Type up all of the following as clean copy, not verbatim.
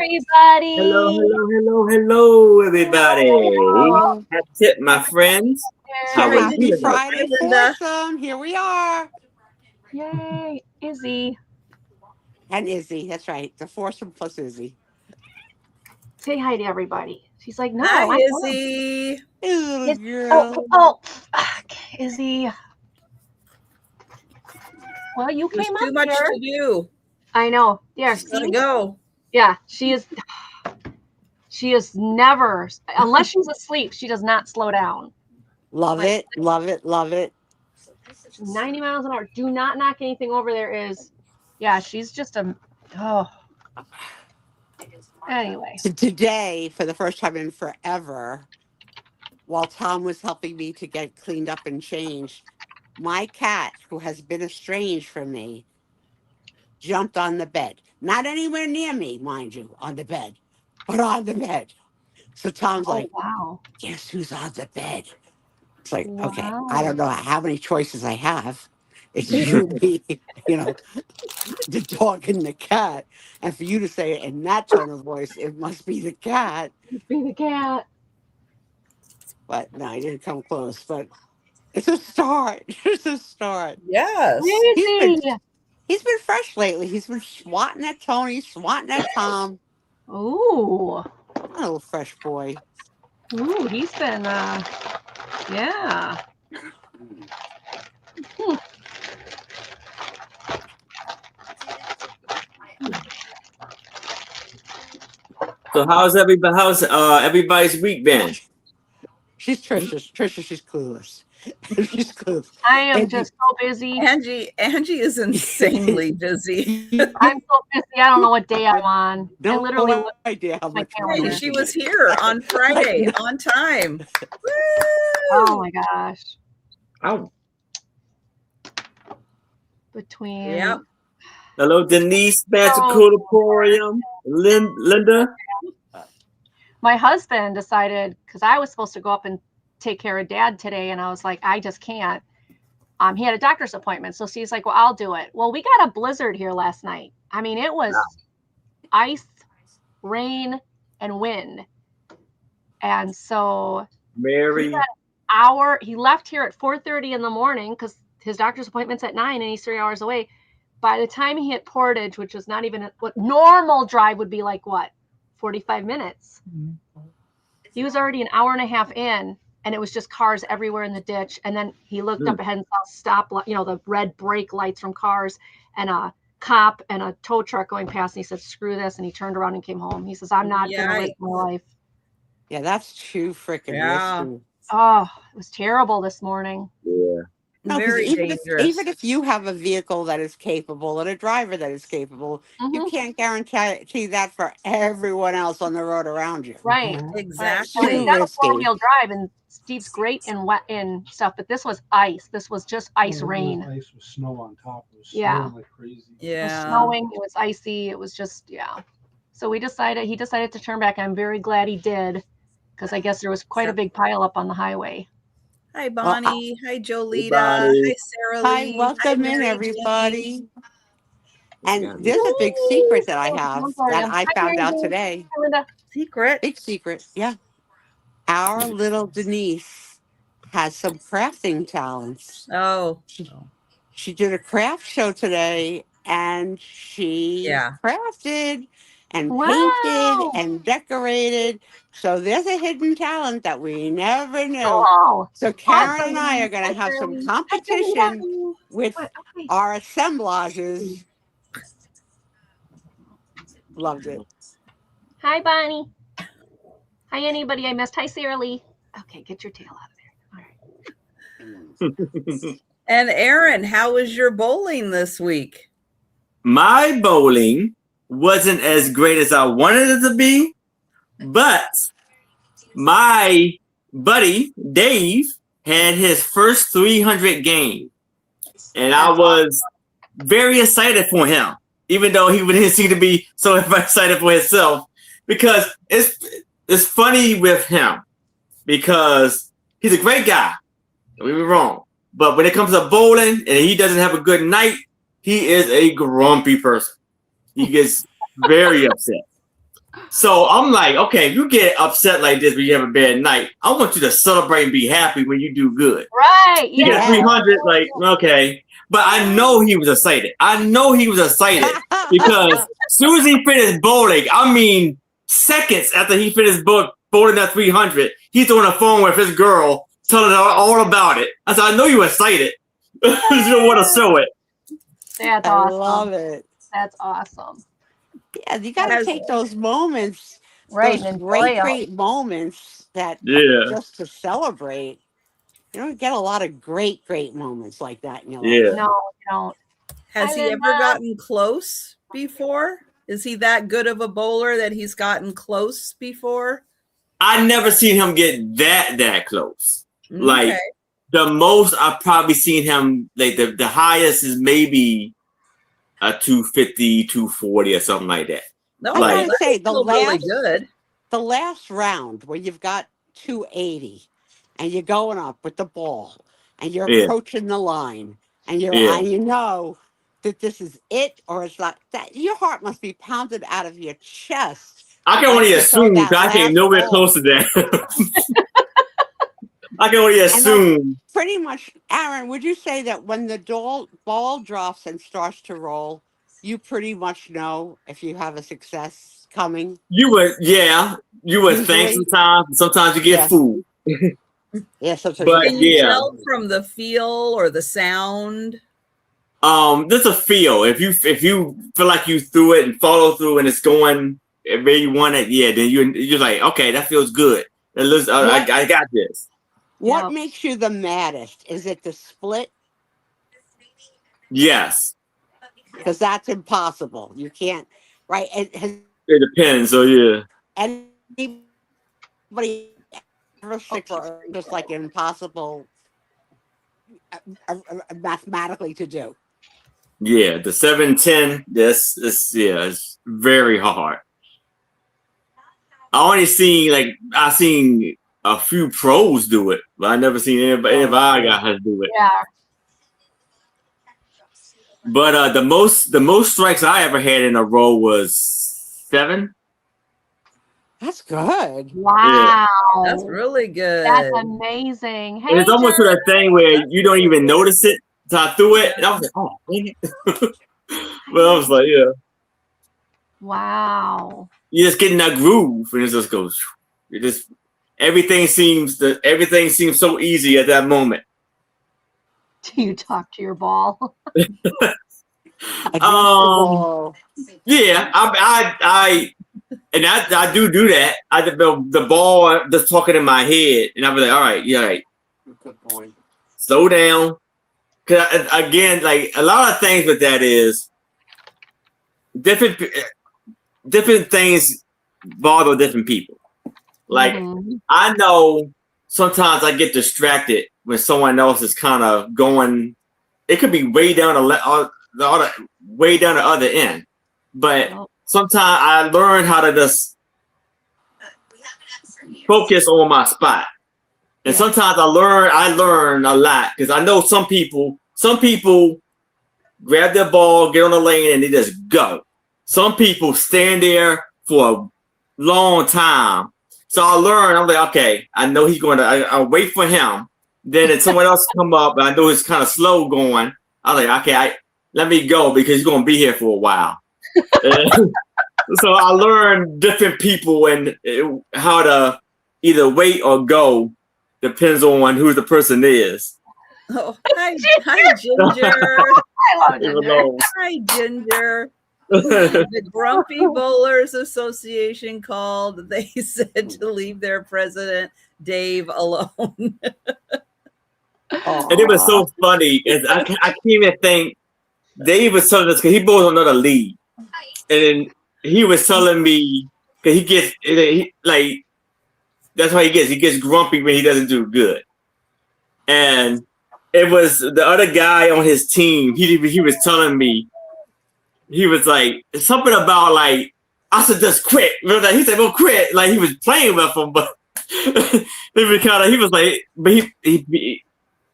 everybody. Hello, everybody. That's it, my friends. How are Happy you? Friday, Linda. foursome. Here we are. Yay, Izzy. And Izzy, that's right. The foursome plus Izzy. Say hi to everybody. She's like, no, Hi, I want Izzy. Hey, little Iz- girl. okay, Izzy. Well, you There's came too up much here. to do. I know. Yeah, Gotta see? go. Yeah, she is never, unless she's asleep, she does not slow down. Love Like- it. Love it. Love it. 90 miles an hour. Do not knock anything over there is. Yeah, she's just Anyway. So today, for the first time in forever, while Tom was helping me to get cleaned up and changed, my cat, who has been estranged from me, jumped on the bed. Not anywhere near me, mind you, on the bed, but on the bed. So Tom's like, Wow. guess who's on the bed? It's like, okay, I Wow. don't know how many choices I have. It's you, me, the dog and the cat. And for you to say it in that tone of voice, it must be the cat. Be the cat. But no, I didn't come close. But it's a start. It's a start. Yes. Crazy. He's been fresh lately. He's been swatting at Tony, swatting at Tom. Ooh. A little fresh boy. Ooh, he's been yeah. So how's everybody's week been? She's Trisha. She's clueless. She's clueless. I am And just so busy. Angie is insanely busy. I'm so busy. I don't know what day I'm on. I no literally idea how much calendar. more Hey, she was here on Friday on time. Woo! Oh my gosh. Oh, Between Yep. hello, Denise, Magical Linda. my husband decided, because I was supposed to go up and take care of Dad today, and I was like, I just can't. He had a doctor's appointment, so he's like, well, I'll do it. Well, we got a blizzard here last night. I mean, it was ice, rain, and wind. And so Mary. he left here at 4:30 in the morning because his doctor's appointment's at 9 and he's 3 hours away. By the time he hit Portage, which was not even what normal drive would be like, 45 minutes. He was already an hour and a half in, and it was just cars everywhere in the ditch. And then he looked up ahead and saw the red brake lights from cars and a cop and a tow truck going past. And he said, screw this. And he turned around and came home. He says, I'm not going to risk my life. Yeah, that's too freaking risky. Oh, it was terrible this morning. Yeah. No, because Very even dangerous. even if you have a vehicle that is capable and a driver that is capable, you can't guarantee that for everyone else on the road around you. Right. Exactly. We've got a four-wheel drive, and Steve's great in wet in stuff, but this was ice. This was just ice rain. Ice with snow on top. It was Yeah. snowing like crazy. It was Yeah. snowing. It was icy. It was just, So he decided to turn back. I'm very glad he did, because I guess there was quite a big pile up on the highway. Hi, Bonnie. Hi, Jolita. Bonnie. Hi, Sarah Hi, Lee. welcome in, Mary everybody. Jane. And there's a big secret that I have sorry. that I Hi, found Mary out Jane. today. Hi, Linda. Secret. Big secret, yeah. Our little Denise has some crafting talents. Oh. She did a craft show today, and she crafted and painted and decorated. So there's a hidden talent that we never knew. Oh, So Karen and I are going to have some competition with our assemblages. Loved it. Hi, Bonnie. Hi, anybody I missed. Hi, Sarah Lee. Okay, get your tail out of there. All right. And Aaron, how was your bowling this week? My bowling wasn't as great as I wanted it to be, but my buddy Dave had his first 300 game, and I was very excited for him, even though he didn't seem to be so excited for himself, because it's funny with him because he's a great guy. Don't get me wrong. But when it comes to bowling and he doesn't have a good night, he is a grumpy person. He gets very upset. So I'm like, okay, if you get upset like this when you have a bad night, I want you to celebrate and be happy when you do good. Right. You Yeah. get 300, like, okay. But I know he was excited. Because Susie finished bowling. I mean, seconds after he finished bowling that 300, he's on the phone with his girl, telling her all about it. I said, I know you were excited. You don't want to show it. That's I awesome. love it. That's awesome. Yeah, you got to take those moments, Right. those And enjoy great moments that Yeah. just to celebrate. You don't get a lot of great moments like that in your life. Yeah. No, you don't. Has he ever gotten close before? Is he that good of a bowler that he's gotten close before? I never seen him get that close. Okay. Like the most I've probably seen him, like the highest is maybe a 250, 240 or something like that. No, I Like- gotta say, really good. the last round where you've got 280 and you're going up with the ball and you're Yeah. approaching the line and Yeah. and you know that this is it or it's not, that your heart must be pounded out of your chest. I can only to throw assume, that 'cause I came last nowhere ball. close to that. I can only assume. Pretty much, Aaron, would you say that when the ball drops and starts to roll, you pretty much know if you have a success coming? You would think Usually. sometimes you get Yeah. fooled. Yeah, sometimes But Can you yeah. tell from the feel or the sound? There's a feel. If you feel like you threw it and follow through and it's going where you want it, yeah, then you're like, okay, that feels good. And listen, I got this. What makes you the maddest? Is it the split? Yes, Because that's impossible. You can't, right? Has it depends. So yeah, anybody ever just like impossible mathematically to do? yeah, the 7-10. It's very hard. I seen a few pros do it, but I never seen anybody guys do it. Yeah. But the most strikes I ever had in a row was 7. That's good. Wow. That's really good. That's amazing. Hey, And it's almost to that thing where you don't even notice it. So I threw it, and I was like, "Oh, dang it!" But I was like, "Yeah." Wow. You just get in that groove, and it just goes. It just everything seems so easy at that moment. Do you talk to your ball? Yeah, I do that. The ball just talking in my head, and I'll be like, "All right, yeah, right. Good point. Slow down." Because again, like a lot of things with that is different things bother different people. Like I know sometimes I get distracted when someone else is kind of going. It could be way down way down the other end, but sometimes I learn how to just focus on my spot. And sometimes I learn a lot because I know some people grab their ball, get on the lane, and they just go. Some people stand there for a long time. So I learn, I'm like, okay, I know he's going to, I'll wait for him. Then if someone else come up, and I know it's kind of slow going, I'm like, okay, let me go because he's going to be here for a while. So I learned different people and how to either wait or go. Depends on who the person is. Oh, hi, Ginger. I love Ginger. Hi, Ginger. The Grumpy Bowlers Association called. They said to leave their president, Dave, alone. And it was so funny. I can't even think. Dave was telling us because he bowls another league. And he was telling me because that's why he gets grumpy when he doesn't do good. And it was the other guy on his team. He was telling me, he was like something about like I said just quit. He said, "Well, quit." Like he was playing with him, but he was like, but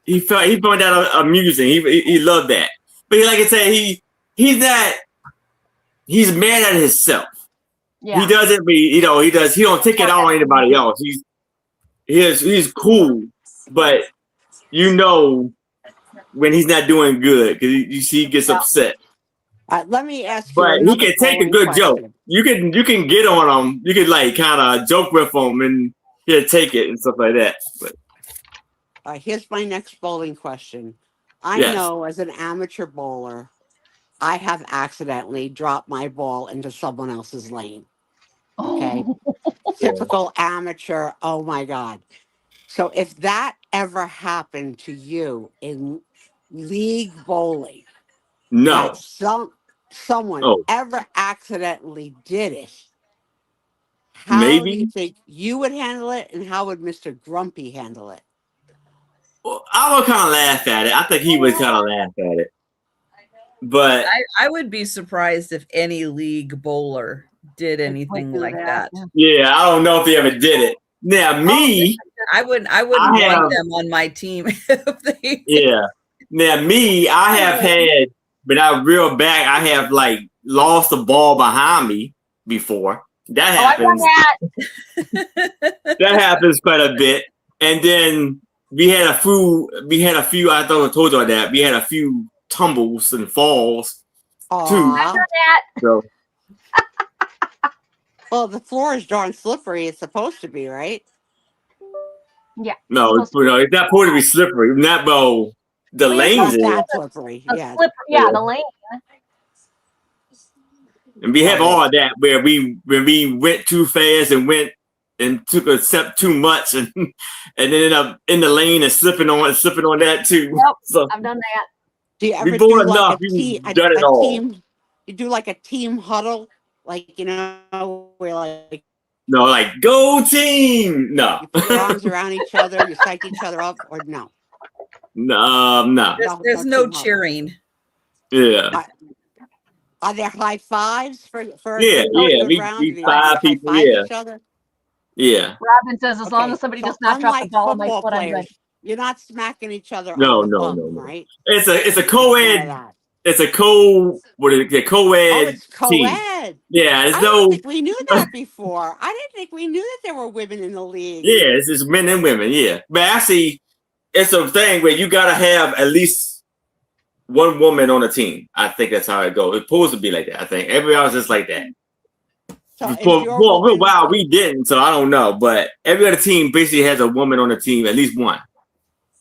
he found that amusing. He loved that. But like I said, he's mad at himself. Yeah. He doesn't be, he don't take it out on anybody else. He's cool, but when he's not doing good because you see he gets upset. Let me ask you But he another can take a bowling good joke. question. You can get on him. You can like kind of joke with him and he'll take it and stuff like that. But Here's my next bowling question. I yes. know as an amateur bowler, I have accidentally dropped my ball into someone else's lane. Okay. Typical amateur. Oh my God. So if that ever happened to you in league bowling, No. that someone Oh, ever accidentally did it, how do you maybe. think you would handle it, and how would Mr. Grumpy handle it? Well, I would kind of laugh at it. I think he would kind of laugh at it. But I would be surprised if any league bowler did anything like that. Yeah, I don't know if he ever did it. Now me, I wouldn't I want have- them on my team if they yeah. Now me, I have had, but I real back, I have like lost the ball behind me before. That happens. That happens quite a bit. And then we had a few. I thought I told you that we had a few tumbles and falls too. So Well, the floor is darn slippery. It's supposed to be, right? Yeah. no, it's not supposed to be slippery. Not bowl. The lanes Not that is. slippery. Yeah. The lane. And we have all of that where we went too fast and went and took a step too much and ended up in the lane and slipping on that too. Yep, So I've done that. Do you ever we do bought like enough. Done it all. You do like a team huddle, like where like No, like go team. No. you put your arms around each other, you psych each other up, or no? No. There's no cheering. Yeah. Are there high fives for Yeah, we 5 people. Yeah. each other? Yeah. Robin says as long as somebody does not drop the ball on my foot, I'm good. You're not smacking each other No, on the bum, no. right? It's a co-ed. It's a co-ed team. Yeah, I didn't think we knew that before. I didn't think we knew that there were women in the league. Yeah, it's just men and women. Yeah, but actually, it's a thing where you gotta have at least one woman on the team. I think that's how it goes. It's supposed to be like that. I think everybody else is like that. So For a while we didn't, so I don't know. But every other team basically has a woman on the team, at least one.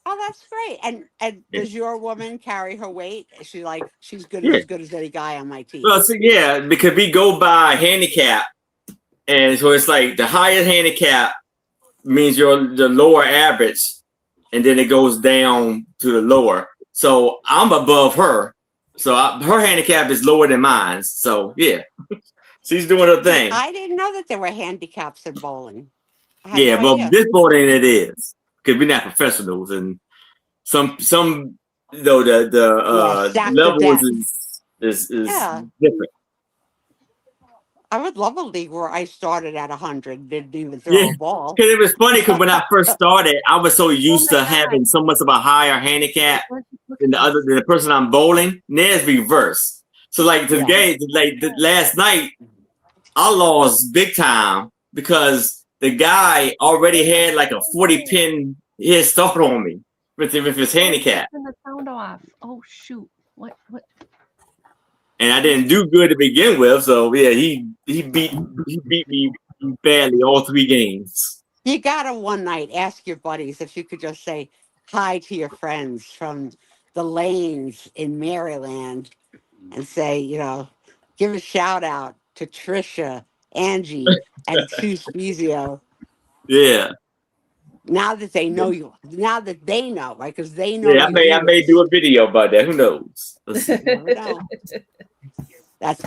Oh, that's great. And does your woman carry her weight? Is she like she's good Yeah. as good as any guy on my team? Well, so yeah, because we go by handicap, and so it's like the higher handicap means you're the lower average, and then it goes down to the lower. So I'm above her, so her handicap is lower than mine. So yeah, she's doing her thing. I didn't know that there were handicaps in bowling. Yeah, but this bowling it is because we're not professionals, and some the levels is different. I would love a league where I started at 100, didn't even throw a ball. Because it was funny because when I first started, I was so used to having so much of a higher handicap than the person I'm bowling. Now it's reverse. So like the game, like last night, I lost big time because the guy already had like a 40 pin head start on me with his handicap. Turn the sound off. Oh shoot! What? And I didn't do good to begin with, so yeah, he beat me badly all 3 games. You gotta one night ask your buddies if you could just say hi to your friends from the lanes in Maryland and say, give a shout out to Trisha, Angie, and Sue Spiezio. Yeah. Now that they know you, right? Because they know. Yeah, I may do a video about that. Who knows? You never know.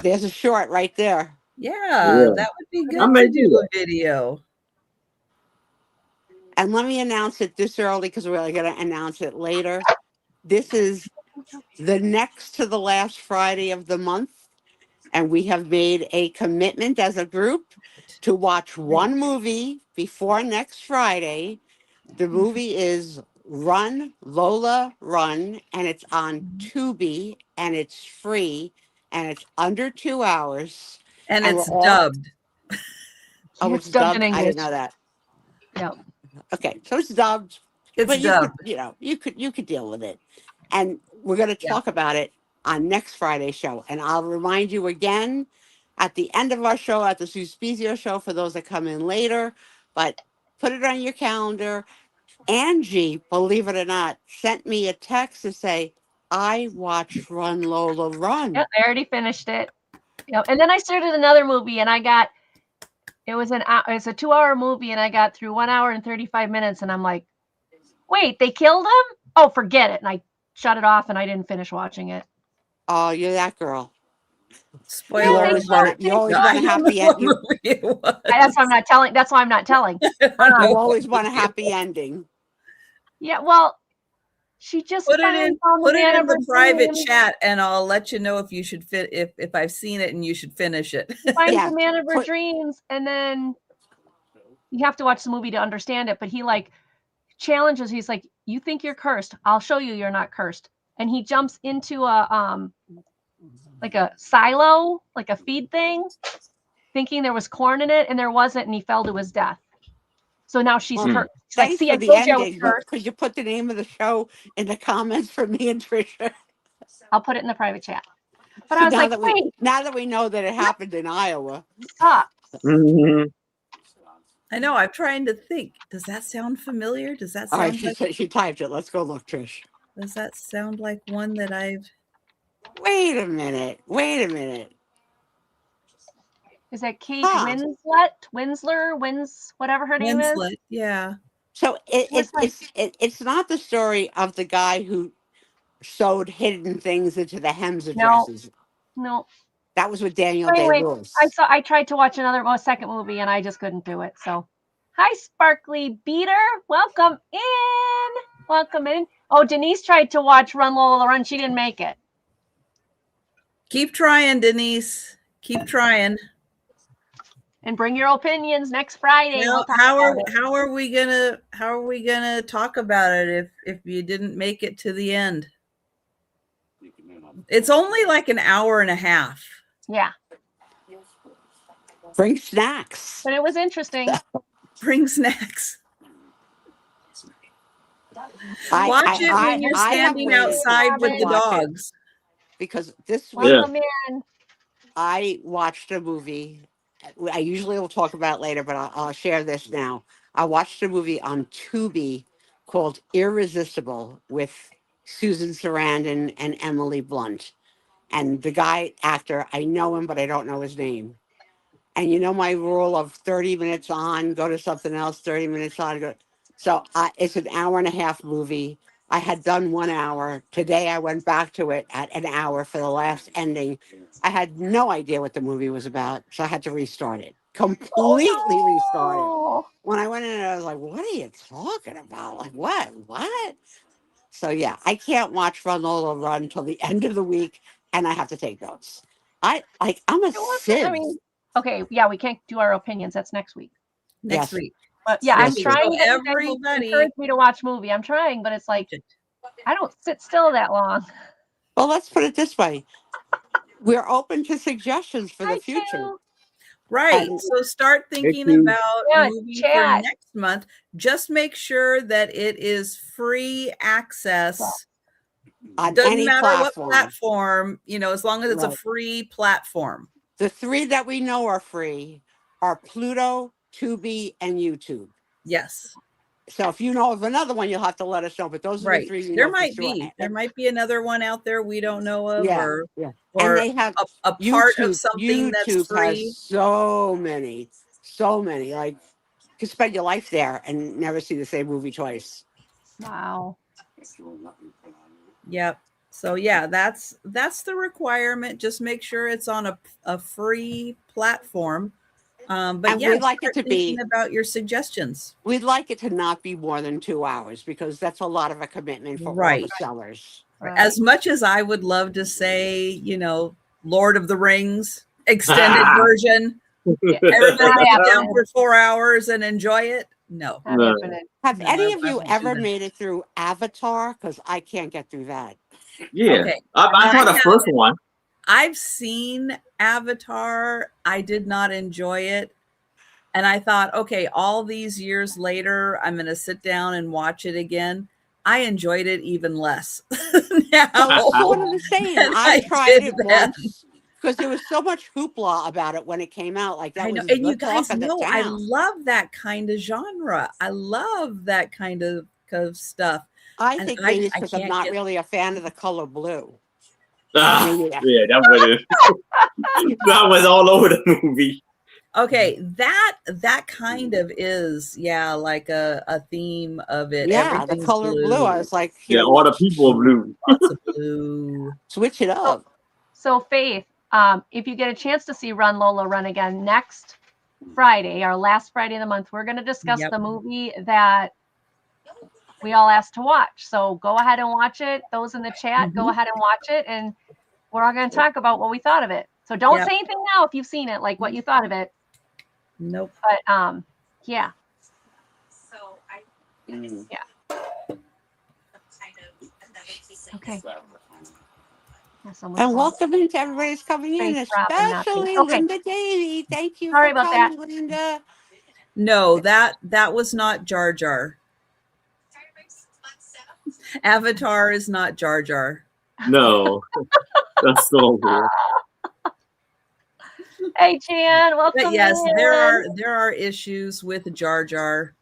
There's a short right there. Yeah, that would be good to do a video. And let me announce it this early because we're going to announce it later. This is the next to the last Friday of the month. And we have made a commitment as a group to watch one movie before next Friday. The movie is Run, Lola, Run, and it's on Tubi, and it's free, and it's under 2 hours. And it's dubbed. Oh, It's it's dubbed in dubbed. I didn't English. know that. Yeah. Okay, so it's dubbed, It's but dubbed. you could deal with it, and we're going to Yeah. talk about it on next Friday's show. And I'll remind you again at the end of our show, at the Sue Spiezio show, for those that come in later. But put it on your calendar. Angie, believe it or not, sent me a text to say, "I watched Run Lola Run." Yep, I already finished it. Yep. And then I started another movie, and it's a 2-hour movie, and I got through 1 hour and 35 minutes, and I'm like, wait, they killed him? Oh, forget it. And I shut it off, and I didn't finish watching it. Oh, you're that girl. Spoiler Yeah, always they want alert. you always No, want I a don't happy know what ending. movie it was. That's why I'm not telling. That's why I'm not telling. I don't know You what always want a movie it happy was. ending. Yeah, well, she just finally found the Put it man in of the her private dreams. chat, and I'll let you know if you should if I've seen it and you should finish it. Finds Yeah, the man of her put dreams, and then you have to watch the movie to understand it. But he like challenges. He's like, "You think you're cursed? I'll show you you're not cursed." And he jumps into a like a silo, like a feed thing, thinking there was corn in it, and there wasn't, and he fell to his death. So now she's well, cursed. She's like, thanks "See, I for the told you I was ending, but cursed." could you put the name of the show in the comments for me and Trisha? I'll put it in the private chat. But So I was like, "Wait, now that we know that it happened in Iowa. stop!" Mhm. I know. I'm trying to think. Does that sound familiar? Does that All right, sound like? she typed it. Let's go look, Trish. Does that sound like one that I've? Wait a minute. Wait a minute. Is that Kate Huh. Whatever her name is? Winslet? Yeah. So Was like, it's not the story of the guy who sewed hidden things into the hems of no, dresses. no. That was with Daniel Anyway, Day-Lewis. I tried to watch second movie, and I just couldn't do it. So, hi, Sparkly Beater, welcome in, welcome in. Oh, Denise tried to watch Run Lola Run. She didn't make it. Keep trying, Denise. Keep trying. And bring your opinions next Friday. Well, We'll how are we gonna talk about it if you didn't make it to the end? It's only like an hour and a half. Yeah, Bring snacks. but it was interesting. Bring snacks. Watch it when you're standing outside with the dogs. Because this week, Welcome in. I watched a movie. I usually will talk about it later, but I'll share this now. I watched a movie on Tubi called Irresistible with Susan Sarandon and Emily Blunt. And the actor, I know him, but I don't know his name. And you know my rule of 30 minutes on, go to something else, 30 minutes on, go. So it's an hour and a half movie. I had done 1 hour. Today I went back to it at an hour for the last ending. I had no idea what the movie was about, so I had to restart it. Completely restart it. When I went in, I was like, what are you talking about? Like, what? What? So yeah, I can't watch Run Lola Run until the end of the week, and I have to take notes. I'm a sieve. I mean, okay, yeah, we can't do our opinions. That's next week. Next week. But yeah, Yes, I'm trying so to everybody encourage me to watch movie. I'm trying, but it's like I don't sit still that long. Well, let's put it this way. We're open to suggestions for the I future. do. Right. And- So start thinking you. about Yeah, movie for chat. next month. Just make sure that it is free access. On Doesn't any matter platform. what platform, as long as it's a Right. free platform. The 3 that we know are free are Pluto, Tubi, and YouTube. Yes. So if you know of another one, you'll have to let us know. But those are the 3 we There know for might sure. be. There might be another one out there we don't know of, Yeah, or yeah. or And they have a part of something that's YouTube free. has so many. Like you can spend your life there and never see the same movie twice. Wow. Yep. So yeah, that's the requirement. Just make sure it's on a free platform. But And yeah, we'd like it start to be- thinking about your suggestions. We'd like it to not be more than 2 hours because that's a lot of a commitment for all Right. the sellers. Right. As much as I would love to say, Lord of the Rings extended version, everybody sit down for 4 hours and enjoy it. No. Not No. happening. Have No, any I of you won't do ever that. made it through Avatar? Because I can't get through that. Yeah. Okay. I saw the first one. I've seen Avatar. I did not enjoy it. And I thought, okay, all these years later, I'm going to sit down and watch it again. I enjoyed it even less now So this is what I'm saying. than I I tried did it then. once because there was so much hoopla about it when it came out. Like that I know, was and the you talk guys of the know I town. love that kind of genre. I love that kind of stuff, I and think maybe it's I because I'm can't not get. really a fan of the color blue. Ah, Maybe that. yeah, that was it. That was all over the movie. Okay, that kind of is, yeah, like a theme of it. Yeah, the Everything's color blue. I blue, was like, Yeah, here, all the watch, people are blue. lots of blue. switch it So, up. so Faith, if you get a chance to see Run Lola Run again next Friday, our last Friday of the month, we're going to discuss Yep. the movie that we all asked to watch. So go ahead and watch it. Those in the chat, go Mhm. ahead and watch it, and we're all going to talk about what we thought of it. So don't Yep. say anything now if you've seen it, like what you thought of it. Nope. But yeah. Mm. Okay. Yeah, someone's And calling. welcome into everybody's coming in, Faith, Robin, not Faith. especially Okay. Linda Davey. Thank you Sorry for about that. coming, Linda. No, that was not Jar Jar. Avatar is not Jar Jar. No, that's so weird. Hey, Jan, welcome But yes, in. there are issues with Jar Jar.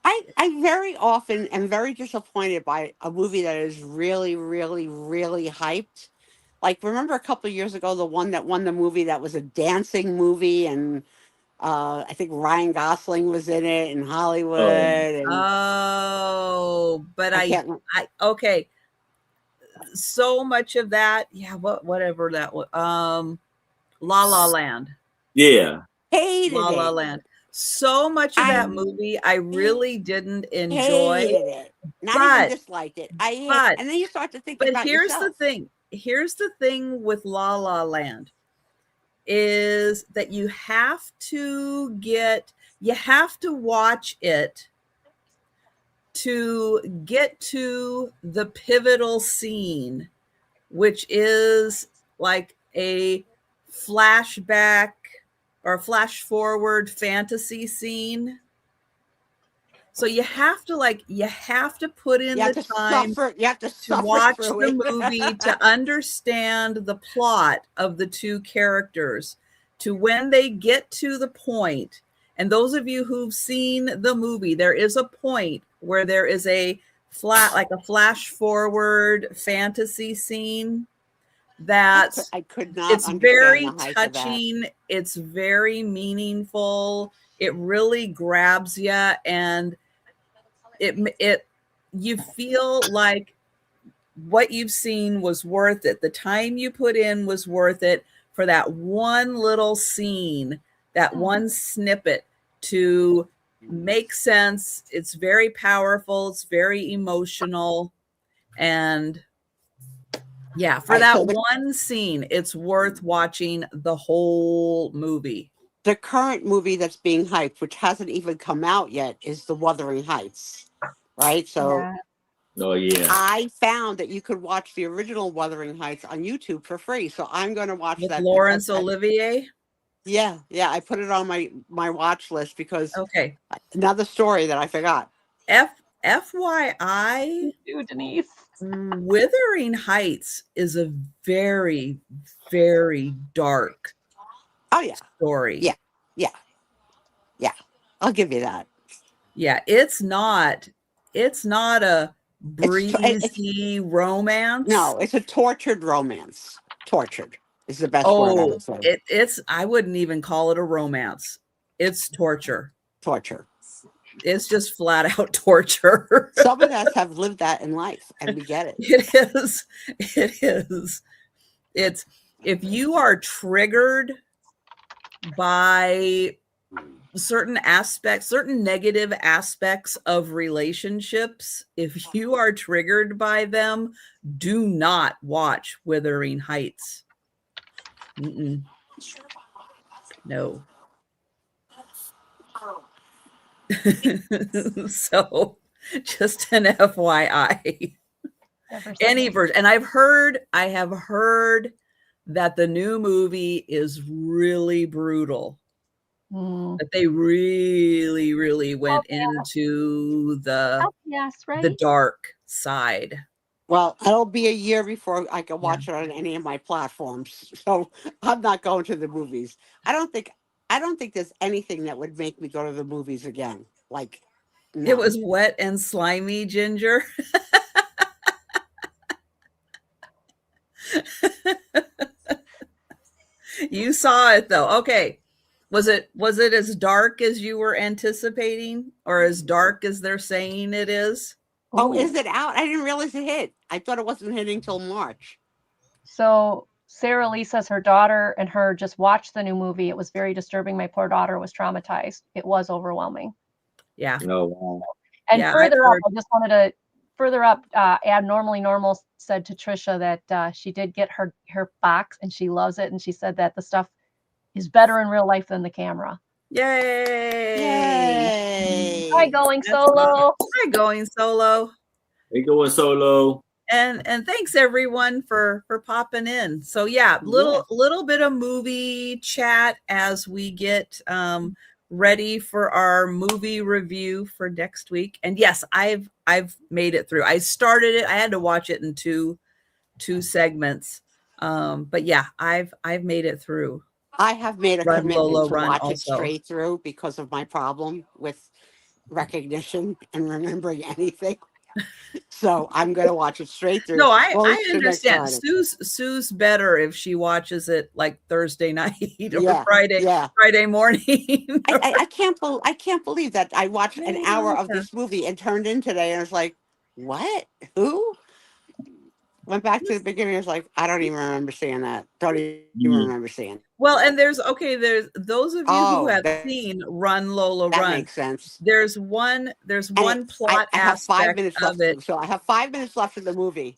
I very often am very disappointed by a movie that is really, really, really hyped. Like, remember a couple of years ago, the one that won the movie that was a dancing movie, and I think Ryan Gosling was in it in Hollywood, and Oh, but I can't. okay. So much of that, yeah, whatever that was. La La Land. Yeah. Hated La La it. Land. So much of that movie I really didn't enjoy. Hated it. Not even But disliked it. And then you start to think but about here's yourself. the thing. Here's the thing with La La Land is that you have to watch it to get to the pivotal scene, which is like a flashback or flash forward fantasy scene. So you have to put in the time to watch the movie to understand the plot of the two characters, to when they get to the point. And those of you who've seen the movie, there is a point where there is a flash forward fantasy scene that I could not. It's very touching. It's very meaningful. It really grabs you, and you feel like what you've seen was worth it. The time you put in was worth it for that one little scene, that one snippet to make sense. It's very powerful. It's very emotional. And yeah, for that one scene, it's worth watching the whole movie. The current movie that's being hyped, which hasn't even come out yet, is The Wuthering Heights, right? So Yeah. Oh yeah. I found that you could watch the original Wuthering Heights on YouTube for free. So I'm going to watch With that. Laurence Olivier? Yeah. I put it on my watch list because Okay. another story that I forgot. FYI, Denise. Wuthering Heights is a very, very dark story. Yeah. I'll give you that. Yeah, it's not a breezy romance. No, it's a tortured romance. Tortured is the best word I would say. I wouldn't even call it a romance. It's torture. Torture. It's just flat out torture. Some of us have lived that in life, and we get it. It is. It's, if you are triggered by certain negative aspects of relationships, if you are triggered by them, do not watch Wuthering Heights. No. So just an FYI. Any version. And I have heard that the new movie is really brutal. But they really, really went into the right? dark side. Well, it'll be a year before I can watch it on any of my platforms. So I'm not going to the movies. I don't think there's anything that would make me go to the movies again. Like, no. It was wet and slimy, Ginger. You saw it though. Okay. Was it as dark as you were anticipating, or as dark as they're saying it is? Oh, is it out? I didn't realize it hit. I thought it wasn't hitting till March. So Sarah Lee says her daughter and her just watched the new movie. It was very disturbing. My poor daughter was traumatized. It was overwhelming. Yeah. Oh, wow. And further up, I just wanted to Abnormally Normal said to Trisha that she did get her box and she loves it. And she said that the stuff is better in real life than the camera. Yay! Yay! Hi, Going Solo. Hi, Going Solo. Hey, Going Solo. And thanks everyone for popping in. So yeah, little bit of movie chat as we get ready for our movie review for next week. And yes, I've made it through. I started it. I had to watch it in two segments. But yeah, I've made it through. I have made a commitment to watch it straight through because of my problem with recognition and remembering anything. So I'm going to watch it straight through. No, I understand. Sue's better if she watches it like Thursday night or Friday morning. I can't believe that I watched an hour of this movie and turned in today and I was like, what? Who? Went back to the beginning. I was like, I don't even remember seeing that. Don't even remember seeing it. Well, and there's those of you who have seen Run Lola Run. That makes sense. There's one plot I have 5 minutes of left, it. So I have 5 minutes left in the movie.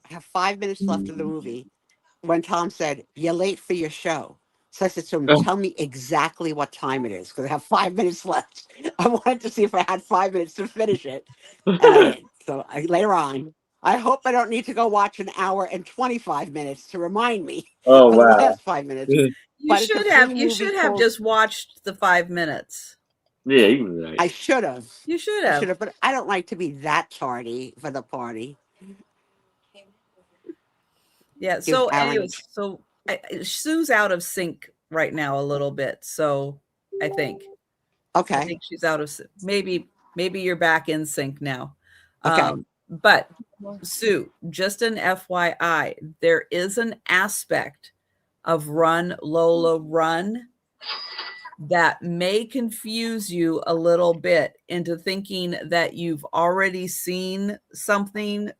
I have 5 minutes left in the movie when Tom said, "You're late for your show." So I said to him, tell me exactly what time it is, because I have 5 minutes left. I wanted to see if I had 5 minutes to finish it. And I did. So later on, I hope I don't need to go watch an hour and 25 minutes to remind me for the last 5 minutes. You should have just watched the 5 minutes. Yeah, you were right. I should have. You should have. But I don't like to be that tardy for the party. Yeah. So anyways, Sue's out of sync right now a little bit. So I think. Okay. I think she's out of sync. Maybe you're back in sync now. Okay. But Sue, just an FYI, there is an aspect of Run Lola Run that may confuse you a little bit into thinking that you've already seen something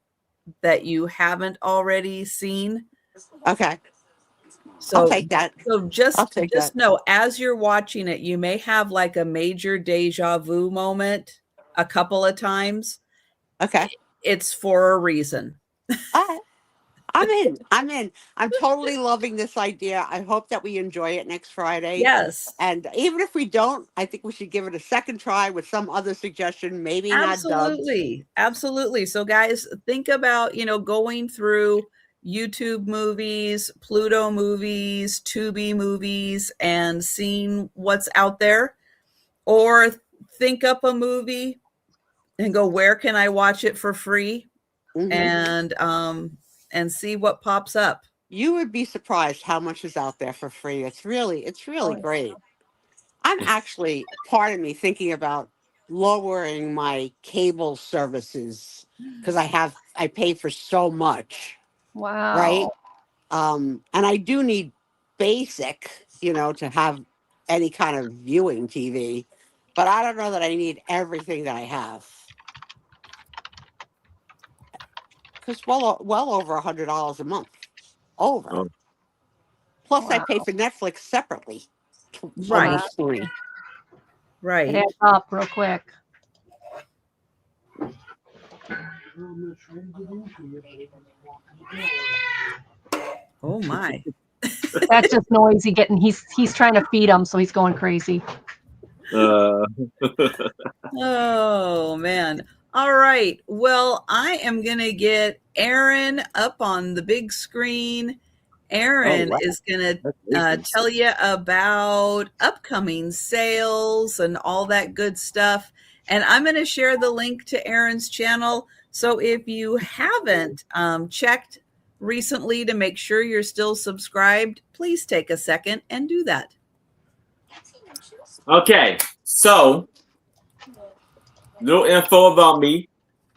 that you haven't already seen. Okay. So I'll take that. So just know, as you're watching it, you may have like a major deja vu moment a couple of times. Okay. It's for a reason. I'm in. I'm totally loving this idea. I hope that we enjoy it next Friday. Yes. And even if we don't, I think we should give it a second try with some other suggestion. Maybe not dubbed. Absolutely. So guys, think about, going through YouTube movies, Pluto movies, Tubi movies, and seeing what's out there. Or think up a movie and go, where can I watch it for free? Mm-hmm. And see what pops up. You would be surprised how much is out there for free. It's really great. I'm actually, part of me, thinking about lowering my cable services because I pay for so much. Wow. Right. And I do need basic, to have any kind of viewing TV, but I don't know that I need everything that I have. It's well over $100 a month. Over. Oh. Plus, I pay for Netflix separately. Right. It adds up real quick. Oh my. That's just noisy getting. He's trying to feed him, so he's going crazy. Oh man. All right. Well, I am going to get Aaron up on the big screen. Oh, Aaron wow. is going to Congratulations. tell you about upcoming sales and all that good stuff. And I'm going to share the link to Aaron's channel. So if you haven't checked recently to make sure you're still subscribed, please take a second and do that. Okay, so little info about me.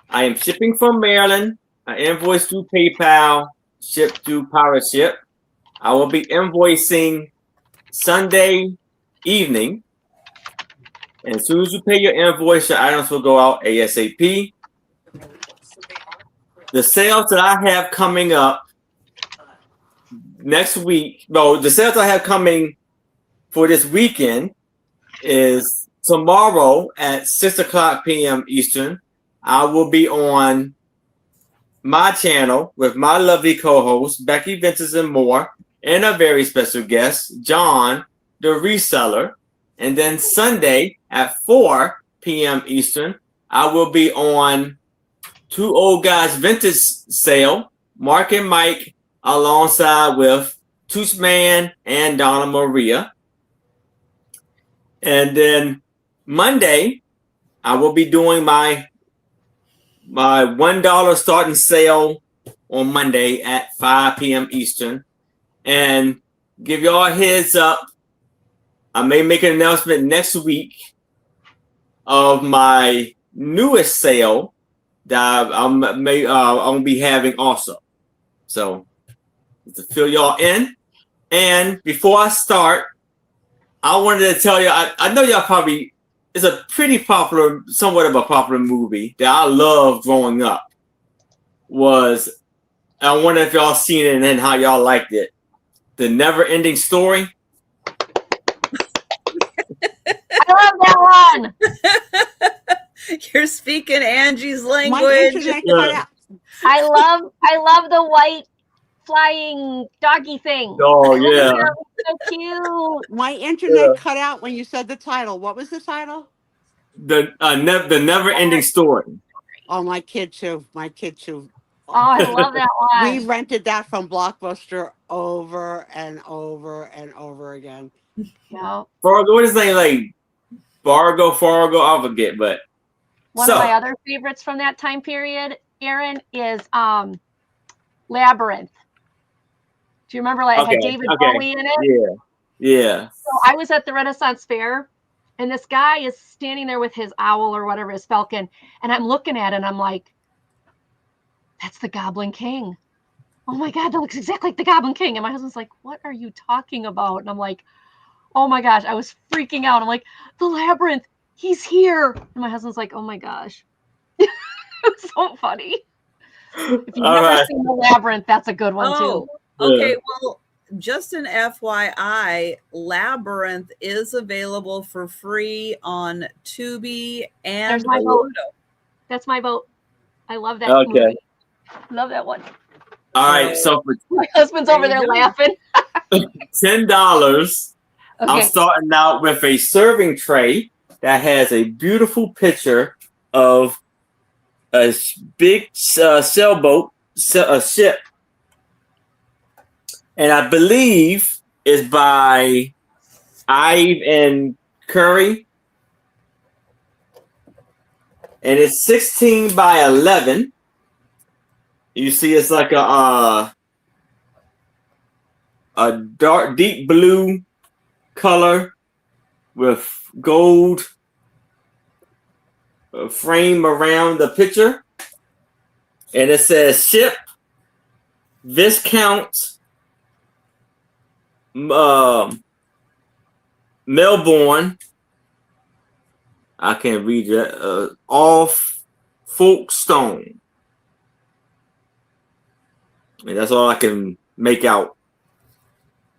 I am shipping from Maryland. I invoice through PayPal, ship through Pirate Ship. I will be invoicing Sunday evening. And as soon as you pay your invoice, your items will go out ASAP. The sales that I have coming up next week, the sales I have coming for this weekend is tomorrow at 6:00 p.m. Eastern. I will be on my channel with my lovely co-host, Becky Ventus and more, and a very special guest, John, the reseller. And then Sunday at 4 p.m. Eastern, I will be on Two Old Guys Vintage Sale, Mark and Mike, alongside with Tooch Man and Donna Maria. And then Monday, I will be doing my $1 starting sale on Monday at 5 p.m. Eastern. And give y'all a heads up, I may make an announcement next week of my newest sale that I'm gonna be having also. So to fill y'all in. And before I start, I wanted to tell you, I know y'all probably, it's a pretty popular, somewhat of a popular movie that I loved growing up. I wonder if y'all seen it and how y'all liked it. The Never Ending Story. I love that one. You're speaking Angie's My language. internet cut out. I love the white flying doggy thing. Oh, yeah. That was so cute. My internet cut out when you said the title. What was the title? The Never Ending Story. Oh, my kid too. My kid too. Oh, I love that We one. rented that from Blockbuster over and over and over again. Yeah. Fargo, what is his name? Like Fargo, I forget, but One of my other favorites from that time period, Aaron, is Labyrinth. Do you remember it had David Bowie in it? Yeah. So I was at the Renaissance Fair, and this guy is standing there with his owl or whatever, his falcon, and I'm looking at it, and I'm like, that's the Goblin King. Oh my God, that looks exactly like the Goblin King. And my husband's like, what are you talking about? And I'm like, oh my gosh, I was freaking out. I'm like, the Labyrinth, he's here. And my husband's like, oh my gosh. It was so funny. If you've never seen the Labyrinth, that's a good one too. Okay, well, just an FYI, Labyrinth is available for free on Tubi and There's my vote. That's my vote. I love that movie. Love that one. All right, so for my husband's over there laughing. $10, I'm starting out with a serving tray that has a beautiful picture of a big sailboat, a ship, and I believe is by Ive and Curry, and it's 16 by 11. You see, it's like a dark, deep blue color with gold frame around the picture, and it says ship Viscount Melbourne. I can't read that. Off Folkestone. And that's all I can make out.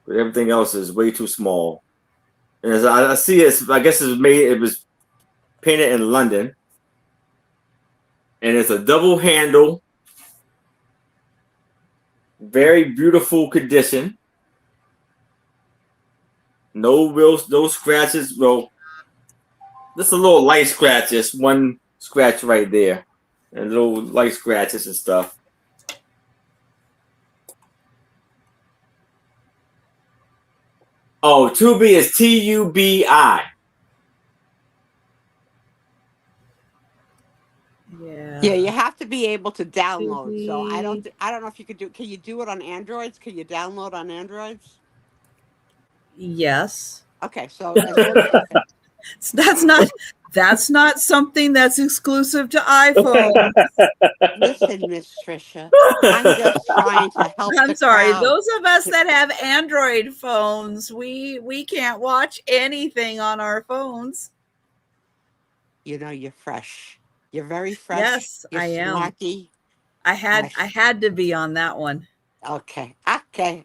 But everything else is way too small. And as I see it, I guess it was painted in London. And it's a double handle. Very beautiful condition. No scratches. Well, just a little light scratches. One scratch right there. And little light scratches and stuff. Oh, Tubi is Tubi. Yeah, you have to be able to download. So I Tubi. don't know if you could do. Can you do it on Androids? Can you download on Androids? Yes. Okay, so as long okay. That's not something that's exclusive to iPhone. Listen, Miss Trisha, I'm just trying to help I'm the sorry. crowd. Those of us that have Android phones, we can't watch anything on our phones. You know, you're fresh. You're very fresh. Yes, You're I am. smarty. I had to be on that one. Okay. Okay.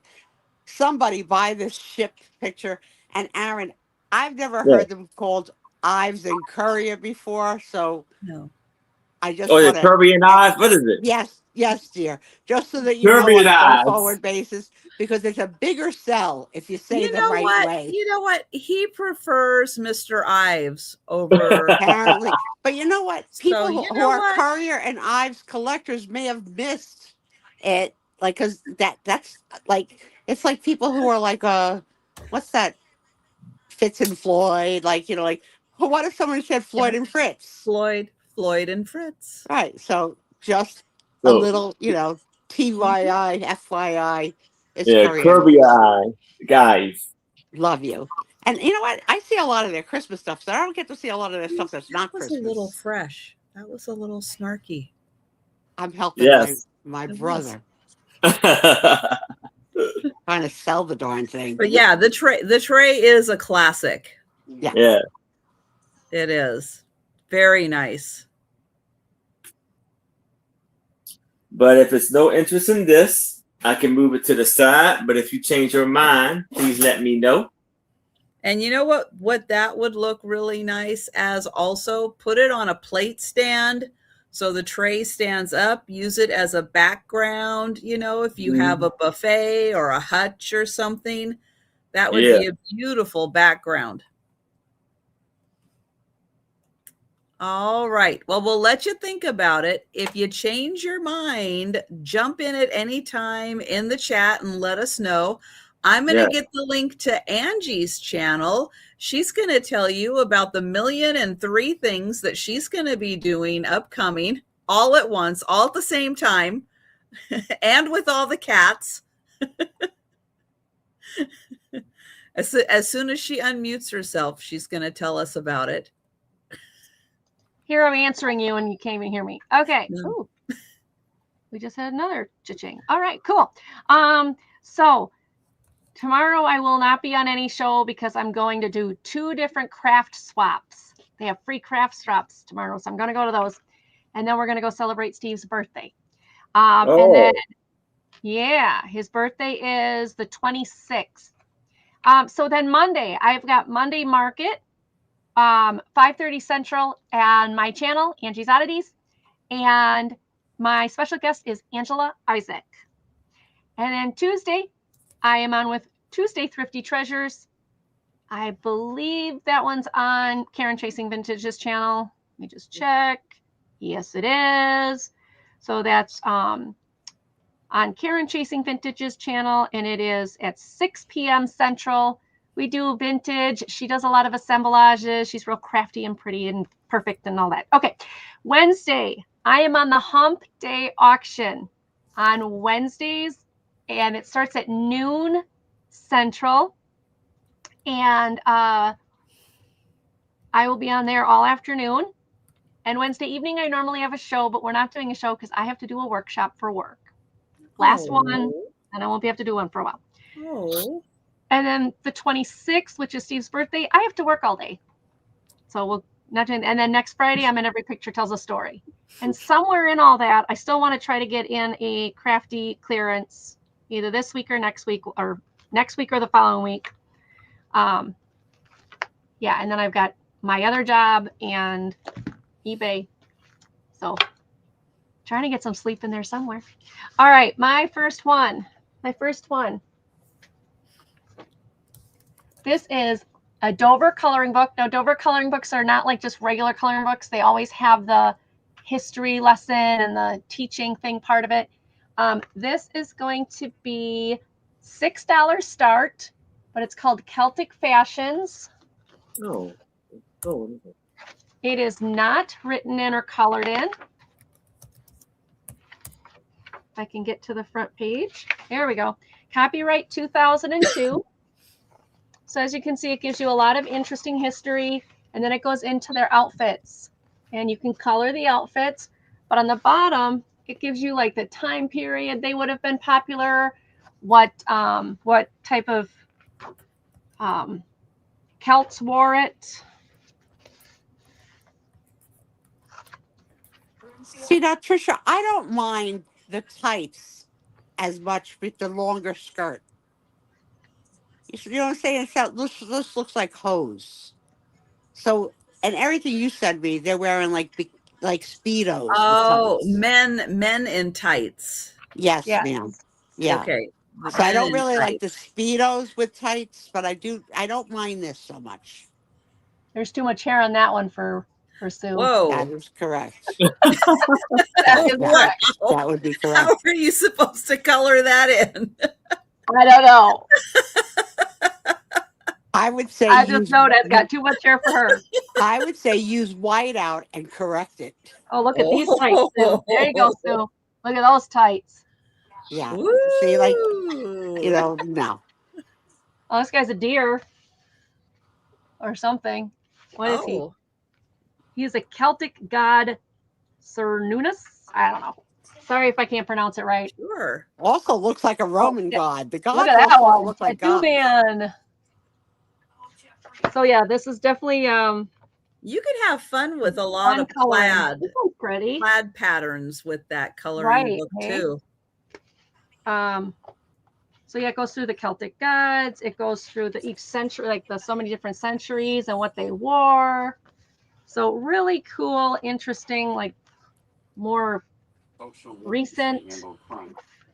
Somebody buy this shipped picture. And Aaron, I've never Yeah. heard them called Ives and Courier before, so No. I just Oh, the want to. Kirby and Eyes. What is it? Yes, yes, dear. Just so that you know Kirby on and a go Eyes. forward basis, because it's a bigger sell if you say You the know right what? way. You know what? He prefers Mr. Ives over. Apparently. But you know what? People So who, you who know are what? Courier and Ives collectors may have missed it. Like, because that's like, it's like people who are like, what's that? Fitz and Floyd. Like, like, well, what if someone said Floyd Yes. and Fritz? Floyd and Fritz. Right. So just a So little, TYI, FYI is yeah, Courier. Kirby Eye guys. Love you. And you know what? I see a lot of their Christmas stuff, so I don't get to see a lot of their stuff that's not That was a little Christmas. fresh. That was a little snarky. I'm helping Yes. my It was. brother trying to sell the darn thing. But yeah, the tray is a classic. Yeah. Yeah. It is. Very nice. But if it's no interest in this, I can move it to the side. But if you change your mind, please let me know. And you know what that would look really nice as also? Put it on a plate stand so the tray stands up. Use it as a background, if you have a buffet or a hutch or something. That would be a beautiful background. All right. Well, we'll let you think about it. If you change your mind, jump in at any time in the chat and let us know. I'm going to get the link to Angie's channel. She's going to tell you about the 1,000,003 things that she's going to be doing upcoming all at once, all at the same time, and with all the cats. As soon as she unmutes herself, she's going to tell us about it. Here I'm answering you and you can't even hear me. Okay. Ooh. We just had another cha-ching. All right, cool. So tomorrow I will not be on any show because I'm going to do 2 different craft swaps. They have free craft swaps tomorrow, so I'm going to go to those. And then we're going to go celebrate Steve's birthday. And then, his birthday is the 26th. So then Monday, I've got Monday Market, 5:30 Central, and my channel, Angie's Oddities. And my special guest is Angela Isaac. And then Tuesday, I am on with Tuesday Thrifty Treasures. I believe that one's on Karen Chasing Vintage's channel. Let me just check. Yes, it is. So that's on Karen Chasing Vintage's channel, and it is at 6 p.m. Central. We do vintage. She does a lot of assemblages. She's real crafty and pretty and perfect and all that. Okay, Wednesday, I am on the Hump Day auction on Wednesdays, and it starts at noon Central. And I will be on there all afternoon. And Wednesday evening, I normally have a show, but we're not doing a show because I have to do a workshop for work. Last one, and I won't be able to do one for a while. Oh. And then the 26th, which is Steve's birthday, I have to work all day. So we'll not doing. And then next Friday, I'm in Every Picture Tells a Story. And somewhere in all that, I still want to try to get in a crafty clearance, either this week or next week, or the following week. And then I've got my other job and eBay. So trying to get some sleep in there somewhere. All right, my first one. This is a Dover coloring book. Now, Dover coloring books are not like just regular coloring books. They always have the history lesson and the teaching thing part of it. This is going to be $6 start, but it's called Celtic Fashions. Oh. It is not written in or colored in. If I can get to the front page. There we go. Copyright 2002. So as you can see, it gives you a lot of interesting history, and then it goes into their outfits. And you can color the outfits, but on the bottom, it gives you like the time period they would have been popular, what type of Celts wore it. See, now, Trisha, I don't mind the tights as much with the longer skirt. You know what I'm saying? This looks like hose. So, and everything you said me, they're wearing like Speedos with Oh, tights. men in tights. Yes, Yes. ma'am. Yeah. Okay. The So I men don't in really like the tights. Speedos with tights, but I don't mind this so much. There's too much hair on that one for Sue. Whoa. That is correct. That is Wow. correct. That would be How correct. are you supposed to color that in? I don't know. I would say I just know that's got too much hair for her. I would say use white out and correct it. Oh, look at these tights, Sue. There you go, Sue. Look at those tights. Yeah. Woo. See, like, no. Oh, this guy's a deer or something. What is he? Oh, He's a Celtic god, Cernunnos. I don't know. Sorry if I can't pronounce it right. sure. Also looks like a Roman god. The gods Look at that also one. look A like gods. two-man. So yeah, this is definitely You could have fun with a lot of plaid This one's pretty. patterns with that coloring Right, book hey? too. So yeah, it goes through the Celtic gods. It goes through each century, like so many different centuries and what they wore. So really cool, interesting, like more recent.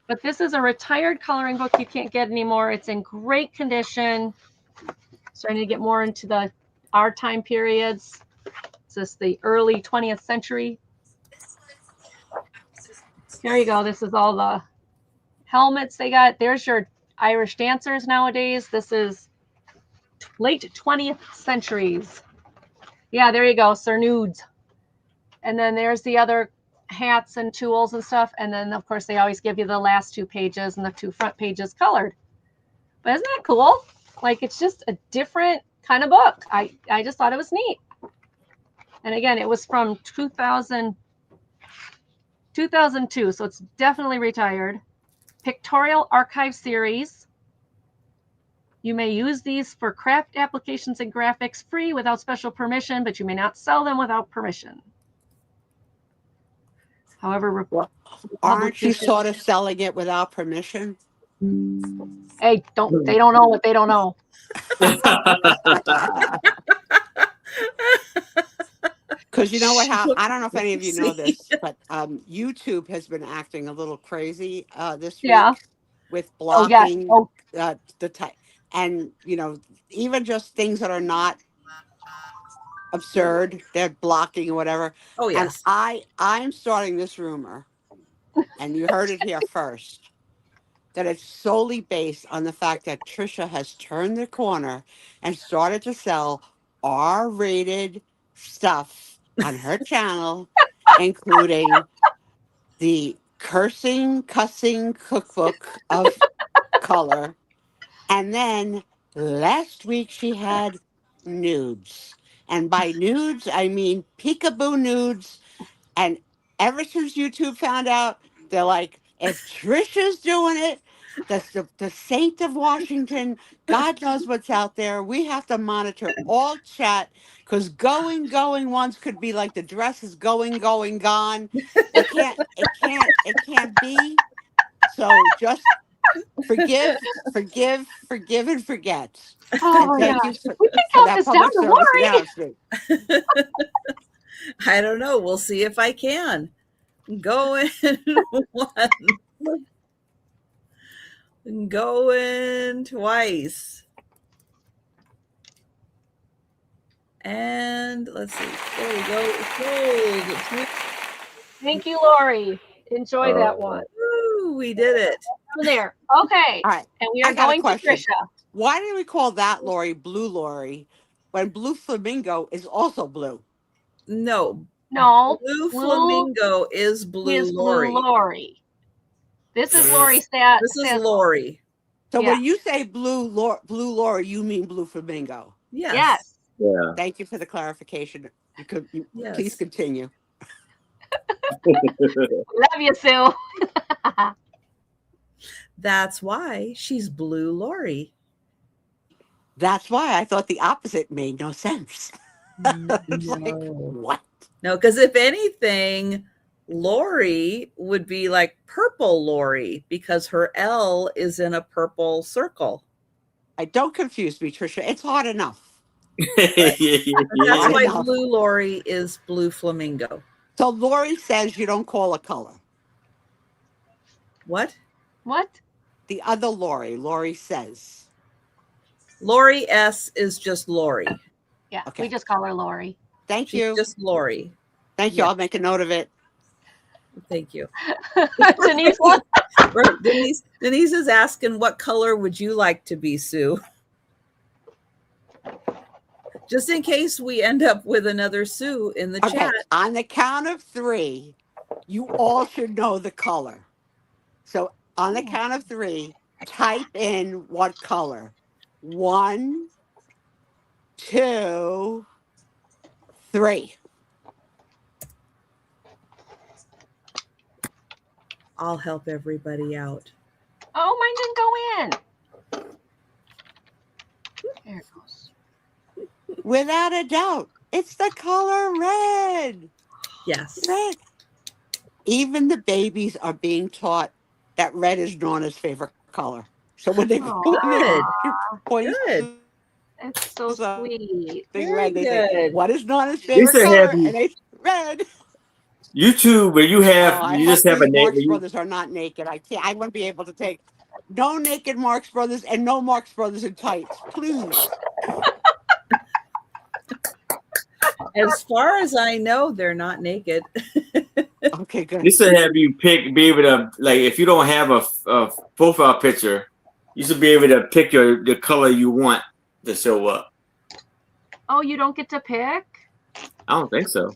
But this is a retired coloring book you can't get anymore. It's in great condition. Starting to get more into our time periods. Is this the early 20th century? Here you go. This is all the helmets they got. There's your Irish dancers nowadays. This is late 20th centuries. Yeah, there you go, Sir Nudes. And then there's the other hats and tools and stuff. And then, of course, they always give you the last 2 pages and the 2 front pages colored. But isn't that cool? Like, it's just a different kind of book. I just thought it was neat. And again, it was from 2002, so it's definitely retired. Pictorial Archive Series. You may use these for craft applications and graphics free without special permission, but you may not sell them without permission. However, Aren't you sort of selling it without permission? hey, they don't know what they don't know. Because you know what? I don't know if any of you know this, but YouTube has been acting a little crazy this week with blocking the type, and even just things that are not absurd, they're blocking or whatever. Oh yes. And I'm starting this rumor, and you heard it here first, that it's solely based on the fact that Trisha has turned the corner and started to sell R-rated stuff on her channel, including the cussing cookbook of color. And then last week she had nudes. And by nudes, I mean peekaboo nudes. And ever since YouTube found out, they're like, if Trisha's doing it, the saint of Washington, God knows what's out there. We have to monitor all chat because going once could be like the dress is going gone. It can't be. So just forgive, and forget. Oh, And thank you we can for count that this down, public don't service worry. announcement. I don't know. We'll see if I can. Going once. Going twice. And let's see. There we go. Sold. Thank you, Lori. Enjoy that one. Woo, we did it. From there. Okay. All right. And we I are got a going to question. Trisha. Why do we call that Lori Blue Lori when Blue Flamingo is also blue? No. No. Blue Flamingo is Blue Lori. Blue Lori. This is Lori Stat. This is Lori. So Yeah. when you say Blue Lori, you mean Blue Flamingo. Yes. Yes. Yeah. Thank you for the clarification. Yes. Please continue. Love you, Sue. That's why she's Blue Lori. That's why I thought the opposite made no sense. It's like, what? No, because if anything, Lori would be like purple Lori because her L is in a purple circle. Don't confuse me, Trisha. It's hard enough. That's why enough. Blue Lori is Blue Flamingo. So Lori says you don't call a color. What? What? The other Lori says. Lori S is just Lori. Yeah, Okay. we just call her Lori. Thank She's you. just Lori. Thank you. I'll make a note of it. Thank you. Denise, Right. Denise is asking, what color would you like to be, Sue? Just in case we end up with another Sue in the chat. On the count of 3, you all should know the color. So on the count of 3, type in what color. 1, 2, 3. I'll help everybody out. oh, mine didn't go in. There it goes. Without a doubt, it's the color red. Yes. Red. Even the babies are being taught that red is Norna's favorite color. So when they point Good. It's so sweet. red, they Very think, good. what is Norna's favorite Lisa, color? have you- And they red. YouTube, where you have I you hope just have a these name. Marx Brothers are not naked. I won't be able to take no naked Marx Brothers and no Marx Brothers in tights. Please. As far as I know, they're not naked. Okay, good. This should have you be able to, like, if you don't have a profile picture, you should be able to pick the color you want to show up. Oh, you don't get to pick? I don't think so.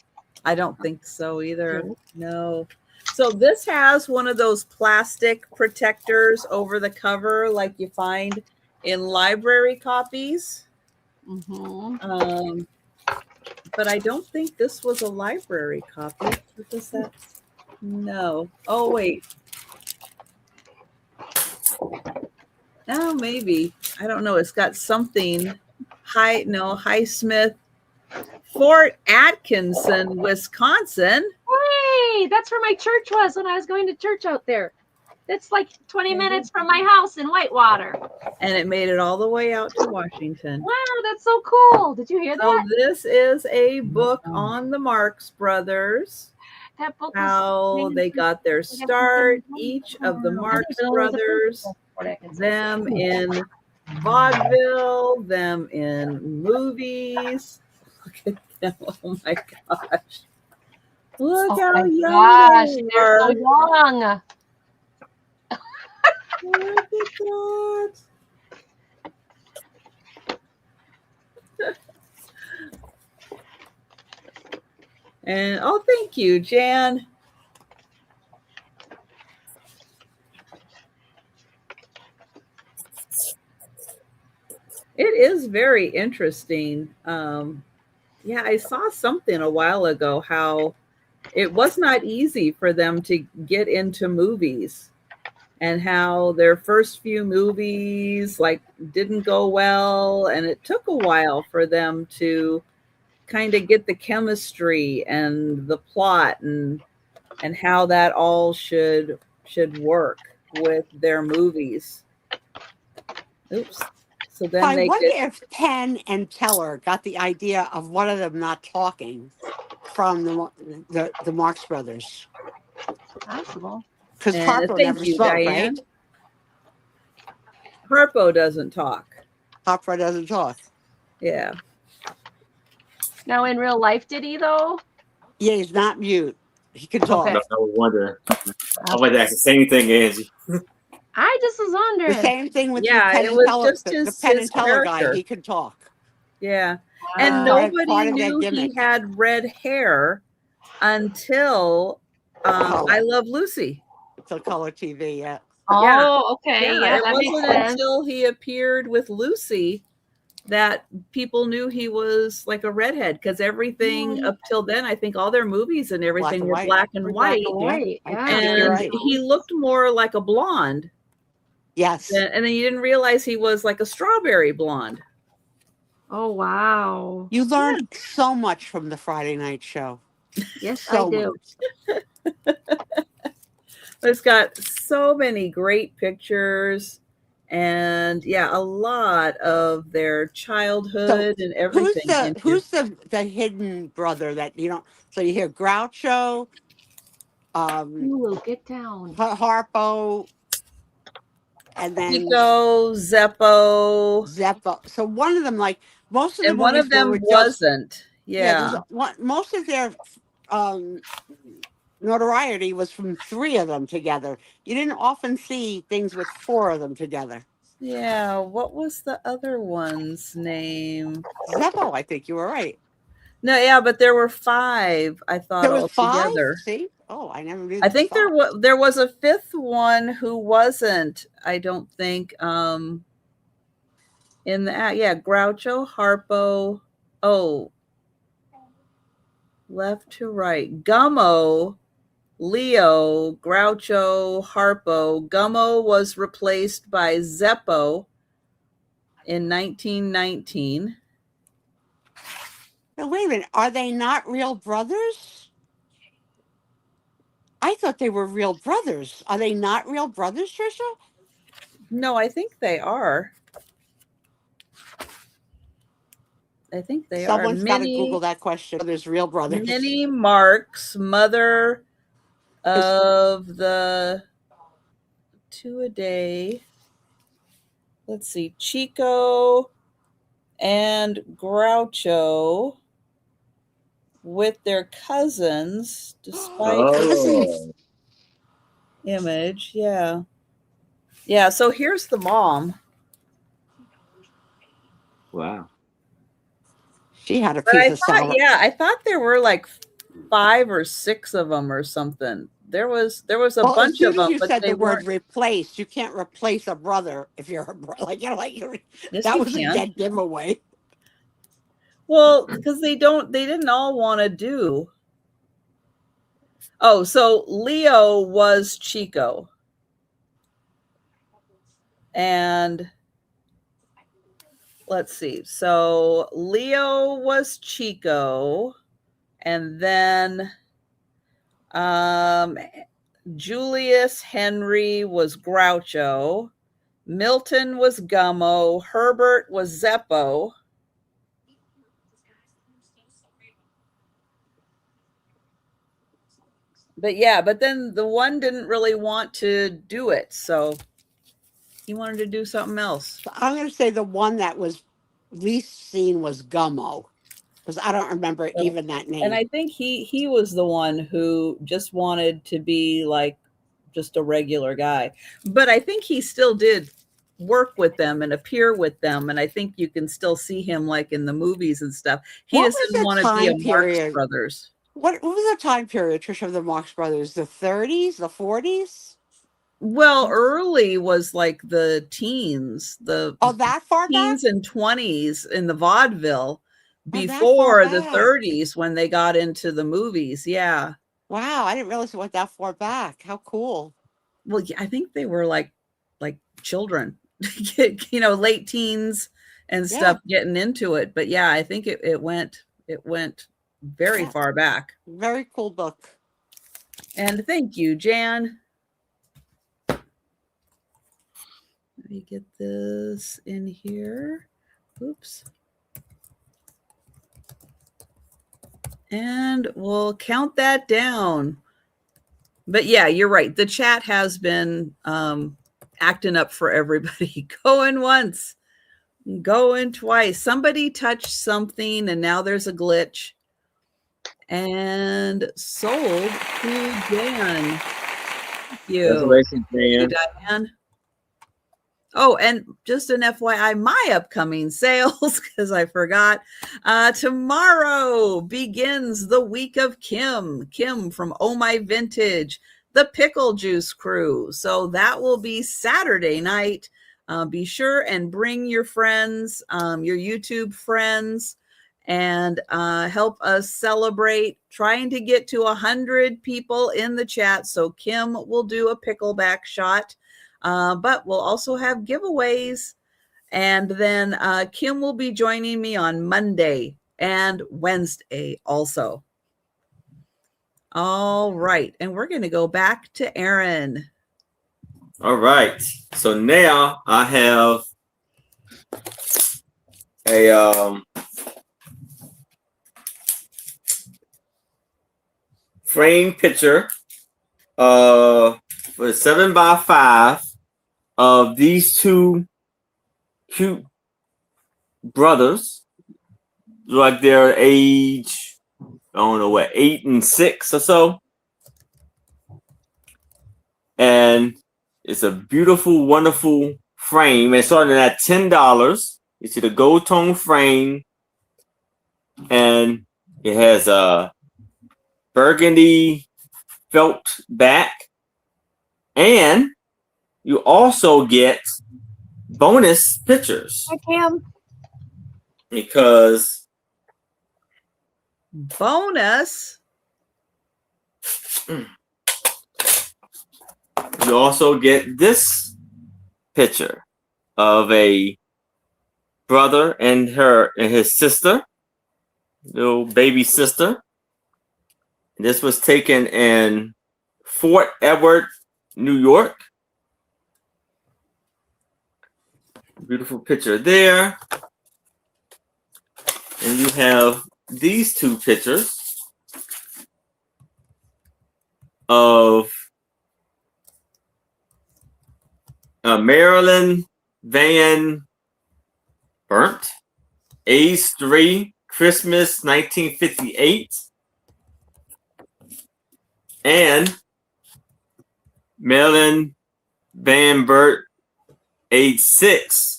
I don't think so either. No. So this has one of those plastic protectors over the cover like you find in library copies. Mm-hmm. But I don't think this was a library copy. What is that? No. Oh, wait. Oh, maybe. I don't know. It's got something. Highsmith, Fort Atkinson, Wisconsin. Hey, that's where my church was when I was going to church out there. It's like 20 minutes from my house in Whitewater. And it made it all the way out to Washington. Wow, that's so cool. Did you hear So that? this is a book on the Marx Brothers. That book How they got their start, each of the Marx Brothers, them in vaudeville, them in movies. Look at them. Oh my gosh. Look how young they they're are. so young. Look at that. And oh, thank you, Jan. It is very interesting. Yeah, I saw something a while ago how it was not easy for them to get into movies, and how their first few movies like didn't go well, and it took a while for them to kind of get the chemistry and the plot and how that all should work with their movies. Oops. So then I wonder if Penn and Teller got the idea of one of them not talking from the Marx Brothers. Possible. Because Harpo never spoke, Diane. right? Harpo doesn't talk. Harpo doesn't talk. Yeah. Now, in real life, did he though? Yeah, he's not mute. He can talk. Okay. No wonder. I was asking the same thing, Angie. I just was The wondering. same thing with Yeah, Penn it and was Teller, just the his Penn and Teller guy. character. He can talk. Yeah. Wow. And Part nobody of their knew he gimmick. had red hair until I Love Lucy. It's a color TV, yeah. Oh, okay. Yeah, it that makes wasn't sense. until he appeared with Lucy that people knew he was like a redhead, because everything up till then, I think all their movies and everything were black and white. White. I Yeah. think you're And right. he looked more like a blonde. Yes. And then you didn't realize he was like a strawberry blonde. Oh, wow. You learned so much from the Friday night show. Yes, So I do. much. It's got so many great pictures, and yeah, a lot of their childhood and everything. Who's the hidden brother that you don't? So you hear Groucho, Ooh, get down. Harpo, and then Pico, Zeppo, Zeppo. So one of them, like most of the and one movies, of they them were just wasn't. there's most of their notoriety was from three of them together. You didn't often see things with four of them together. Yeah, what was the other one's name? Zeppo, I think you were right. No, yeah, but there were five, I thought, There was altogether. 5? See? Oh, I never knew. I think there was a fifth one who wasn't, I don't think, in the Groucho, Harpo, left to right, Gummo, Leo, Groucho, Harpo. Gummo was replaced by Zeppo in 1919. Now, wait a minute. Are they not real brothers? I thought they were real brothers. Are they not real brothers, Trisha? No, I think they are. I think they Someone's got to are. Google that question. There's real brothers. Minnie Marks, mother of the two-a-day. Let's see, Chico and Groucho with their cousins, despite image. Yeah. Yeah, so here's the mom. Wow. She had a piece of salad. Yeah, I thought there were like 5 or 6 of them or something. There was a bunch of them. As soon as you but said they the word weren't. replace, you can't replace a brother if you're a brother. Yes, that you was can. a dead giveaway. Well, because they didn't all want to do. Oh, so Leo was Chico. And let's see. So Leo was Chico, and then Julius Henry was Groucho, Milton was Gummo, Herbert was Zeppo. But then the one didn't really want to do it, so he wanted to do something else. I'm going to say the one that was least seen was Gummo, because I don't remember even that name. And I think he was the one who just wanted to be like just a regular guy. But I think he still did work with them and appear with them, and I think you can still see him like in the movies and stuff. He just didn't want to be a Marx Brothers. What was the time period, Trisha, of the Marx Brothers? The 30s, the 40s? Well, early was like the teens, that far teens back? and 20s in the vaudeville before the 30s when they got into the movies. Yeah. Wow, I didn't realize it went that far back. How cool. Well, I think they were like children, late teens and stuff, getting into it. But yeah, I think it went very far back. Very cool book. And thank you, Jan. Let me get this in here. Oops. And we'll count that down. But yeah, you're right. The chat has been acting up for everybody. Going once, Going twice. Somebody touched something and now there's a glitch. And sold to Dan. Thank you. Congratulations, Dan. Diane. Oh, and just an FYI, my upcoming sales, because I forgot, tomorrow begins the week of Kim from Oh My Vintage, the Pickle Juice crew. So that will be Saturday night. Be sure and bring your friends, your YouTube friends, and help us celebrate trying to get to 100 people in the chat. So Kim will do a pickleback shot. But we'll also have giveaways. And then Kim will be joining me on Monday and Wednesday also. All right. And we're going to go back to Aaron. All right. So now I have a frame picture for 7x5 of these two cute brothers, like their age, I don't know what, 8 and 6 or so. And it's a beautiful, wonderful frame. It's starting at $10. You see the gold tone frame, and it has a burgundy felt back, and you also get bonus pictures. Hi, Cam. Because bonus, you also get this picture of a brother and his sister, little baby sister. This was taken in Fort Edward, New York. Beautiful picture there. And you have these two pictures of Marilyn Van Burnt, age 3, Christmas 1958, and Marilyn Van Burt, age 6,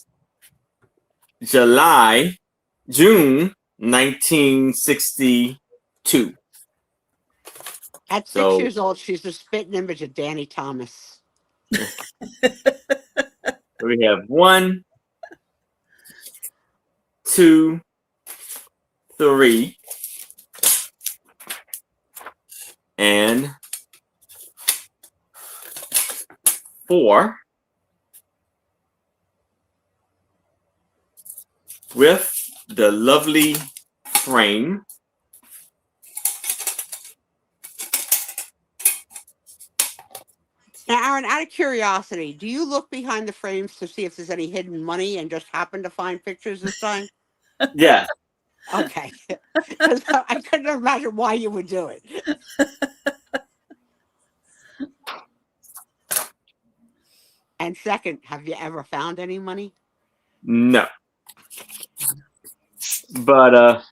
June 1962. At 6 years old, she's the spitting image of Danny Thomas. We have 1, 2, 3, and 4 with the lovely frame. Now, Aaron, out of curiosity, do you look behind the frames to see if there's any hidden money and just happen to find pictures this time? Yeah. Okay. I couldn't imagine why you would do it. And second, have you ever found any money? No. But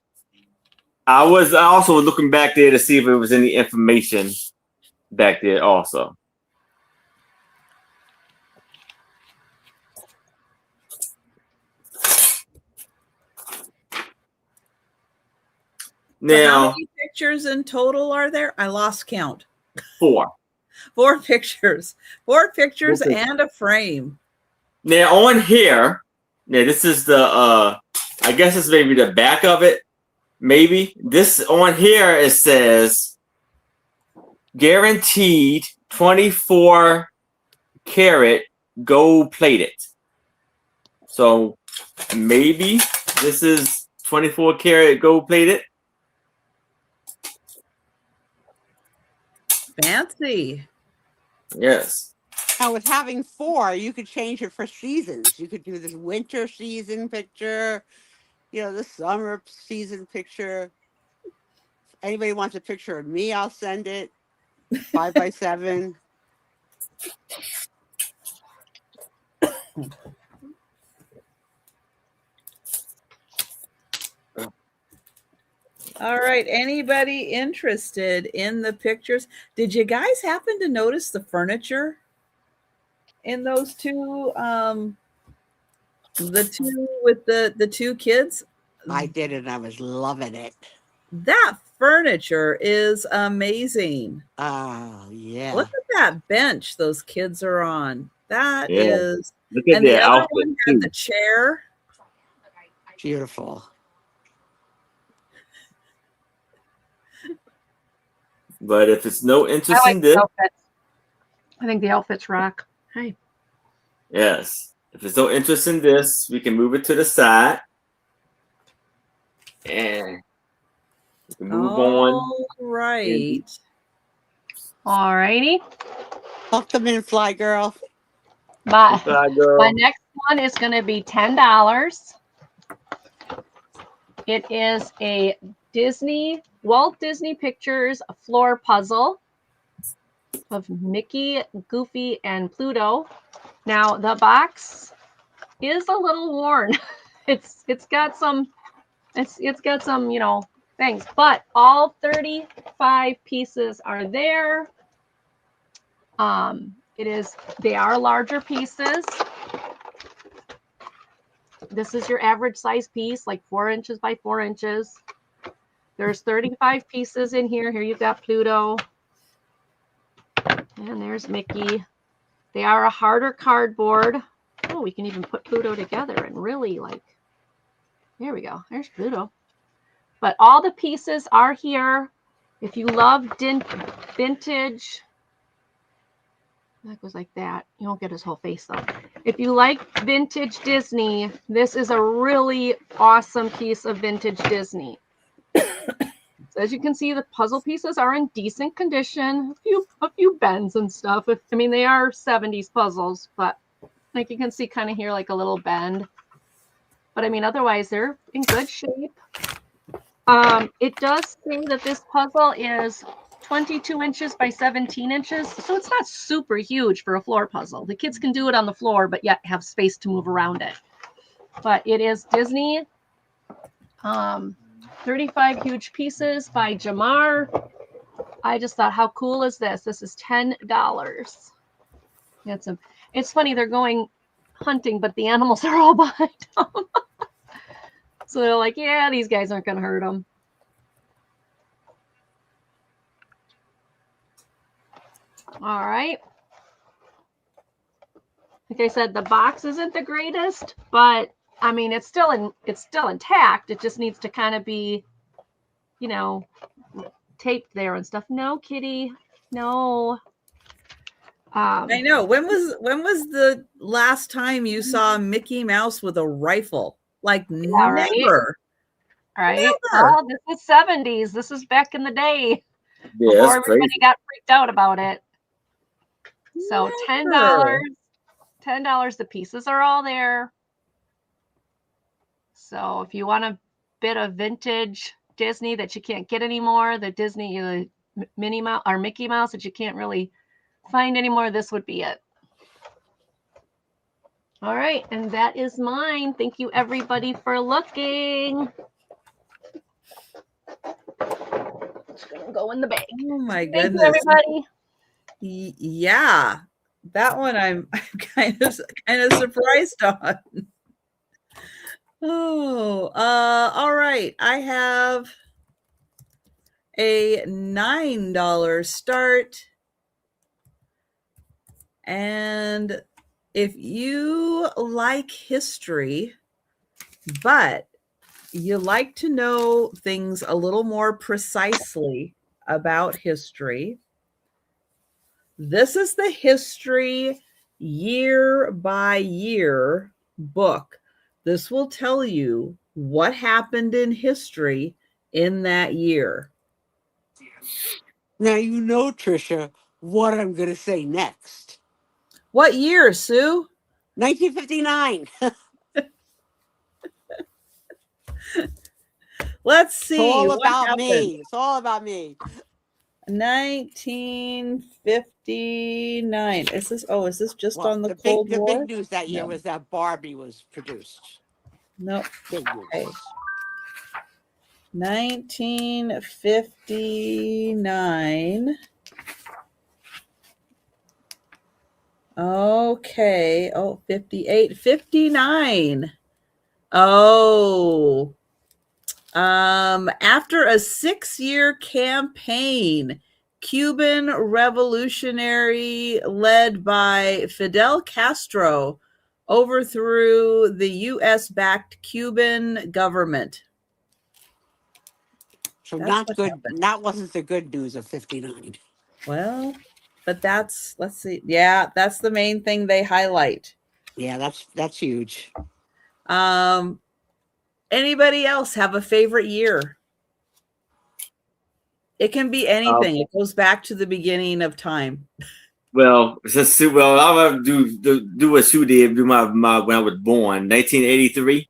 I was also looking back there to see if there was any information back there also. So Now, how many pictures in total are there? I lost count. 4. 4 pictures. 4 pictures and a frame. Now on here, now this is the I guess it's maybe the back of it. Maybe this on here it says guaranteed 24 karat gold plated. So maybe this is 24 karat gold plated. Fancy. Yes. Now, with having 4, you could change it for seasons. You could do this winter season picture, the summer season picture. If anybody wants a picture of me, I'll send it. 5x7. All right. Anybody interested in the pictures? Did you guys happen to notice the furniture in those two? The two with the two kids? I did, and I was loving it. That furniture is amazing. Oh, yeah. Look at that bench those kids are on. That Yeah. is, Look at and the their other outfit one had too. the chair. Beautiful. But if it's no I interest like in the this, outfits. I think the outfits rock. Hey. yes. If there's no interest in this, we can move it to the side. And we can move on. All right. All righty. Tuck them in, fly girl. My Girl. next one is going to be $10. It is a Walt Disney Pictures floor puzzle of Mickey, Goofy, and Pluto. Now the box is a little worn. It's got some things, but all 35 pieces are there. They are larger pieces. This is your average size piece, like 4 inches by 4 inches. There's 35 pieces in here. Here you've got Pluto. And there's Mickey. They are a harder cardboard. Oh, we can even put Pluto together and really there we go. There's Pluto. But all the pieces are here. If you love vintage, that goes like that. You won't get his whole face though. If you like vintage Disney, this is a really awesome piece of vintage Disney. So as you can see, the puzzle pieces are in decent condition. A few bends and stuff. They are 70s puzzles, but like you can see kind of here like a little bend. But otherwise they're in good shape. It does say that this puzzle is 22 inches by 17 inches. So it's not super huge for a floor puzzle. The kids can do it on the floor, but yet have space to move around it. But it is Disney. 35 huge pieces by Jamar. I just thought, how cool is this? This is $10. It's funny, they're going hunting, but the animals are all behind them. So they're like, yeah, these guys aren't going to hurt them. All right. Like I said, the box isn't the greatest, but it's still intact. It just needs to kind of be, taped there and stuff. No, kitty, no. I know. When was the last time you saw Mickey Mouse with a rifle? Like never. Right. Never. Oh, this is 70s. This is back in the day. Yeah, before that's everybody crazy. got freaked out about it. So Never. $10. The pieces are all there. So if you want a bit of vintage Disney that you can't get anymore, the Minnie Mouse or Mickey Mouse that you can't really find anymore, this would be it. All right, and that is mine. Thank you everybody for looking. It's gonna go in the bag. Oh my Thank goodness. you everybody. Yeah, that one I'm kind of surprised on. Oh, all right. I have a $9 start. And if you like history, but you like to know things a little more precisely about history, this is the history year by year book. This will tell you what happened in history in that year. Now you know, Trisha, what I'm going to say next. What year, Sue? 1959. Let's see. It's all what about happened. me. It's all about me. 1959. Is this just Well, on the Cold War? The big news that year No. was that Barbie was produced. Nope. Big news. Okay. 1959. Okay. Oh, 58, 59. Oh. After a 6-year campaign, Cuban revolutionary led by Fidel Castro overthrew the U.S.-backed Cuban government. So That's not what good. happened. That wasn't the good news of 59. Well, but let's see. Yeah, that's the main thing they highlight. Yeah, that's huge. Anybody else have a favorite year? It can be anything. It goes back to the beginning of time. Well, I'll have to do what Sue did. Do my when I was born, 1983.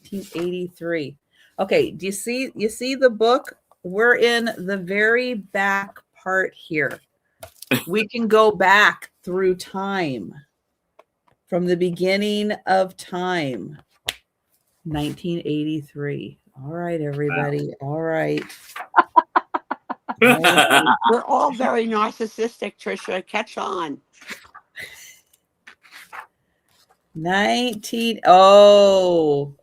1983. Okay, do you see the book? We're in the very back part here. We can go back through time from the beginning of time. 1983. All right, everybody. Wow. All right. We're all very narcissistic, Trisha. Catch on. 19. Oh.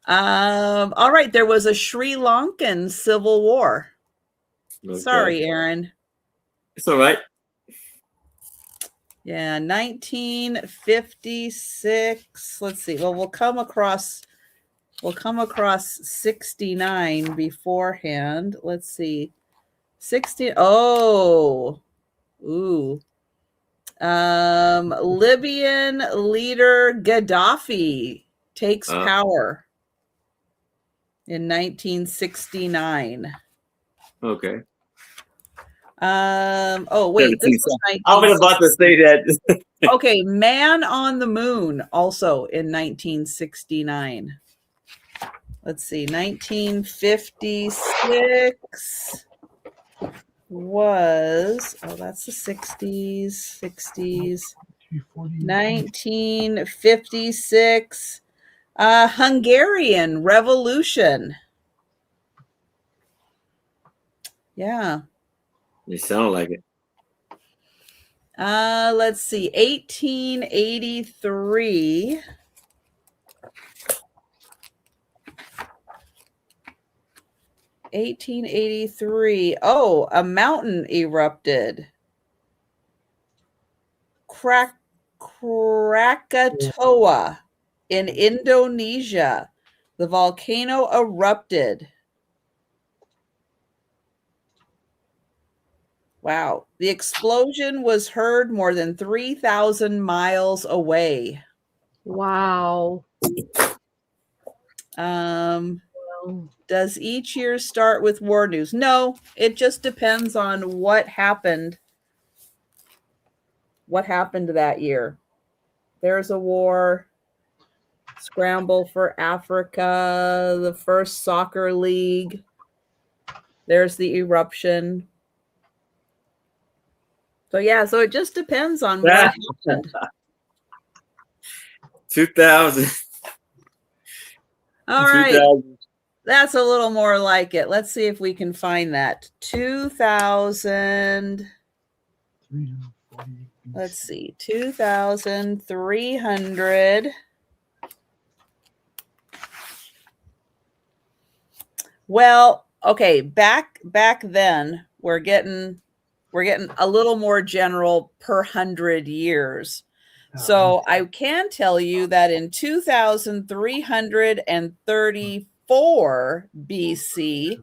All right. There was a Sri Lankan civil war. Okay. Sorry, Aaron. It's all right. Yeah, 1956. Let's see. Well, we'll come across 69 beforehand. Let's see. 60. Oh. Ooh. Libyan leader Gaddafi takes power in 1969. Okay. Oh wait, this was I was about to say that. Okay, Man on the Moon, also in 1969. Let's see, 1956 was, that's the 60s. 1956, Hungarian Revolution. Yeah. You sound like it. Let's see, 1883. Oh, a mountain erupted. Krakatoa in Indonesia. The volcano erupted. Wow. The explosion was heard more than 3,000 miles away. Wow. Does each year start with war news? No, it just depends on what happened. What happened that year? There's a war. Scramble for Africa, the first soccer league. There's the eruption. So yeah, so it just depends on what happened. 2000. All right. 2000. That's a little more like it. Let's see if we can find that. 2000. Let's see. 2,300. Well, okay, back then we're getting a little more general per 100 years. So I can tell you that in 2334 BC,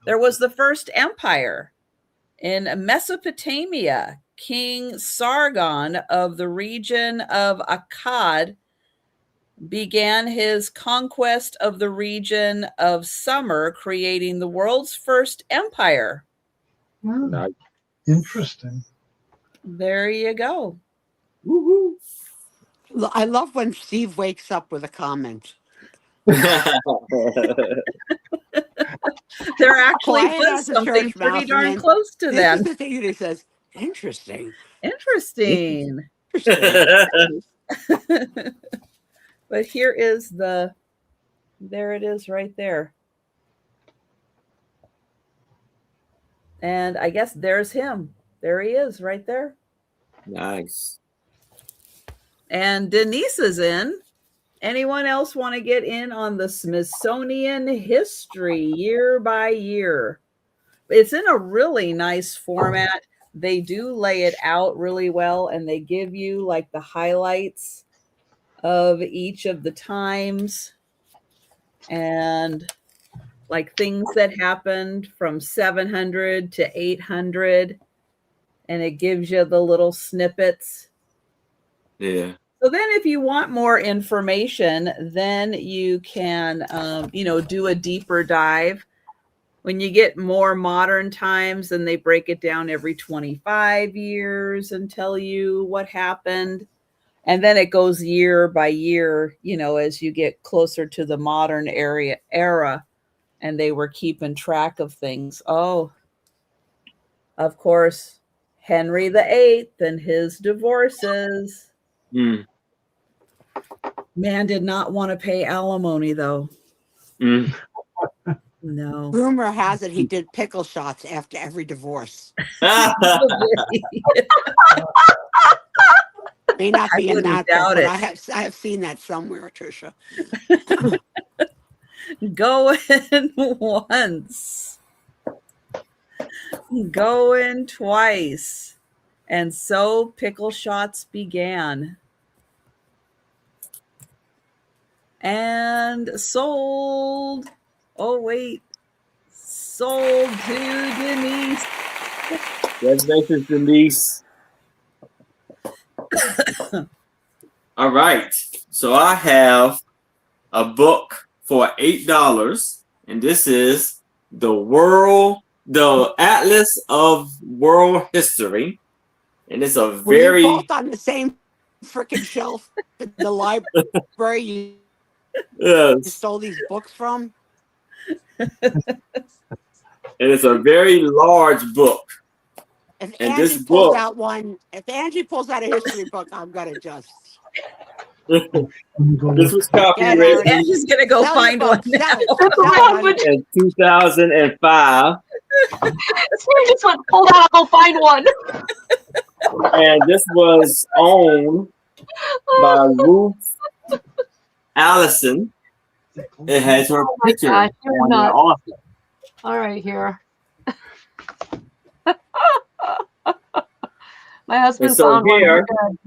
there was the first empire in Mesopotamia. King Sargon of the region of Akkad began his conquest of the region of Sumer, creating the world's first empire. Oh, interesting. There you go. Woo-hoo. I love when Steve wakes up with a comment. There actually was something pretty darn close to that. This is the thing that he says, interesting. But here is the There it is right there. And I guess there's him. There he is right there. Nice. And Denise is in. Anyone else want to get in on the Smithsonian history year by year? It's in a really nice format. They do lay it out really well, and they give you like the highlights of each of the times and like things that happened from 700 to 800, and it gives you the little snippets. Yeah. So then if you want more information, then you can, do a deeper dive. When you get more modern times, then they break it down every 25 years and tell you what happened. And then it goes year by year, as you get closer to the modern era, and they were keeping track of things. Oh, of course, Henry VIII and his divorces. Mm. Man did not want to pay alimony, though. Mm. No. Rumor has it he did pickle shots after every divorce. May not be in that book, but I have seen that somewhere, Trisha. Going once, going twice, and so pickle shots began. And sold. Oh, wait. Sold to Denise. Congratulations, Denise. All right. So I have a book for $8, and this is the Atlas of World History, and it's a Were you very both on the same freaking shelf in the library you yes, stole these books from? and it's a very large book. If And Angie this pulls book, out a history book, I'm gonna just. this was copyrighted Angie's gonna go find one now. in 2005. She just went, hold on, I'll go find one. And this was owned by Ruth Allison. It has her picture gosh, on the author. All right, here. My husband And so found here one.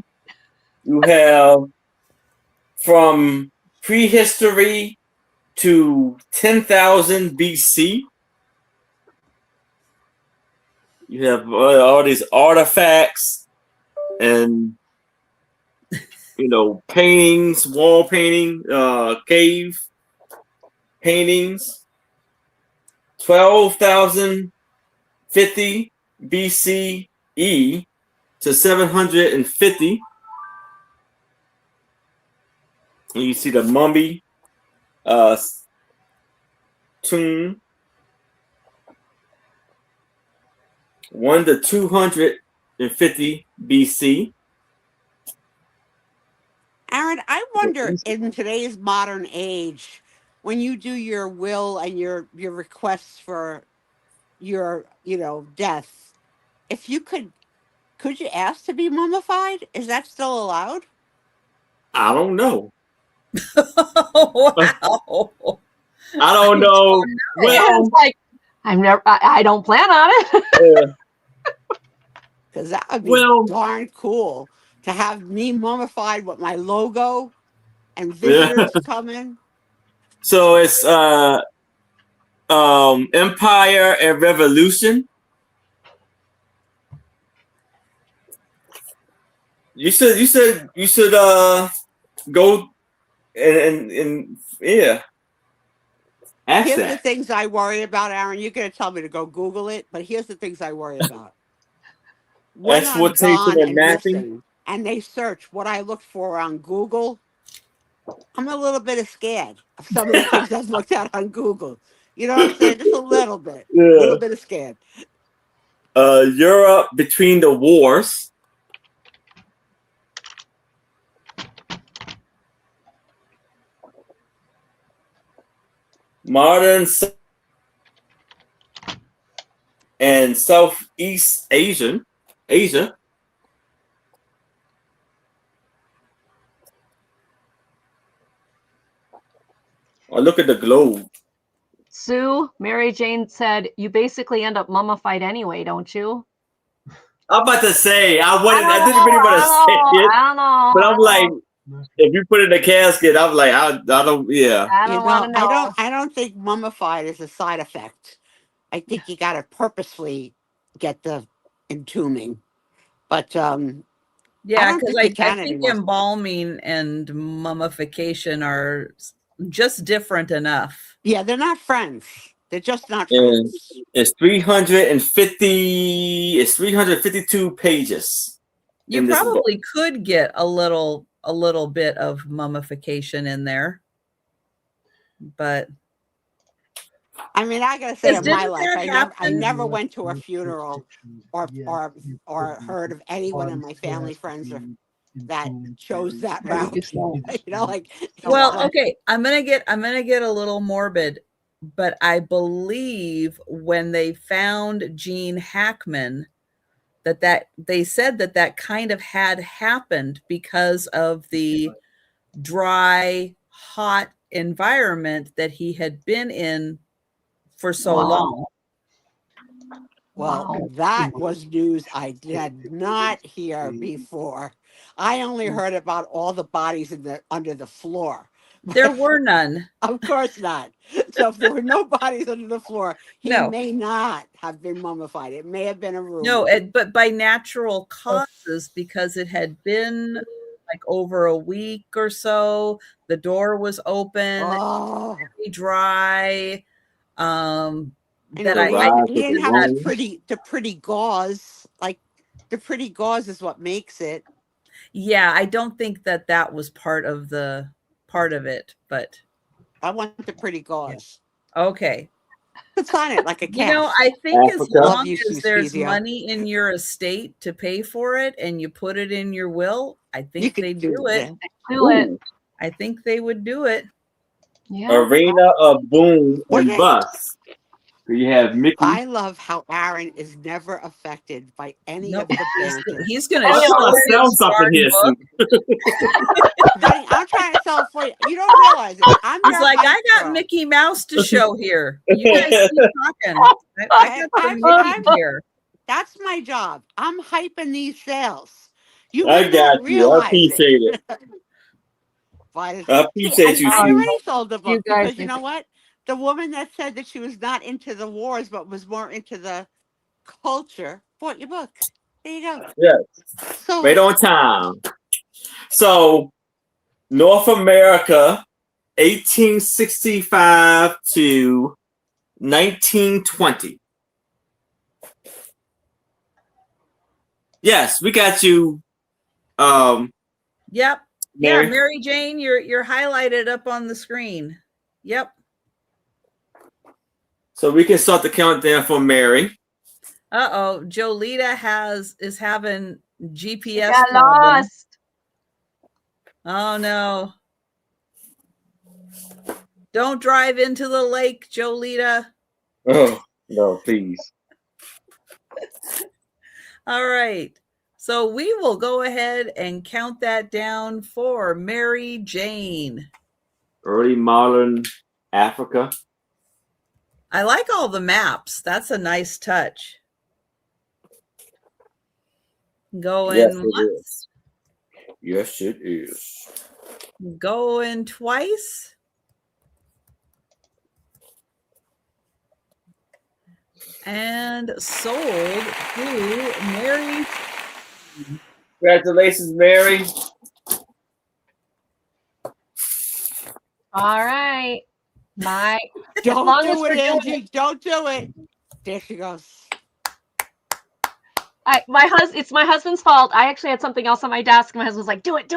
you have from prehistory to 10,000 BC. You have all these artifacts and paintings, wall painting, cave paintings. 12,050 BCE to 750. And you see the mummy tomb. 1 to 250 BC. Aaron, I wonder in today's modern age, when you do your will and your requests for your death, if you could you ask to be mummified? Is that still allowed? I don't know. Wow. I don't know. Well, it's like I don't plan on it. Because that would be darn cool to have me mummified with my logo and visitors coming. So it's Empire and Revolution. You should go and yeah. Here's the things I worry about, Aaron. You're going to tell me to go Google it, but here's the things I worry about. When I'm gone and missing, and they search what I looked for on Google, I'm a little bit scared of some of the things I've looked at on Google. You know what I'm saying? Just a little bit. Yeah. A little bit of scared. Europe between the wars. modern and Southeast Asia. Or look at the globe. Sue, Mary Jane said, you basically end up mummified anyway, don't you? I'm about to say I didn't really want to say it, I don't know. but I'm like, if you put it in a casket, I'm like, I don't, yeah. I don't want to know. I don't think mummified is a side effect. I think you got to purposefully get the entombing, but Yeah, don't because think you I can think anymore. embalming and mummification are just different enough. Yeah, they're not friends. They're just not And friends. it's 350. It's 352 pages You in this book. probably could get a little bit of mummification in there, but I mean, I gotta say, in my didn't life, that I happen? never went to a funeral or heard of anyone in my family, friends, or that chose that route. You know, like, Well, okay, I'm gonna get a little morbid, but I believe when they found Gene Hackman, that they said that kind of had happened because of the dry, hot environment that he had been in for so long. Well, that was news I did not hear before. I only heard about all the bodies under the floor. There were none. Of course not. So if there were no bodies under the floor, he No. may not have been mummified. It may have been a rumor. No, but by natural causes, because it had been like over a week or so. The door was open, very dry. He didn't have the pretty gauze. Like, the pretty gauze is what makes it. Yeah, I don't think that was part of it, but I want the pretty gauze. Okay. It's on it like a cat. You know, I think as long as there's money in your estate to pay for it and you put it in your will, I think they do it. I think they would do it. Yeah. Arena of Boom and Bust. You have Mickey. I love how Aaron is never affected by any of the banter. He's going to sell something here soon. I'm trying to sell it for you. You don't realize it. He's like, I got Mickey Mouse to show here. You guys keep talking. I got Mickey here. That's my job. I'm hyping these sales. I got you. I appreciate it. I appreciate you. I already sold the book because you know what? The woman that said that she was not into the wars but was more into the culture bought your book. There you go. Yes. So, right on time. So, North America, 1865 to 1920. Yes, we got you. Yep. Mary. Yeah, Mary Jane, you're highlighted up on the screen. Yep. So we can start the countdown for Mary. Uh-oh, Jolita is having GPS got lost. Oh no. Don't drive into the lake, Jolita. Oh, no, please. All right. So we will go ahead and count that down for Mary Jane. Early modern Africa. I like all the maps. That's a nice touch. Going once. Yes, it is. Going twice. And sold to Mary. Congratulations, Mary. All right. Don't do it, Angie. Don't do it. There she goes. It's my husband's fault. I actually had something else on my desk. My husband was like, do it.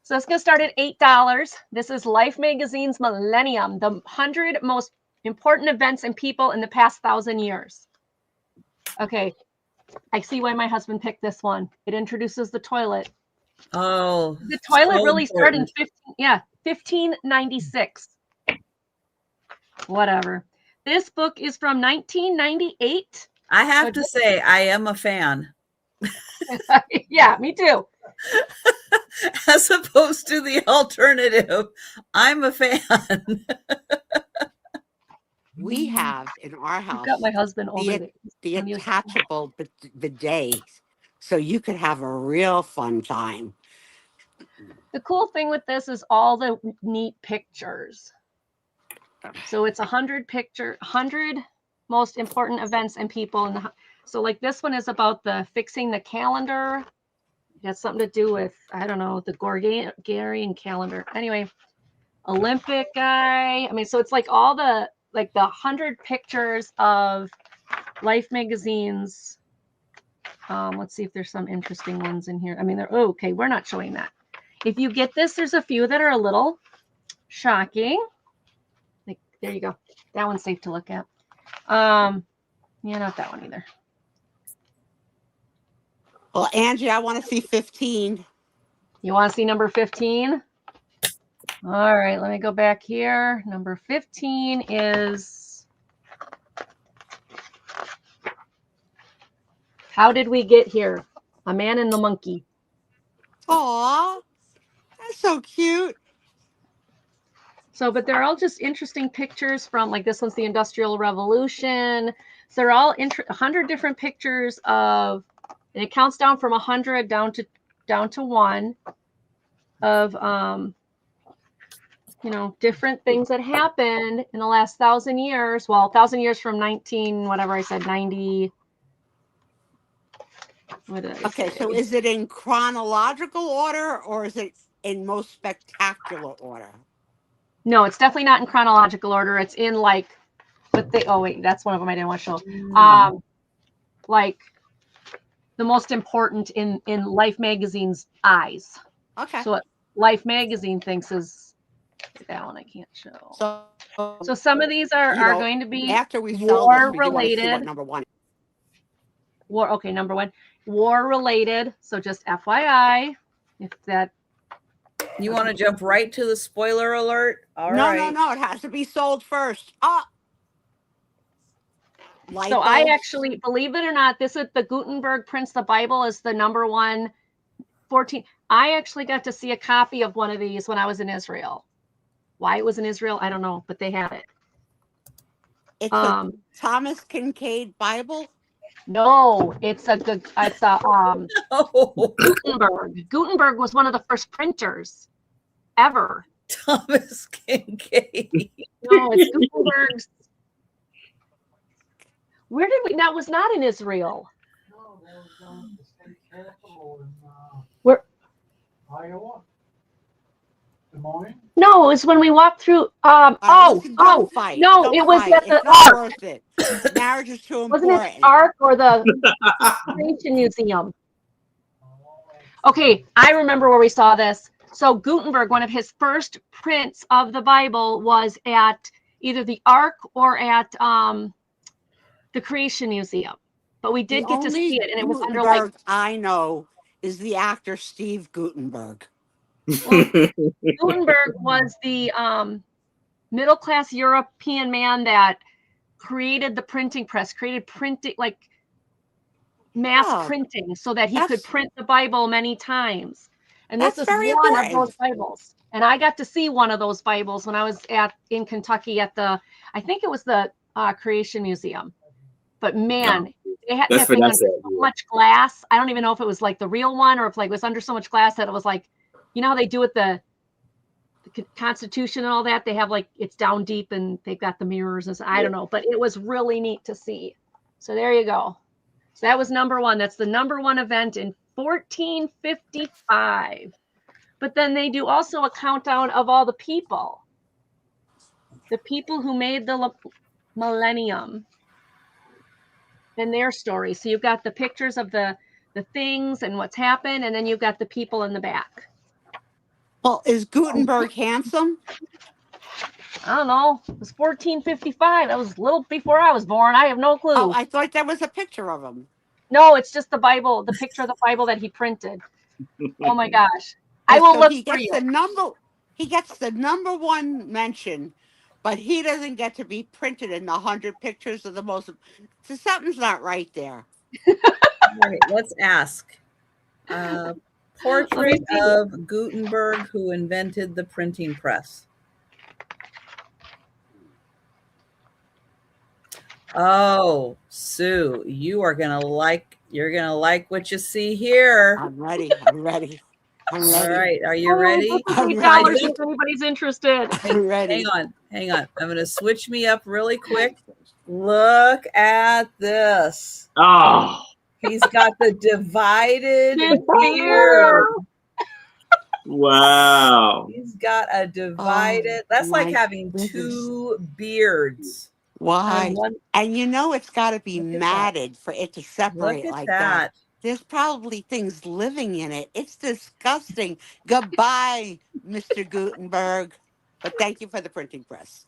So it's going to start at $8. This is Life Magazine's Millennium, the 100 most important events and people in the past 1,000 years. Okay. I see why my husband picked this one. It introduces the toilet. Oh. The toilet really started in 1596. Whatever. This book is from 1998. I have to say, I am a fan. Yeah, me too. As opposed to the alternative, I'm a fan. We have in our house You've got my husband over there. the attachable bidet, so you could have a real fun time. The cool thing with this is all the neat pictures. So it's 100 most important events and people. So like this one is about the fixing the calendar. It has something to do with, I don't know, the Gregorian calendar. Anyway, Olympic guy. I mean, so it's like all the 100 pictures of Life magazine's. Let's see if there's some interesting ones in here. I mean, okay, we're not showing that. If you get this, there's a few that are a little shocking. Like, there you go. That one's safe to look at. Yeah, not that one either. Well, Angie, I want to see 15. You want to see number 15? All right, let me go back here. Number 15 is How Did We Get Here? A Man and the Monkey. Aw, that's so cute. So, but they're all just interesting pictures from, like, this one's the Industrial Revolution. So they're all 100 different pictures of, and it counts down from 100 down to 1 of, you know, different things that happened in the last 1,000 years. Well, 1,000 years from 90. What did I Okay, say? so is it in chronological order or is it in most spectacular order? No, it's definitely not in chronological order. It's in like, oh wait, that's one of them I didn't want to show. Like the most important in Life magazine's eyes. Okay. So what Life magazine thinks is that one I can't show. So some of these are going to be after we sell this, we do want to see related. what number one. Okay, number one, war related. So just FYI, if that. You want to jump right to the spoiler alert? All right. No, it has to be sold first. So I actually, believe it or not, this is the Gutenberg prints the Bible is the number 114. I actually got to see a copy of one of these when I was in Israel. Why it was in Israel, I don't know, but they had it. It's a Thomas Kincaid Bible. No, it's a Gutenberg. Gutenberg was one of the first printers ever. Thomas Kincaid. No, it's Gutenberg's. Where did we? That was not in Israel. No, that was the state capitol in Where? Iowa. Des Moines. No, it was when we walked through. Don't No, fight. It was at the It's not worth it. Marriage is too important. Wasn't it Ark or the Creation Museum? Okay, I remember where we saw this. So Gutenberg, one of his first prints of the Bible was at either the Ark or at the Creation Museum. But we did get to see it, and it was under like. I know is the actor Steve Gutenberg. Well, Gutenberg was the middle-class European man that created the printing press, created printing, like mass printing, so that he could print the Bible many times. And this is one of those Bibles. And I got to see one of those Bibles when I was in Kentucky at the, I think it was the Creation Museum. But man, they had that thing under so much glass. I don't even know if it was like the real one or if like it was under so much glass that it was like, you know how they do with the Constitution and all that? They have like, it's down deep and they've got the mirrors. And I don't know, but it was really neat to see. So there you go. So that was number one. That's the number one event in 1455. But then they do also a countdown of all the people who made the millennium and their story. So you've got the pictures of the things and what's happened, and then you've got the people in the back. Well, is Gutenberg handsome? I don't know. It was 1455. That was a little before I was born. I have no clue. Oh, I thought that was a picture of him. No, it's just the Bible, the picture of the Bible that he printed. Oh my gosh. I will look for you. He gets the number one mention but he doesn't get to be printed in the 100 pictures of the most. So something's not right there. All right, let's ask. Portrait see. of Gutenberg, who invented the printing press. Oh, Sue, you're gonna like what you see here. I'm ready. I'm ready. I'm All ready. right, are you Oh, ready? this is I'm $8 ready. if anybody's interested. I'm ready. Hang on. I'm gonna switch me up really quick. Look at this. Oh, He's got the divided His beard. wow. He's got a divided. That's like my having goodness. two beards. Why? And one, And you know it's got to be Look at that. matted for it to look separate at like that. There's probably things living in it. It's disgusting. Goodbye, Mr. Gutenberg. But thank you for the printing press.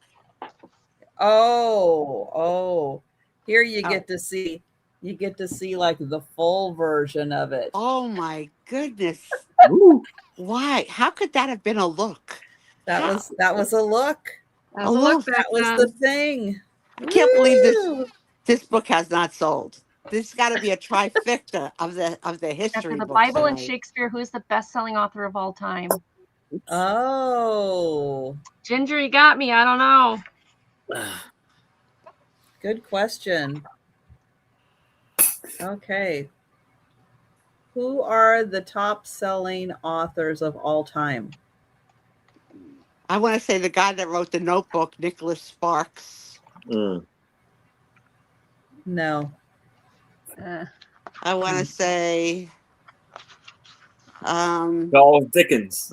Oh. Here you Oh. get to see like the full version of it. Oh my goodness. Ooh. Why? How could that have been a look? That How? was a look. That's a look Oh, back That was then. the thing. I can't believe Woo! this book has not sold. This got to be a trifecta of the After history the books Bible and tonight. Shakespeare, who's the best-selling author of all time? Oh, Ginger, you got me. I don't know. good question. Okay. Who are the top selling authors of all time? I want to say the guy that wrote the Notebook, Nicholas Sparks. Mm. No. I want to say Charles Dickens.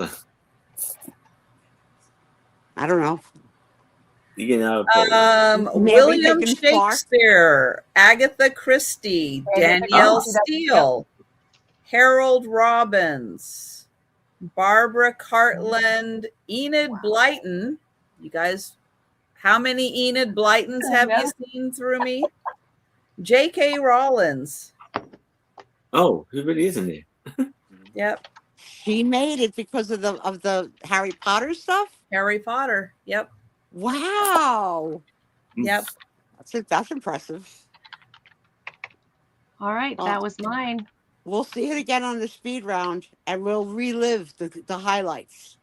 I don't know. You get out of Mary William Higgins Clark. Shakespeare, Agatha Christie, Danielle Steele, Harold Robbins, Barbara Cartland, Enid Blyton. You guys, how many Enid Blytons have you seen through me? J.K. Rowlands. Oh, who really isn't it? Yep. She made it because of the Harry Potter stuff. Harry Potter. Yep. Wow. Yep. That's impressive. All right, that was mine. We'll see it again on the speed round, and we'll relive the highlights.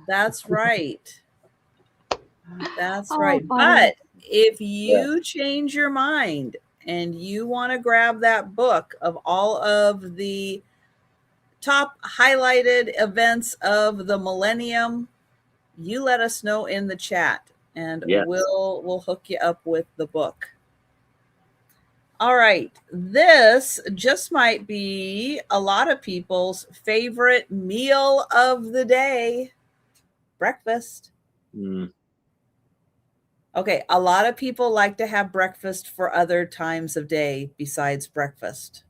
That's right. That's Oh, right. funny. But if you change your mind and you want to grab that book of all of the top highlighted events of the millennium, you let us know in the chat and Yes. we'll hook you up with the book. All right. This just might be a lot of people's favorite meal of the day. Breakfast. Mm. Okay, a lot of people like to have breakfast for other times of day besides breakfast.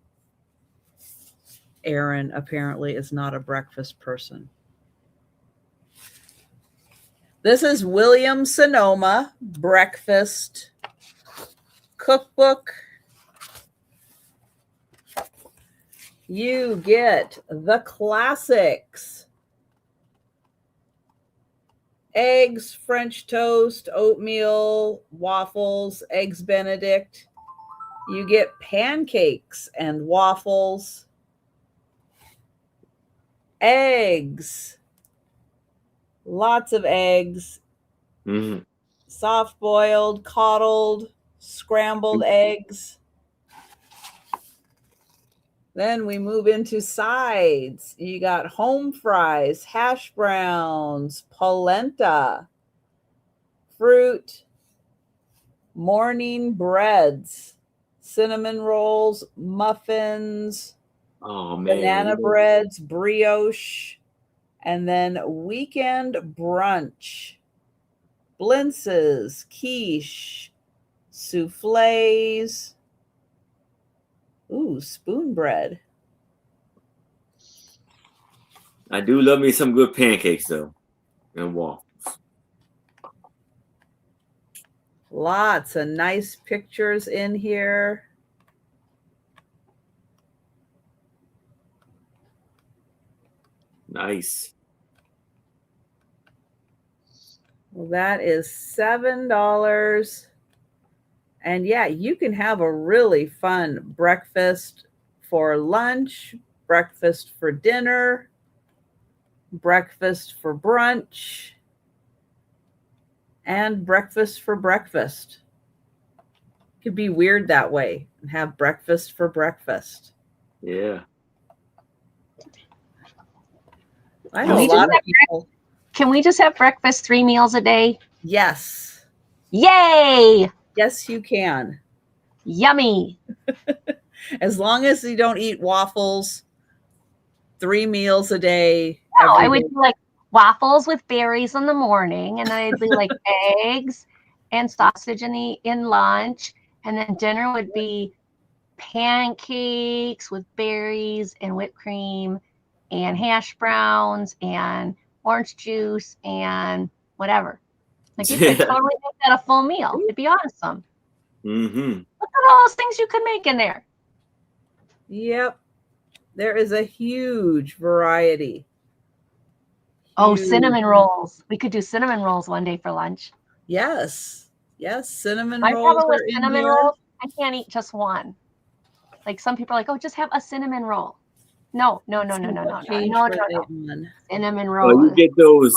Aaron apparently is not a breakfast person. This is William Sonoma Breakfast Cookbook. You get the classics. Eggs, French toast, oatmeal, waffles, eggs Benedict. You get pancakes and waffles. Eggs. Lots of eggs. Mm-hmm. Soft boiled, coddled, scrambled eggs. Then we move into sides. You got home fries, hash browns, polenta, fruit, morning breads, cinnamon rolls, muffins, Oh man, banana breads, brioche, and then weekend brunch, blintzes, quiche, souffles. Ooh, spoon bread. I do love me some good pancakes though, and waffles. Lots of nice pictures in here. Nice. Well, that is $7. And yeah, you can have a really fun breakfast for lunch, breakfast for dinner, breakfast for brunch, and breakfast for breakfast. It could be weird that way and have breakfast for breakfast. Yeah. I know a lot of people. Can we just have breakfast 3 meals a day? Yes. Yay! Yes, you can. Yummy. As long as you don't eat waffles 3 meals a day. No, every I would day. do like waffles with berries in the morning, and then I'd do like eggs and sausage in lunch, and then dinner would be pancakes with berries and whipped cream and hash browns and orange juice and whatever. Like you could totally make that a full meal. It'd be awesome. Mm-hmm. Look at all those things you could make in there. Yep. There is a huge variety. Oh, Huge. cinnamon rolls. We could do cinnamon rolls one day for lunch. Yes. Yes. Cinnamon My rolls problem with are in cinnamon here. rolls, I can't eat just one. Like some people are like, oh, just have a cinnamon roll. No. Page were they on? Cinnamon Well, roll. you get those.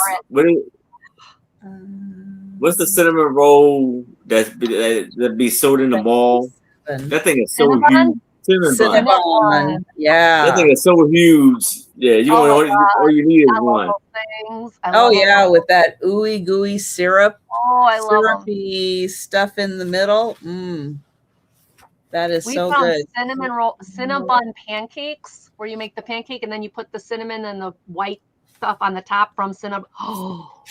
What's the cinnamon roll that be sold in the mall? That thing is so huge. Cinnamon bun. Cinnabon. Yeah. That thing is so huge. Yeah, you want all you need is I one. love those things. Oh yeah, with that ooey gooey syrup. Oh, I love them. Syrupy stuff in the middle. That is so good. Cinnabon pancakes, where you make the pancake and then you put the cinnamon and the white stuff on the top from cinnamon. Oh,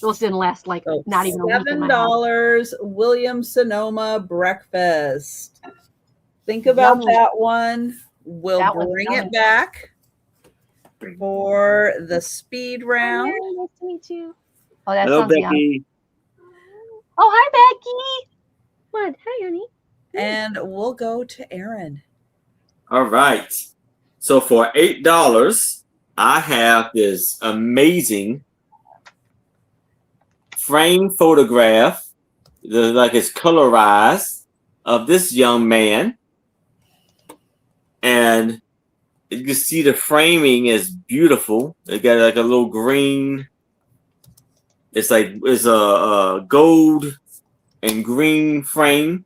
those didn't last like not even a week in my house. $7 Williams Sonoma breakfast. Think about that one. We'll bring it back for the speed round. Oh, nice to meet you. Oh, that Hello, sounds Becky. yummy. Oh, hi, Becky. What? Hi, honey. And we'll go to Aaron. All right. So for $8, I have this amazing frame photograph, like it's colorized, of this young man. And you can see the framing is beautiful. It got like a little green. It's a gold and green frame.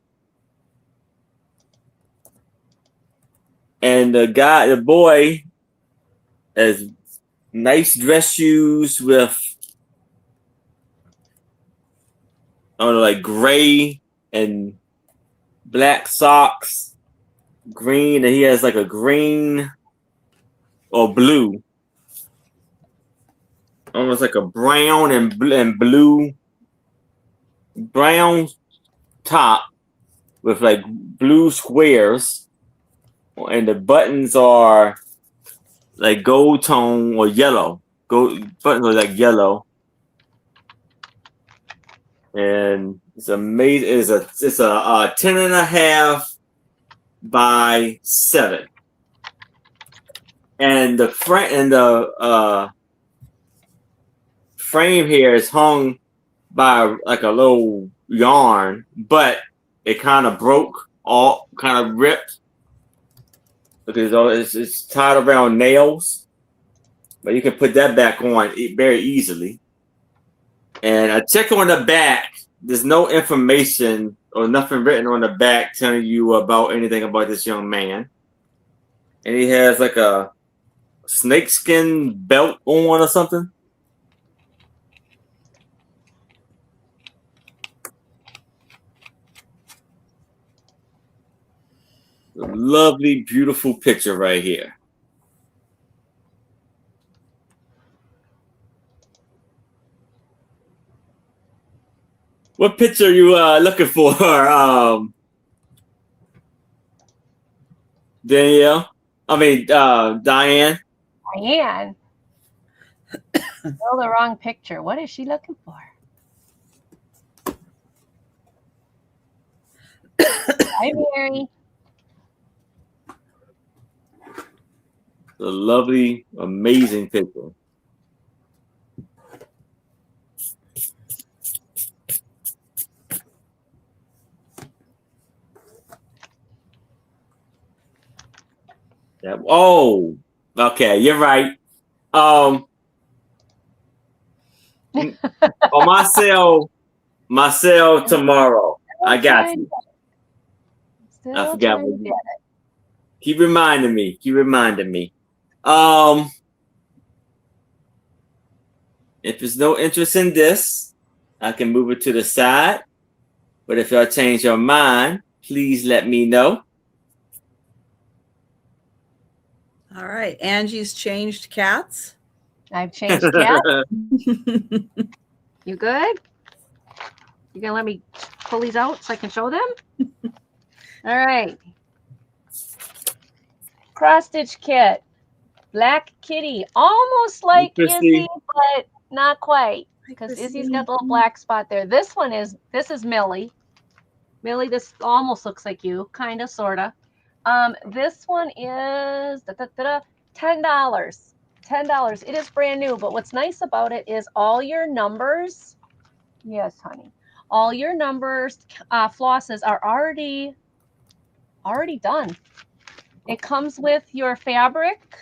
And the boy has nice dress shoes with like gray and black socks, green, and he has like a green or blue, almost like a brown and blue, brown top with like blue squares, and the buttons are like gold tone or yellow. Buttons are like yellow. And it's amazing. It's a 10.5 by 7, and the frame here is hung by like a little yarn, but it kind of broke, all kind of ripped because it's tied around nails. But you can put that back on very easily. And I check on the back. There's no information or nothing written on the back telling you about anything about this young man. And he has like a snakeskin belt on or something. A lovely, beautiful picture right here. What picture are you looking for, Danielle? I mean, Diane. Diane. Still the wrong picture. What is she looking for? Hi, Mary. A lovely, amazing picture. Yeah. Oh, okay. You're right. On my sale tomorrow. I got you. I Still forgot trying what to get you. it. Keep reminding me. Keep reminding me. Um, if there's no interest in this, I can move it to the side. But if y'all change your mind, please let me know. All right. Angie's changed cats. I've changed cat. You good? You gonna let me pull these out so I can show them? All right. Cross stitch kit. Black kitty. Almost like Izzy, but not quite. Because Izzy's got the little black spot there. This is Millie. Millie, this almost looks like you, kind of, sort of. This one is $10. $10. It is brand new, but what's nice about it is all your numbers. Yes, honey. All your numbers, flosses are already done. It comes with your fabric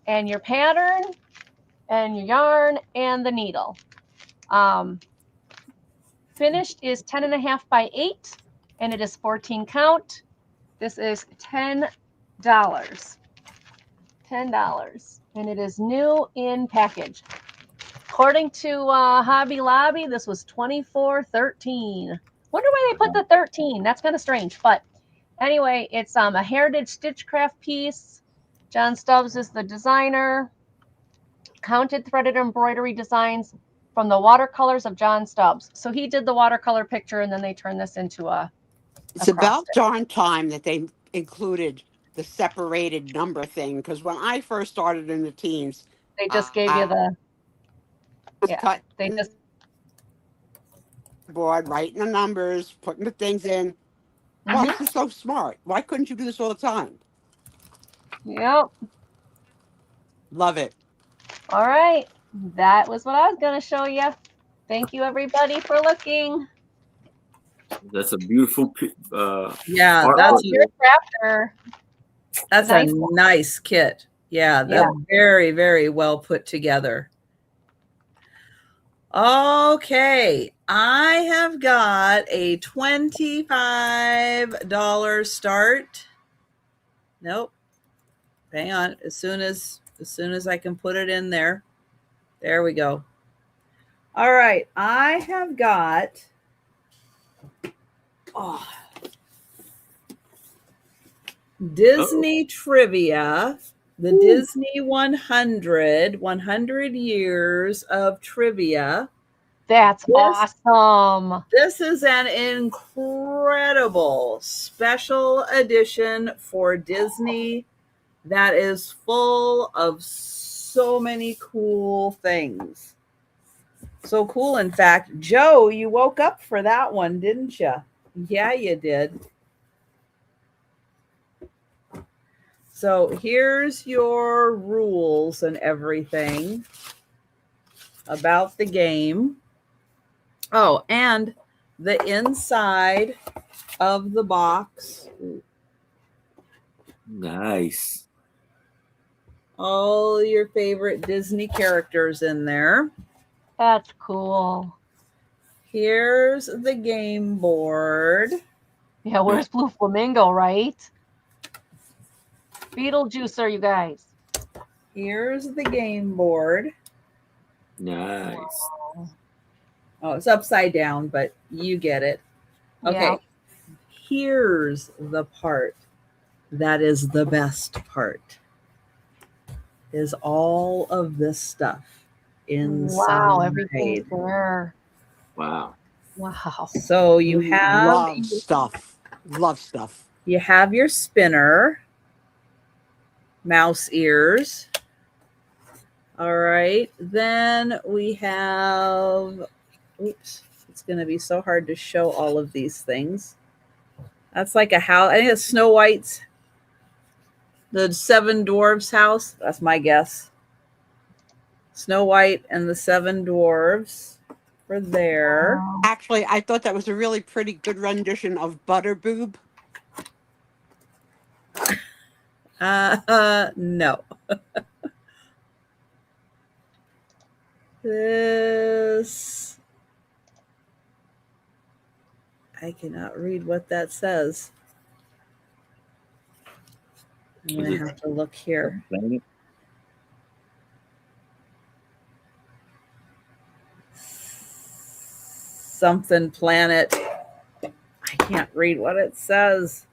and your pattern and your yarn and the needle. Finished is 10.5 by 8, and it is 14 count. This is $10. $10, and it is new in package. According to Hobby Lobby, this was $24.13. Wonder why they put the 13. That's kind of strange, but anyway, it's a heritage stitchcraft piece. John Stubbs is the designer. Counted threaded embroidery designs from the watercolors of John Stubbs. So he did the watercolor picture, and then they turned this into a It's about darn time that they included the separated number thing, because when I first started in the teens, they just gave you the cut they just board, writing the numbers, putting the things in. Why is this so smart? Why couldn't you do this all the time? Yep. Love it. All right. That was what I was going to show you. Thank you, everybody, for looking. That's a beautiful. Yeah, that's a nice kit. Yeah, they're very, very well put together. Okay, I have got a $25 start. Nope. Hang on. As soon as I can put it in there. There we go. All right, I have got Disney trivia, the Disney 100 years of trivia. That's awesome. This is an incredible special edition for Disney that is full of so many cool things. So cool, in fact. Joe, you woke up for that one, didn't you? Yeah, you did. So here's your rules and everything about the game. Oh, and the inside of the box. Nice. All your favorite Disney characters in there. That's cool. Here's the game board. Yeah, where's Blue Flamingo, right? Beetlejuicer, you guys. Here's the game board. Nice. Wow. Oh, it's upside down, but you get it. Okay. Yeah. Here's the part that is the best part. Is all of this stuff inside. Wow, everything's there. Wow. Wow. So you have love stuff. You have your spinner, mouse ears. All right. Then we have, oops, it's going to be so hard to show all of these things. That's like a house. I think it's Snow White's, the 7 Dwarfs house. That's my guess. Snow White and the 7 Dwarfs were there. Actually, I thought that was a really pretty good rendition of Butterboob. No. This, I cannot read what that says. I'm going to have to look here. Planet? Something planet. I can't read what it says.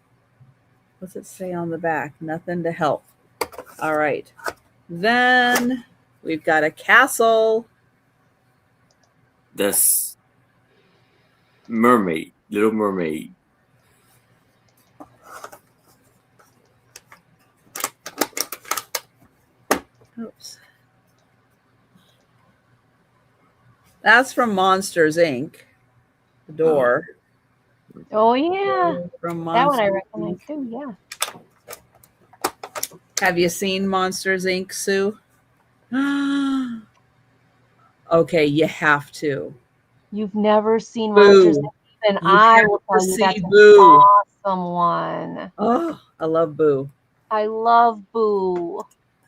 What's it say on the back? Nothing to help. All right. Then we've got a castle. That's mermaid, Little Mermaid. Oops. That's from Monsters Inc. The door. Oh yeah, From that one I Monsters recognize Inc. too. Yeah. Have you seen Monsters Inc., Sue? Okay, you have to. You've never seen Boo. Monsters Inc. Even You I have will to tell you see that's an Boo. awesome one. Oh, I love Boo. I love Boo.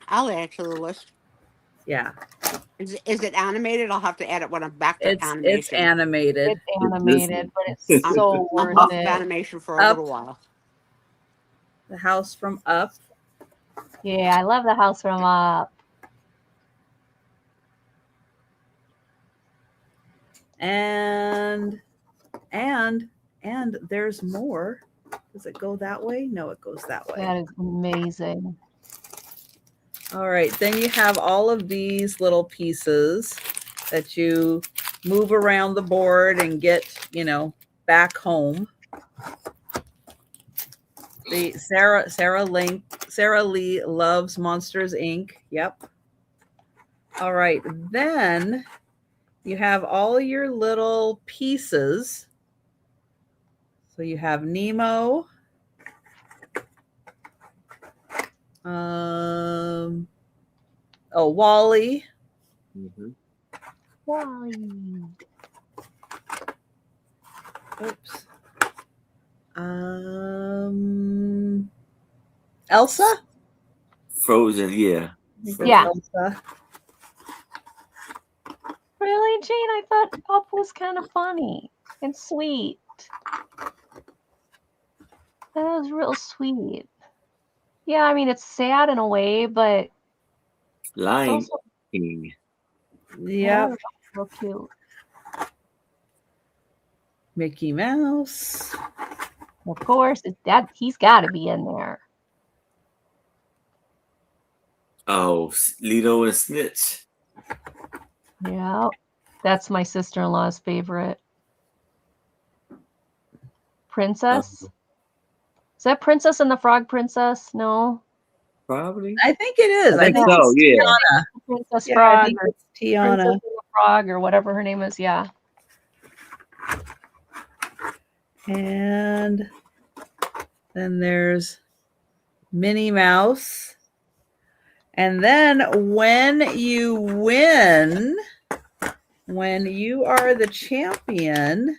I'll add it to the list. Yeah, Is it animated? I'll have to add it when I'm back to it's animation. animated. It's animated, but it's so I'm worth off of it. animation for a Up. little while. The House from Up. Yeah, I love the house from Up. And there's more. Does it go that way? No, it goes that way. That is amazing. All right, then you have all of these little pieces that you move around the board and get, back home. The Sarah Lee loves Monsters Inc. Yep. All right, then you have all your little pieces. So you have Nemo. Wally. Mm-hmm. Wally. Oops. Elsa? Frozen, yeah. Yeah. Elsa. Really, Jane? I thought Up was kind of funny and sweet. That was real sweet. Yeah, I mean, it's sad in a way, but Lion also King. Yep. real cute. Mickey Mouse. Of course, he's got to be in there. Oh, Lilo and Snitch. Yeah, that's my sister-in-law's favorite. Princess? Is that Princess and the Frog Princess? No. Probably. I think it is. I think so, it's yeah. Tiana. Princess Yeah, I Frog think or it's Tiana. Princess and the Frog or whatever her name is. Yeah. And then there's Minnie Mouse. And then when you win, when you are the champion,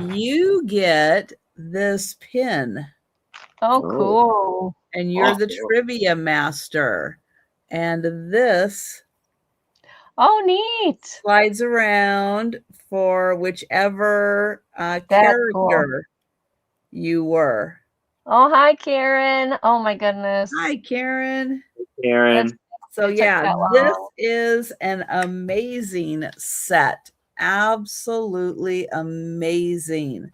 you get this pin. Oh, cool. And you're the Awesome. trivia master. And this Oh, neat. slides around for whichever That's character cool. you were. Oh, hi, Karen. Oh, my goodness. Hi, Karen. Karen. So It took yeah, that this long. is an amazing set. Absolutely amazing.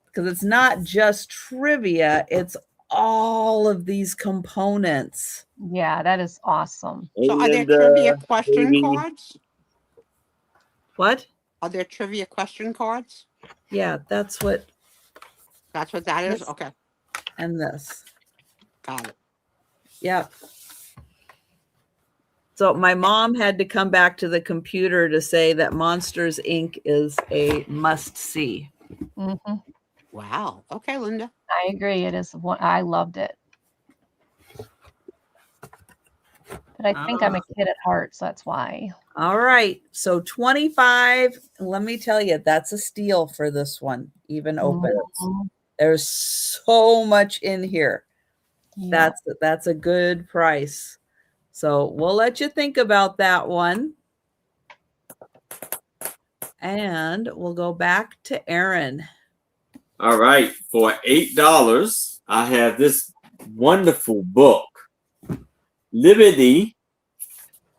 Because it's not just trivia, it's all of these components. Yeah, that is awesome. So are there And, trivia question maybe- cards? What? Are there trivia question cards? Yeah, that's what, That's what that is? Yes. Okay, and this. got it. Yep. So my mom had to come back to the computer to say that Monsters Inc. is a must-see. Hmm. Wow. Okay, Linda. I agree. It is one. I loved it. But I think I'm a kid at heart, so that's why. All right. So 25. Let me tell you, that's a steal for this one, even opens. Mhm. There's so much in here. Yeah. That's a good price. So we'll let you think about that one. And we'll go back to Aaron. All right, for $8, I have this wonderful book, Liberty,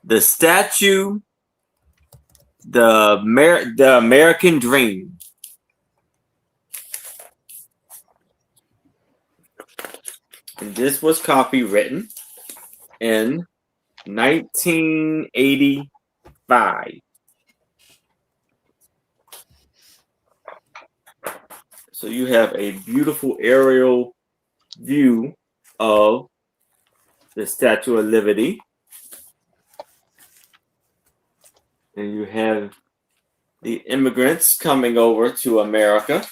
the Statue, the American Dream. And this was copywritten in 1985. So you have a beautiful aerial view of the Statue of Liberty. And you have the immigrants coming over to America.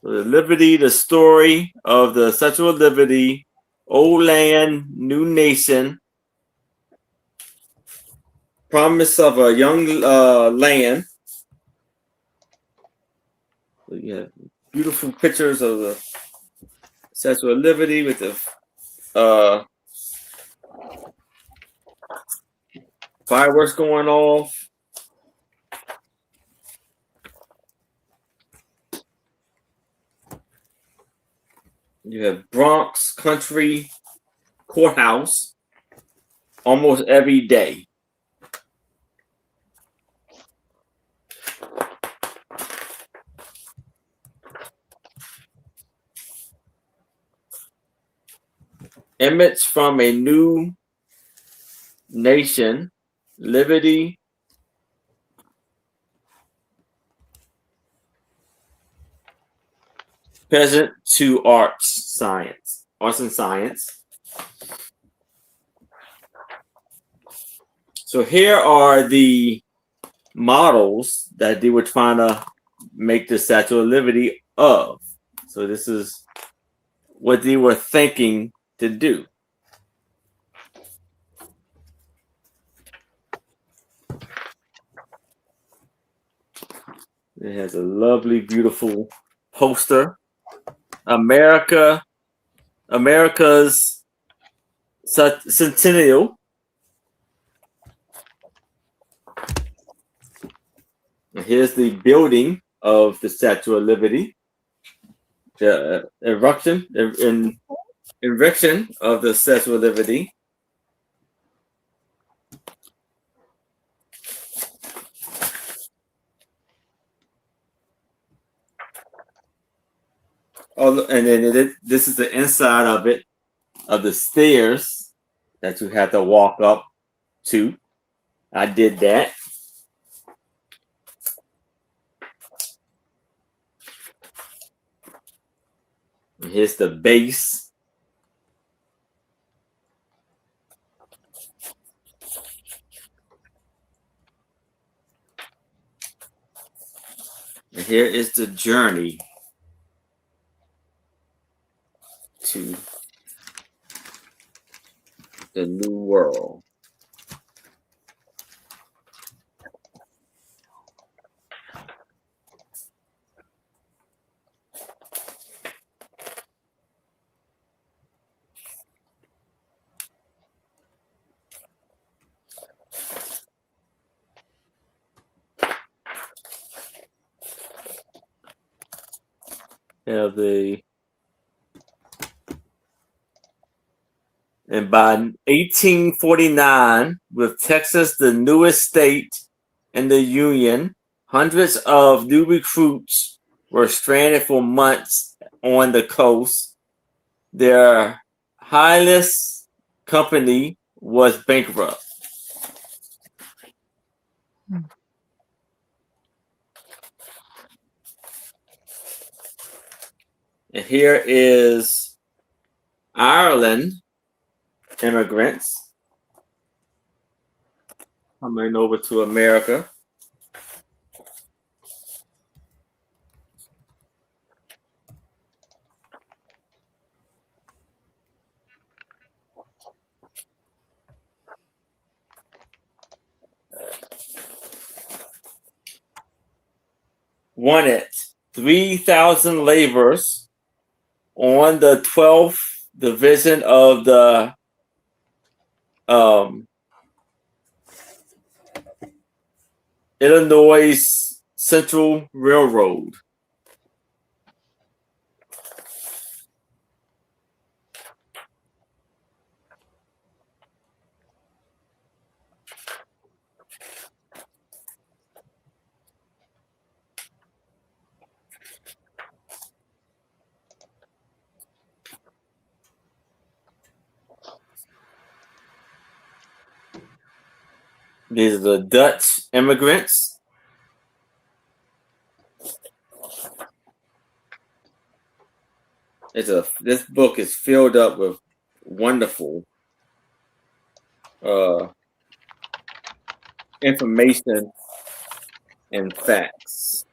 So the Liberty, the story of the Statue of Liberty, old land, new nation, promise of a young land. So you have beautiful pictures of the Statue of Liberty with the fireworks going off. You have Bronx Country Courthouse almost every day. Image from a new nation, Liberty. Present to arts and science. So here are the models that they were trying to make the Statue of Liberty of. So this is what they were thinking to do. It has a lovely, beautiful poster. America's Centennial. And here's the building of the Statue of Liberty. The erection of the Statue of Liberty. Oh, and then this is the inside of it, of the stairs that you have to walk up to. I did that. And here's the base. And here is the journey to the new world. Have and by 1849, with Texas the newest state in the Union, hundreds of new recruits were stranded for months on the coast. Their Hylas company was bankrupt. And here is Ireland immigrants coming over to America. Wanted 3,000 laborers on the 12th division of the Illinois Central Railroad. These are the Dutch immigrants. This book is filled up with wonderful information and facts.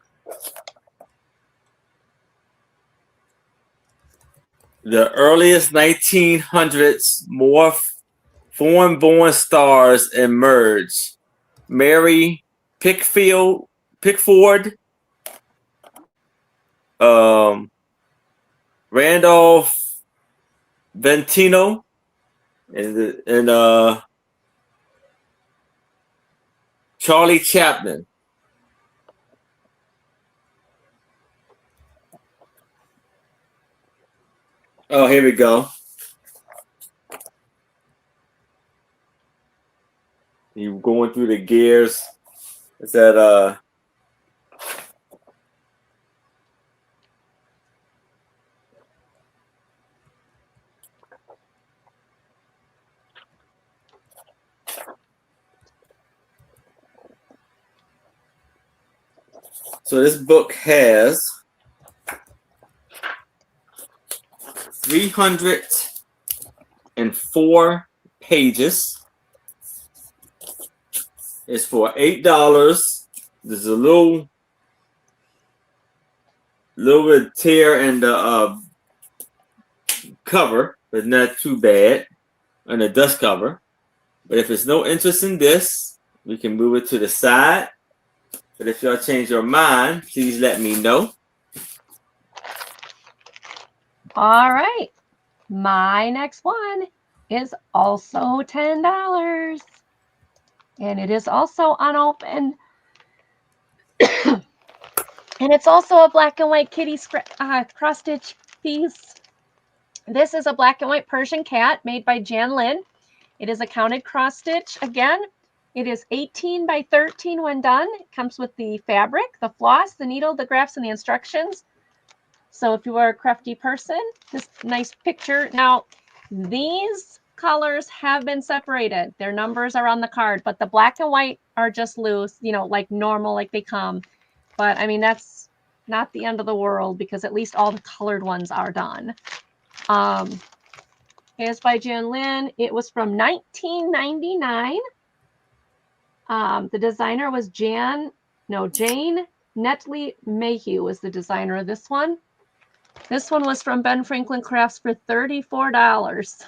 The earliest 1900s more foreign-born stars emerged. Mary Pickford, Randolph Ventino, and Charlie Chaplin. Oh, here we go. You going through the gears. Is that so this book has 304 pages. It's for $8. There's a little bit of tear in the cover, but not too bad, and the dust cover. But if there's no interest in this, we can move it to the side. But if y'all change your mind, please let me know. All right. My next one is also $10. And it is also unopened. And it's also a black and white kitty cross-stitch piece. This is a black and white Persian cat made by Jan Lynn. It is a counted cross-stitch again. It is 18 by 13 when done. It comes with the fabric, the floss, the needle, the graphs, and the instructions. So if you are a crafty person, this nice picture. Now, these colors have been separated. Their numbers are on the card, but the black and white are just loose, you know, like normal, like they come. But I mean, that's not the end of the world because at least all the colored ones are done. It's by Jan Lynn. It was from 1999. The designer was Jane Netley Mayhew was the designer of this one. This one was from Ben Franklin Crafts for $34.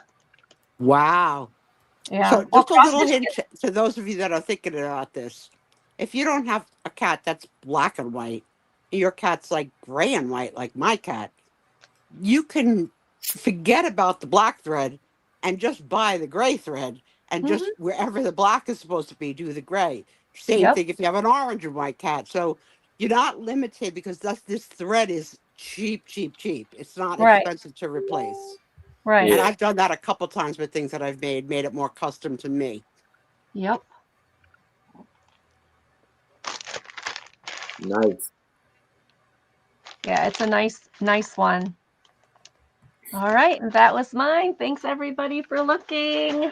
Wow. Yeah. So just a little hint to those of you that are thinking about this. If you don't have a cat that's black and white, your cat's like gray and white, like my cat, you can forget about the black thread and just buy the gray thread and just wherever the black is supposed to be, do the gray. Same thing if you have an orange and white cat. So you're not limited because this thread is cheap. It's not expensive to replace. Right. And I've done that a couple times with things that I've made it more custom to me. Yep. Nice. Yeah, it's a nice one. All right, and that was mine. Thanks everybody for looking.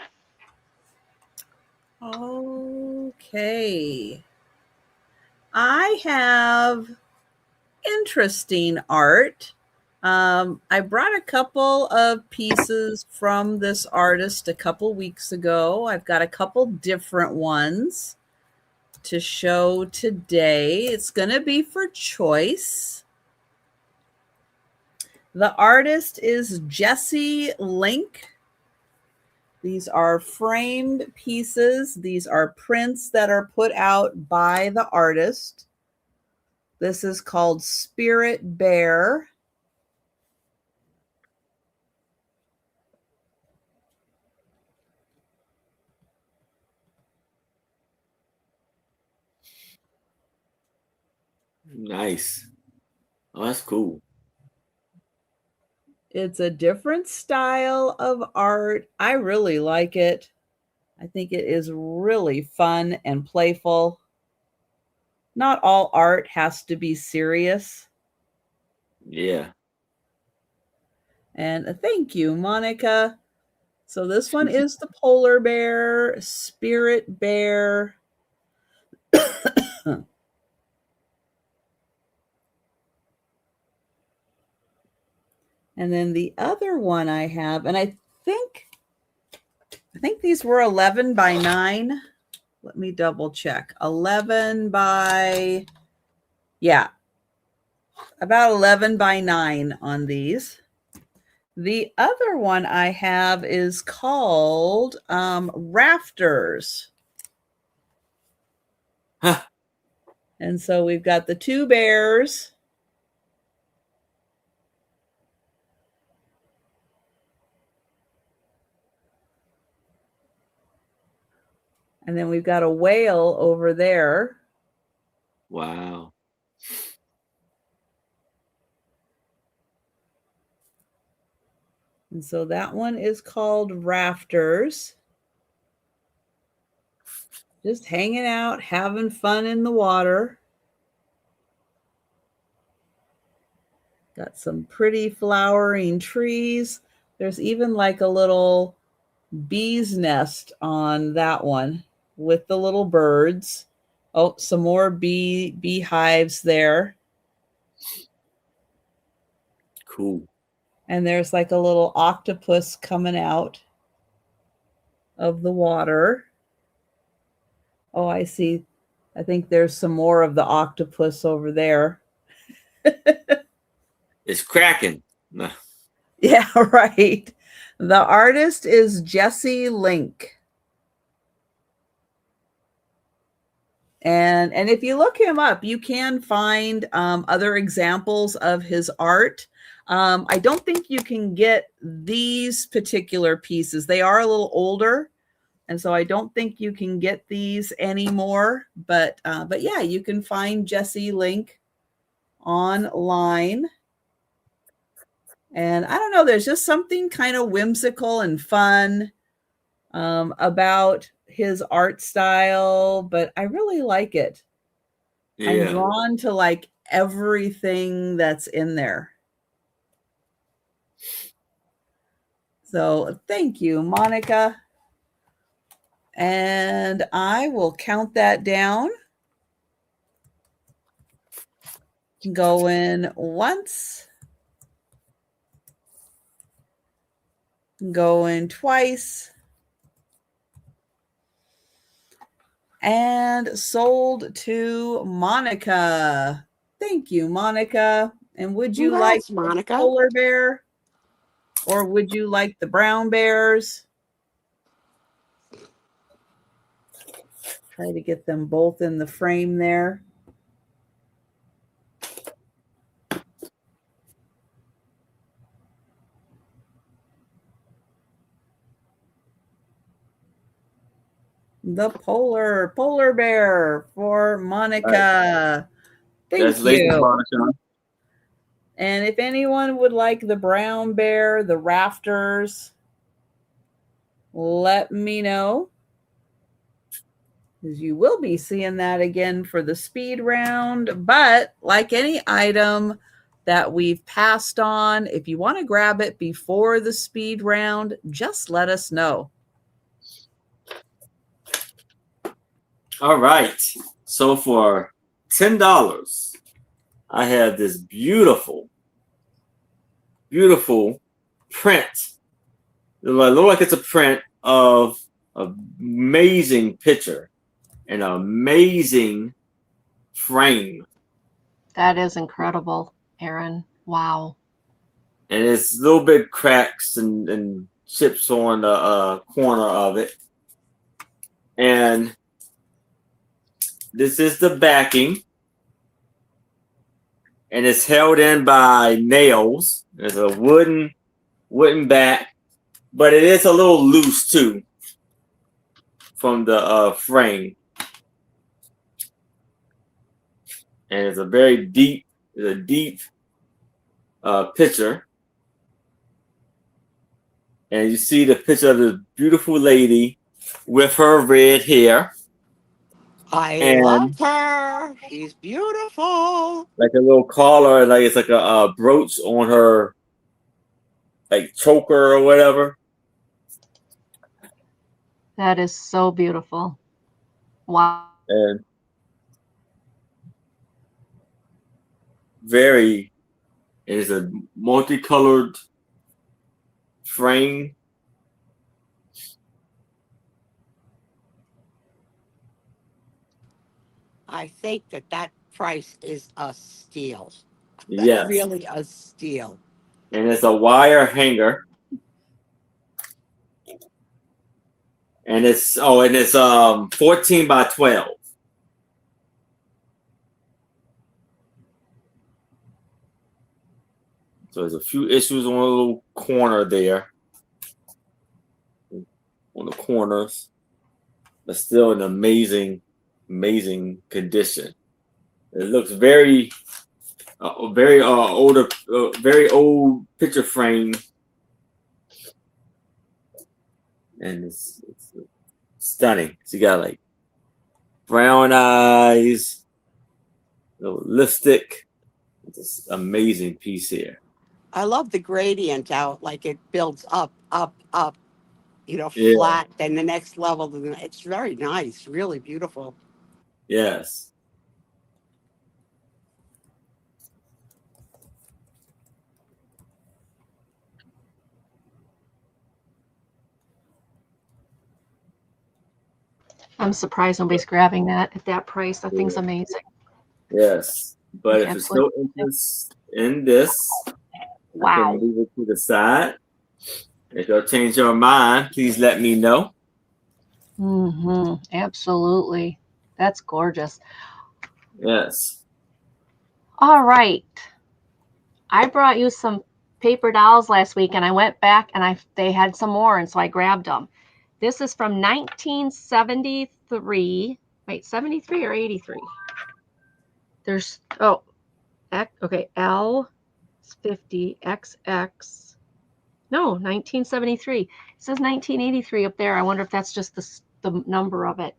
Okay. I have interesting art. I brought a couple of pieces from this artist a couple weeks ago. I've got a couple different ones to show today. It's going to be for choice. The artist is Jesse Link. These are framed pieces. These are prints that are put out by the artist. This is called Spirit Bear. Nice. Oh, that's cool. It's a different style of art. I really like it. I think it is really fun and playful. Not all art has to be serious. Yeah. And thank you, Monica. So this one is the polar bear, spirit bear. And then the other one I have, and I think these were 11 by 9. Let me double check. 11 by, yeah, about 11 by 9 on these. The other one I have is called Rafters. Huh. And so we've got the two bears. And then we've got a whale over there. Wow. And so that one is called Rafters. Just hanging out, having fun in the water. Got some pretty flowering trees. There's even like a little bee's nest on that one with the little birds. Oh, some more beehives there. Cool. And there's like a little octopus coming out of the water. Oh, I see. I think there's some more of the octopus over there. It's cracking. Nah. Yeah, right. The artist is Jesse Link. And if you look him up, you can find other examples of his art. I don't think you can get these particular pieces. They are a little older, and so I don't think you can get these anymore. But yeah, you can find Jesse Link online. And I don't know, there's just something kind of whimsical and fun about his art style, but I really like it. Yeah. I'm drawn to like everything that's in there. So thank you, Monica. And I will count that down. Going once. Going twice. And sold to Monica. Thank you, Monica. And would you Congrats, like Monica. the polar bear? Or would you like the brown bears? Try to get them both in the frame there. The polar bear for Monica. Thank you. Monica. And if anyone would like the brown bear, the rafters, let me know. Because you will be seeing that again for the speed round. But like any item that we've passed on, if you want to grab it before the speed round, just let us know. All right. So for $10, I have this beautiful print. It looks like it's a print of an amazing picture and an amazing frame. That is incredible, Aaron. Wow. And it's little bit cracks and chips on the corner of it. And this is the backing. And it's held in by nails. There's a wooden back, but it is a little loose too from the frame. and it's a very deep, picture. And you see the picture of this beautiful lady with her red hair I and love her. She's beautiful. like a little collar, like it's like a brooch on her, like choker or whatever. That is so beautiful. Wow. And very, it is a multicolored frame. I think that price is a steal. Yes. Really a steal. And it's a wire hanger. And it's 14 by 12. So there's a few issues on a little corner there. On the corners. But still in amazing condition. It looks very older, very old picture frame. And it's stunning. So you got like brown eyes, little lipstick. It's this amazing piece here. I love the gradient out, like it builds up, up, up, Yeah. flat, then the next level. It's very nice, really beautiful. Yes. I'm surprised nobody's grabbing that at that price. That thing's amazing. Yes. But if you're still Absolutely. interested in this, I Wow. can move it to the side. If you'll change your mind, please let me know. Absolutely. That's gorgeous. Yes. All right. I brought you some paper dolls last week, and I went back and they had some more, and so I grabbed them. This is from 1973. Wait, 73 or 83? There's okay, L 50 XX. No, 1973. It says 1983 up there. I wonder if that's just the number of it.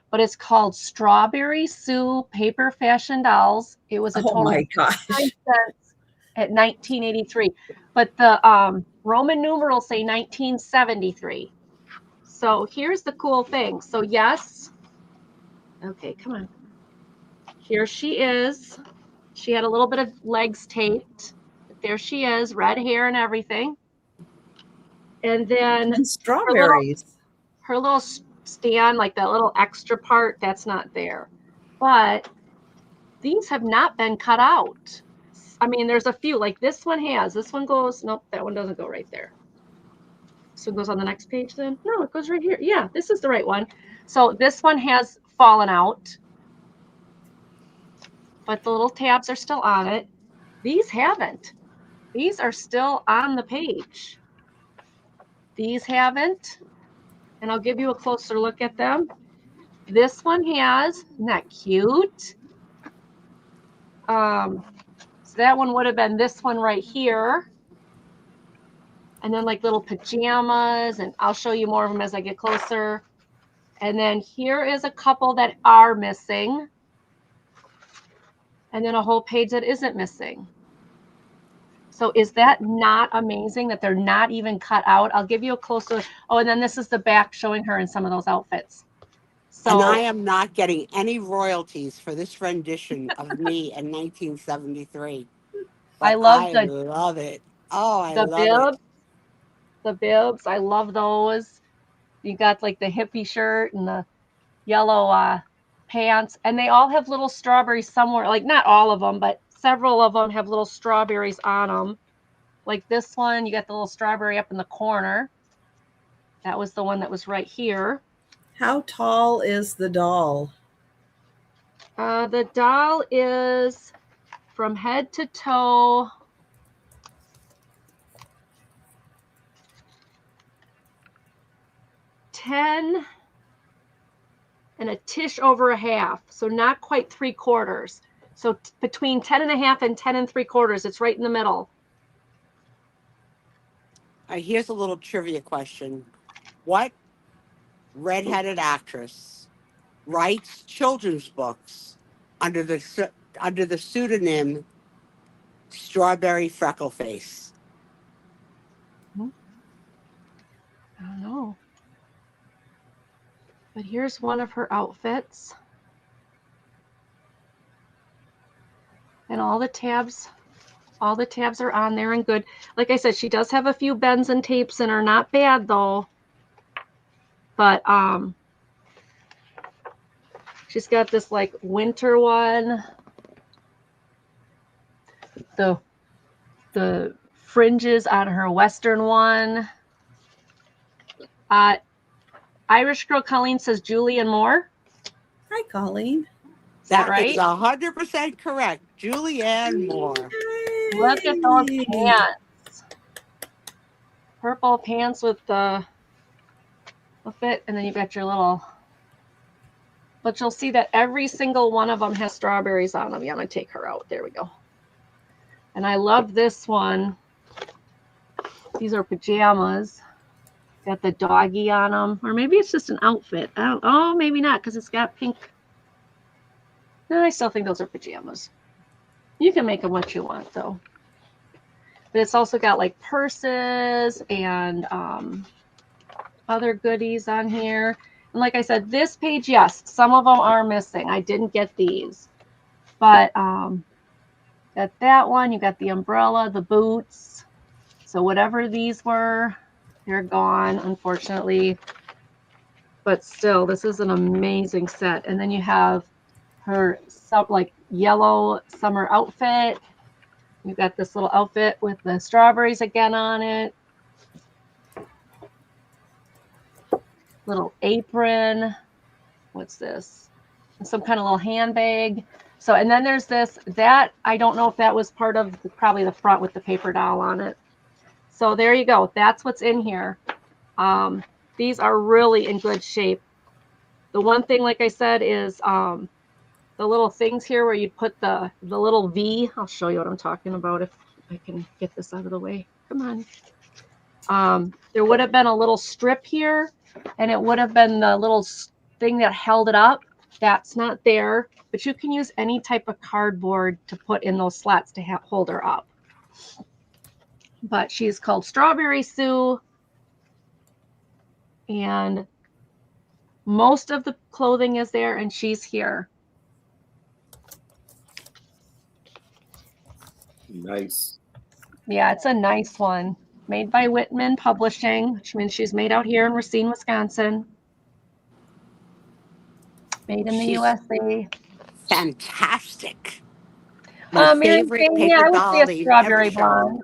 But it's called Strawberry Sue Paper Fashion Dolls. It was a Oh total my of gosh. 9 cents at 1983. But the Roman numerals say 1973. So here's the cool thing. So yes. Okay, come on. Here she is. She had a little bit of legs taped. But there she is, red hair and everything. And then And strawberries. her little stand, like that little extra part, that's not there. But these have not been cut out. I mean, there's a few, like this one has. This one goes, nope, that one doesn't go right there. This one goes on the next page then? No, it goes right here. Yeah, this is the right one. So this one has fallen out, but the little tabs are still on it. These haven't. These are still on the page. These haven't. And I'll give you a closer look at them. This one has, isn't that cute? So that one would have been this one right here. And then like little pajamas, and I'll show you more of them as I get closer. And then here is a couple that are missing. And then a whole page that isn't missing. So is that not amazing that they're not even cut out? I'll give you a closer. Oh, and then this is the back showing her in some of those outfits. So, and I am not getting any royalties for this rendition of me in 1973. But I love I love it. Oh, I the love it. bibs. The bibs, I love those. You got like the hippie shirt and the yellow pants, and they all have little strawberries somewhere. Like not all of them, but several of them have little strawberries on them. Like this one, you got the little strawberry up in the corner. That was the one that was right here. How tall is the doll? The doll is from head to toe 10 and a tish over a half, so not quite 3/4. So between 10.5 and 10 3/4, it's right in the middle. Here's a little trivia question. What redheaded actress writes children's books under the pseudonym Strawberry Freckleface? I don't know. But here's one of her outfits. And all the tabs are on there and good. Like I said, she does have a few bends and tapes and are not bad though. But she's got this like winter one. The fringes on her western one. Irish Girl Colleen says Julianne Moore. Hi, Colleen. Is that right? Is 100% correct. Julianne Moore. Look at those pants. Purple pants with the fit, and then you've got your little. But you'll see that every single one of them has strawberries on them. Yeah, I'm going to take her out. There we go. And I love this one. These are pajamas. Got the doggy on them. Or maybe it's just an outfit. Oh, maybe not, because it's got pink. No, I still think those are pajamas. You can make them what you want, though. But it's also got like purses and other goodies on here. And like I said, this page, yes, some of them are missing. I didn't get these. But got that one. You got the umbrella, the boots. So whatever these were, they're gone, unfortunately. But still, this is an amazing set. And then you have her like yellow summer outfit. You've got this little outfit with the strawberries again on it. Little apron. What's this? Some kind of little handbag. So, and then there's this, that I don't know if that was part of probably the front with the paper doll on it. So there you go. That's what's in here. These are really in good shape. The one thing, like I said, is the little things here where you put the little V. I'll show you what I'm talking about if I can get this out of the way. Come on. There would have been a little strip here, and it would have been the little thing that held it up. That's not there, but you can use any type of cardboard to put in those slats to hold her up. But she's called Strawberry Sue, and most of the clothing is there, and she's here. Nice. Yeah, it's a nice one. Made by Whitman Publishing, which means she's made out here in Racine, Wisconsin. Made in the USA. Fantastic. My Mary favorite Jane, paper yeah, I would doll say a they've strawberry ever shown. blonde.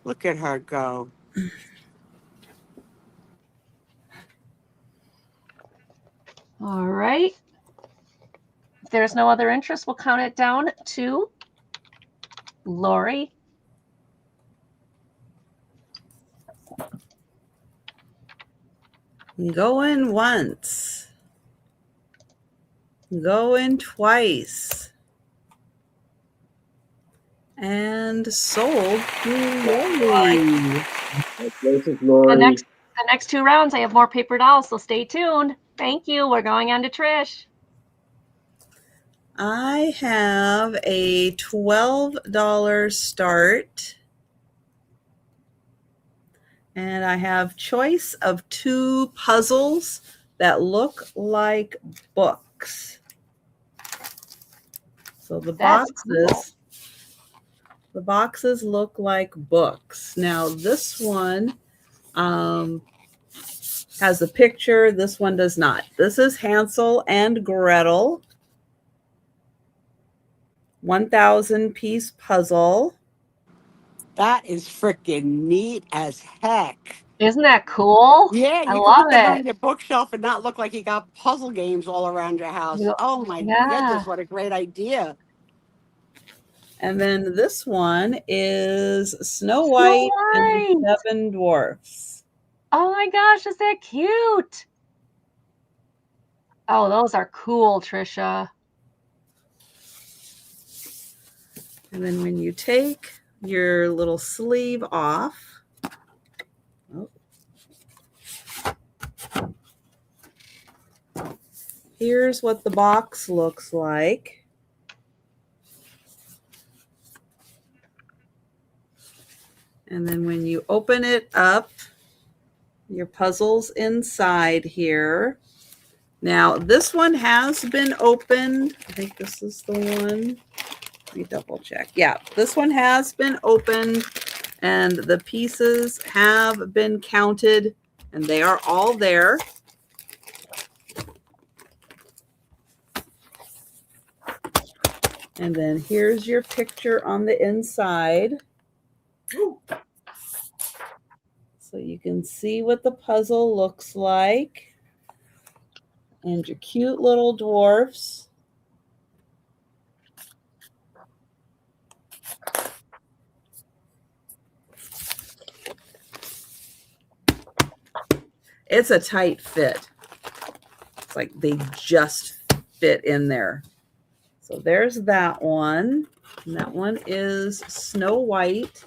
Look at her go. All right. If there's no other interest, we'll count it down to Lori. Going once. Going twice. And sold to Lori. The next two rounds, I have more paper dolls, so stay tuned. Thank you. We're going on to Trish. I have a $12 start. And I have choice of 2 puzzles that look like books. So the boxes look like books. Now this one has a picture. This one does not. This is Hansel and Gretel. 1,000 piece puzzle. That is freaking neat as heck. Isn't that cool? Yeah, I you love can put that it. on your bookshelf and not look like you got puzzle games all around your house. Oh my goodness, what a great idea. And then this one is Snow White and the 7 Dwarfs. Oh my gosh, is that cute? Oh, those are cool, Trisha. And then when you take your little sleeve off, oh, here's what the box looks like. And then when you open it up, your puzzle's inside here. Now, this one has been opened. I think this is the one. Let me double check. Yeah, this one has been opened, and the pieces have been counted, and they are all there. And then here's your picture on the inside. So you can see what the puzzle looks like. And your cute little dwarfs. It's a tight fit. It's like they just fit in there. So there's that one. And that one is Snow White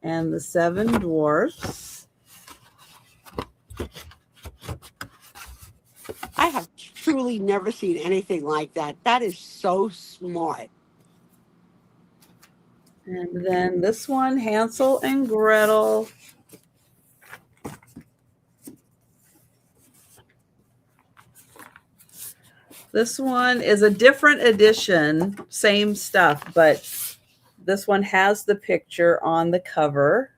and the Seven Dwarfs. I have truly never seen anything like that. That is so smart. And then this one, Hansel and Gretel. This one is a different edition, same stuff, but this one has the picture on the cover,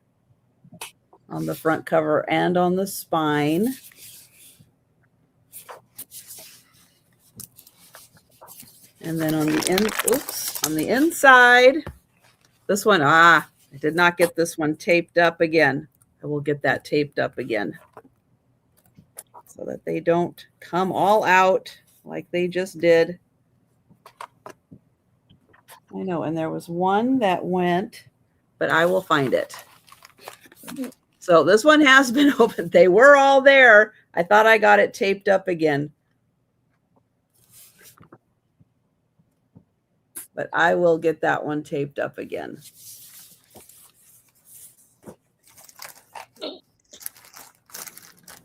on the front cover and on the spine. And then on the inside, this one, I did not get this one taped up again. I will get that taped up again so that they don't come all out like they just did. I know, and there was one that went, but I will find it. So this one has been opened. They were all there. I thought I got it taped up again. But I will get that one taped up again.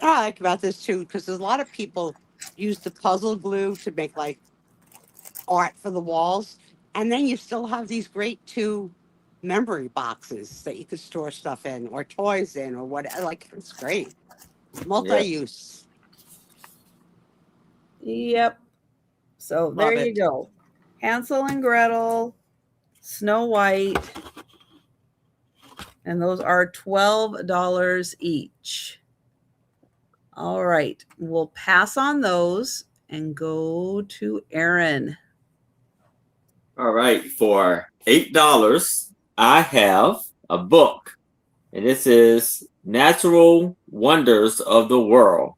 I like about this too, because there's a lot of people use the puzzle glue to make like art for the walls. And then you still have these great two memory boxes that you could store stuff in or toys in or whatever. Like, it's great. Multi-use. Yep. So there you go. Hansel and Gretel, Snow White, and those are $12 each. All right, we'll pass on those and go to Aaron. All right, for $8, I have a book, and this is Natural Wonders of the World.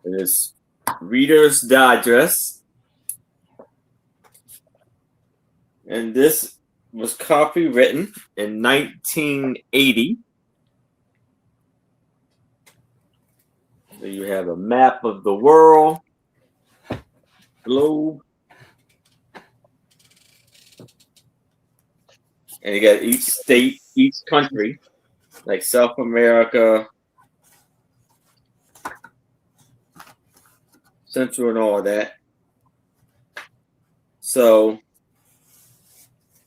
It is Reader's Digest, and this was copywritten in 1980. So you have a map of the world, globe, and you got each state, each country, like South America, Central, and all that. So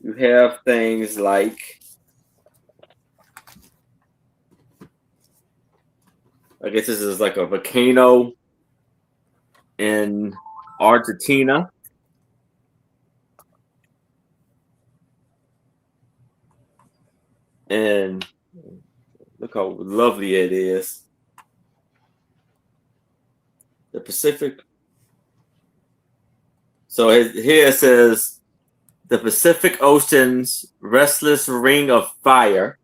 you have things like I guess this is like a volcano in Argentina. And look how lovely it is. The Pacific. So here it says the Pacific Ocean's restless ring of fire.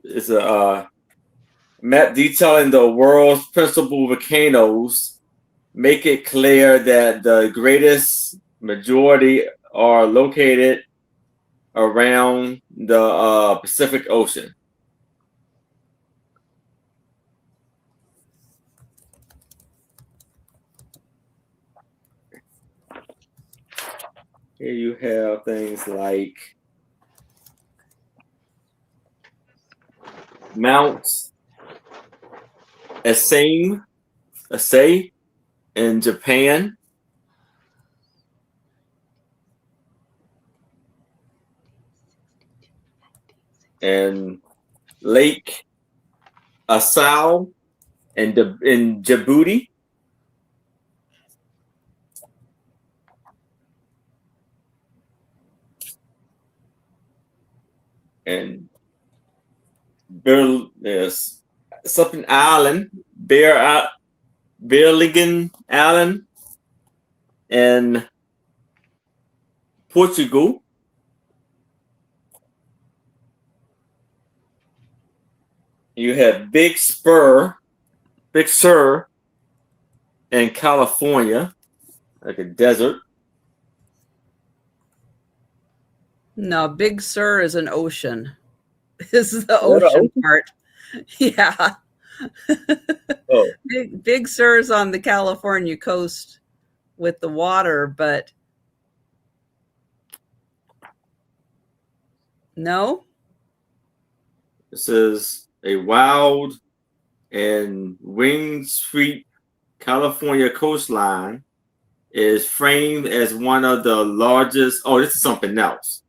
It's a map detailing the world's principal volcanoes. Make it clear that the greatest majority are located around the Pacific Ocean. Here you have things like Mount Asame in Japan, and Lake Assal in Djibouti, and there's something Island, Berlingen Island in Portugal. You have Big Sur in California, like a desert. No, Big Sur is an ocean. This is the ocean part. Yeah. Oh, Big Sur is on the California coast with the water, but no. this is a wild and wind-swept California coastline is framed as one of the largest. Oh, this is something else.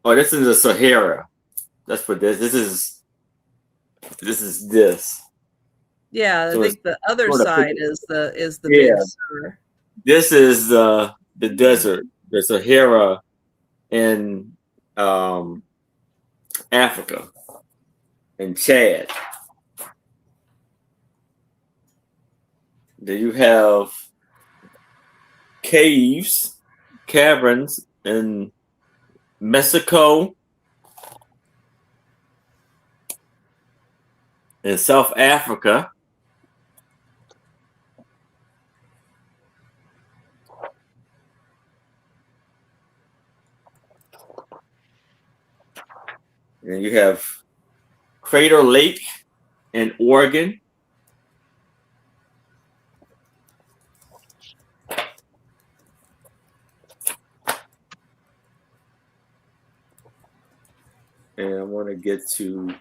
Oh, this is the Sahara. That's what this is. This is this. Yeah, So I think the other side is the Yeah. Big Sur. This is the desert, the Sahara in Africa, in Chad. Then you have caverns in Mexico, in South Africa. And you have Crater Lake in Oregon. And I want to get to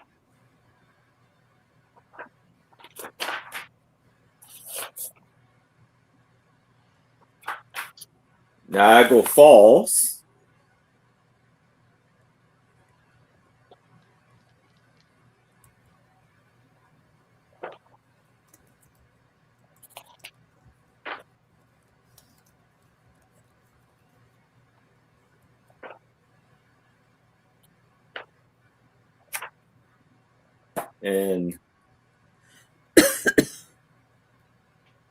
Niagara Falls. And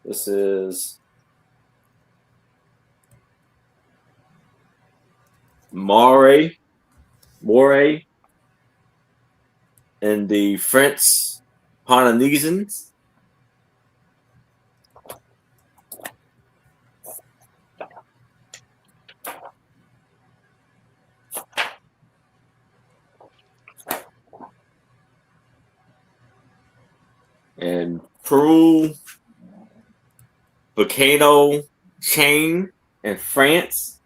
this is Moray in the French Polynesians. And Peru volcano chain in France.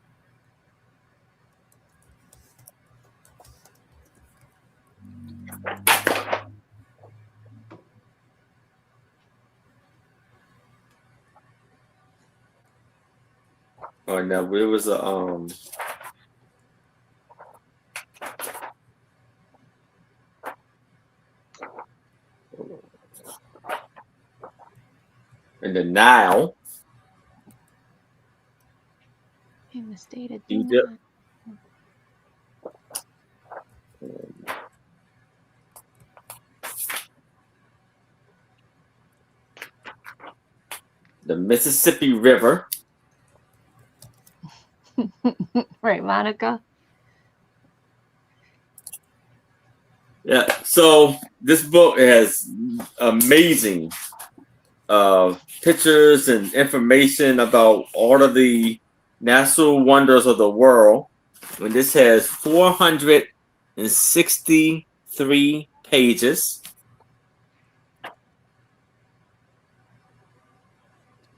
Oh no, it was a in the Nile, In the state of Egypt. The Mississippi River. Right, Monica? Yeah, so this book has amazing pictures and information about all of the natural wonders of the world. And this has 463 pages.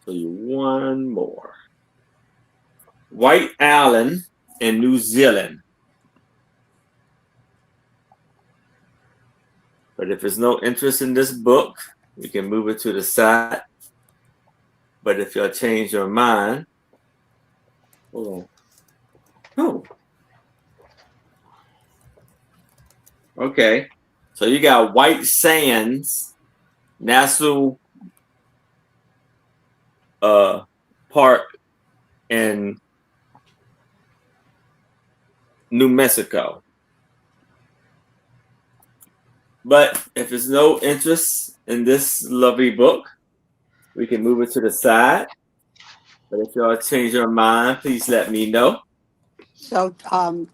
So you one more. White Island in New Zealand. But if there's no interest in this book, we can move it to the side. But if y'all change your mind, hold on. Oh. Okay. So you got White Sands National Park in New Mexico. But if there's no interest in this lovely book, we can move it to the side. But if y'all change your mind, please let me know. So,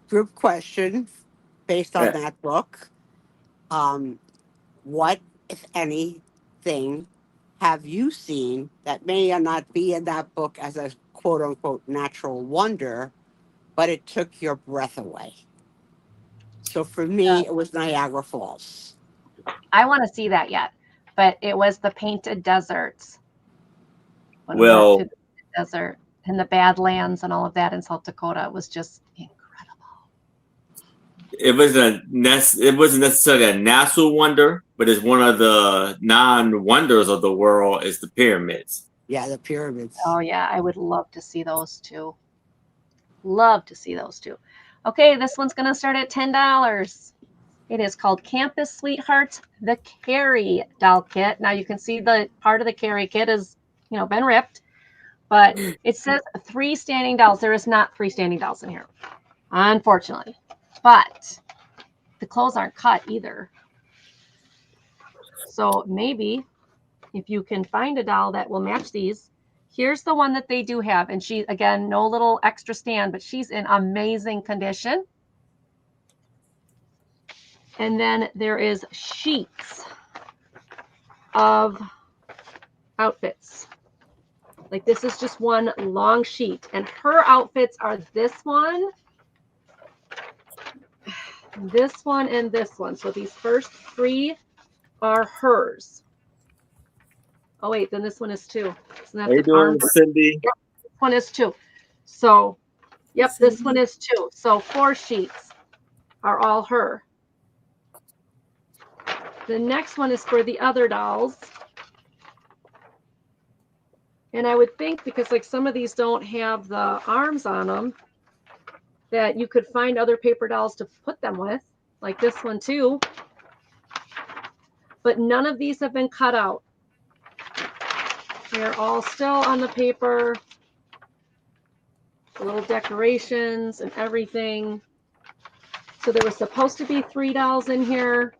group question based on that book. What, if anything, have you seen that may or not be in that book as a quote unquote natural wonder, but it took your breath away? So for me, it was Niagara Falls. I want to see that yet, but it was the Painted Deserts. When we Well, went to the desert and the Badlands and all of that in South Dakota, it was just incredible. it wasn't necessarily a natural wonder, but it's one of the non-wonders of the world is the pyramids. Yeah, the pyramids. Oh yeah, I would love to see those too. Love to see those too. Okay, this one's going to start at $10. It is called Campus Sweethearts, the Carrie doll kit. Now you can see the part of the Carrie kit is, been ripped, but it says 3 standing dolls. There is not 3 standing dolls in here, unfortunately. But the clothes aren't cut either. So maybe if you can find a doll that will match these. Here's the one that they do have. And she, again, no little extra stand, but she's in amazing condition. And then there is sheets of outfits. Like this is just one long sheet. And her outfits are this one, and this one. So these first 3 are hers. Oh wait, then this one is 2. How you doing, Cindy? Yep, this one is 2. So, yep, this one is 2. So 4 sheets are all her. The next one is for the other dolls. And I would think because like some of these don't have the arms on them, that you could find other paper dolls to put them with, like this one too. But none of these have been cut out. They're all still on the paper, the little decorations and everything. So there was supposed to be 3 dolls in here.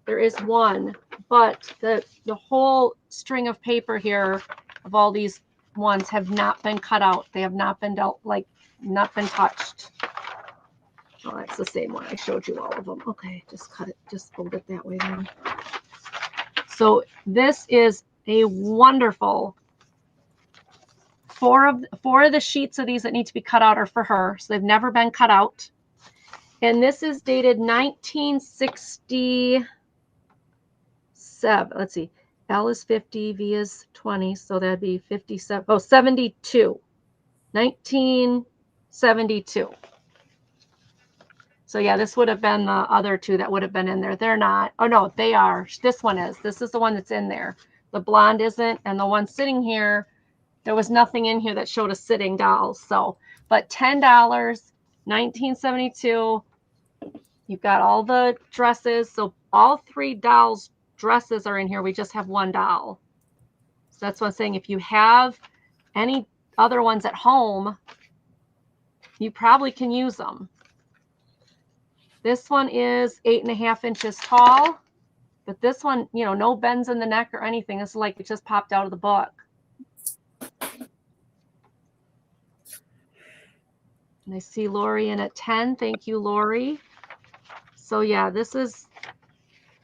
There is 1, but the whole string of paper here of all these ones have not been cut out. They have not been not been touched. Oh, that's the same one. I showed you all of them. Okay, just cut it. Just fold it that way then. So this is a wonderful 4 of the sheets of these that need to be cut out are for her. So they've never been cut out. And this is dated 1967. Let's see. L is 50, V is 20. So that'd be 57. Oh, 72. 1972. So yeah, this would have been the other 2 that would have been in there. They're not. Oh no, they are. This one is. This is the one that's in there. The blonde isn't. And the one sitting here, there was nothing in here that showed a sitting doll. So, but $10, 1972. You've got all the dresses. So all 3 dolls' dresses are in here. We just have 1 doll. So that's what I'm saying. If you have any other ones at home, you probably can use them. This one is 8.5 inches tall, but this one, no bends in the neck or anything. It's like it just popped out of the book. And I see Lori in at 10. Thank you, Lori. So yeah, this is,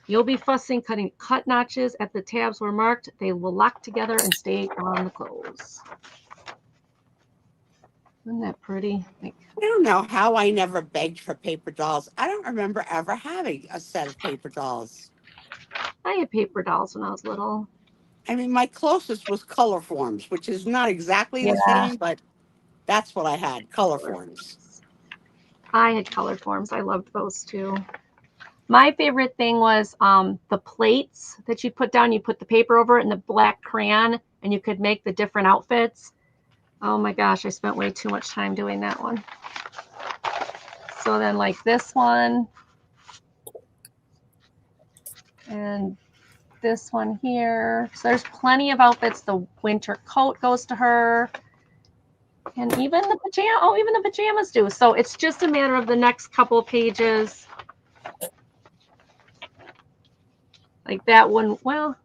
you'll be fussing, cutting cut notches at the tabs were marked. They will lock together and stay on the clothes. Isn't that pretty? I don't know how I never begged for paper dolls. I don't remember ever having a set of paper dolls. I had paper dolls when I was little. I mean, my closest was color forms, which is not exactly the same, but That's what I had, color forms. I had color forms. I loved those too. My favorite thing was the plates that you put down. You put the paper over it and the black crayon, and you could make the different outfits. Oh my gosh, I spent way too much time doing that one. So then like this one and this one here. So there's plenty of outfits. The winter coat goes to her. And even the even the pajamas do. So it's just a matter of the next couple of pages. Like that one, well,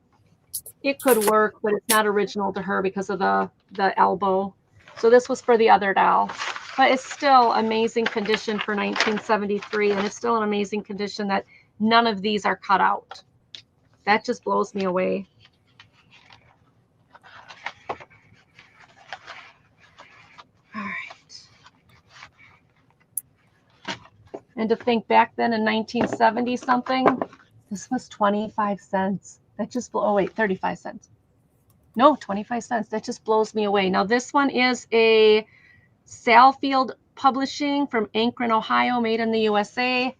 it could work, but it's not original to her because of the elbow. So this was for the other doll. But it's still amazing condition for 1973, and it's still an amazing condition that none of these are cut out. That just blows me away. All right. And to think back then in 1970 something, this was 25 cents. That just oh wait, 35 cents. No, 25 cents. That just blows me away. Now this one is a Salfield Publishing from Akron, Ohio, made in the USA.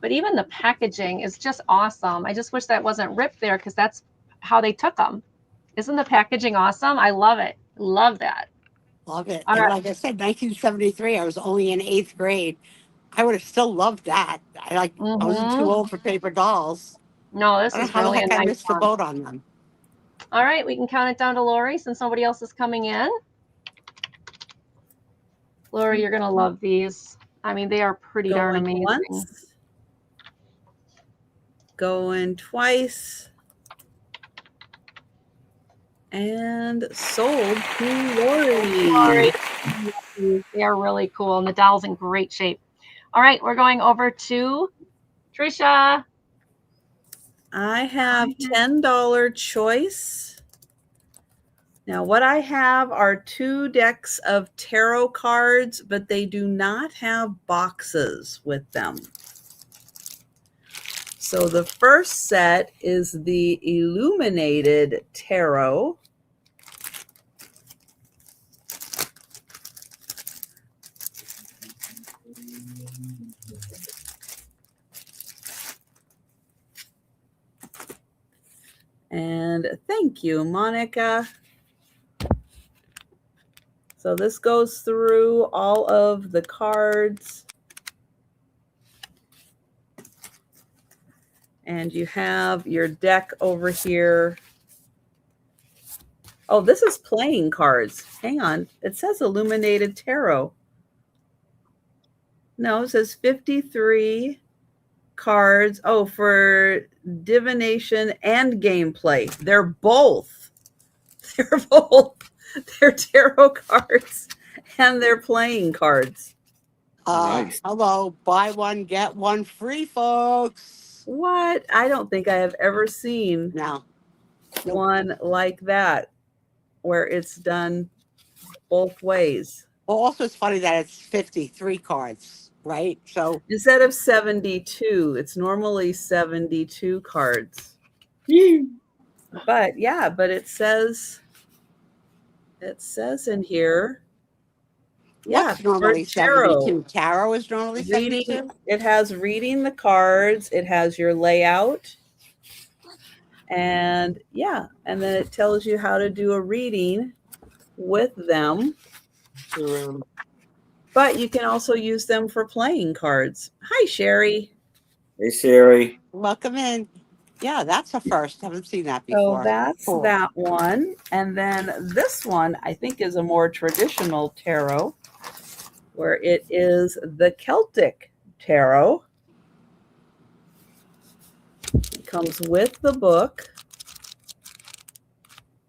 But even the packaging is just awesome. I just wish that wasn't ripped there because that's how they took them. Isn't the packaging awesome? I love it. Love that. Love it. All And right. like I said, 1973, I was only in 8th grade. I would have still loved that. I wasn't too old for paper dolls. No, this I don't is know how the really a heck I nice missed the one. boat on them. All right, we can count it down to Lori since nobody else is coming in. Lori, you're going to love these. I mean, they are pretty darn amazing. Once, going twice, and sold to Lori. They are really cool, and the doll's in great shape. All right, we're going over to Trisha. I have $10 choice. Now, what I have are 2 decks of tarot cards, but they do not have boxes with them. So the first set is the Illuminated Tarot. And thank you, Monica. So this goes through all of the cards. And you have your deck over here. Oh, this is playing cards. Hang on. It says Illuminated Tarot. No, it says 53 cards. Oh, for divination and gameplay. They're both. They're both. They're tarot cards and they're playing cards. Nice. Hello, buy one, get one free, folks. What? I don't think I have ever seen one like that where it's done both ways. Well, also it's funny that it's 53 cards, right? So instead of 72, it's normally 72 cards. But yeah, but it says in here. What's normally 72? Tarot is normally 72? It has reading the cards. It has your layout. And yeah, and then it tells you how to do a reading with them. But you can also use them for playing cards. Hi, Sherry. Hey, Sherry. Welcome in. Yeah, that's a first. Haven't seen that before. So that's that one. And then this one, I think, is a more traditional tarot, where it is the Celtic Tarot. It comes with the book.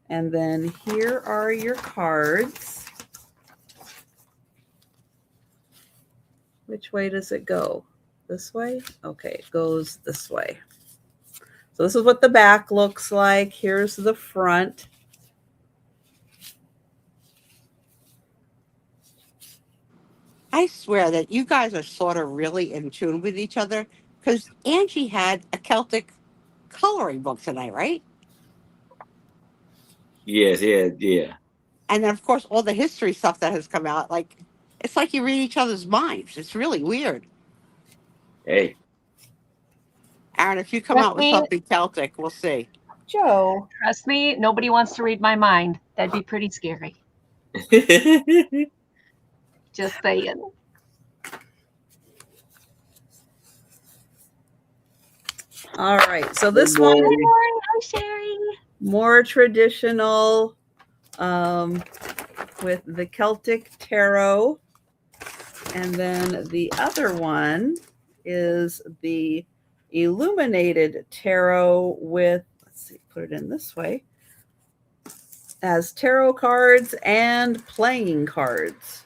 And then here are your cards. Which way does it go? This way? Okay, it goes this way. So this is what the back looks like. Here's the front. I swear that you guys are sort of really in tune with each other because Angie had a Celtic coloring book tonight, right? Yes, yeah. And then, of course, all the history stuff that has come out. Like, it's like you read each other's minds. It's really weird. Hey. Aaron, if you come Trust out with me, something Celtic, we'll see. Joe. trust me, nobody wants to read my mind. That'd be pretty scary. Just saying. All right. So this one, Hi, Lauren. Hi, Sherry. more traditional with the Celtic Tarot. And then the other one is the Illuminated Tarot with, let's see, put it in this way, as tarot cards and playing cards.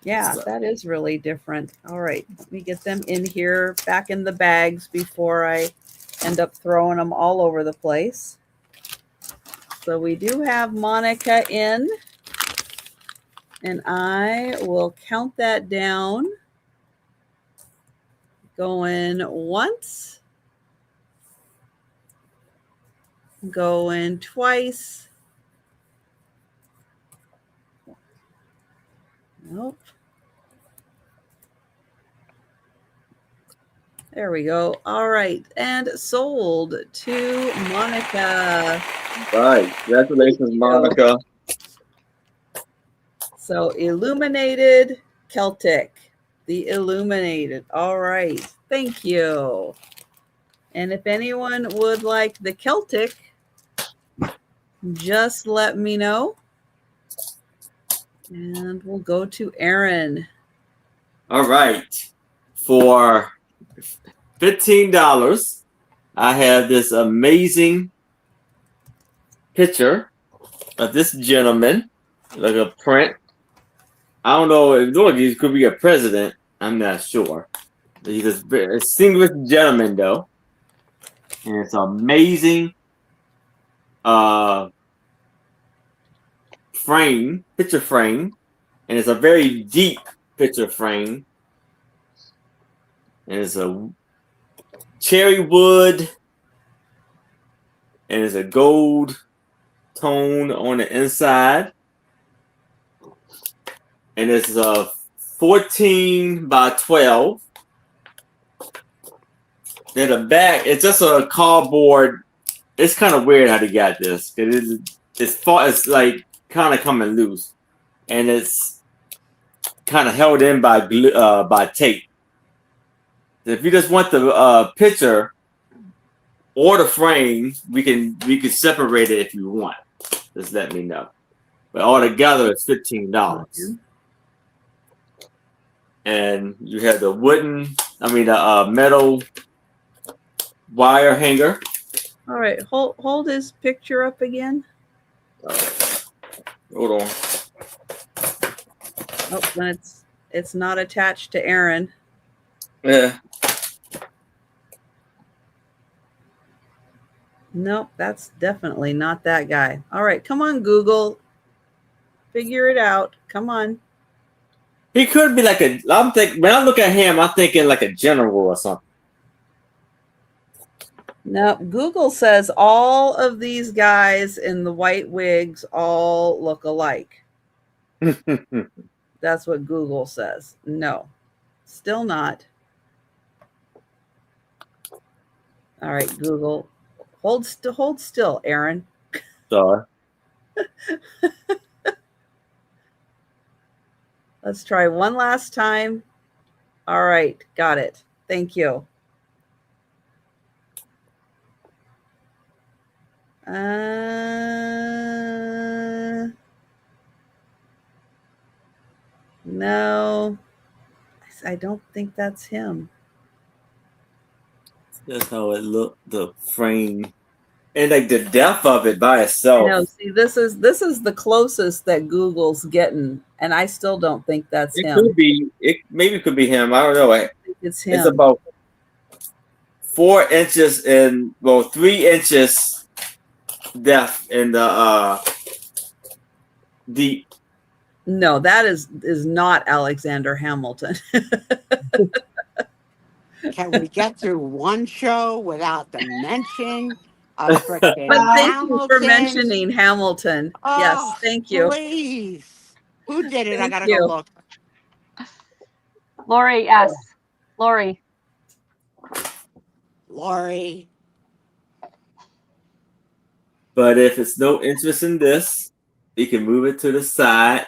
Yeah, that is really different. All right, let me get them in here, back in the bags before I end up throwing them all over the place. So we do have Monica in, and I will count that down. Going once, going twice. Nope. There we go. All right. And sold to Monica. Right. Congratulations, Monica. So Illuminated Celtic. The Illuminated. All right. Thank you. And if anyone would like the Celtic, just let me know. And we'll go to Aaron. All right. For $15, I have this amazing picture of this gentleman, like a print. I don't know if he could be a president. I'm not sure. He's a distinguished gentleman, though. And it's amazing frame, picture frame. And it's a very deep picture frame. And it's a cherry wood. And it's a gold tone on the inside. And it's a 14 by 12. Then the back, it's just a cardboard. It's kind of weird how they got this. It's like kind of coming loose. And it's kind of held in by glue, by tape. If you just want the picture or the frame, we can separate it if you want. Just let me know. But all together, it's $15. And you have the metal wire hanger. All right, hold his picture up again. Hold on. Oh, then it's not attached to Aaron. Yeah. Nope, that's definitely not that guy. All right, come on, Google. Figure it out. Come on. He could be like when I look at him, I'm thinking like a general or something. No, Google says all of these guys in the white wigs all look alike. That's what Google says. No, still not. All right, Google. Hold still, Aaron. Sorry. Let's try one last time. All right, got it. Thank you. No, I don't think that's him. That's how it looked, the frame. And like the depth of it by itself. No, see, this is the closest that Google's getting, and I still don't think that's him. Could be. Maybe could be him. I don't know. I think it's him. It's about 4 inches and 3 inches depth in the deep. No, that is not Alexander Hamilton. Can we get through one show without the mention frickin' But thank you for Hamilton. mentioning Hamilton. Yes, Oh, thank you. please. Who did it? I Thank gotta you. go look. Lori S. Lori. Lori. But if it's no interest in this, you can move it to the side.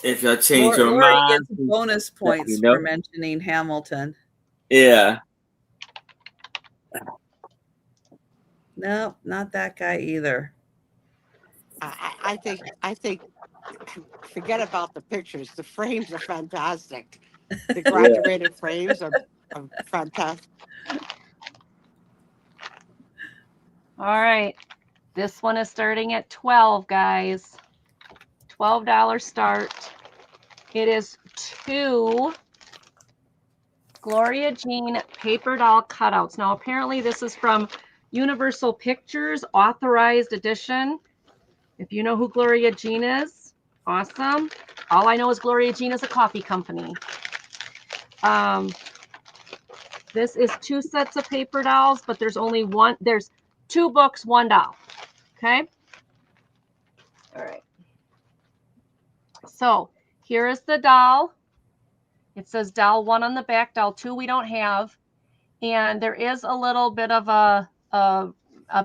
If y'all change your Lori mind, gets bonus let me points know. for mentioning Hamilton. Yeah. No, not that guy either. I think forget about the pictures. The frames are fantastic. The graduated frames are fantastic. All right. This one is starting at 12, guys. $12 start. It is 2 Gloria Jean paper doll cutouts. Now, apparently this is from Universal Pictures, authorized edition. If you know who Gloria Jean is, awesome. All I know is Gloria Jean is a coffee company. This is 2 sets of paper dolls, but there's only one. There's 2 books, 1 doll. Okay. All right. So here is the doll. It says doll 1 on the back, doll 2 we don't have. And there is a little bit of a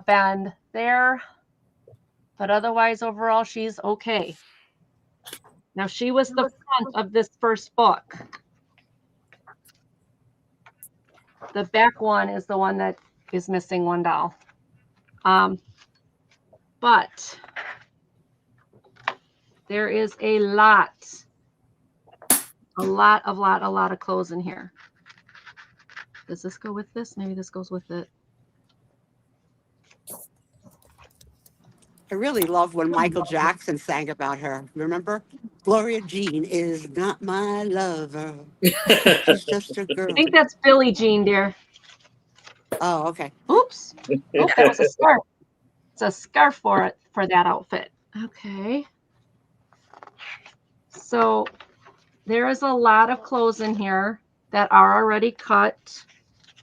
bend there. But otherwise, overall, she's okay. Now, she was the front of this first book. The back one is the one that is missing 1 doll. But there is a lot of clothes in here. Does this go with this? Maybe this goes with it. I really love when Michael Jackson sang about her. Remember? Gloria Jean is not my lover. She's just a girl. I think that's Billie Jean, dear. Oh, okay. Oops. Oh, that was a scarf. It's a scarf for that outfit. Okay. So there is a lot of clothes in here that are already cut.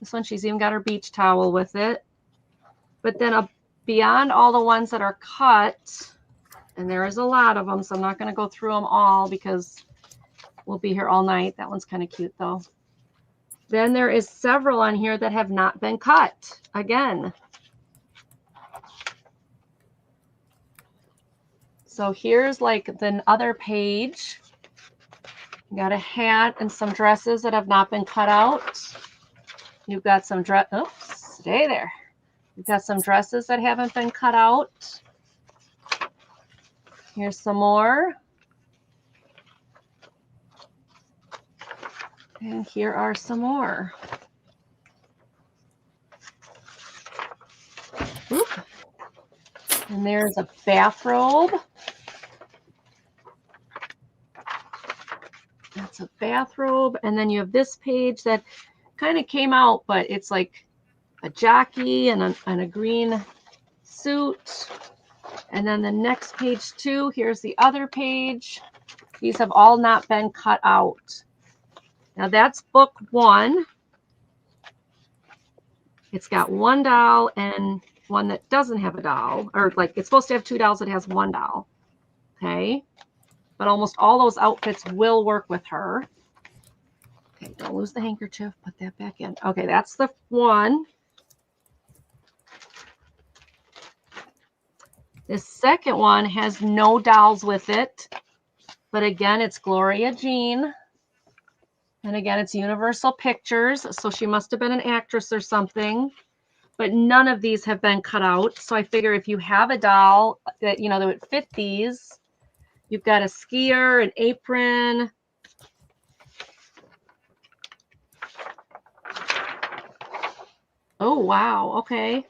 This one, she's even got her beach towel with it. But then beyond all the ones that are cut, and there is a lot of them, so I'm not going to go through them all because we'll be here all night. That one's kind of cute, though. Then there is several on here that have not been cut. Again. So here's like the other page. You got a hat and some dresses that have not been cut out. You've got some oops, stay there. You've got some dresses that haven't been cut out. Here's some more. And here are some more. Oop. And there's a bathrobe. That's a bathrobe. And then you have this page that kind of came out, but it's like a jockey and a green suit. And then the next page too, here's the other page. These have all not been cut out. Now that's book 1. It's got 1 doll and one that doesn't have a doll, or like it's supposed to have 2 dolls that has 1 doll. Okay. But almost all those outfits will work with her. Okay, don't lose the handkerchief. Put that back in. Okay, that's the one. This second one has no dolls with it. But again, it's Gloria Jean. And again, it's Universal Pictures. So she must have been an actress or something. But none of these have been cut out. So I figure if you have a doll that, you know, that would fit these, you've got a skier, an apron. Oh, wow. Okay.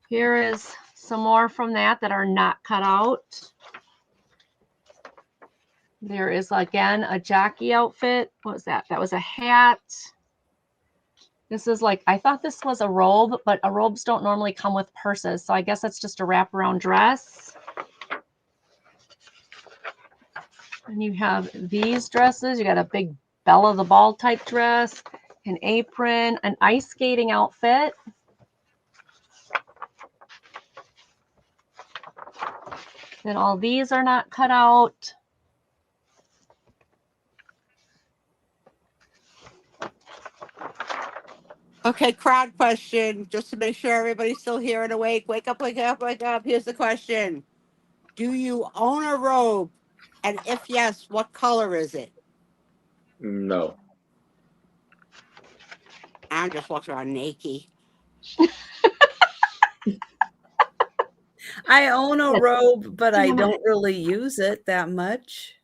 Here is some more from that are not cut out. There is, again, a jockey outfit. What was that? That was a hat. This is like, I thought this was a robe, but robes don't normally come with purses. So I guess that's just a wraparound dress. And you have these dresses. You got a big Bella the Ball type dress, an apron, an ice skating outfit. Then all these are not cut out. Okay, crowd question, just to make sure everybody's still here and awake. Wake up, wake up, wake up. Here's the question. Do you own a robe? And if yes, what color is it? No. I'm just walking around naked. I own a Yes. robe, but I Yeah. don't really use it that much.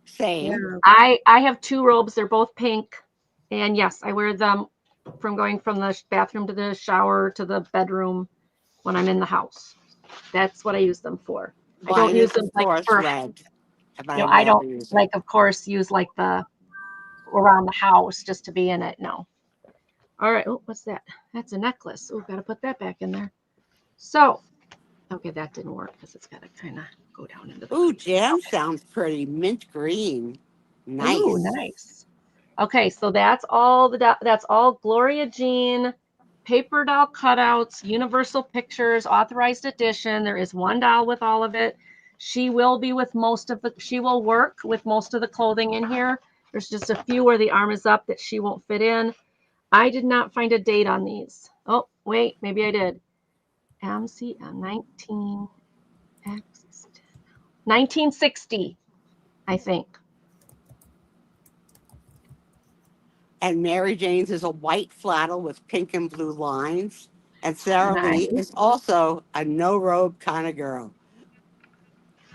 Same. Yeah. I have 2 robes. They're both pink. And yes, I wear them from going from the bathroom to the shower to the bedroom when I'm in the house. That's what I use them for. I don't Mine use is, them of like course, for, red. But you know, I I never don't use it. like, of course, use like the around the house just to be in it. No. All right. Oh, what's that? That's a necklace. Oh, got to put that back in there. So, okay, that didn't work because it's got to kind of go down into the. Ooh, jam sounds pretty. Mint green. Nice. Ooh, nice. Okay, so that's all that's all Gloria Jean paper doll cutouts, Universal Pictures authorized edition. There is one doll with all of it. She will be with most of the. She will work with most of the clothing in here. There's just a few where the arm is up that she won't fit in. I did not find a date on these. Oh, wait, maybe I did. MCM 1960, I think. And Mary Jane's is a white flannel with pink and blue lines. And Sarah Lee Nice. is also a no robe kind of girl.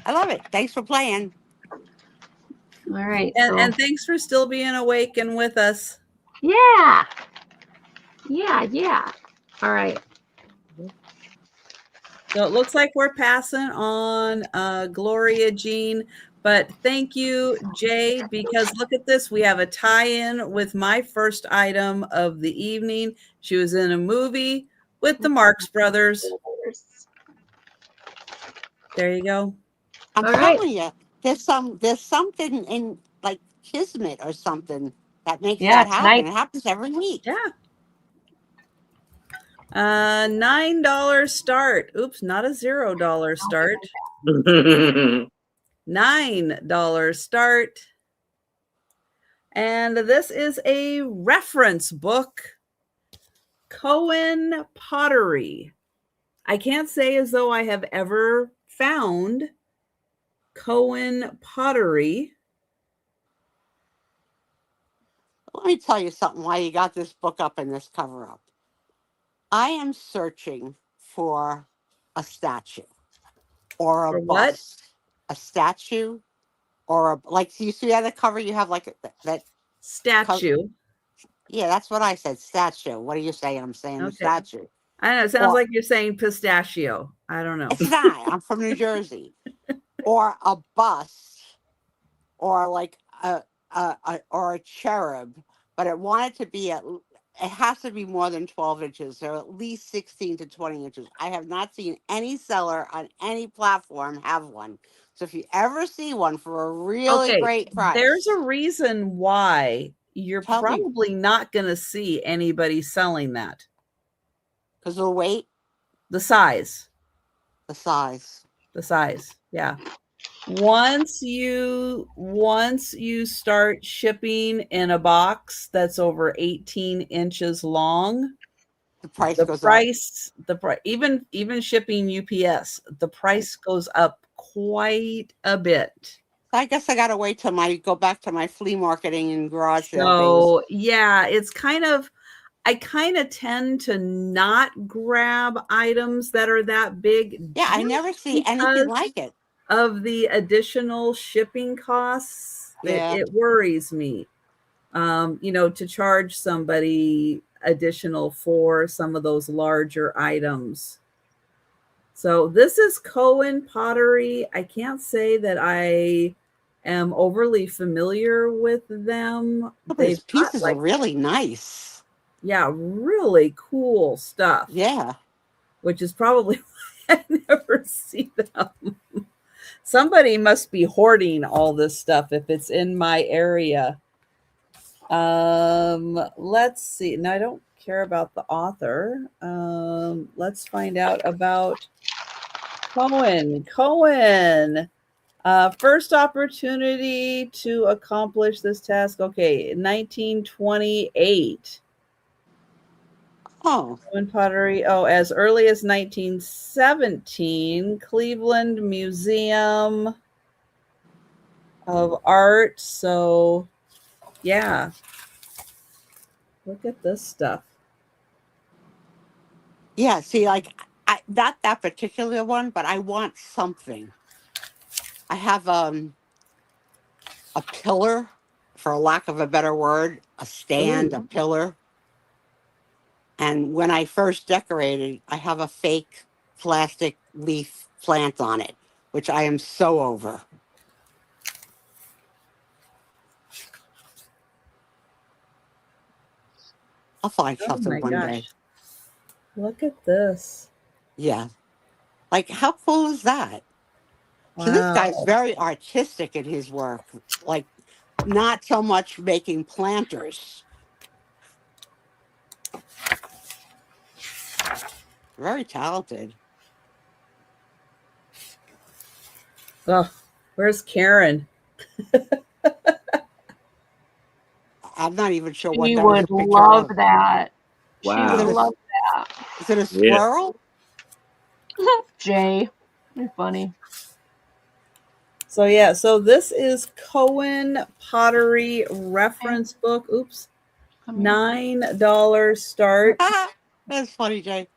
I love it. Thanks for playing. All right. And thanks for still being awake and with us. Yeah. Yeah. All right. So it looks like we're passing on Gloria Jean, but thank you, Jay, because look at this. We have a tie-in with my first item of the evening. She was in a movie with the Marx Brothers. There you go. I'm All right. telling you, there's something in like Kismet or something that makes Yeah, that happen. tonight. It happens every week. Yeah. $9 start. Oops, not a $0 start. $9 start. And this is a reference book, Cohen Pottery. I can't say as though I have ever found Cohen Pottery. Let me tell you something why you got this book up and this cover up. I am searching for a statue or a For what? bust. A statue or a, like, you see on the cover, you have like that. Statue. Yeah, that's what I said. Statue. What are you saying? I'm saying Okay. statue. I know. It sounds Or- like you're saying pistachio. I don't know. It's not. I'm from New Jersey. Or a bust, or like or a cherub, but it wanted to be it has to be more than 12 inches, or at least 16 to 20 inches. I have not seen any seller on any platform have one. So if you ever see one for a really Okay, great price, there's a reason why you're Tell me. probably not going to see anybody selling that. Because of the weight, The size. the size. The size. Yeah. Once you start shipping in a box that's over 18 inches long, The price the goes price, even shipping UPS, the price goes up quite a bit. up. I guess I gotta wait till go back to my flea marketing and garage sale days. So yeah, it's I kind of tend to not grab items that are that big. Yeah, I never see anything like it. Of the additional shipping costs, Yeah. it worries me. To charge somebody additional for some of those larger items. So this is Cohen Pottery. I can't say that I am overly familiar with them. But his pieces are really nice. Yeah, really cool stuff. Yeah. Which is probably why I never see them. Somebody must be hoarding all this stuff if it's in my area. Let's see. Now I don't care about the author. Let's find out about Cohen. First opportunity to accomplish this task. Okay, 1928. Oh, Cohen pottery. Oh, as early as 1917, Cleveland Museum of Art. So, yeah. Look at this stuff. yeah. See, like not that particular one, but I want something. I have a pillar, for lack of a better word, a stand, a pillar. And when I first decorated, I have a fake plastic leaf plant on it, which I am so over. I'll find Oh something my one day. gosh. Look at this. Yeah. Like, how cool is that? So this Wow. guy's very artistic in his work, like not so much making planters. Very talented. Oh, where's Karen? I'm not even sure what She that is a would picture love of. that. She Is would it Wow. a, love that. is it a Yeah. squirrel? Jay, you're funny. So yeah, so this is Cohen Pottery Reference Book. Oops. Come here. $9 start. That's funny, Jay.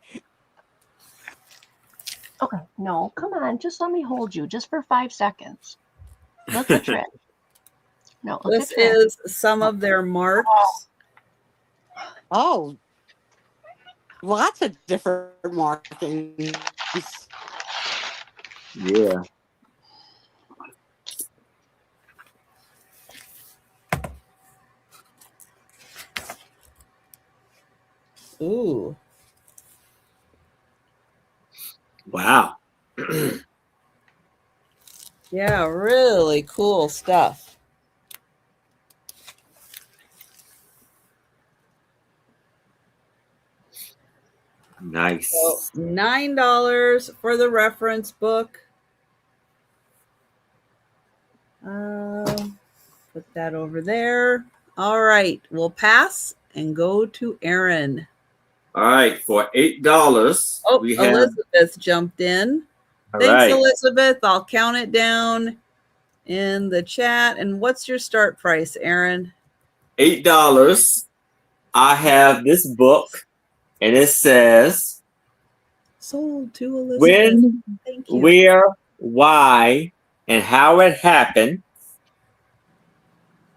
Okay, no, come on. Just let me hold you just for 5 seconds. Look at Trish. No, look This at Trish. is some of their marks. Oh, lots of different markings. Yeah. Ooh. Wow. Yeah, really cool stuff. Nice. So $9 for the reference book. Put that over there. All right, we'll pass and go to Aaron. All right. For $8, Oh, we have. Elizabeth jumped in. All Thanks, right. Elizabeth. I'll count it down in the chat. And what's your start price, Aaron? $8. I have this book, and it says Sold to Elizabeth. when, Thank you. where, why, and how it happened.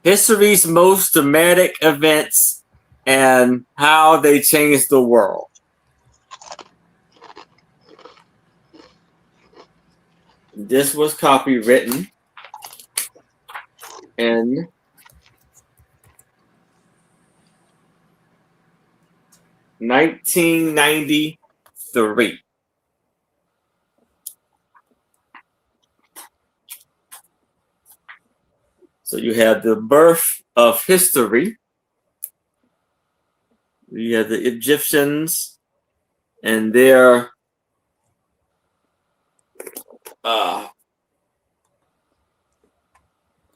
History's most dramatic events and how they changed the world. This was copywritten in 1993. So you have the birth of history. You have the Egyptians and their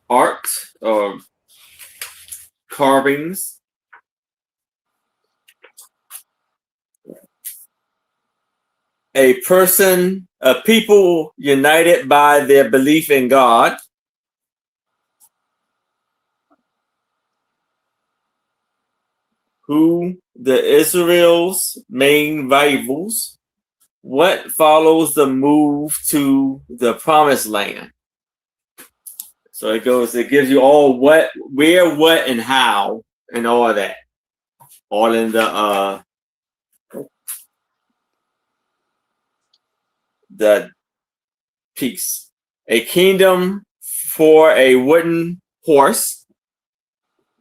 art or carvings. A people united by their belief in God. Who the Israel's main rivals. What follows the move to the promised land? So it gives you all what, where, what, and how, and all of that. All in the piece. A kingdom for a wooden horse.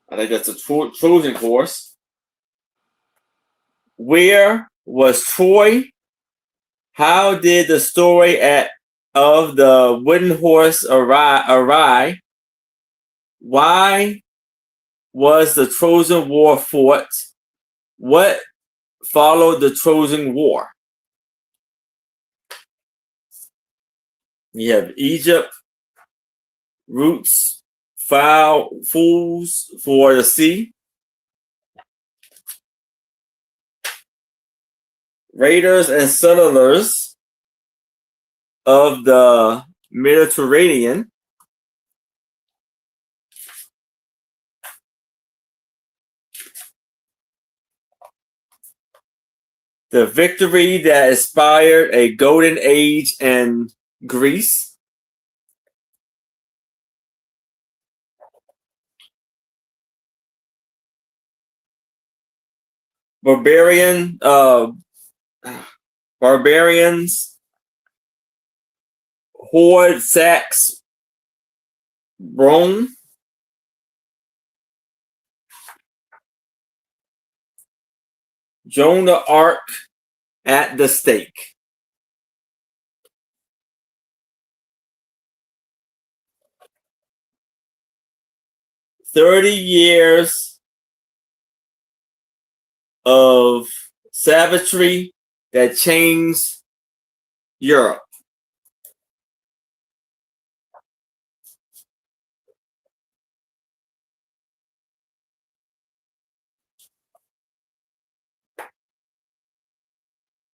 I think that's a Trojan horse. Where was Troy? How did the story of the wooden horse arrive? Why was the Trojan War fought? What followed the Trojan War? You have Egypt, roots, fools for the sea, raiders and settlers of the Mediterranean, the victory that inspired a golden age in Greece, barbarians, horde sacks Rome, Joan the Arc at the stake. "30 years of savagery that changed Europe."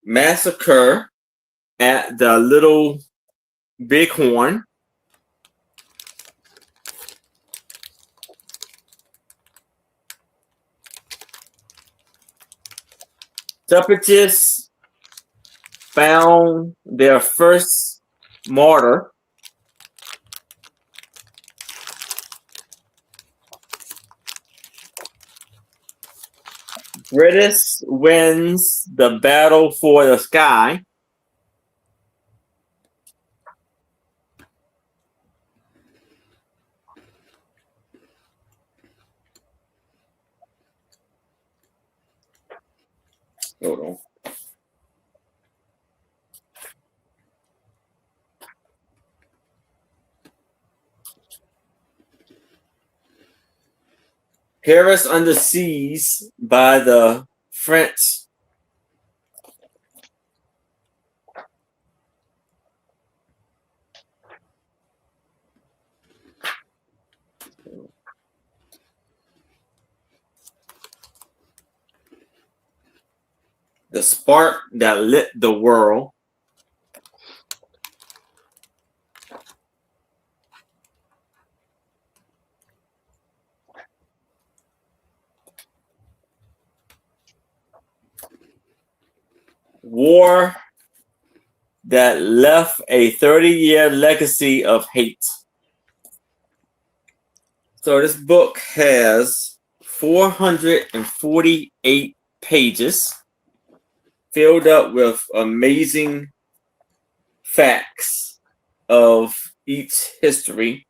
Massacre at the Little Bighorn, separatists found their first martyr, British wins the battle for the sky, hold on. Paris under siege by the French, the spark that lit the world, war that left a 30-year legacy of hate. So this book has 448 pages filled up with amazing facts of each history.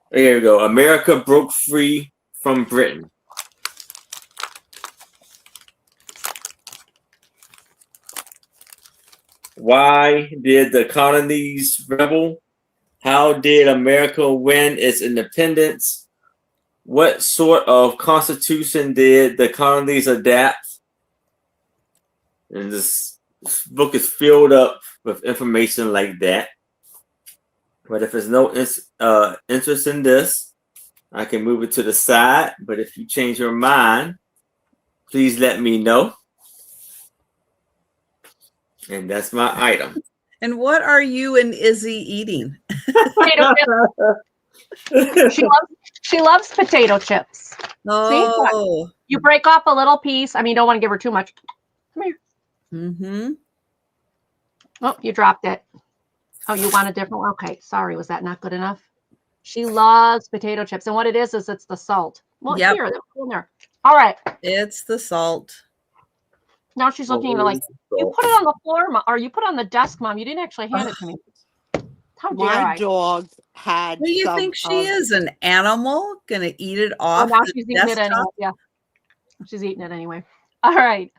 There you go. America broke free from Britain. Why did the colonies rebel? How did America win its independence? What sort of constitution did the colonies adapt? And this book is filled up with information like that. But if there's no interest in this, I can move it to the side. But if you change your mind, please let me know. And that's my item. And what are you and Izzy eating? She loves potato chips. Oh. See? You break off a little piece. I mean, you don't want to give her too much. Come here. Mm-hmm. Oh, you dropped it. Oh, you want a different one? Okay, sorry. Was that not good enough? She loves potato chips. And what it is it's the salt. Well, Yep. here, in there. All right. It's the salt. Now she's looking at it like, you put it on the floor, Mom, or you put it on the desk, Mom. You didn't actually hand it to me. How dare My I? dog had. What do you think she is? An animal? Gonna eat it off? Now she's eating it anyway. Yeah. She's eating it anyway. All right.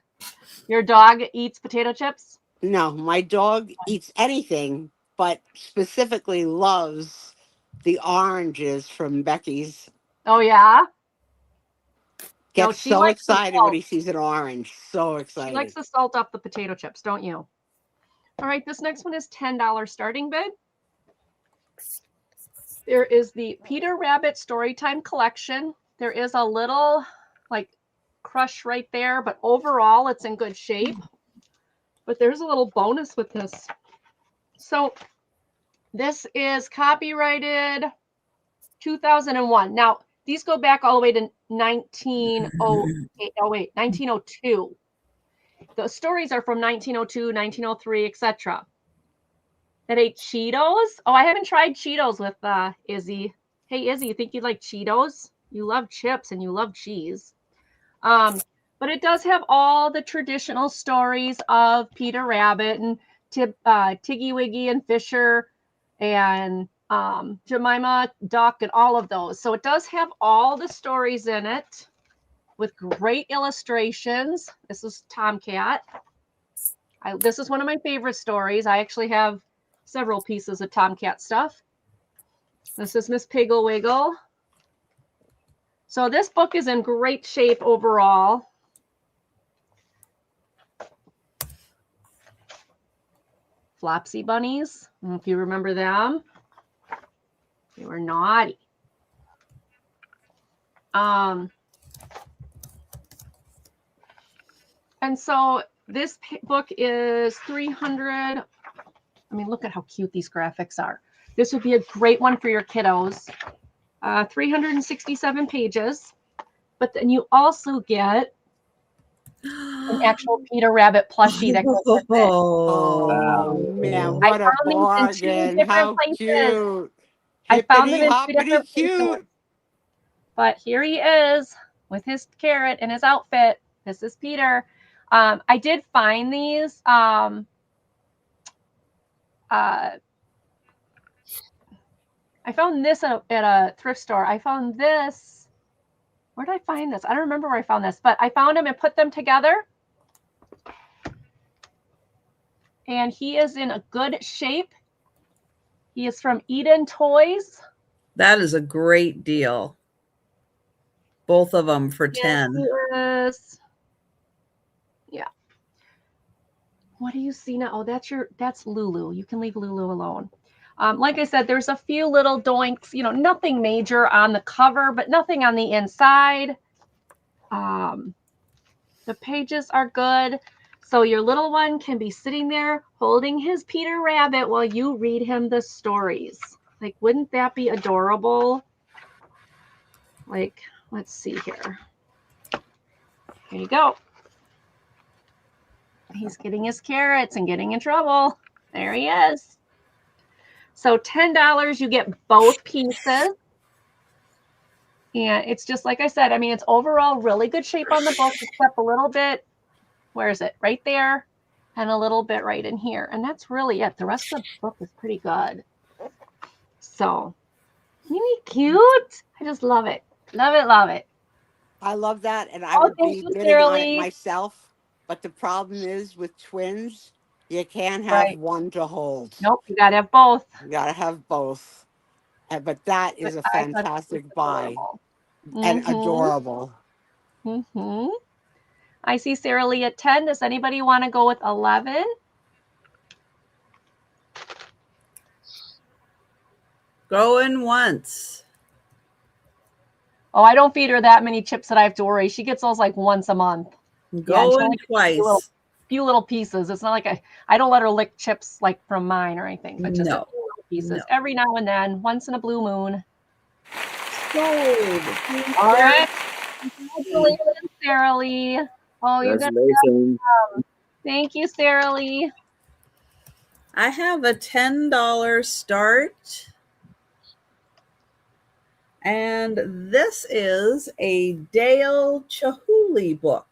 Your dog eats potato chips? No, my dog eats anything, but specifically loves the oranges from Becky's. Oh, yeah? Gets she so likes the excited when salt. he sees an orange. So She likes excited. the salt off the potato chips, don't you? All right, this next one is $10 starting bid. There is the Peter Rabbit Storytime Collection. There is a little like crush right there, but overall it's in good shape. But there's a little bonus with this. So this is copyrighted 2001. Now, these go back all the way to 1902. The stories are from 1902, 1903, etc. That ate Cheetos. Oh, I haven't tried Cheetos with Izzy. Hey, Izzy, you think you'd like Cheetos? You love chips and you love cheese. But it does have all the traditional stories of Peter Rabbit and Tiggy Wiggy and Fisher and Jemima Duck and all of those. So it does have all the stories in it with great illustrations. This is Tomcat. This is one of my favorite stories. I actually have several pieces of Tomcat stuff. This is Miss Piggle Wiggle. So this book is in great shape overall. Flopsy bunnies. I don't know if you remember them. They were naughty. And so this book is 300. I mean, look at how cute these graphics are. This would be a great one for your kiddos. 367 pages. But then you also get an actual Peter Rabbit plushie that goes with it. Oh, man, what a bargain. How cute. I found them Hippity in 2 hoppity different places. cute. But here he is with his carrot and his outfit. This is Peter. I did find these. I found this at a thrift store. I found this. Where did I find this? I don't remember where I found this, but I found them and put them together. And he is in a good shape. He is from Eden Toys. That is a great deal. Both of them for 10. Yes. Yeah. What do you see now? Oh, that's Lulu. You can leave Lulu alone. Like I said, there's a few little doinks, nothing major on the cover, but nothing on the inside. The pages are good. So your little one can be sitting there holding his Peter Rabbit while you read him the stories. Like, wouldn't that be adorable? Like, let's see here. Here you go. He's getting his carrots and getting in trouble. There he is. So $10, you get both pieces. And it's just like I said, I mean, it's overall really good shape on the book, except a little bit, where is it? Right there. And a little bit right in here. And that's really it. The rest of the book is pretty good. So, isn't he cute? I just love it. Love it, love it. I love that. And I would be bidding on it myself. But the problem is with twins, you can't have one to hold. Nope, you got to have both. You got to have both. But that is a fantastic buy. And adorable. I see Sarah Lee at 10. Does anybody want to go with 11? Going once. Oh, I don't feed her that many chips that I have to worry. She gets those like once a month. Going twice. Few little pieces. It's not like I don't let her lick chips like from mine or anything, but just a few little pieces every now and then, once in a blue moon. Sold. All right. Congratulations, Sarah Lee. Oh, you got thank you, Sarah Lee. I have a $10 start. And this is a Dale Chihuly book.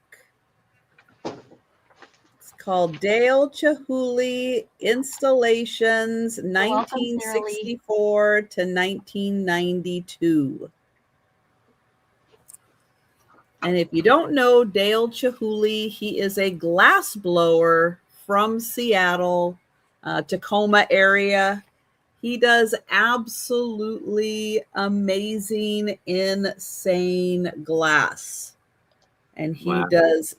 It's called Dale Chihuly Installations 1964 to 1992. And if you don't know Dale Chihuly, he is a glass blower from Seattle, Tacoma area. He does absolutely amazing, insane glass. and he Wow. does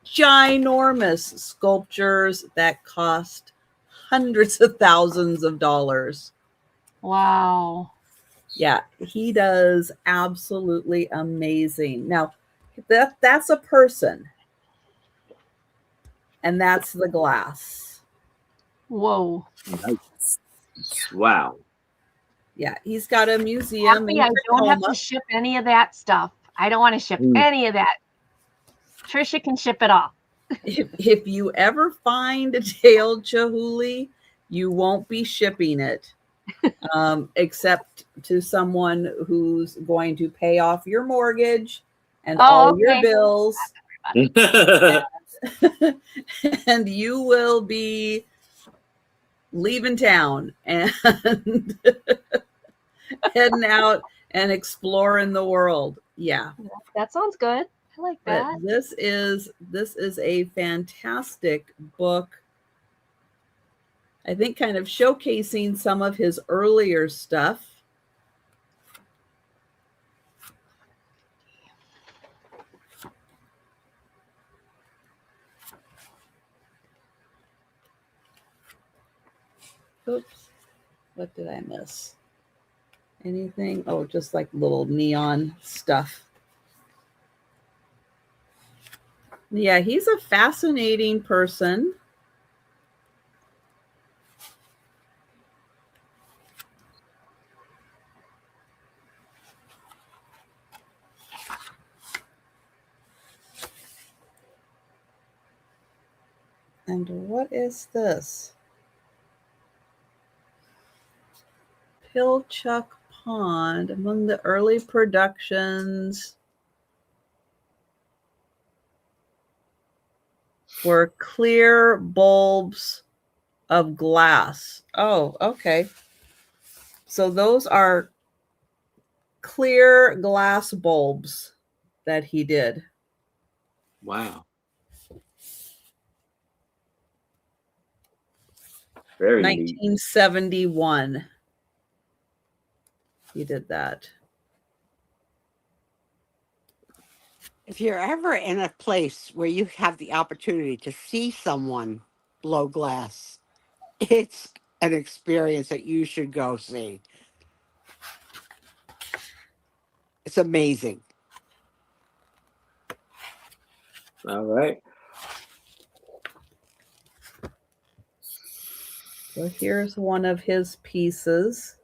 ginormous sculptures that cost hundreds of thousands of dollars. Wow. Yeah, he does absolutely amazing. Now, that's a person, and that's the glass. Whoa. Nice. Wow. Yeah, he's got a museum Happy in I don't have to Tacoma. ship any of that stuff. I don't want to ship any of that. Trisha can ship it all. If you ever find a tailed Chihuly, you won't be shipping it, except to someone who's going to pay off your mortgage and all your Okay. bills. And you will be leaving town and heading out and exploring the world. Yeah. That sounds good. I like But that. this is a fantastic book. I think kind of showcasing some of his earlier stuff. Oops. What did I miss? Anything? Oh, just like little neon stuff. Yeah, he's a fascinating person. And what is this? Pilchuck Pond, among the early productions were clear bulbs of glass. Oh, okay. So those are clear glass bulbs that he did. Wow. Very neat. 1971. He did that. If you're ever in a place where you have the opportunity to see someone blow glass, it's an experience that you should go see. It's amazing. All right. So here's one of his pieces.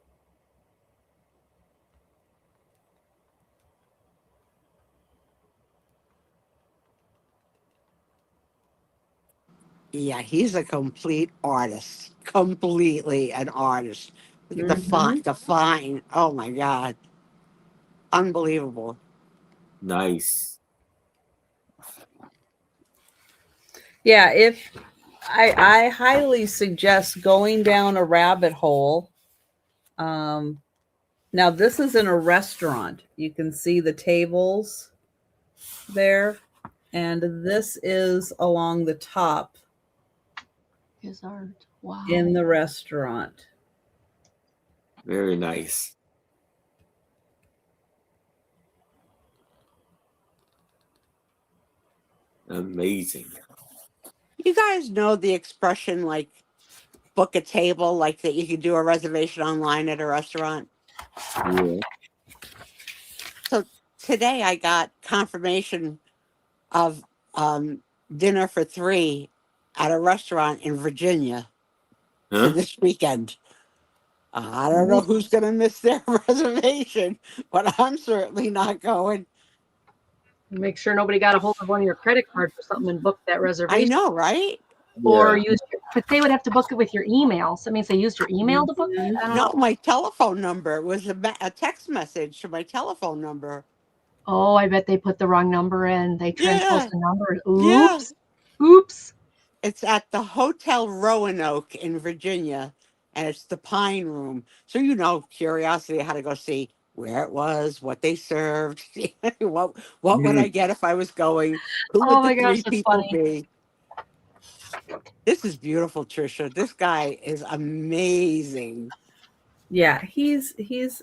Yeah, he's a complete artist. Completely an artist. Look at the fine. Oh my God. Unbelievable. Nice. Yeah, if I highly suggest going down a rabbit hole. Now this is in a restaurant. You can see the tables there, and this is along the top His art. Wow. in the restaurant. Very nice. Amazing. You guys know the expression like book a table, like that you can do a reservation online at a restaurant? Yeah. So today I got confirmation of dinner for 3 at a restaurant in Virginia for Huh? this weekend. I don't know who's going to miss their reservation, but I'm certainly not going. Make sure nobody got a hold of one of your credit cards or something and booked that I reservation. know, right? Or Yeah. but they would have to book it with your email. So that means they used your email to book it. I don't No, know. my telephone number was a text message to my telephone number. Oh, I bet they put the wrong number in. They transposed Yeah. the number. Yeah. Oops. Oops. It's at the Hotel Roanoke in Virginia, and it's the Pine Room. So, curiosity, I had to go see where it was, what they served, what would I get if I was going, who would Oh the my gosh, 3 that's people funny. be. This is beautiful, Trisha. This guy is amazing. Yeah, he's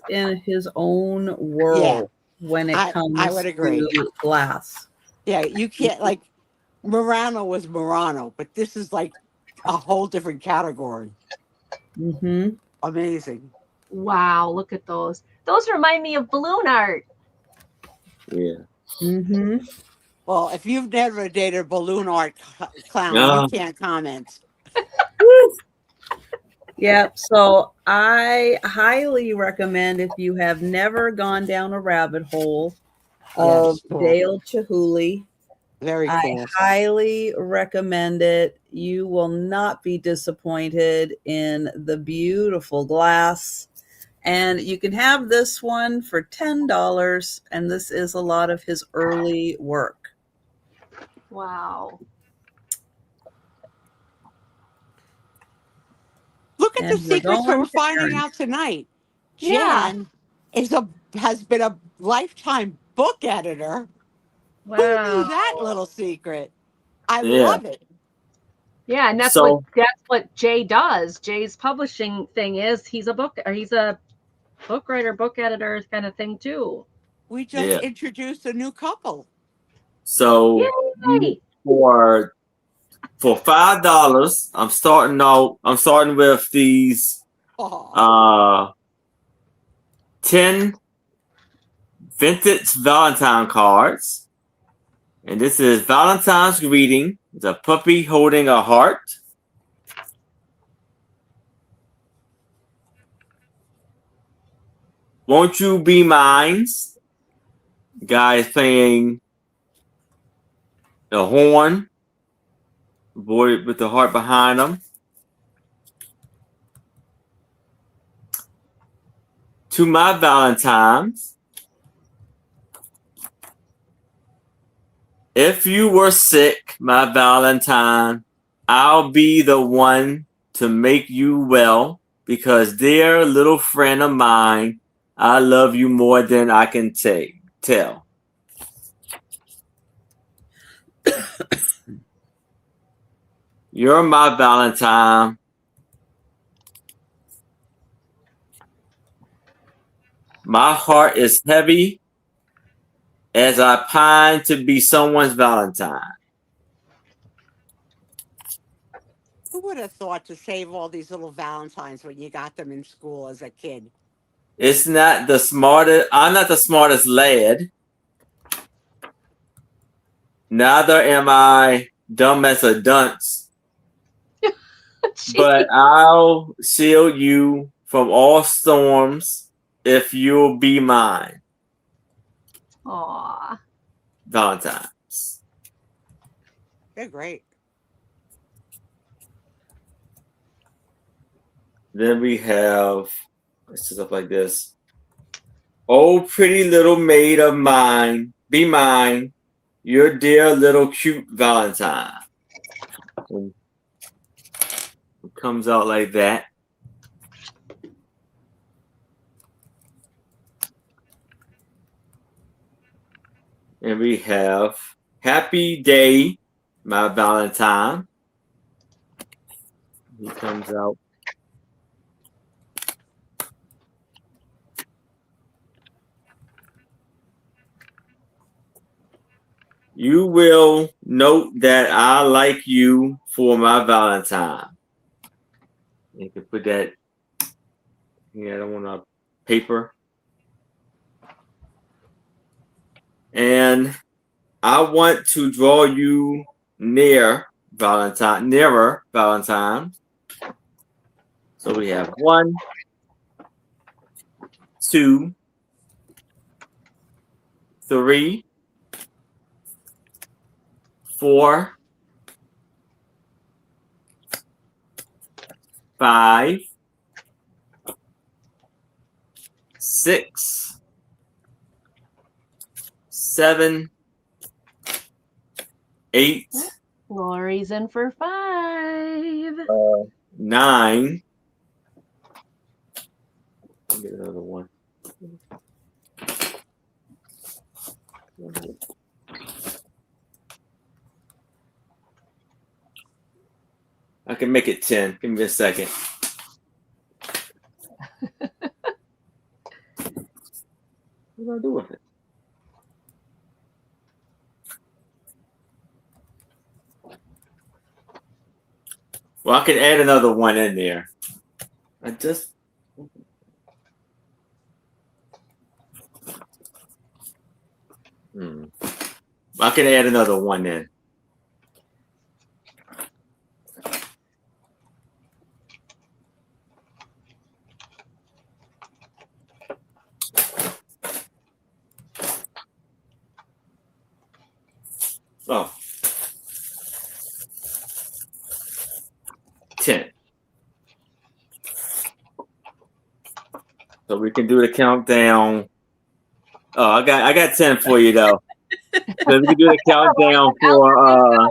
in his own world when it I comes would agree. to glass. Yeah, you can't like Murano was Murano, but this is like a whole different category. Mm-hmm. Amazing. Wow, look at those. Those remind me of balloon art. Yeah. Mm-hmm. Well, if you've never dated a balloon art clown, you Yeah. can't comment. Yep. So I highly recommend, if you have never gone down a rabbit hole of Yes, cool. Dale Chihuly, Very I cool. highly recommend it. You will not be disappointed in the beautiful glass. And you can have this one for $10. And this is a lot of his early work. Wow. Look at the And we're secrets going we're to finding Aaron. out tonight. Yeah. Jan has been a lifetime book editor. Who knew Wow. that little secret? I Yeah. love it. Yeah, and that's So what Jay does. Jay's publishing thing is he's a book writer, book editor kind of thing too. We just yeah. introduced a new couple. So Yay! for $5, I'm starting with these Oh, 10 vintage Valentine cards. And this is Valentine's greeting. It's a puppy holding a heart. Won't you be mine? Guys playing the horn. Boy with the heart behind him. To my Valentines. If you were sick, my Valentine, I'll be the one to make you well, because dear little friend of mine, I love you more than I can tell. You're my Valentine. My heart is heavy as I pine to be someone's Valentine. who would have thought to save all these little Valentines when you got them in school as a kid? It's not the smartest. I'm not the smartest lad. Neither am I dumb as a dunce. But I'll shield you from all storms if you'll be mine. Aw. Valentine's. They're great. Then we have stuff like this. Oh, pretty little maid of mine, be mine, your dear little cute Valentine. And it comes out like that. And we have Happy Day, my Valentine. He comes out. You will note that I like you for my Valentine. You can put that, I don't want a paper. And I want to draw you nearer Valentine. So we have 1, 2, 3, 4, 5, 6, 7, 8, Lori's in for 5. 9. I'll get another one. I can make it 10. Give me a second. What do I do with it? Well, I could add another one in there. I just. I could add another one in. Oh. 10. So we can do the countdown. Oh, I got 10 for you though. So we can do the countdown for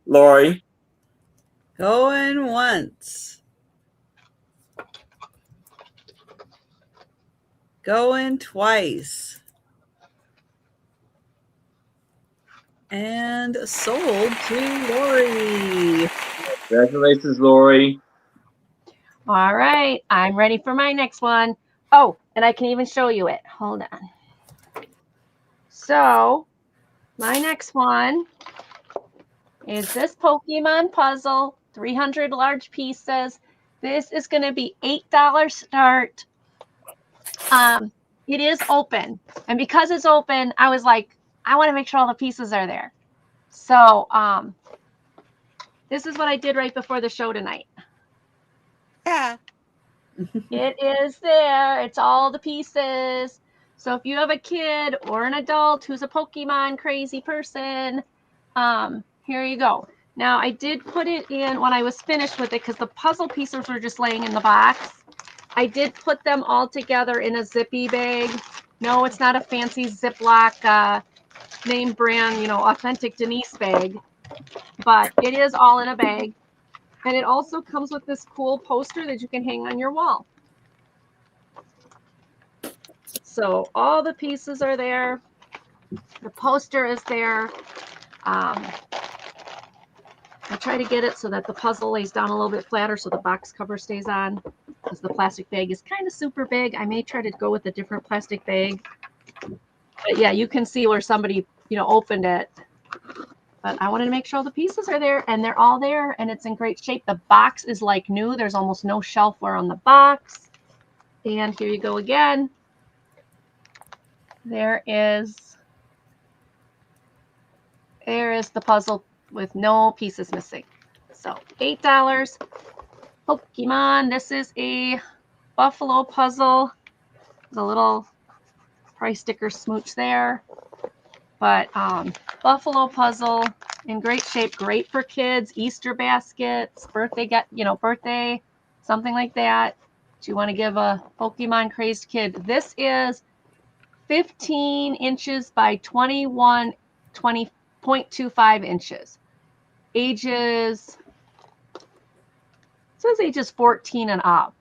Lori. Going once. Going twice. And sold to Lori. Congratulations, Lori. All right, I'm ready for my next one. Oh, and I can even show you it. Hold on. So, my next one is this Pokemon puzzle, 300 large pieces. This is going to be $8 start. It is open, and because it's open, I was like, I want to make sure all the pieces are there. So, this is what I did right before the show tonight. Yeah. It is there. It's all the pieces. So if you have a kid or an adult who's a Pokemon crazy person, here you go. Now, I did put it in when I was finished with it because the puzzle pieces were just laying in the box. I did put them all together in a zippy bag. No, it's not a fancy Ziploc name brand, authentic Denise bag, but it is all in a bag. And it also comes with this cool poster that you can hang on your wall. So all the pieces are there. The poster is there. I try to get it so that the puzzle lays down a little bit flatter so the box cover stays on, because the plastic bag is kind of super big. I may try to go with a different plastic bag. But yeah, you can see where somebody, opened it. But I wanted to make sure all the pieces are there, and they're all there, and it's in great shape. The box is like new. There's almost no shelfware on the box. And here you go again. There is the puzzle with no pieces missing. So $8. Pokemon. This is a buffalo puzzle. There's a little price sticker smooch there. But buffalo puzzle in great shape, great for kids, Easter baskets, birthday, something like that. Do you want to give a Pokemon crazed kid? This is 15 inches by 20.25 inches. Ages, it says ages 14 and up.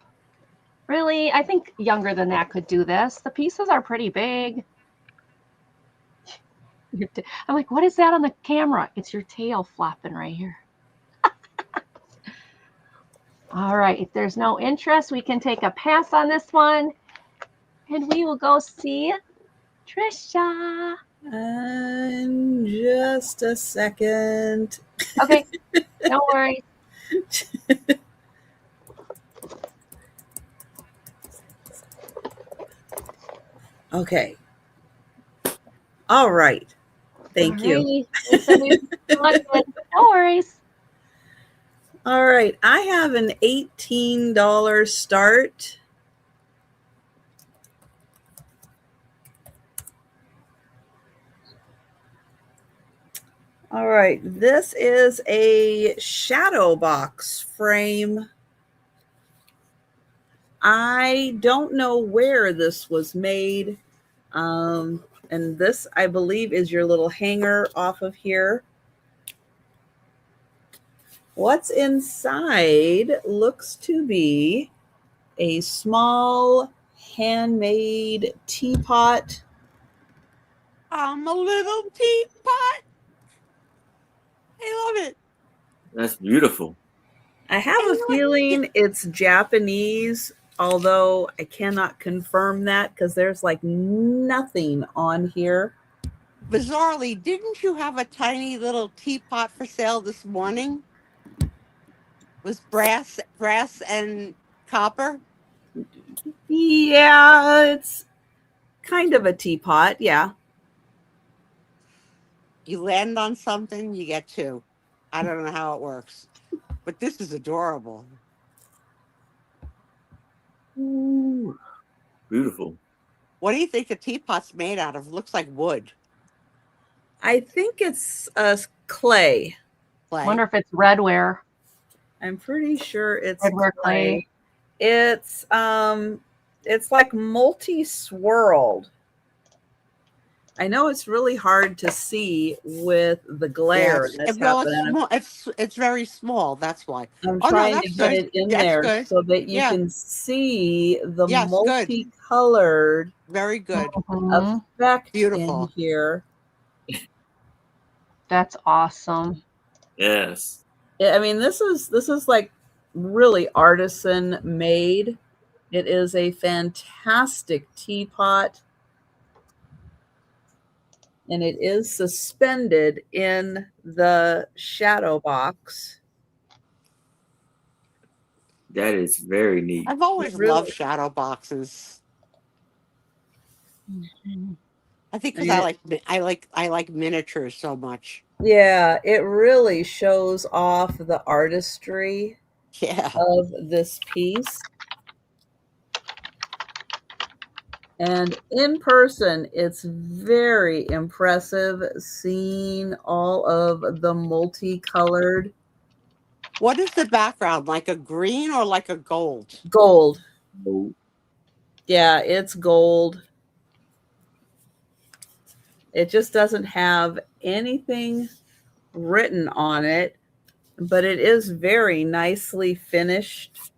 Really, I think younger than that could do this. The pieces are pretty big. I'm like, what is that on the camera? It's your tail flopping right here. All right, if there's no interest, we can take a pass on this one. And we will go see Trisha. And just a second. Okay, no worries. Okay. All right. Thank you. No worries. All right. I have an $18 start. All right. This is a shadow box frame. I don't know where this was made. And this, I believe, is your little hanger off of here. What's inside looks to be a small handmade teapot. A little teapot. I love it. That's beautiful. I have a feeling it's Japanese, although I cannot confirm that because there's like nothing on here. bizarrely, didn't you have a tiny little teapot for sale this morning? Was brass and copper? Yeah, it's kind of a teapot. Yeah. You land on something, you get two. I don't know how it works, but this is adorable. Ooh, beautiful. What do you think the teapot's made out of? Looks like wood. I think it's clay. Clay. Wonder if it's redware. I'm pretty sure it's Redware clay. It's like multi-swirled. I know it's really hard to see with the glare that's happening. It's very small. That's why. I'm Oh no, trying to that's get good. it in That's there good. so that you Yeah. can see the Yes, good. multicolored Very good. Mhm. effect Beautiful. in here. That's awesome. Yes. I mean, this is like really artisan made. It is a fantastic teapot. And it is suspended in the shadow box. That is very neat. I've always Really- loved shadow boxes. Mhm. I think I because mean, I like miniatures so much. Yeah, it really shows off the artistry Yeah. of this piece. And in person, it's very impressive seeing all of the multicolored What is the background? Like a green or like a gold? gold. Oh, Yeah, it's gold. It just doesn't have anything written on it, but it is very nicely finished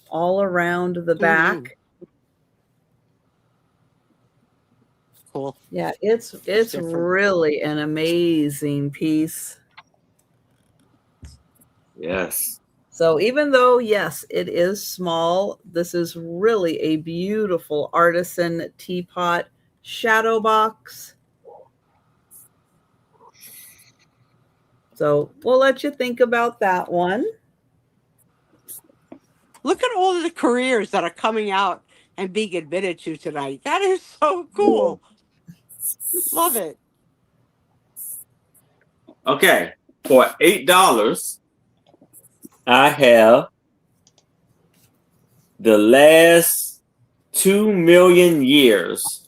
all around the back. Cool. Yeah, it's different. really an amazing piece. yes. So even though, yes, it is small, this is really a beautiful artisan teapot shadow box. So we'll let you think about that one. Look at all of the careers that are coming out and being admitted to tonight. That is so cool. Love it. Okay. For $8, I have the last 2 million years.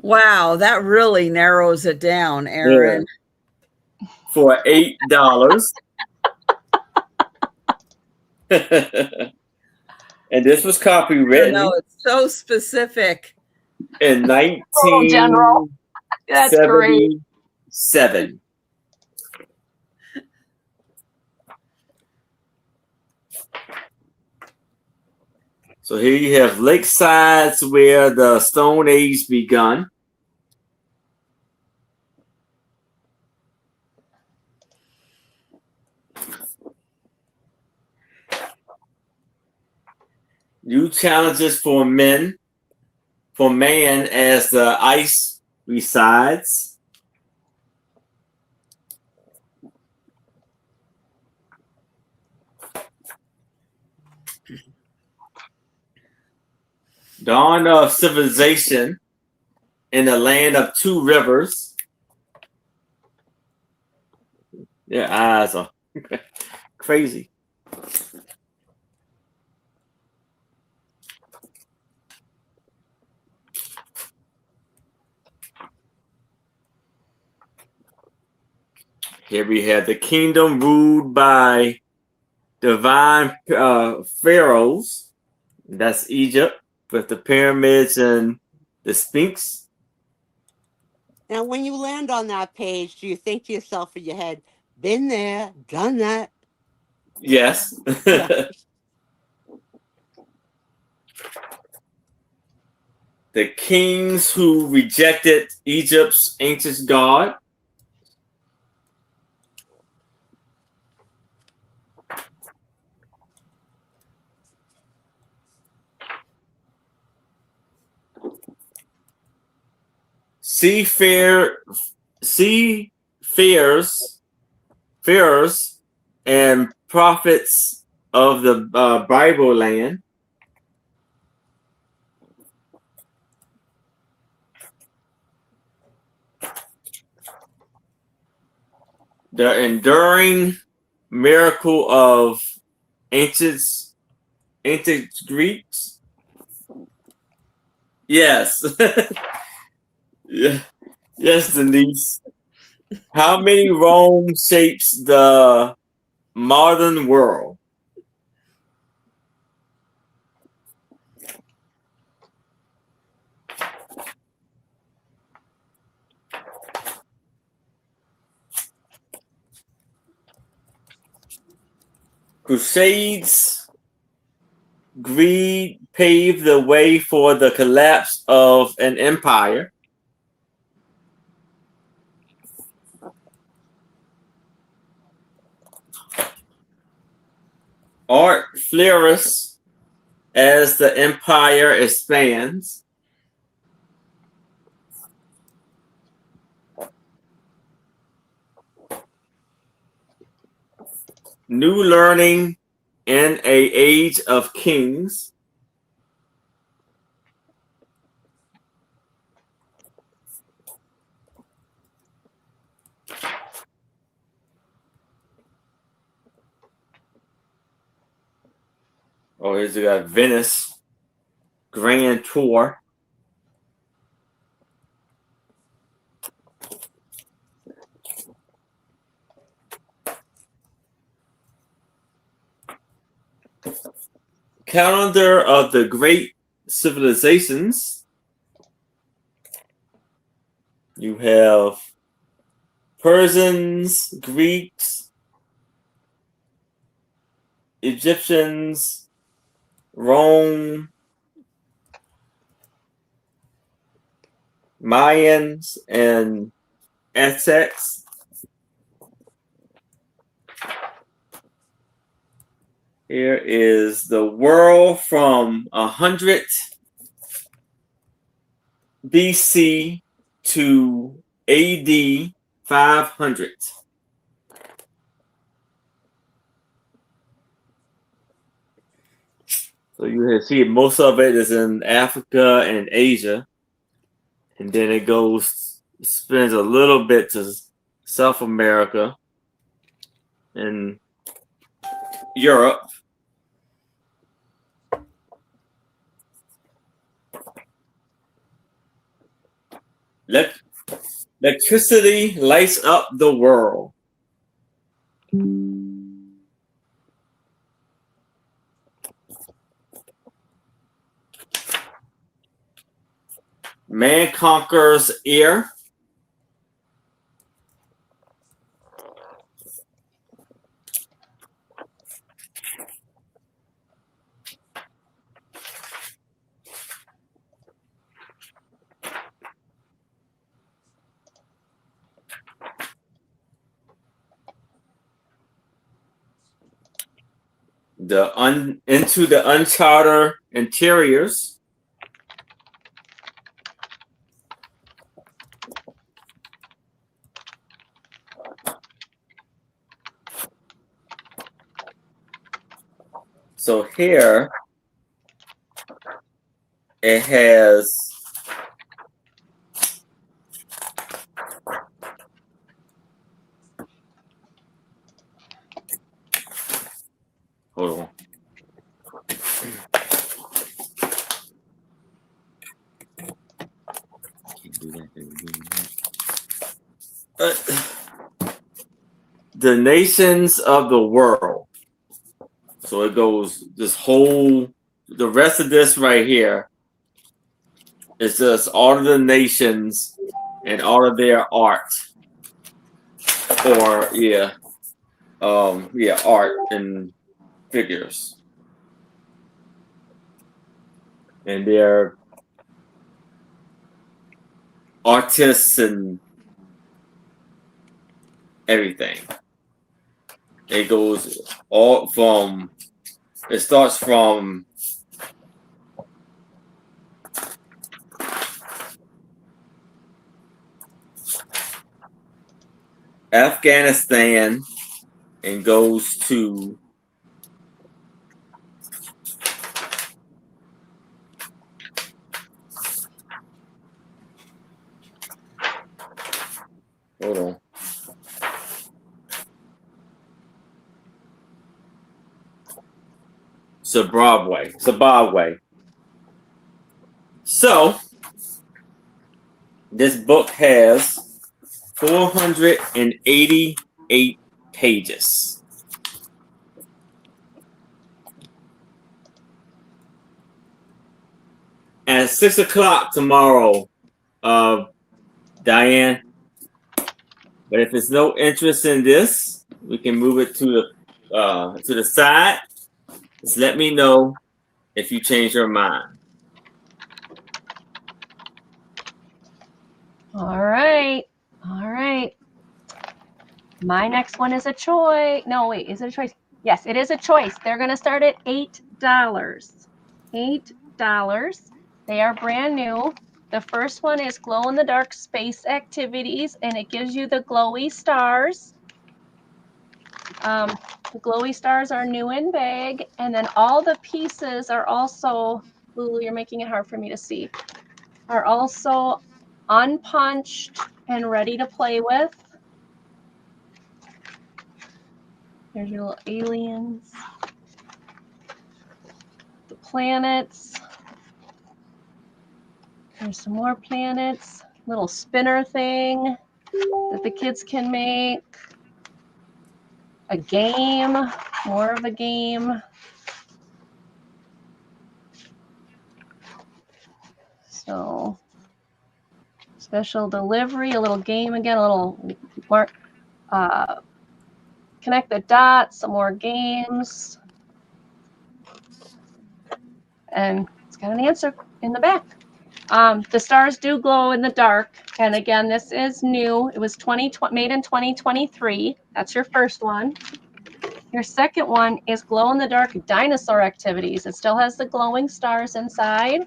Wow, that really narrows it down, Aaron. Yeah. For $8. And this was I copywritten know, it's so specific. in Oh, General. That's great. 1977. So here you have lakesides where the Stone Age begun. New challenges for man as the ice resides. Dawn of civilization in the land of two rivers. Their eyes are crazy. Here we have the kingdom ruled by divine pharaohs. That's Egypt with the pyramids and the Sphinx. Now, when you land on that page, do you think to yourself in your head, been there, done that? Yes. Yeah. The kings who rejected Egypt's ancient god. seafarers and prophets of the Bible land. The enduring miracle of ancient Greeks. Yes. Yeah. Yes, Denise. How many Rome shapes the modern world? Crusades, greed paved the way for the collapse of an empire. Art flourishes as the empire expands. New learning in an age of kings. Oh, here's a Venice Grand Tour. Calendar of the Great Civilizations. You have Persians, Greeks, Egyptians, Rome, Mayans, and Aztecs. Here is the world from 100 BC to AD 500. So you can see most of it is in Africa and Asia. And then it spins a little bit to South America and Europe. Electricity lights up the world. Man conquers air. Into the uncharted interiors. So here it has hold on. The nations of the world. So it goes the rest of this right here is just all of the nations and all of their art. Or art and figures. And their artists and everything. It starts from Afghanistan and goes to hold on. Zimbabwe. So this book has 488 pages. And at 6 o'clock tomorrow, Diane. But if there's no interest in this, we can move it to the side. Just let me know if you change your mind. All right. My next one is a choice. No, wait, is it a choice? Yes, it is a choice. They're going to start at $8. $8. They are brand new. The first one is glow-in-the-dark space activities, and it gives you the glowy stars. The glowy stars are new in bag, and then all the pieces are also, Lulu, you're making it hard for me to see, are also unpunched and ready to play with. There's your little aliens. The planets. There's some more planets. Little spinner thing that the kids can make. A game, more of a game. So, special delivery, a little game again, a little mark. Connect the dots, some more games. And it's got an answer in the back. The stars do glow in the dark. And again, this is new. It was made in 2023. That's your first one. Your second one is glow-in-the-dark dinosaur activities. It still has the glowing stars inside.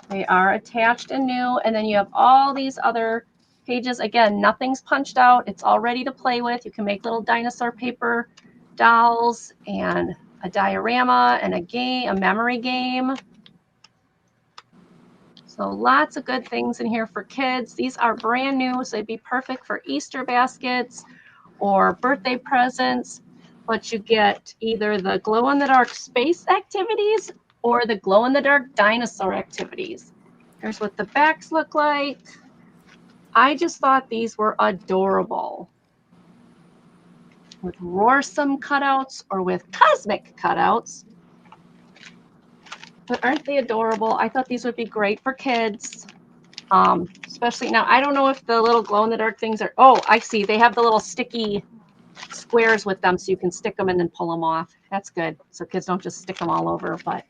They are attached and new. And then you have all these other pages. Again, nothing's punched out. It's all ready to play with. You can make little dinosaur paper dolls and a diorama and a game, a memory game. So lots of good things in here for kids. These are brand new, so they'd be perfect for Easter baskets or birthday presents. But you get either the glow-in-the-dark space activities or the glow-in-the-dark dinosaur activities. Here's what the backs look like. I just thought these were adorable. With roarsome cutouts or with cosmic cutouts. But aren't they adorable? I thought these would be great for kids. Especially now, I don't know if the little glow-in-the-dark things are, oh, I see. They have the little sticky squares with them so you can stick them and then pull them off. That's good. So kids don't just stick them all over, but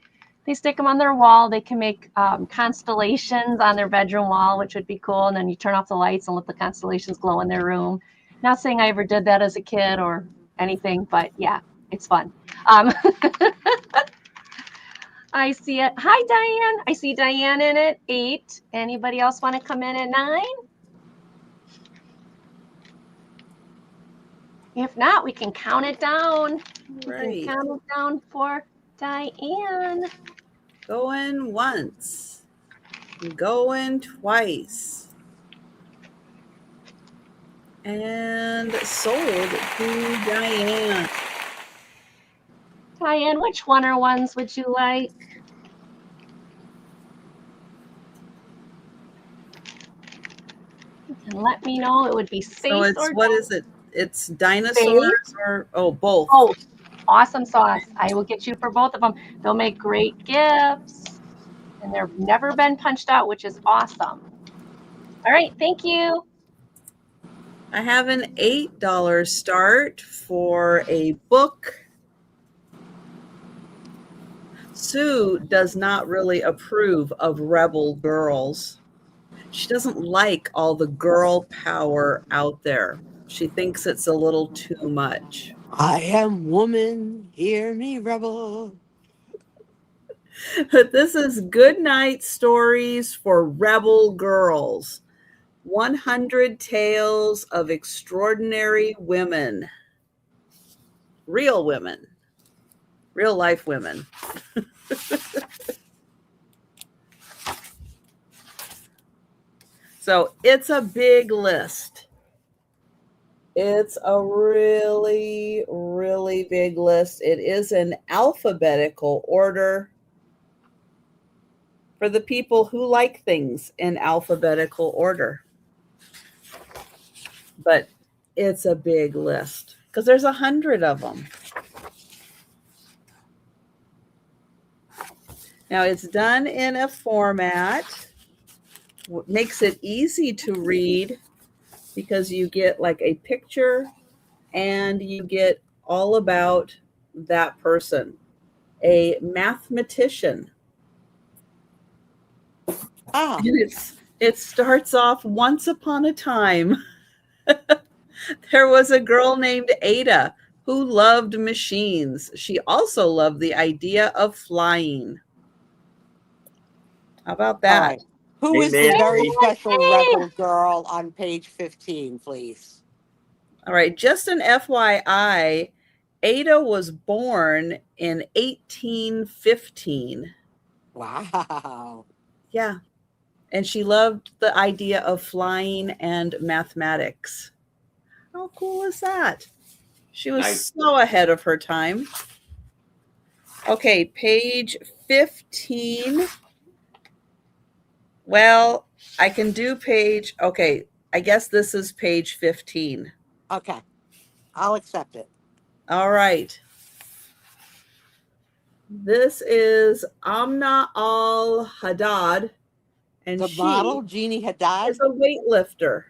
they stick them on their wall. They can make constellations on their bedroom wall, which would be cool. And then you turn off the lights and let the constellations glow in their room. Not saying I ever did that as a kid or anything, but yeah, it's fun. I see it. Hi, Diane. I see Diane in at 8. Anybody else want to come in at 9? If not, we can count it down. Right. We can count it down for Diane. Going once. Going twice. And sold to Diane. Diane, which one or ones would you like? You can let me know. It would be space So it's, or what is it? It's dinosaurs space? or, oh, both. Oh, awesome sauce. I will get you for both of them. They'll make great gifts. And they've never been punched out, which is awesome. All right, thank you. I have an $8 start for a book. Sue does not really approve of rebel girls. She doesn't like all the girl power out there. She thinks it's a little too much. I am woman, hear me, rebel. But this is good night stories for rebel girls. 100 Tales of Extraordinary Women. Real women. Real life women. So it's a big list. It's a really, really big list. It is in alphabetical order for the people who like things in alphabetical order. But it's a big list because there's 100 of them. Now it's done in a format, makes it easy to read because you get like a picture and you get all about that person, a mathematician. Ah, And it starts off once upon a time. There was a girl named Ada who loved machines. She also loved the idea of flying. How about all that? right. Who is the Amen. very special rebel girl on page 15, please? All right, just an FYI, Ada was born in 1815. Wow. Yeah. And she loved the idea of flying and mathematics. How cool is that? She was Nice. so ahead of her time. Okay, page 15. Well, I can do page, okay, I guess this is page 15. Okay. I'll accept it. All right. This is Amna al-Haddad, and The she model, Jeannie Haddad. is a weightlifter.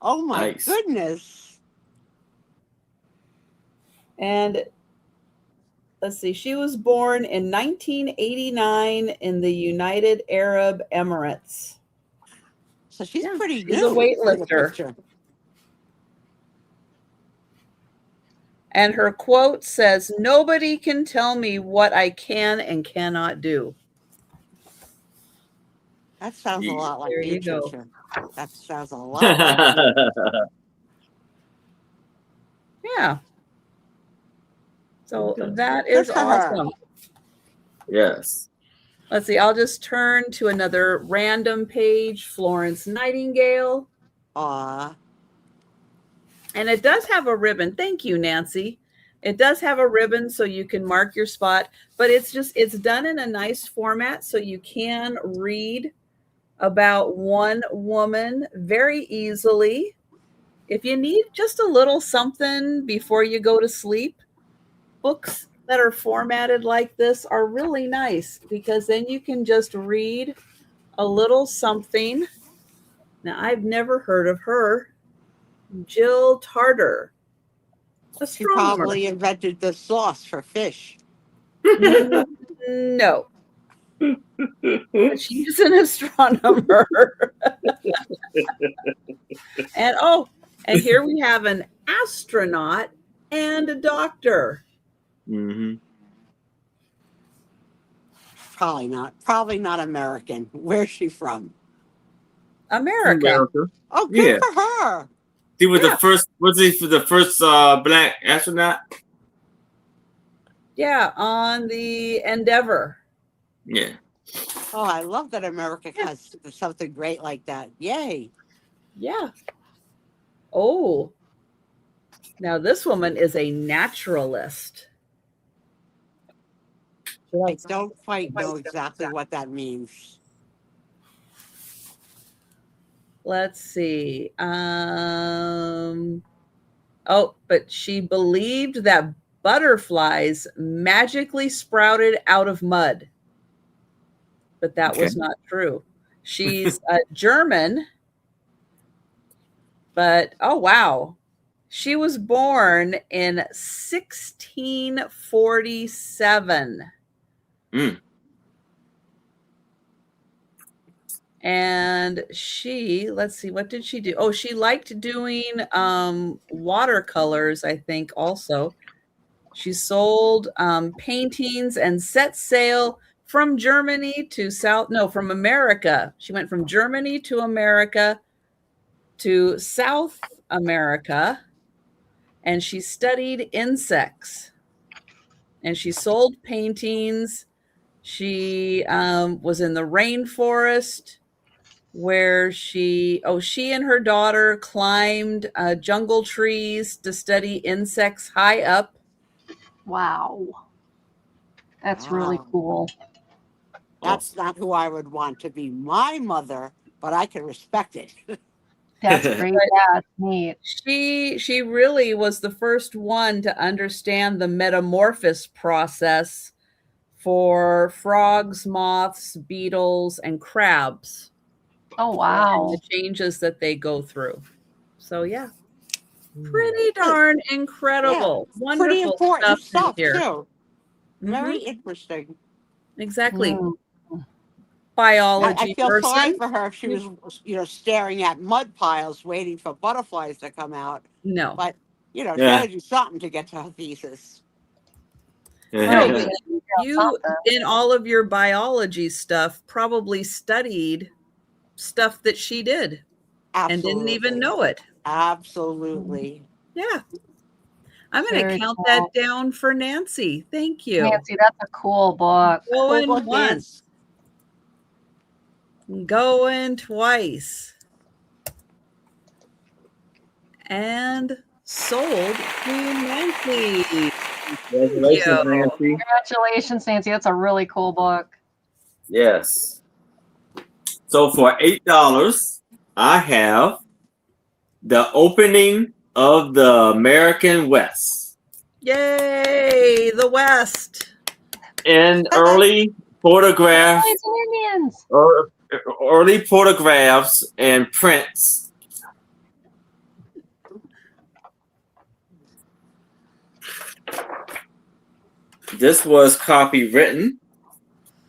Oh my Nice. goodness. And let's see, she was born in 1989 in the United Arab Emirates. So she's Yeah, pretty she's new. a weightlifter. Picture. And her quote says, "Nobody can tell me what I can and cannot do." That sounds a lot like There you, you go. Trisha. That sounds a lot like you. Yeah. So Okay. that Good is for her. awesome. Yes. Let's see, I'll just turn to another random page, Florence Nightingale. Aw. And it does have a ribbon. Thank you, Nancy. It does have a ribbon so you can mark your spot, but it's done in a nice format so you can read about one woman very easily. If you need just a little something before you go to sleep, books that are formatted like this are really nice because then you can just read a little something. Now, I've never heard of her. Jill Tarter, She astronomer. probably invented the sauce for fish. No, but she's an astronomer. And here we have an astronaut and a doctor. Mm-hmm. Probably not American. Where's she from? America. America. Oh, good Yeah. for her. He was Yeah. the first. Was he the first black astronaut? Yeah, on the Endeavor. Yeah. Oh, I love that America has something great like that. Yay. Yeah. Oh, now this woman is a naturalist. I don't quite know exactly what that means. Let's see. But she believed that butterflies magically sprouted out of mud. But that was not true. She's a German. But, oh, wow. She was born in 1647. Mm. And let's see, what did she do? Oh, she liked doing watercolors, I think, also. She sold paintings and set sail from Germany to from America. She went from Germany to America to South America, and she studied insects, and she sold paintings. She was in the rainforest where she and her daughter climbed jungle trees to study insects high up. Wow. That's really Wow. cool. That's not who I would want to be my mother, but I can respect it. That's great. Yeah, it's neat. She really was the first one to understand the metamorphosis process for frogs, moths, beetles, and crabs. Oh, And wow. the changes that they go through. So yeah, pretty darn incredible. Yeah, Wonderful pretty important stuff in stuff here. too. Very Mhm. interesting. Exactly. Mm. Biology I feel sorry person. for her if she was, staring at mud piles waiting for butterflies to come out. No. But, she had Yeah. to do something to get to her thesis. Right. But you, in all of your biology stuff, probably studied stuff that she did and didn't even know it. Absolutely. Yeah. I'm going to Very count cool. that down for Nancy. Thank you. Nancy, that's a cool book. Going Cool book once, going twice, and sold to Nancy. Congratulations, Nancy. Congratulations, Nancy. That's a really cool book. Yes. So for $8, I have The Opening of the American West. Yay, the West. In early photographs, Boys and Indians. early photographs and prints. This was copywritten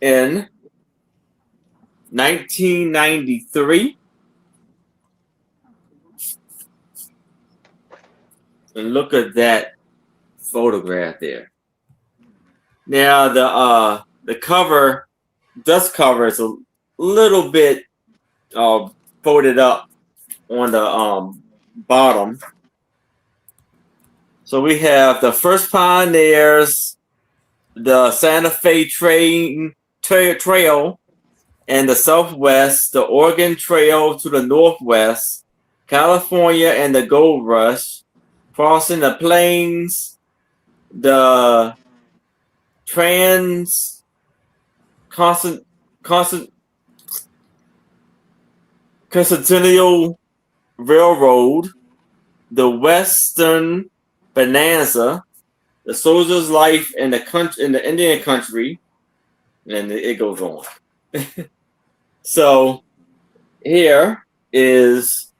in 1993. And look at that photograph there. Now the cover, dust cover is a little bit folded up on the bottom. So we have the first pioneers, the Santa Fe Trail and the Southwest, the Oregon Trail to the Northwest, California and the Gold Rush, crossing the plains, the Continental Railroad, the Western Bonanza, the soldier's life in the Indian country, and it goes on. So here is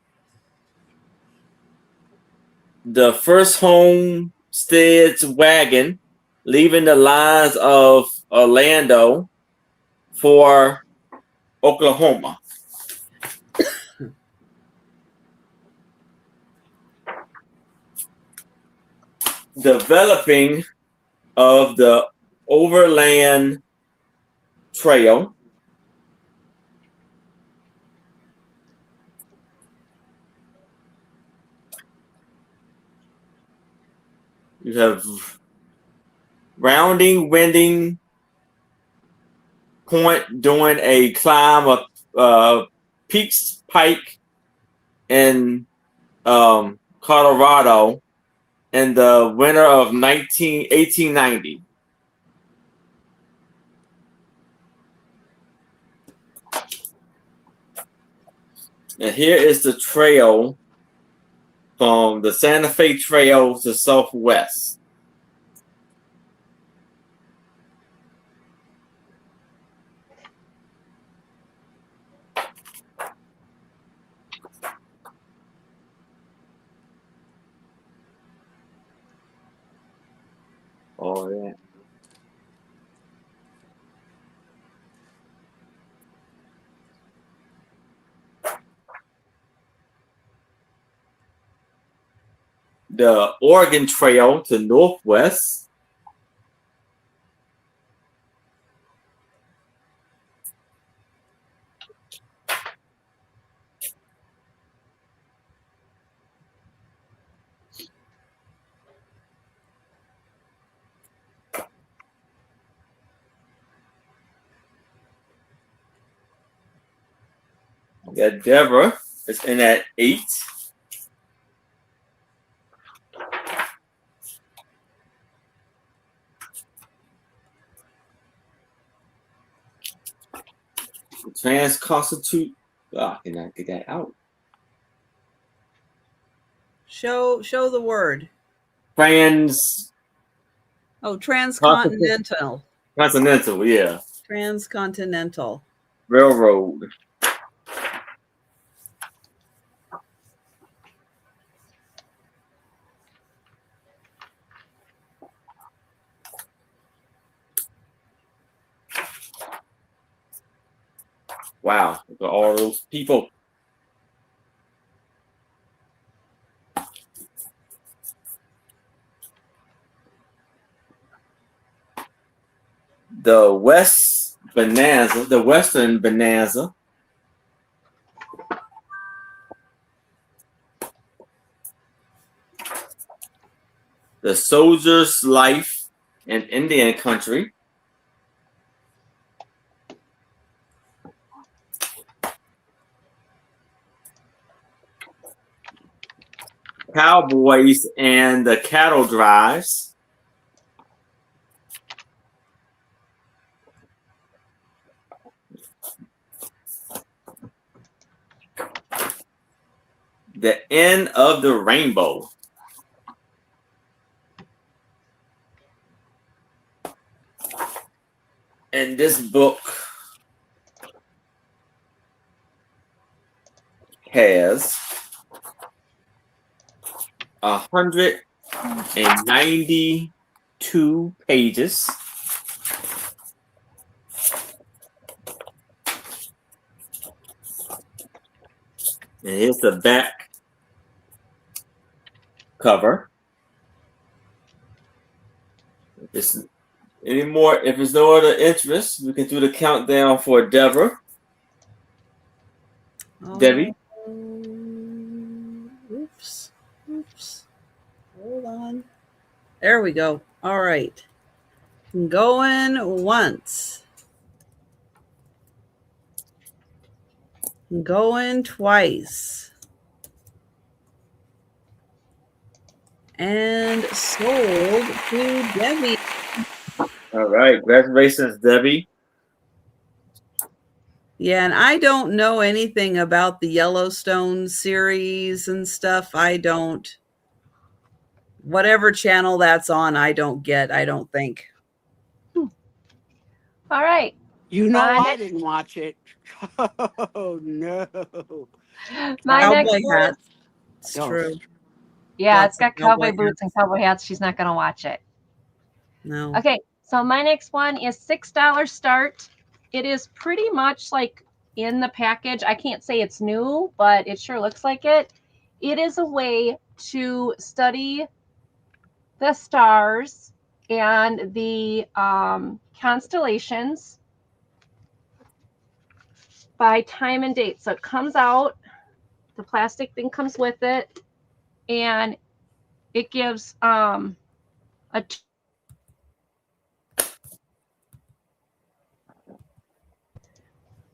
the first homestead's wagon leaving the lines of Orlando for Oklahoma. Developing of the overland trail. You have rounding, winding point during a climb of Peaks Pike in Colorado in the winter of 1890. And here is the trail from the Santa Fe Trail to Southwest. Oh, yeah. The Oregon Trail to Northwest. Got Deborah. It's in at 8. Transconstitute. Oh, I cannot get that out. Show the word. Transcontinental. Continental, yeah. Transcontinental. Railroad. Wow, look at all those people. The Western Bonanza. The Soldier's Life in Indian Country. Cowboys and the Cattle Drives. The End of the Rainbow. And this book has 192 pages. And here's the back cover. If there's no other interest, we can do the countdown for Deborah. Debbie. Oops. Hold on. There we go. All right. Going once. Going twice. And sold to Debbie. All right. Congratulations, Debbie. Yeah, and I don't know anything about the Yellowstone series and stuff. I don't. Whatever channel that's on, I don't get, I don't think. All right. You know I didn't watch it. Oh, no. My next Cowboy one. hats. It's true. Yeah, Lots it's got of cowboy cowboy boots and cowboy hats. She's not going to watch it. No. Okay, so my next one is $6 start. It is pretty much like in the package. I can't say it's new, but it sure looks like it. It is a way to study the stars and the constellations by time and date. So it comes out, the plastic thing comes with it, and it gives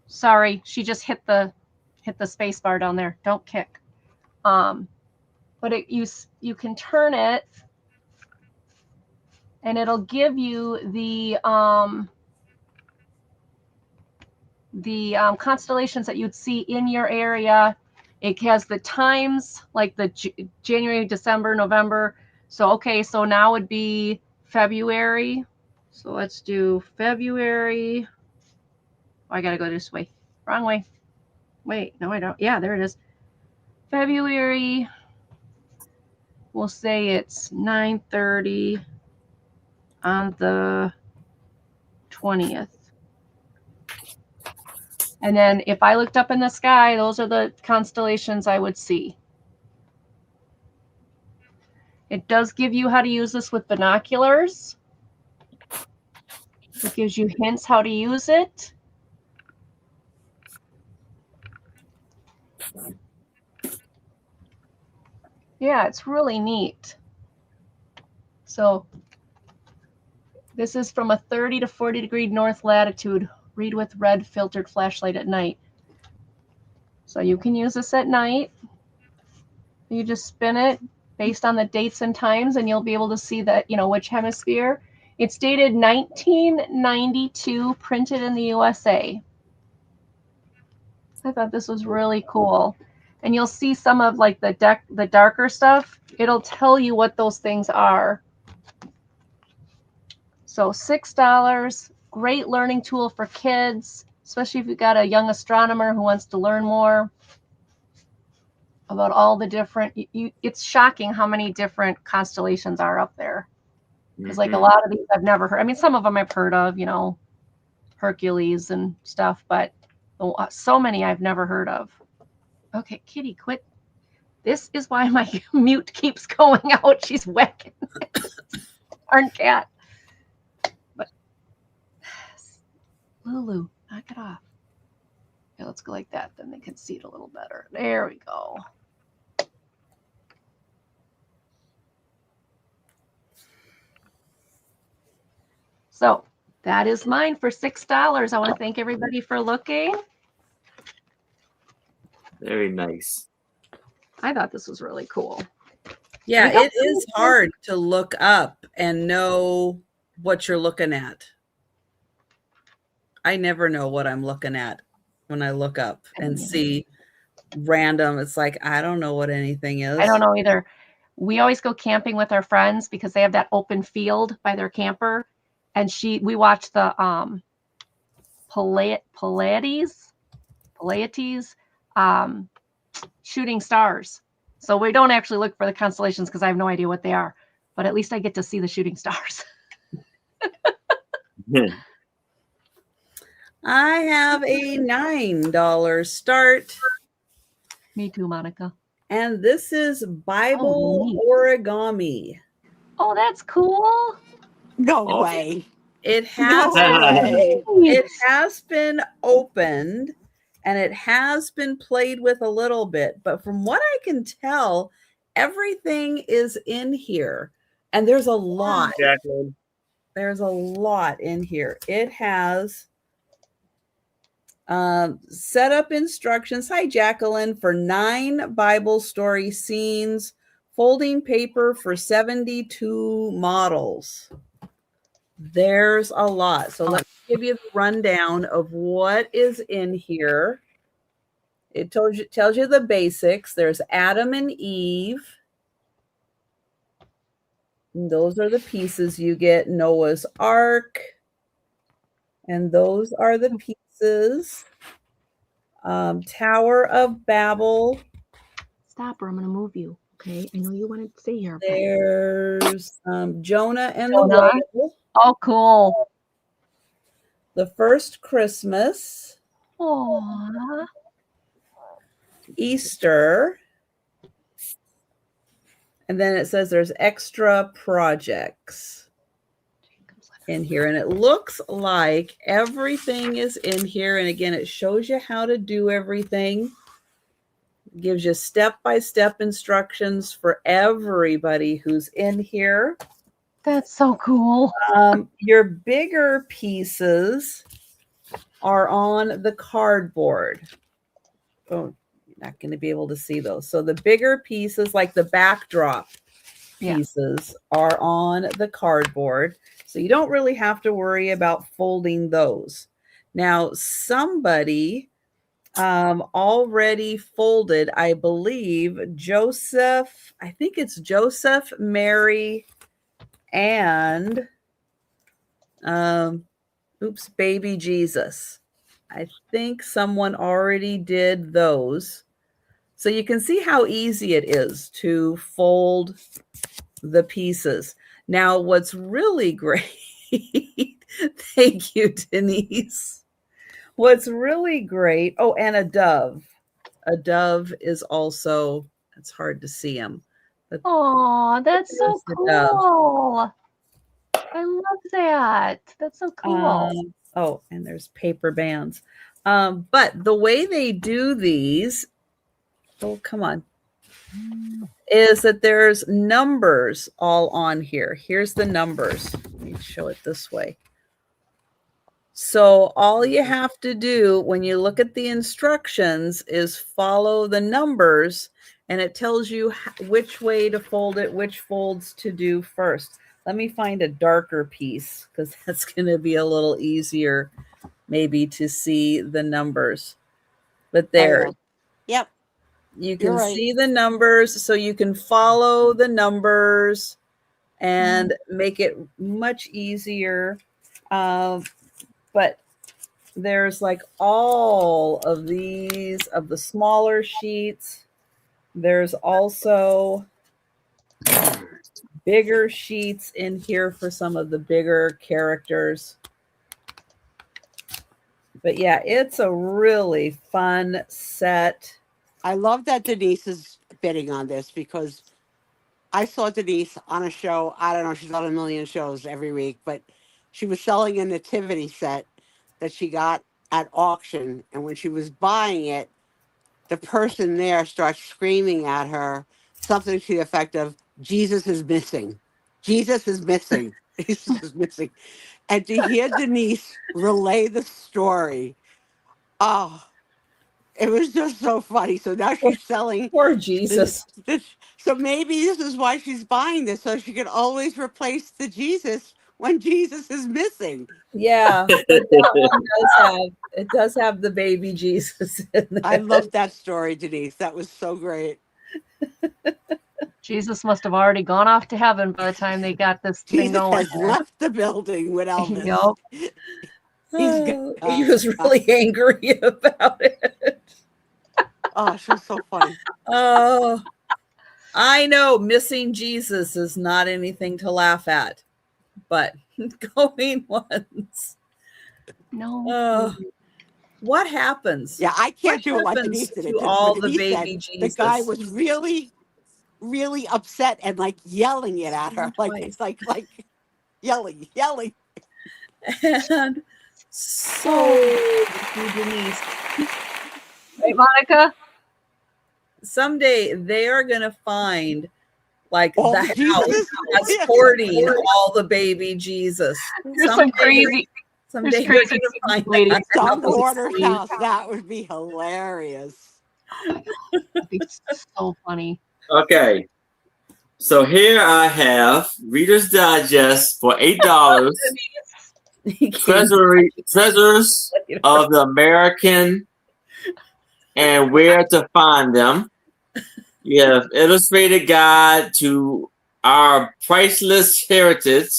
sorry, she just hit the space bar down there. Don't kick. But you can turn it and it'll give you the constellations that you'd see in your area. It has the times, like the January, December, November. So, okay, so now would be February. So let's do February. Oh, I got to go this way. Wrong way. Wait, no, I don't. Yeah, there it is. February. We'll say it's 9:30 on the 20th. And then if I looked up in the sky, those are the constellations I would see. It does give you how to use this with binoculars. It gives you hints how to use it. Yeah, it's really neat. So this is from a 30 to 40 degree north latitude. Read with red filtered flashlight at night. So you can use this at night. You just spin it based on the dates and times, and you'll be able to see that, which hemisphere. It's dated 1992, printed in the USA. I thought this was really cool. And you'll see some of like the darker stuff. It'll tell you what those things are. So $6, great learning tool for kids, especially if you've got a young astronomer who wants to learn more about all the different, it's shocking how many different constellations are up there. Because like a lot of these I've never heard. I mean, some of them I've heard of, Hercules and stuff, but so many I've never heard of. Okay, Kitty, quit. This is why my mute keeps going out. She's whacking it. Darn cat. But Lulu, knock it off. Okay, let's go like that. Then they can see it a little better. There we go. So that is mine for $6. I want to thank everybody for looking. Very nice. I thought this was really cool. Yeah, it is hard to look up and know what you're looking at. I never know what I'm looking at when I look up and see random. It's like, I don't know what anything is. I don't know either. We always go camping with our friends because they have that open field by their camper. And we watch the Pleiades shooting stars. So we don't actually look for the constellations because I have no idea what they are. But at least I get to see the shooting stars. I have a $9 start. Me too, Monica. And this is Bible origami. Oh, that's cool. No way. It has been opened and it has been played with a little bit, but from what I can tell, everything is in here. And there's a lot. Exactly. There's a lot in here. It has setup instructions. Hi, Jacqueline, for 9 Bible story scenes, folding paper for 72 models. There's a lot. So let me give you the rundown of what is in here. It tells you the basics. There's Adam and Eve. And those are the pieces you get. Noah's Ark. And those are the pieces. Tower of Babel. Stop or I'm going to move you. Okay. I know you want to stay here. There's Jonah and the whale. Oh, cool. The First Christmas. Aww. Easter. And then it says there's extra projects in here. And it looks like everything is in here. And again, it shows you how to do everything. It gives you step-by-step instructions for everybody who's in here. That's so cool. Your bigger pieces are on the cardboard. Oh, you're not going to be able to see those. So the bigger pieces, like the backdrop pieces, are on the cardboard. So you don't really have to worry about folding those. Now, somebody already folded, I believe, Joseph. I think it's Joseph, Mary, and baby Jesus. I think someone already did those. So you can see how easy it is to fold the pieces. Now, what's really great, thank you, Denise. What's really great, and a dove. A dove is also, it's hard to see him. Oh, that's so cool. I love that. That's so cool. And there's paper bands. But the way they do these, come on, is that there's numbers all on here. Here's the numbers. Let me show it this way. So all you have to do when you look at the instructions is follow the numbers, and it tells you which way to fold it, which folds to do first. Let me find a darker piece because that's going to be a little easier maybe to see the numbers. But there, Yep, you you're can right. see the numbers, so you can follow the numbers and make it much easier. But there's like all of these of the smaller sheets. There's also bigger sheets in here for some of the bigger characters. But yeah, it's a really fun set. I love that Denise is bidding on this because I saw Denise on a show. I don't know, she's on a million shows every week, but she was selling a nativity set that she got at auction. And when she was buying it, the person there starts screaming at her something to the effect of, Jesus is missing. Jesus is missing. Jesus is missing. And to hear Denise relay the story, oh, it was just so funny. So now she's selling. Poor Jesus. So maybe this is why she's buying this, so she can always replace the Jesus when Jesus is missing. Yeah, but that one does have the baby Jesus in there. I love that story, Denise. That was so great. Jesus must have already gone off to heaven by the time they got this thing Jesus going. has left the building with Elvis. Yep. He was really angry about it. Oh, she was so funny. Oh, I know missing Jesus is not anything to laugh at, but going once. No. What happens? Yeah, I can't What do it like happens Denise did to it. all When the Denise said baby the Jesus? guy was really, really upset and like yelling it at her, like yelling. And so, Denise, Right, Monica? someday they are going to find like All the the house Jesus? that's Yes. hoarding all the baby Jesus. There's some crazy. Someday There's you're crazy going to find lady. that Some house. hoarder's house. That would be hilarious. That'd be so funny. Okay. So here I have Reader's Digest for $8. Treasures of the American and where to find them. You have illustrated guide to our priceless heritage,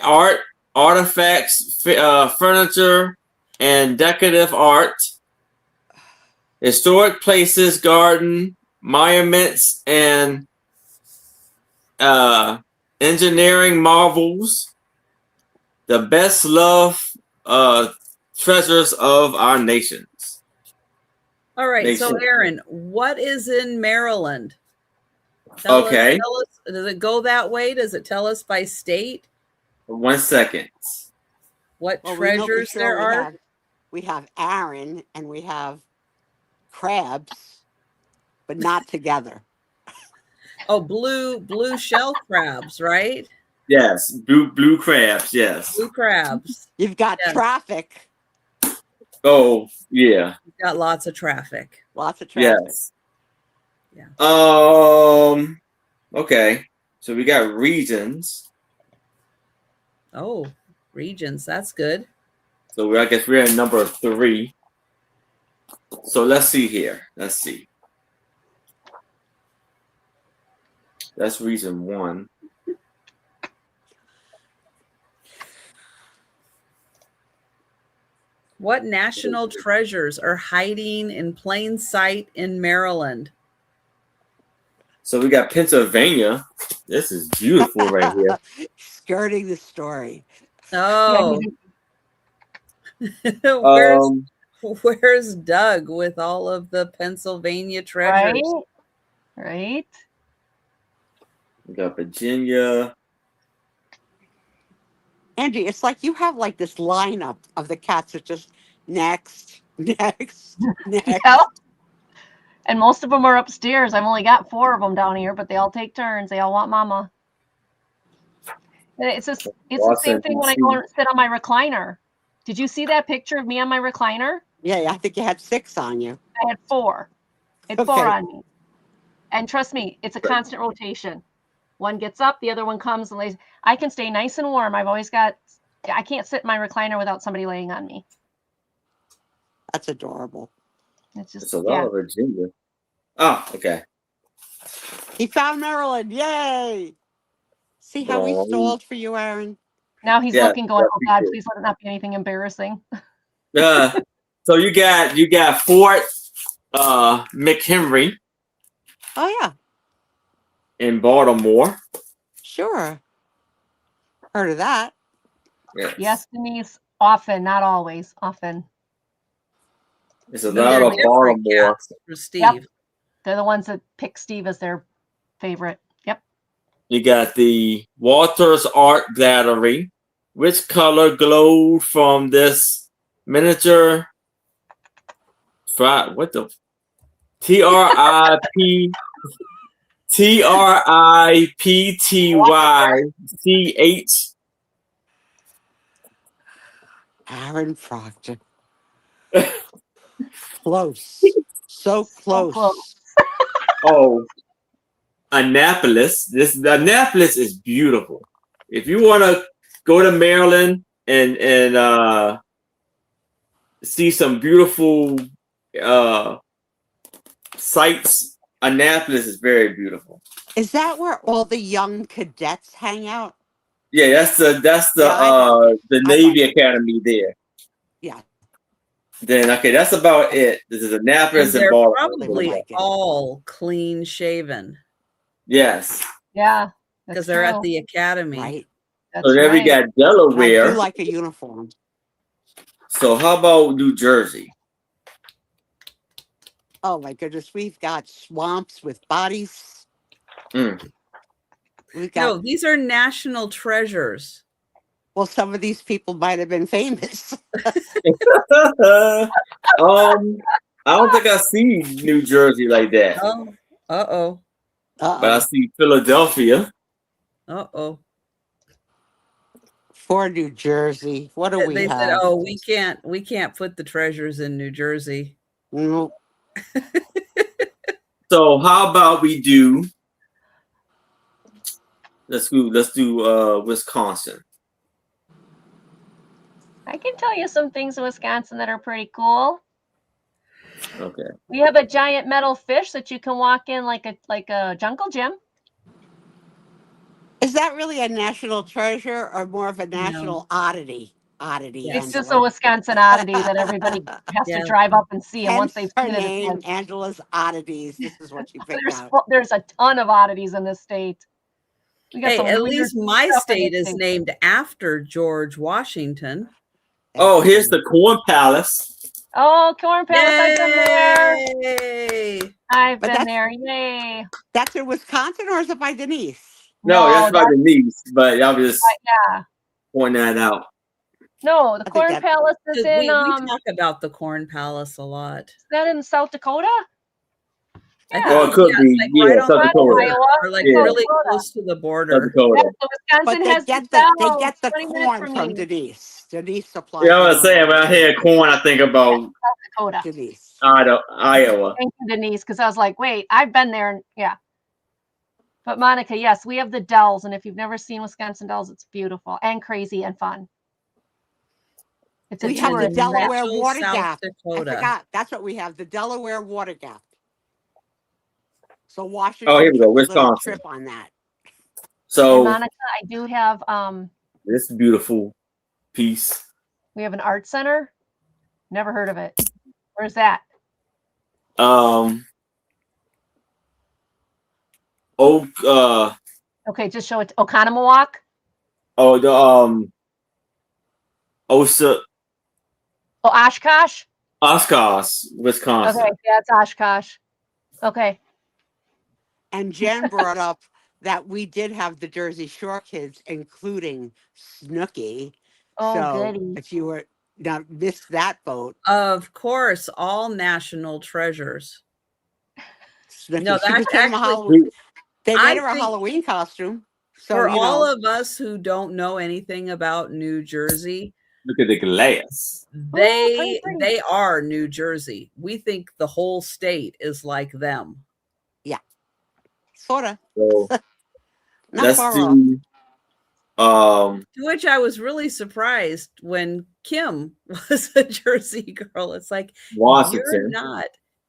art, artifacts, furniture, and decorative art, historic places, garden, monuments, and engineering marvels, the best loved treasures of our nations. All right. So, Aaron, what is in Maryland? Tell us, does it go that way? Does it tell us by state? 1 second. What treasures there are? We have Aaron and we have crabs, but not together. Oh, blue shell crabs, right? Yes, blue crabs. Yes, blue crabs. You've got traffic. Oh yeah, you've got lots of traffic. Lots of traffic. Yes. Yeah. Okay. So we got regions. Oh, regions. That's good. So I guess we're at number 3. So let's see here. Let's see. That's reason 1. What national treasures are hiding in plain sight in Maryland? So we got Pennsylvania. This is beautiful right here. Skirting the story. Oh. Where's Doug with all of the Pennsylvania treasures? Right. We got Virginia. Angie, it's like you have like this lineup of the cats that just next. Yeah. And most of them are upstairs. I've only got 4 of them down here, but they all take turns. They all want mama. And it's the same thing when I go and sit on my recliner. Did you see that picture of me on my recliner? Yeah, I think you had 6 on you. I had 4. It's 4 Okay. on me. And trust me, it's a constant rotation. One gets up, the other one comes and lays. I can stay nice and warm. I can't sit in my recliner without somebody laying on me. That's adorable. It's just, It's a lot of Virginia. Oh, okay. He found Maryland. Yay! See how we stalled for you, Aaron? Now he's looking, going, oh God, please let it not be anything embarrassing. So you got Fort McHenry Oh yeah, in Baltimore. sure. Heard of that. Yes, Denise. Often, not always. Often. It's a lot of Baltimore. For Steve. Yep. They're the ones that pick Steve as their favorite. Yep. You got the Walters Art Gallery. Which color glowed from this miniature? What the? TRIPTYCH. Aaron Proctor. Close. So close. Oh, Annapolis. Annapolis is beautiful. If you want to go to Maryland and see some beautiful sights, Annapolis is very beautiful. Is that where all the young cadets hang out? Yeah, that's the Navy Academy there. Yeah. Then that's about it. This is Annapolis and they're Baltimore. probably all clean shaven. Yes. Yeah. Because they're at the academy. Right. So then we got Delaware. I do like a uniform. So how about New Jersey? Oh my goodness, we've got swamps with bodies. No, these are national treasures. Well, some of these people might have been famous. I don't think I see New Jersey like that. Oh, but I see Philadelphia. For New Jersey, what do we have? They said, "Oh, we can't put the treasures in New Jersey." Nope. So how about we do? Let's do Wisconsin. I can tell you some things in Wisconsin that are pretty cool. Okay. We have a giant metal fish that you can walk in like a jungle gym. Is that really a national treasure or more of a national oddity? It's just a Wisconsin oddity that everybody has to drive up and see. And once they've seen it, it's like, Angela's oddities. This is what you picked out. There's a ton of oddities in this state. Hey, at least my state is named after George Washington. Oh, here's the Corn Palace. Oh, Corn Palace! Yay! I've been there. Yay! That's in Wisconsin, or is it by Denise? No, that's by Denise. But I'll just point that out. No, the Corn Palace is in. We talk about the Corn Palace a lot. Is that in South Dakota? Yeah. Oh, it could be. Right South Dakota. Iowa, or really close to the border. Wisconsin they get the corn from Denise. Denise supplies. Yeah, I was saying when I hear corn, I think about South Dakota. Denise. Iowa. Thank you, Denise, because I was like, wait, I've been there. And yeah. But Monica, yes, we have the Dells, and if you've never seen Wisconsin Dells, it's beautiful and crazy and fun. We have the Delaware Water Gap. I forgot. That's what we have, the Delaware Water Gap. So Washington. Oh, here we go, Wisconsin. Trip on that. So, and Monica, I do have this beautiful piece. We have an art center. Never heard of it. Where's that? Okay, just show it. Oconomowoc. Oh, the Oshkosh, Wisconsin. Okay, yeah, it's Oshkosh. Okay. And Jen brought up that we did have the Jersey Shore kids, including Snooki. Oh, so goody. if you were missed that boat, of course, all national treasures. Snooki, no, that's actually they made her a Halloween costume. So for all of us who don't know anything about New Jersey, Look at the glass. They pretty. they are New Jersey. We think the whole state is like them. Sorta. So Not let's far off. do To which I was really surprised when Kim was a Jersey girl. It's like Washington.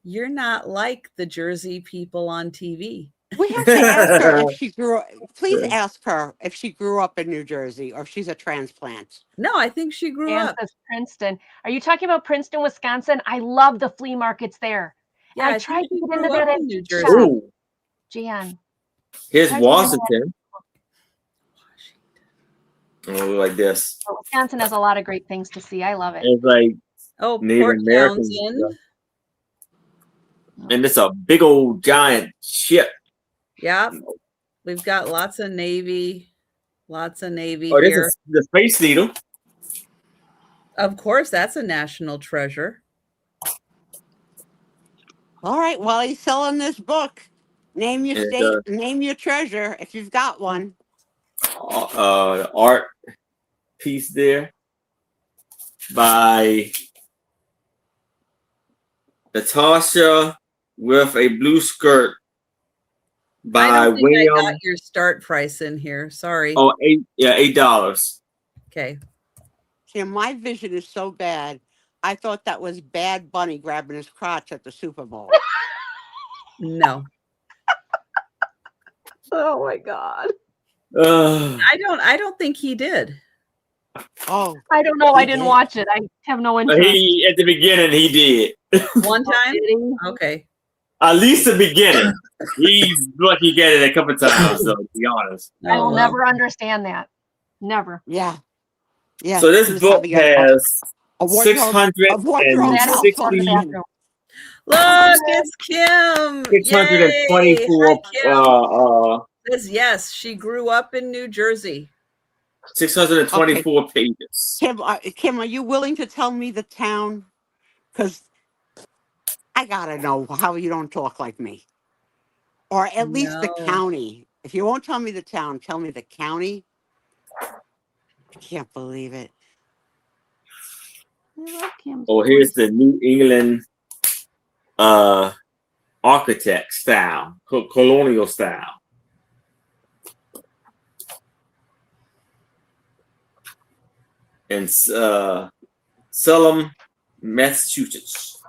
you're not like the Jersey people on TV. We have to ask her if she grew up. Please ask her if she grew up in New Jersey or if she's a transplant. No, I think she grew Dan up. says Princeton. Are you talking about Princeton, Wisconsin? I love the flea markets there. Yeah, I tried think to she get grew into up that in New at Jersey. shop. Ooh, Jan. here's Tried to get into Washington. Oh, like this. that. Wisconsin has a lot of great things to see. I love it. It's like Oh, Native Port American Townsend. stuff. And it's a big old giant ship. Yeah, we've got lots of Navy Oh, this here. is the Space Needle. Of course, that's a national treasure. All right, while he's selling this book, name your And, state, name your treasure if you've got one. art piece there by Natasha with a blue skirt I by don't think I William. got your start price in here. Sorry. Oh, $8. Okay. See, my vision is so bad. I thought that was Bad Bunny grabbing his crotch at the Super Bowl. No. Oh my God. I don't think he did. Oh, I don't know. He I didn't did. watch it. I have no interest. At the beginning he did. One time? Did he? Okay. At least the beginning. He's lucky get it a couple times, though, to be honest. I will well. never understand that. Never. yeah. Yeah. So this he was book having has a wardrobe of wardrobe That is $660 for the bathroom. Look, it's Kim. 624 Yay. Hi, Kim. Says yes, she grew up in New Jersey. 624 pages. Kim, are you willing to tell me the town? Because I gotta know how you don't talk like me, or at least the No. county. If you won't tell me the town, tell me the county. I can't believe it. I love Kim's Oh, here's the New England architect style, colonial style. In Salem, Massachusetts.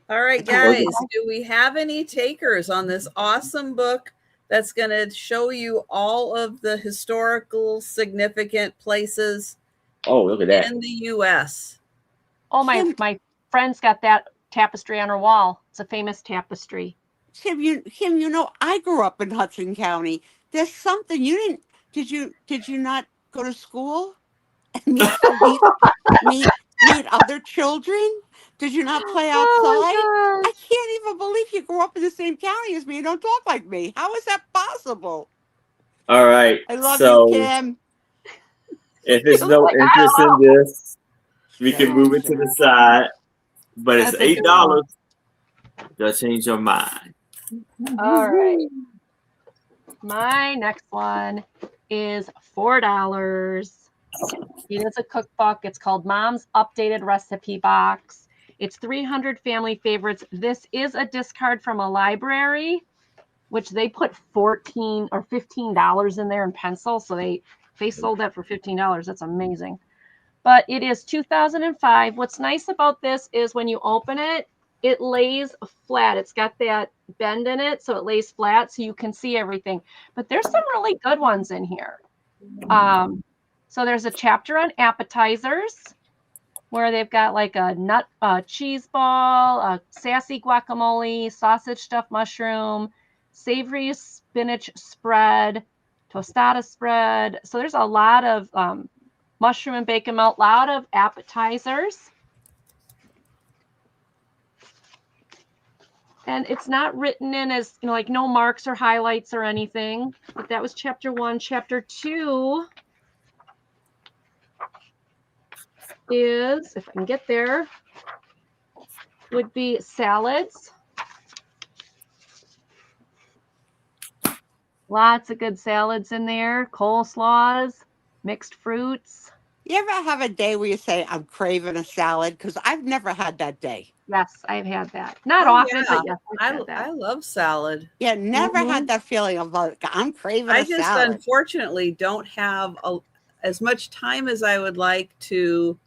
All right, guys, do we have any takers on this awesome book that's going to show you all of the historical significant places look at that. in the U.S.? Oh, my friend's got that tapestry on her wall. It's a famous tapestry. Kim, you know, I grew up in Hudson County. There's something you didn't. Did you not go to school and meet other children? Did you not play outside? Oh I can't even believe you grew up in the same county as me and don't talk like me. How is that possible? All right. I love you, Kim. If there's no interest in this, we can move it to the side. But it's $8. They'll change your mind. All right. My next one is $4. It is a cookbook. It's called Mom's Updated Recipe Box. It's 300 family favorites. This is a discard from a library, which they put $14 or $15 in there in pencil. So they sold that for $15. That's amazing. But it is 2005. What's nice about this is when you open it, it lays flat. It's got that bend in it, so it lays flat so you can see everything. But there's some really good ones in here. So there's a chapter on appetizers where they've got like a nut cheese ball, a sassy guacamole, sausage stuffed mushroom, savory spinach spread, tostada spread. So there's a lot of mushroom and bacon melt, a lot of appetizers. And it's not written in as, like no marks or highlights or anything. But that was chapter 1. Chapter 2 is, if I can get there, would be salads. Lots of good salads in there, coleslaws, mixed fruits. You ever have a day where you say, I'm craving a salad? Because I've never had that day. Yes, I've had that. Not Oh, often, yeah. but yes, I've had I that. love salad. Yeah, never Mhm. had that feeling of like, I'm craving I a just salad. unfortunately don't have as much time as I would like to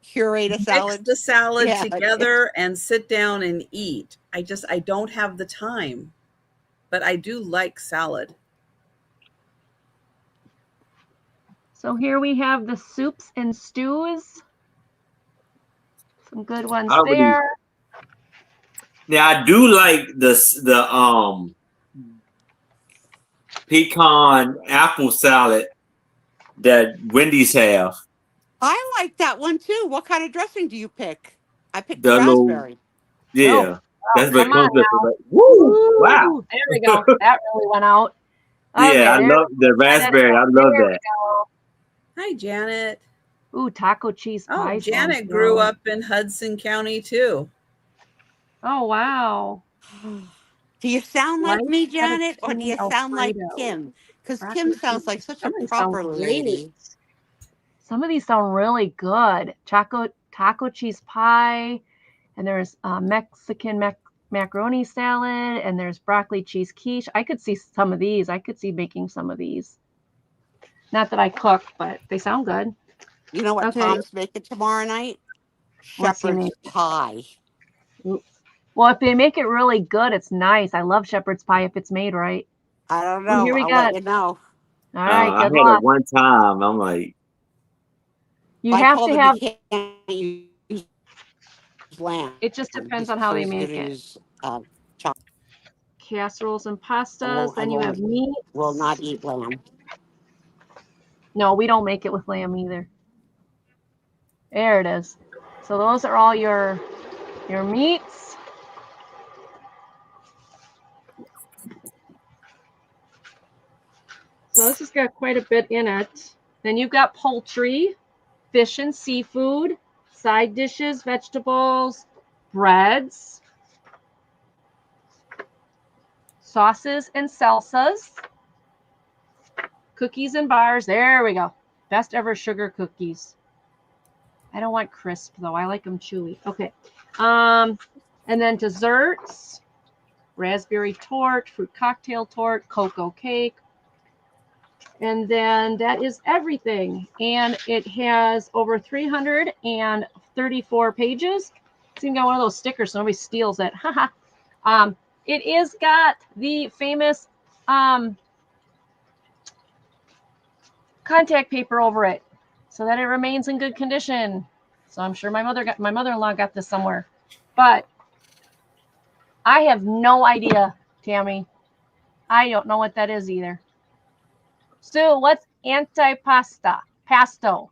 Curate a mix salad. the salad Yeah. together and sit down and eat. I don't have the time, but I do like salad. So here we have the soups and stews. Some good ones I really, there. now I do like the pecan apple salad that Wendy's have. I like that one too. What kind of dressing do you pick? I picked the The little, raspberry. yeah, that's very Come on close. now. Woo! Wow. Ooh, there we go. That really went out. Yeah, Okay, I there. love the Janet. raspberry. I love There we that. go. Hi, Janet. Ooh, taco cheese Oh, pie. Sounds Janet grew good. up in Hudson County too. Oh, wow. Do you sound like Sliced me, Janet, or do fettuccine you sound like Alfredo. Kim? Because Kim Broccoli cheese. sounds like such a Some of these sound proper great. lady. Some of these sound really good. Taco cheese pie, and there's Mexican macaroni salad, and there's broccoli cheese quiche. I could see some of these. I could see making some of these. Not that I cook, but they sound good. You know what Okay, Tom's making tomorrow night? what's he Shepherd's making? pie. Well, if they make it really good, it's nice. I love shepherd's pie if it's made right. I don't Oh, know. here we I'll let got. you know. All right, I good had it luck. one time. I'm like, You I have told to him he have. can't use lamb. It just depends He on how they says he's going make to it. use Casseroles and I pastas. won't. I Then you have won't. meat. Will not eat lamb. No, we don't make it with lamb either. There it is. So those are all your meats. So this has got quite a bit in it. Then you've got poultry, fish and seafood, side dishes, vegetables, breads, sauces and salsas, cookies and bars. There we go. Best ever sugar cookies. I don't want crisp though. I like them chewy. Okay. And then desserts, raspberry tort, fruit cocktail tort, cocoa cake. And then that is everything. And it has over 334 pages. It's even got one of those stickers so nobody steals it. It is got the famous contact paper over it so that it remains in good condition. So I'm sure my mother-in-law got this somewhere. But I have no idea, Tammy. I don't know what that is either. Sue, what's antipasto? Pasto.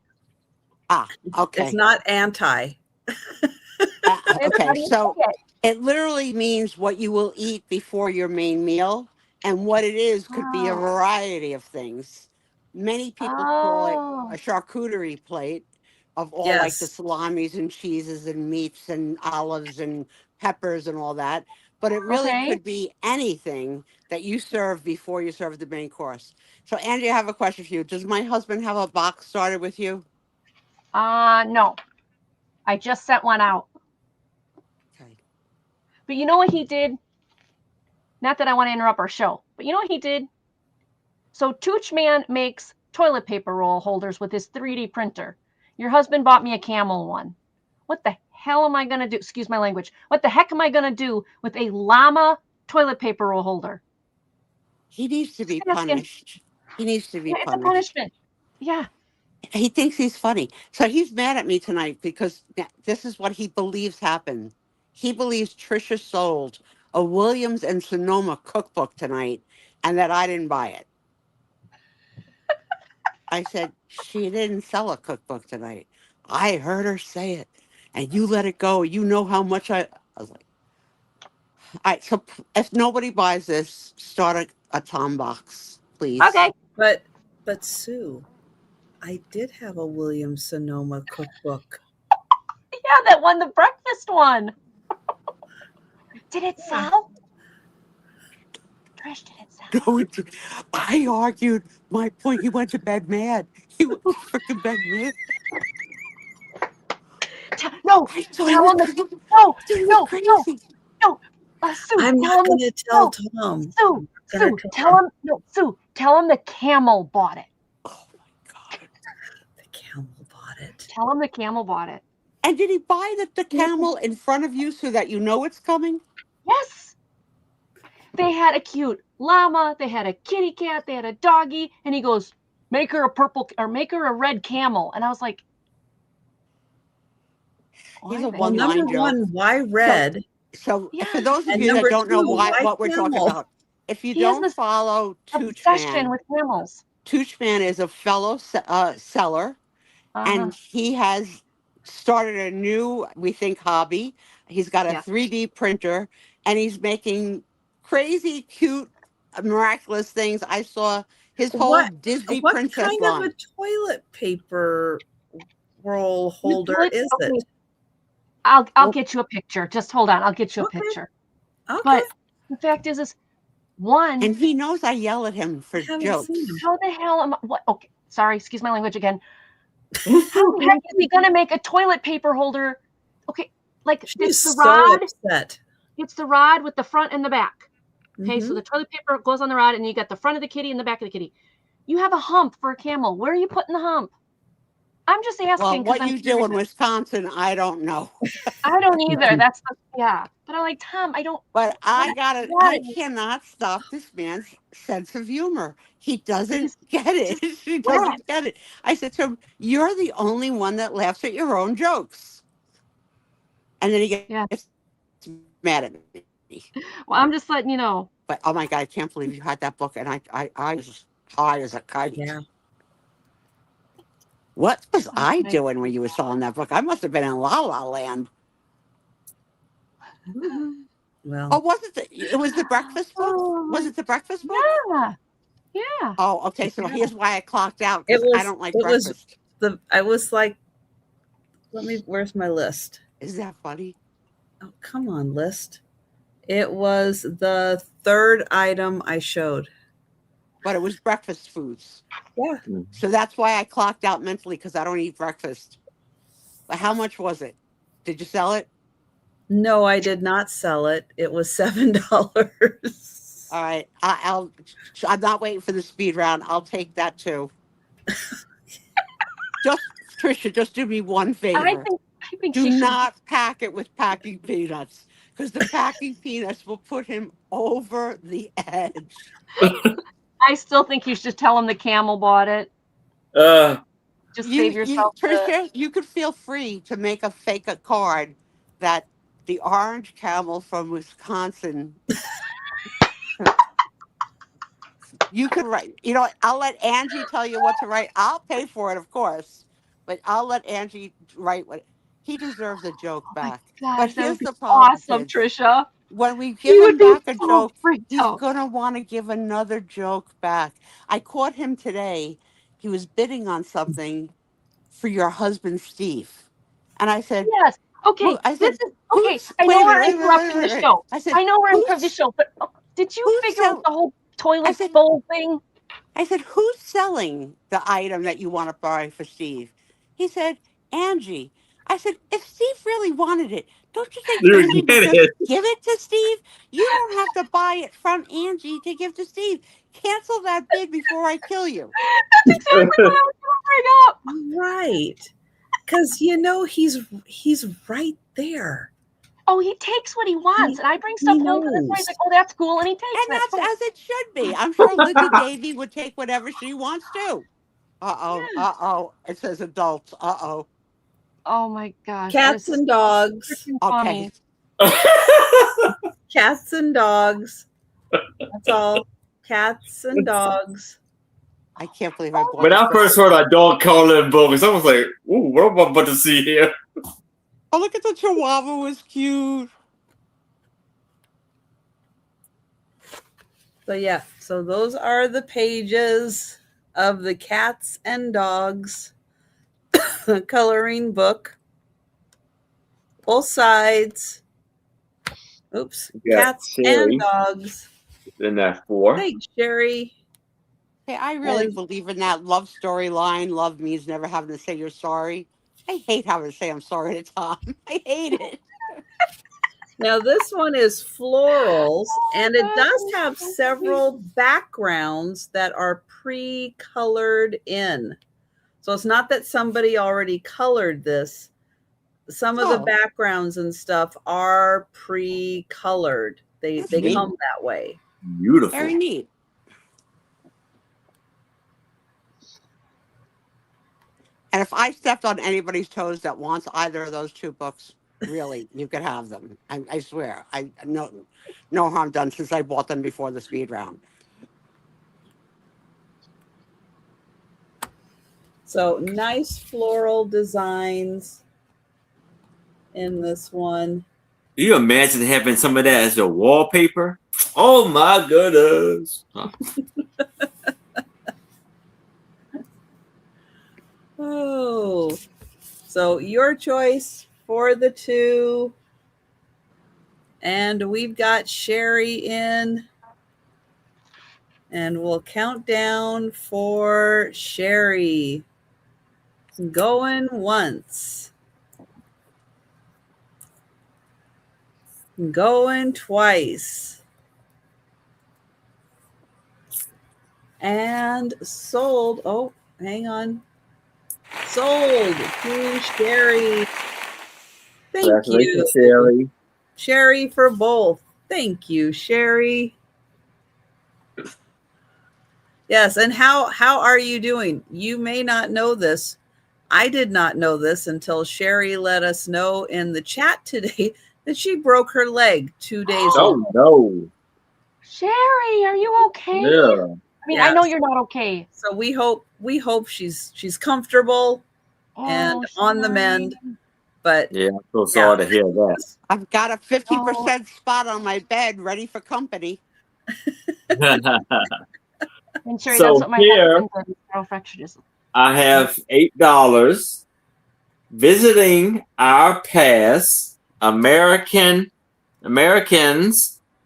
Okay. It's not anti. How Okay. do you So say it? it literally means what you will eat before your main meal, and what it is could be a Oh. variety of things. Many people call it a Oh. charcuterie plate of all like the Yes. salamis and cheeses and meats and olives and peppers and all that. But it really Okay. could be anything that you serve before you serve the main course. So, Angie, I have a question for you. Does my husband have a box started with you? No. I just sent one out. Okay. But you know what he did? Not that I want to interrupt our show, but you know what he did? So Tooch Man makes toilet paper roll holders with his 3D printer. Your husband bought me a camel one. What the hell am I going to do? Excuse my language. What the heck am I going to do with a llama toilet paper roll holder? He needs to Just be asking. punished. He needs to be Yeah, it's a punished. punishment. Yeah. He thinks he's funny. So he's mad at me tonight because this is what he believes happened. He believes Trisha sold a Williams and Sonoma cookbook tonight and that I didn't buy it. I said, she didn't sell a cookbook tonight. I heard her say it and you let it go. You know how much I was like, all right, so if nobody buys this, start a Tom box, please. Okay. But Sue, I did have a Williams Sonoma cookbook. Yeah, that one, the breakfast one. Did it Yeah. sell? Trish, did it sound? No, I argued my point. He went to bed mad. He went to freaking bed mad. No, I thought tell him he no, was no, crazy. no. Sue, I'm tell not him going to tell no, Tom. Sue, Gonna Sue, tell him no, Sue, tell him the camel bought it. Oh my God. The camel bought it. Tell him the camel bought it. And did he buy the camel in front of you so that you know it's coming? Yes. They had a cute llama, they had a kitty cat, they had a doggy, and he goes, make her a purple or make her a red camel. And I was like, He's a Well, one line number joke. one, why red? So yeah. for those of And you that number don't know two, why what we're talking camel? about, if you He has don't this follow obsession Toochman, with camels. Toochman is a fellow seller, and he has started a new, we think, hobby. He's got a Yes. 3D printer, and he's making crazy, cute, miraculous things. I saw his whole Disney What princess kind line. of a toilet paper roll holder is Okay, it? I'll Well- get you a picture. Just hold on. I'll get you a Okay. picture. Okay. But the fact is one, And he knows I yell at him for haven't jokes. seen him. how the hell am I? What? Okay, sorry, excuse my language again. How the heck is he gonna make a toilet paper holder? Okay, like She's it's the so rod. upset. It's the rod with the front and the back. Okay, so Mhm. the toilet paper goes on the rod, and you got the front of the kitty and the back of the kitty. You have a hump for a camel. Where are you putting the hump? I'm just asking. Well, 'cause what I'm you do curious. in Wisconsin, I don't know. I don't either. That's the, yeah. But I'm like, Tom, I don't. But I Why? cannot stop this man's sense of humor. He doesn't Because get it. He what? doesn't get it. I said to him, "You're the only one that laughs at your own jokes." And then he gets Yeah. mad at me. Well, I'm just letting you know. But oh my God, I can't believe you had that book. And I was high as a kite. Yeah. What was I Okay. doing when you were selling that book? I must have been in La La Land. Well. Oh, was it? It was the breakfast book. Was it the breakfast book? Yeah. Yeah. Oh, okay. So here's why I clocked out, It because was. I don't like It was breakfast. I was like, where's my list? Is that funny? Oh, come on, list. It was the third item I showed. But it was breakfast foods. Yeah. So that's why I clocked out mentally, because I don't eat breakfast. But how much was it? Did you sell it? No, I did not sell it. It was $7. All right. I'm not waiting for the speed round. I'll take that too. Trisha, just do me one favor. I think Do she should. not pack it with packing peanuts, because the packing peanuts will put him over the edge. I still think you should tell him the camel bought it. Just save yourself. Trisha, you could feel free to make a fake card that the orange camel from Wisconsin. You could write. You know, I'll let Angie tell you what to write. I'll pay for it, of course, but I'll let Angie write what he deserves a joke back. Gosh, But that here's would be the problem, awesome, kids. Trisha. When we He give would him be back a so joke, freaked he's out. gonna want to give another joke back. I caught him today. He was bidding on something for your husband, Steve, and I said, Yes. Okay. I said, This is okay. "Who's I know wait a we're minute, interrupting the show. I said, I know we're interrupting the who's show, but did you who's figure out sell-" the whole toilet said- bowl thing? I said, "Who's selling the item that you want to buy for Steve?" He said, "Angie." I said, "If Steve really wanted it, don't you think You Angie would get just it. give it to Steve? You don't have to buy it from Angie to give to Steve. Cancel that bid before I kill you." That's exactly what I was going to bring up. Right. Because he's right there. Oh, he takes what he wants, and I bring stuff home for this one. He's like, "Oh, that's cool," and he takes And it. that's as it should be. I'm sure Linda Davy would take whatever she wants to. Uh-oh. It says adults. Uh-oh. Oh my gosh. Cats and dogs. Okay. Cats and dogs. That's all. Cats and dogs. I can't believe I bought When I first heard a dog calling books, I was like, "Ooh, what am I about to see here?" Oh, look at the Chihuahua, was cute. So yeah, so those are the pages of the Cats and Dogs coloring book. Both sides. Oops. Yeah, Cats Sherry. and dogs. Then that's 4. Thanks, Sherry. Hey, I really And believe in that love story line. Love means never having to say you're sorry. I hate having to say I'm sorry to Tom. I hate it. now this one is florals, and it does have several backgrounds that are pre-colored in. So it's not that somebody already colored this. Some of the Oh, backgrounds and stuff are pre-colored. that's They neat. come that way. Beautiful. Very neat. And if I stepped on anybody's toes that wants either of those two books, really, you could have them. I swear. I no harm done since I bought them before the speed round. So nice floral designs in this one. Do you imagine having some of that as your wallpaper? Oh my goodness. Huh. Oh, so your choice for the 2. And we've got Sherry in. And we'll count down for Sherry. Going once. Going twice. And sold. Oh, hang on. Sold to Sherry. Thank you, Sherry. Sherry, for both. Thank you, Sherry. Yes, and how are you doing? You may not know this. I did not know this until Sherry let us know in the chat today that she broke her leg 2 days ago. Oh no. Sherry, are you okay? Yeah. I mean, I know you're not okay. So we hope she's comfortable and on the mend. But yeah, I'm so sorry to hear that. I've got a 50% spot on my bed ready for company. And Sherry, So that's what my here- husband did. Fractionism. I have $8 visiting our past Americans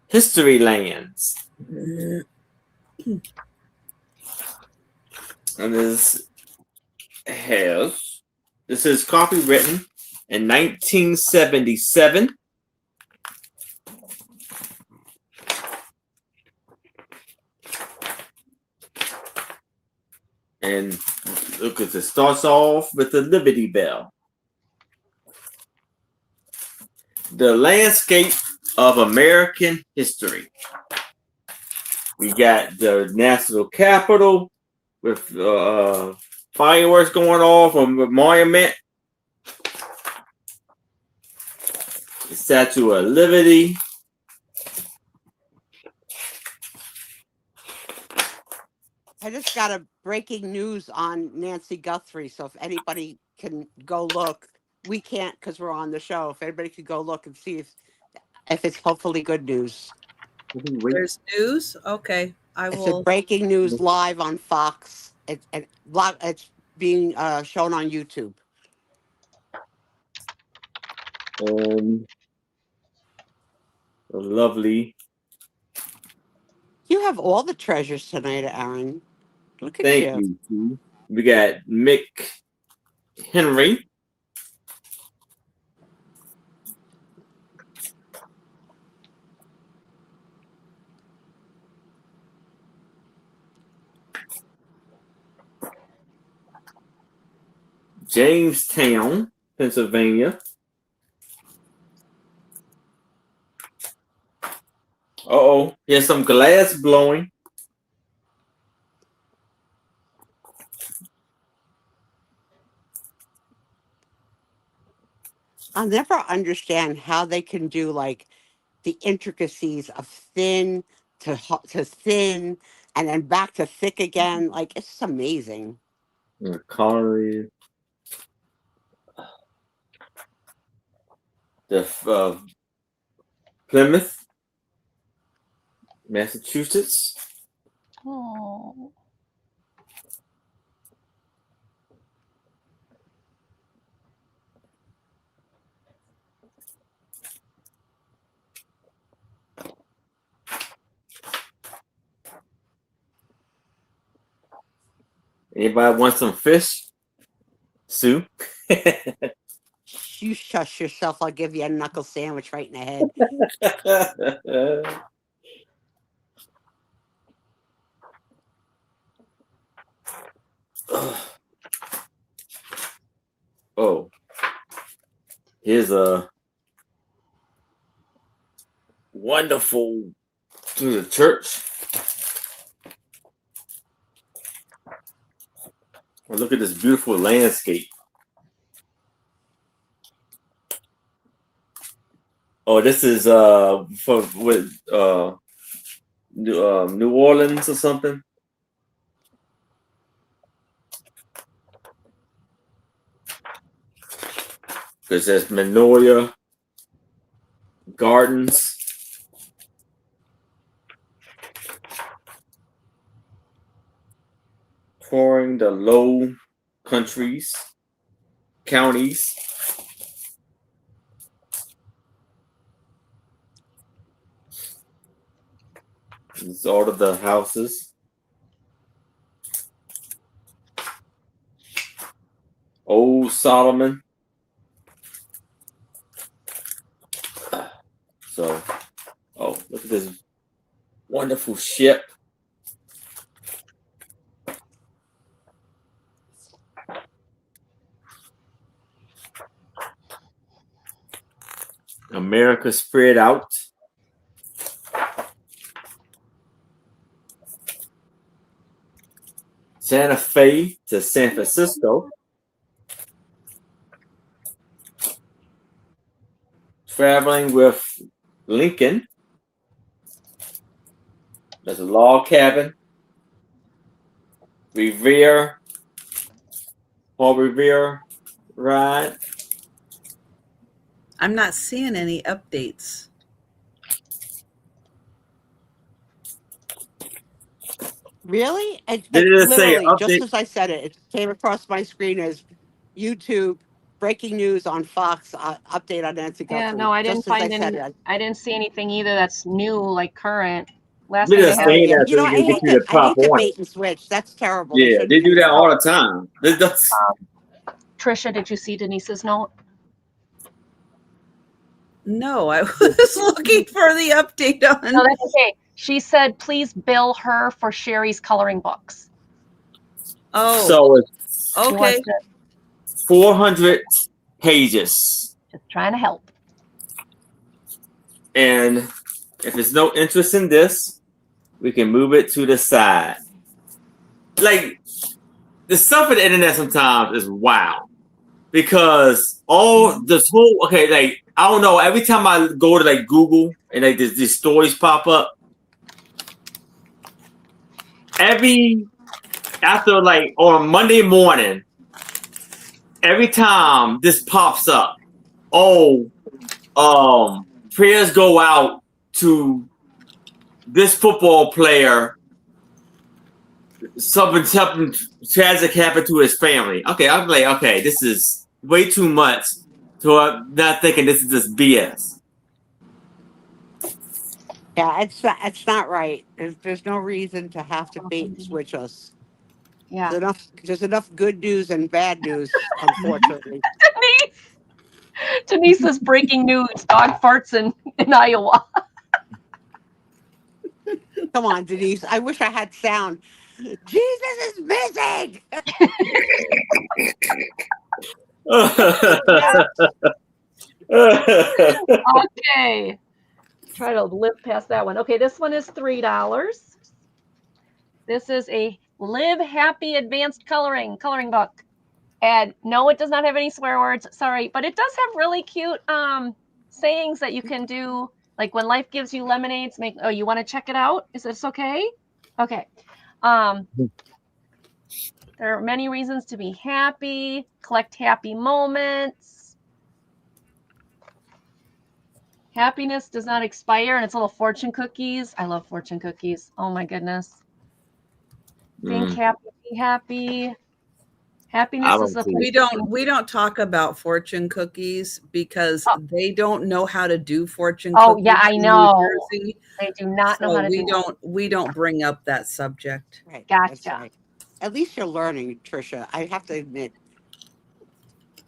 history lands. And this is copywritten in 1977. And look at this. Starts off with the Liberty Bell. The landscape of American history. We got the national capitol with fireworks going off on the monument. The Statue of Liberty. I just got a breaking news on Nancy Guthrie. So if anybody can go look, we can't because we're on the show. If anybody could go look and see if it's hopefully good news. There's news. Okay, It's a breaking news live on Fox. It's being shown on YouTube. Lovely. You have all the treasures tonight, Aaron. Look at Thank you. We got Mick Henry. Jamestown, Pennsylvania. Uh-oh, here's some glass blowing. I'll never understand how they can do like the intricacies of thin to thin and then back to thick again. Like it's just amazing. Colony. The Plymouth, Massachusetts. Oh. Anybody want some fish? Sue? You shush yourself. I'll give you a knuckle sandwich right in the head. Oh, here's a wonderful to the church. Well, look at this beautiful landscape. Oh, this is for with New Orleans or something. Because there's Magnolia Gardens. Touring the low countries, counties. This is all of the houses. Old Solomon. So, oh, look at this wonderful ship. America spread out. Santa Fe to San Francisco. Traveling with Lincoln. There's a log cabin. Revere. Paul Revere ride. I'm not seeing any updates. Really? Did it say Literally, just update? as I said it, it came across my screen as YouTube breaking news on Fox update on Nancy Guthrie. Yeah, no, I didn't just as find I said any. it. I didn't see anything either that's new, like current. Last We're time they just had saying it. that so we I can get hate you to, the I top hate to one. bait and switch. That's terrible. They Yeah, shouldn't they do do that all the time. Trisha, did you see Denise's note? No, I was looking for the update on. No, that's okay. She said, please bill her for Sherry's coloring books. Oh, So it's She okay. wants to, 400 pages. just trying to help. And if there's no interest in this, we can move it to the side. Like, the stuff on the internet sometimes is wild. Because all this whole, okay, like, I don't know, every time I go to, like, Google and, like, these stories pop up, after, like, on Monday morning, every time this pops up, prayers go out to this football player. Something tragic happened to his family. Okay, I'm like, okay, this is way too much. So I'm not thinking this is just BS. Yeah, it's not right. There's no reason to have to bait and switch us. Yeah. There's enough good news and bad news, unfortunately. Denise is breaking news. Dog farts in Iowa. Come on, Denise. I wish I had sound. Jesus is missing. Okay. Try to live past that one. Okay, this one is $3. This is a Live Happy Advanced Coloring book. And no, it does not have any swear words. Sorry, but it does have really cute sayings that you can do. Like when life gives you lemonades, you want to check it out? Is this okay? Okay. There are many reasons to be happy. Collect happy moments. Happiness does not expire, and it's little fortune cookies. I love fortune cookies. Oh my goodness. Think happy, be happy. Happiness is the we don't talk about fortune cookies because they don't know how to do fortune cookies. Oh yeah, I know. They do not know how to we don't bring up that subject. Right. Gotcha. Right. At least you're learning, Trisha. I have to admit,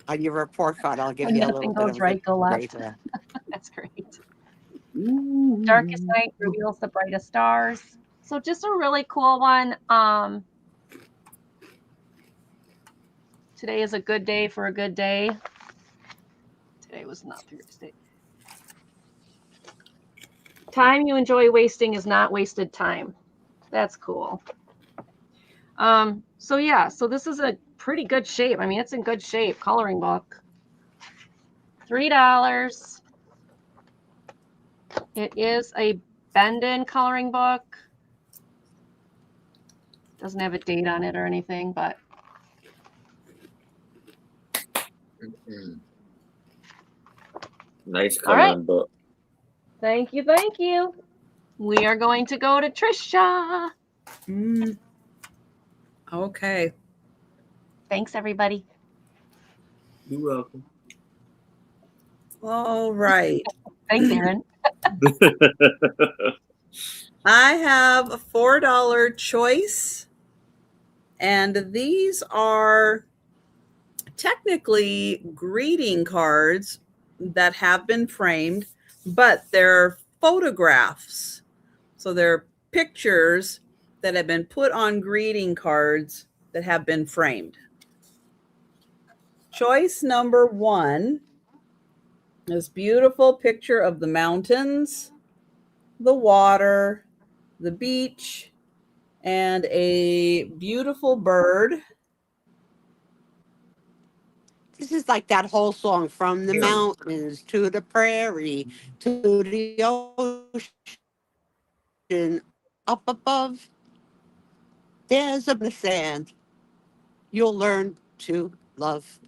on your report card, I'll give When you a little nothing bit goes of a right, good go grade left. there. That's great. Darkest Ooh. night reveals the brightest stars. So just a really cool one. Today is a good day for a good day. Today was not the greatest day. Time you enjoy wasting is not wasted time. That's cool. So yeah, so this is a pretty good shape. I mean, it's in good shape. Coloring book. $3. It is a bend-in coloring book. Doesn't have a date on it or anything, but Nice all right. coloring book. Thank you, thank you. We are going to go to Trisha. Okay. Thanks, everybody. You're welcome. All right. Thanks, Aaron. I have a $4 choice, and these are technically greeting cards that have been framed, but they're photographs. So they're pictures that have been put on greeting cards that have been framed. Choice number 1, this beautiful picture of the mountains, the water, the beach, and a beautiful bird. This is like that whole song, from the mountains to the prairie to the ocean, up above. There's a sand you'll learn to love.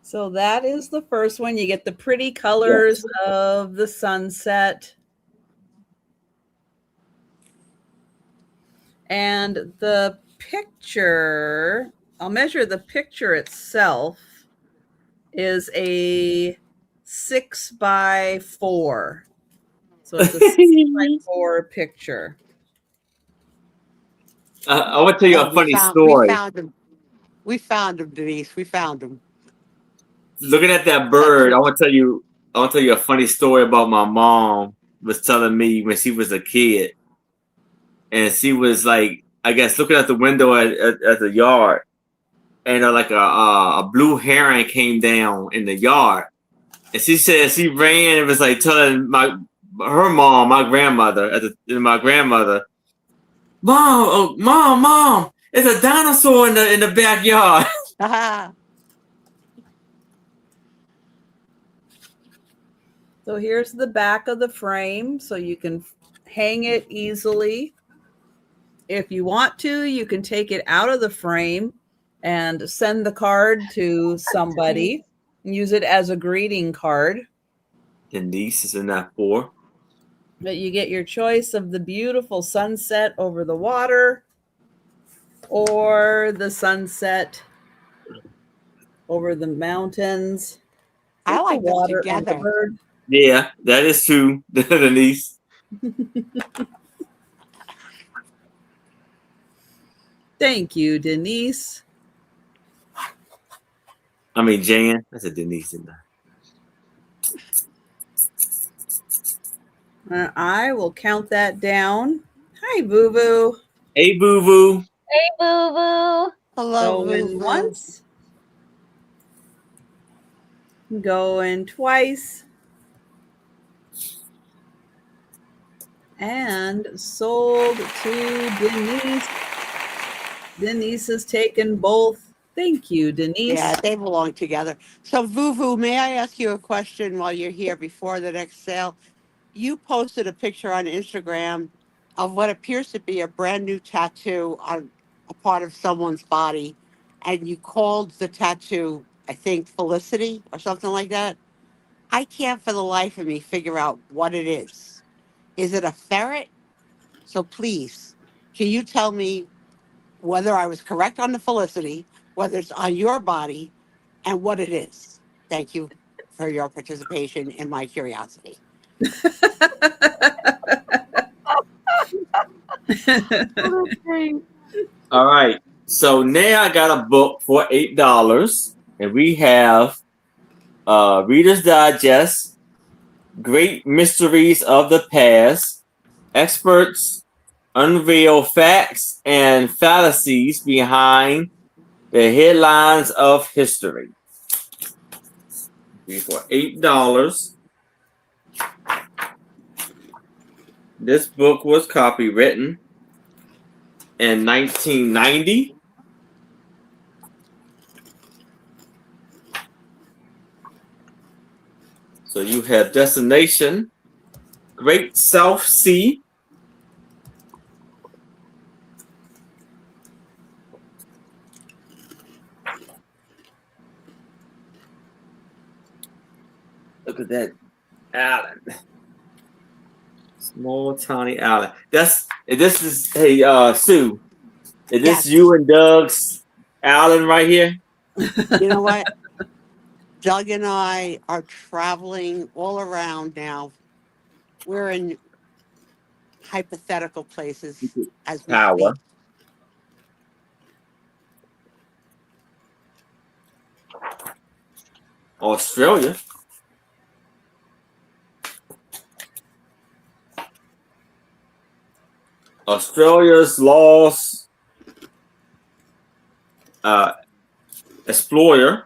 So that is the first one. You get the pretty colors of the sunset. And the picture, I'll measure the picture itself, is a 6x4. So it's a 6x4 picture. I want to tell you Oh, a funny we story. found him. We found him, Denise. We found him. Looking at that That bird, picture. I want to tell you a funny story about my mom was telling me when she was a kid, and she was like, I guess, looking out the window at the yard, and like a blue heron came down in the yard, and she said she ran and was like telling her mom, my grandmother, my grandmother, mom, oh, mom, it's a dinosaur in the backyard. So here's the back of the frame, so you can hang it easily. If you want to, you can take it out of the frame and send the card to somebody. Use it as a greeting card. Denise is in that 4. But you get your choice of the beautiful sunset over the water or the sunset over the mountains. I With the like them water and the together. bird. Yeah, that is true, Denise. Thank you, Denise. I mean, Jan. I said Denise in there. I will count that down. Hi, Boo Boo. Hey, Boo Boo. Hey, Boo Boo. Hello, Going Boo. once. Going twice. And sold to Denise. Denise has taken both. Thank you, Denise. Yeah, they belong together. So, Vuvu, may I ask you a question while you're here before the next sale? You posted a picture on Instagram of what appears to be a brand new tattoo on a part of someone's body, and you called the tattoo, I think, Felicity or something like that. I can't for the life of me figure out what it is. Is it a ferret? So please, can you tell me whether I was correct on the Felicity, whether it's on your body, and what it is? Thank you for your participation in my curiosity. Oh, that's great. All right. So now I got a book for $8, and we have Reader's Digest, Great Mysteries of the Past, experts unveil facts and fallacies behind the headlines of history. For $8. This book was copywritten in 1990. So you have Destination, Great South Sea. Look at that island. Small, tiny island. This is, hey, Sue, is this Yes. you and Doug's island right here? You know what? Doug and I are traveling all around now. We're in hypothetical places as we speak. Tower. Australia. Australia's lost explorer.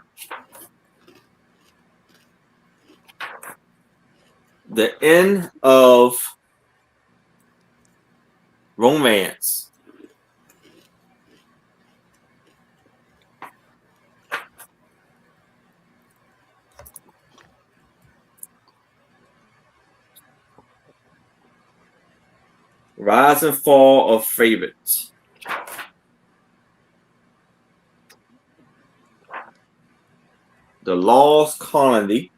The end of romance. Rise and fall of favorites. The Lost Colony.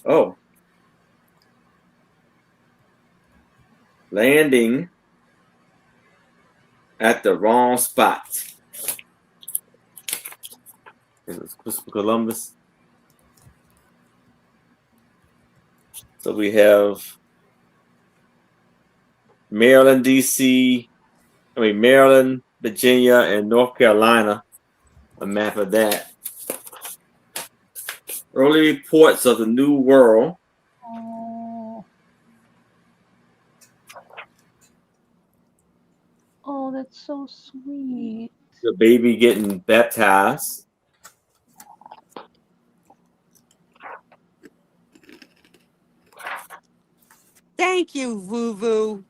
Oh. Landing at the wrong spot. It was Christopher Columbus. So we have Maryland, Maryland, Virginia, and North Carolina. A map of that. Early reports of the New World. Oh, that's so sweet. The baby getting baptized. Thank you, Vuvu,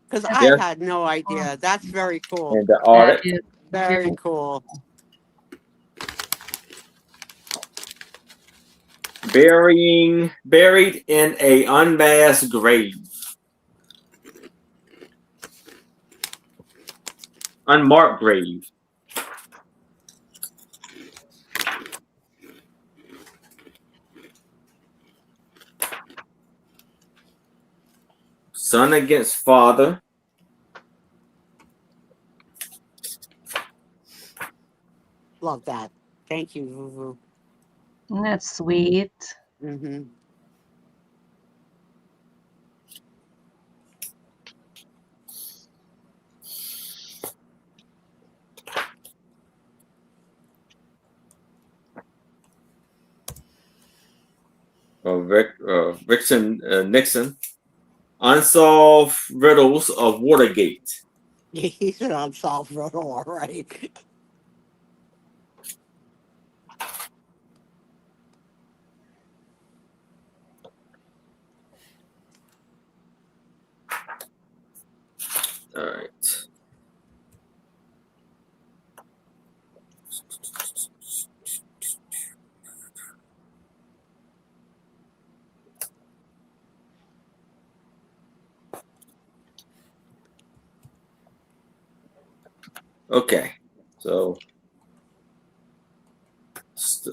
because I Yes. had no idea. That's very cool. And the audit. That is Very cool. Buried in a unmasked grave. Unmarked grave. Son against father. Love that. Thank you, Vuvu. That's sweet. Mm-hmm. Nixon. Unsolved riddles of Watergate. He's an unsolved riddle, all right. All right. Okay. So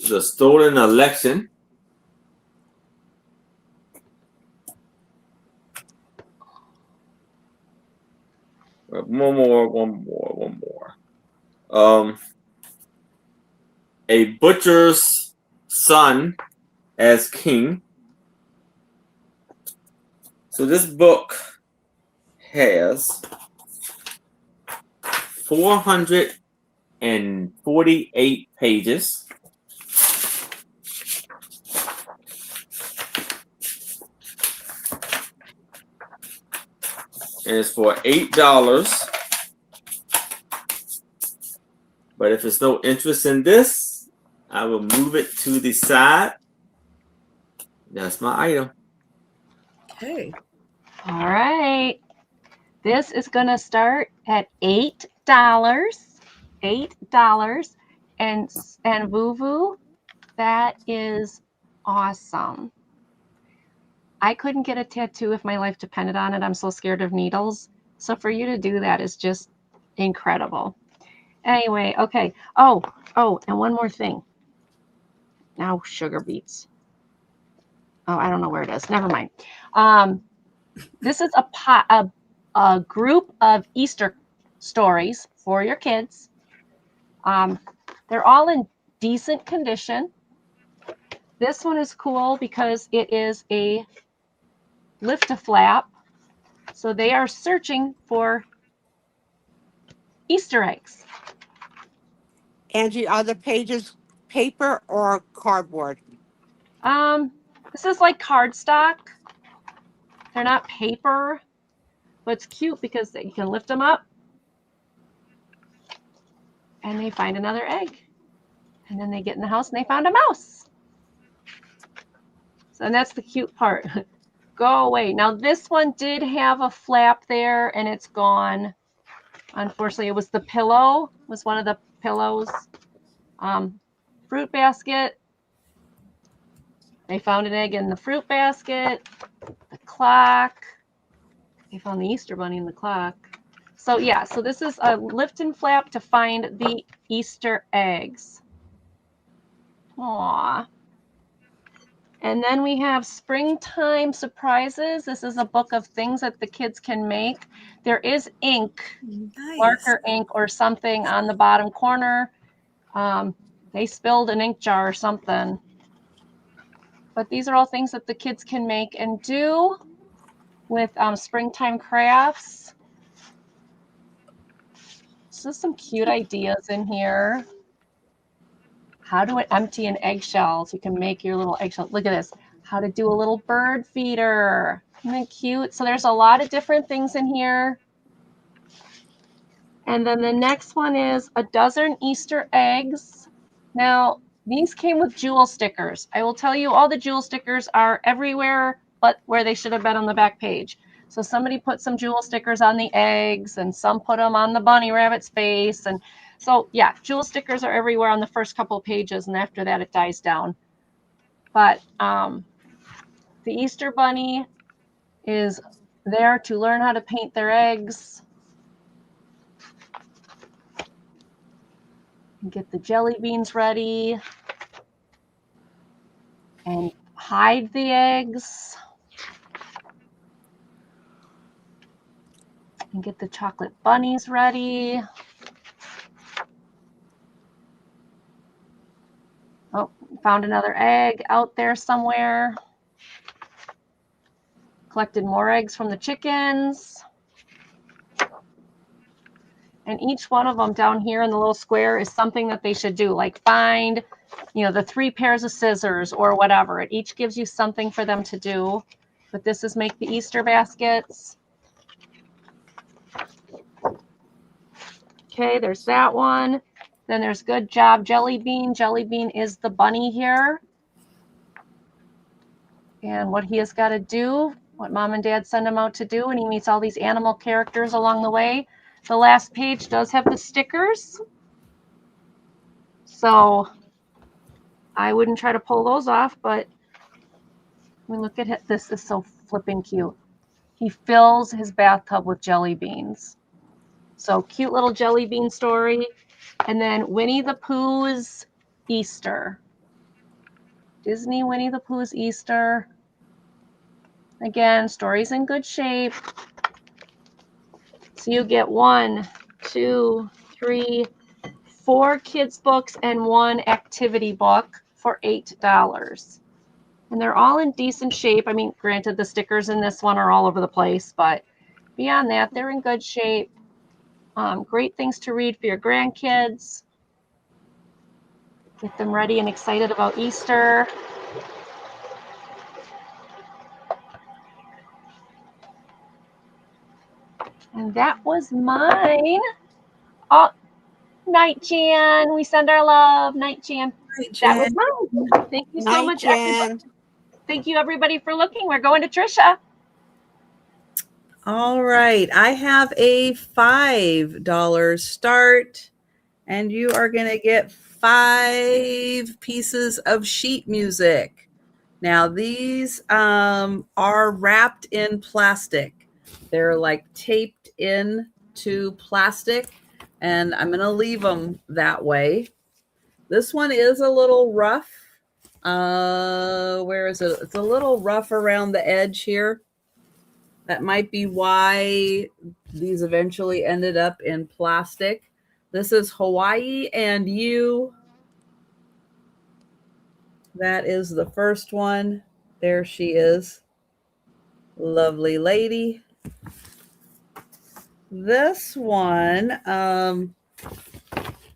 the stolen election. One more. A butcher's son as king. So this book has 448 pages. And it's for $8. But if there's no interest in this, I will move it to the side. That's my item. Okay. All right. This is going to start at $8. $8. And Vuvu, that is awesome. I couldn't get a tattoo if my life depended on it. I'm so scared of needles. So for you to do that is just incredible. Anyway, okay. Oh, and one more thing. Now sugar beets. Oh, I don't know where it is. Never mind. This is a group of Easter stories for your kids. They're all in decent condition. This one is cool because it is a lift-a-flap. So they are searching for Easter eggs. Angie, are the pages paper or cardboard? This is like cardstock. They're not paper, but it's cute because you can lift them up and they find another egg. And then they get in the house and they found a mouse. So that's the cute part. Go away. Now this one did have a flap there and it's gone. Unfortunately, it was the pillow. It was one of the pillows. Fruit basket. They found an egg in the fruit basket. The clock. They found the Easter bunny in the clock. So yeah, so this is a lift and flap to find the Easter eggs. Aww. And then we have Springtime Surprises. This is a book of things that the kids can make. There is ink, Nice. marker ink or something on the bottom corner. They spilled an ink jar or something. But these are all things that the kids can make and do with springtime crafts. So some cute ideas in here. How to empty an eggshell. So you can make your little eggshell. Look at this. How to do a little bird feeder. Isn't that cute? So there's a lot of different things in here. And then the next one is a dozen Easter eggs. Now, these came with jewel stickers. I will tell you, all the jewel stickers are everywhere but where they should have been on the back page. So somebody put some jewel stickers on the eggs and some put them on the bunny rabbit's face. And so, yeah, jewel stickers are everywhere on the first couple of pages, and after that it dies down. But the Easter bunny is there to learn how to paint their eggs. Get the jelly beans ready and hide the eggs. And get the chocolate bunnies ready. Oh, found another egg out there somewhere. Collected more eggs from the chickens. And each one of them down here in the little square is something that they should do, like find, the 3 pairs of scissors or whatever. It each gives you something for them to do. But this is make the Easter baskets. Okay, there's that one. Then there's Good Job Jelly Bean. Jelly Bean is the bunny here. And what he has got to do, what mom and dad send him out to do, and he meets all these animal characters along the way. The last page does have the stickers. So I wouldn't try to pull those off, but I mean, look at it. This is so flipping cute. He fills his bathtub with jelly beans. So cute little jelly bean story. And then Winnie the Pooh's Easter. Disney Winnie the Pooh's Easter. Again, story's in good shape. So you get 1, 2, 3, 4 kids books and 1 activity book for $8. And they're all in decent shape. I mean, granted, the stickers in this one are all over the place, but beyond that, they're in good shape. Great things to read for your grandkids. Get them ready and excited about Easter. And that was mine. Oh, Night Jan. We send our love. Night Jan. That was mine. Thank you so much, everybody. Thank you, everybody, for looking. We're going to Trisha. All right. I have a $5 start, and you are going to get 5 pieces of sheet music. Now, these are wrapped in plastic. They're like taped into plastic, and I'm going to leave them that way. This one is a little rough. Where is it? It's a little rough around the edge here. That might be why these eventually ended up in plastic. This is Hawaii and You. That is the first one. There she is. Lovely lady. This one,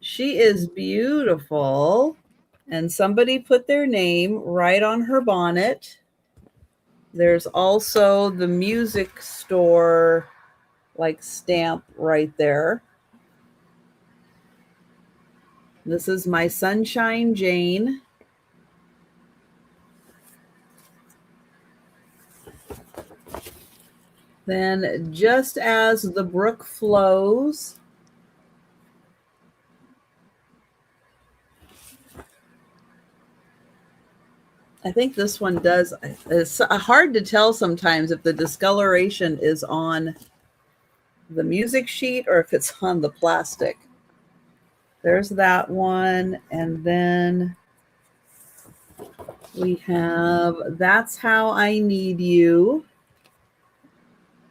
she is beautiful. And somebody put their name right on her bonnet. There's also the music store like stamp right there. This is My Sunshine Jane. Then Just As the Brook Flows. I think this one does. It's hard to tell sometimes if the discoloration is on the music sheet or if it's on the plastic. There's that one. And then we have That's How I Need You.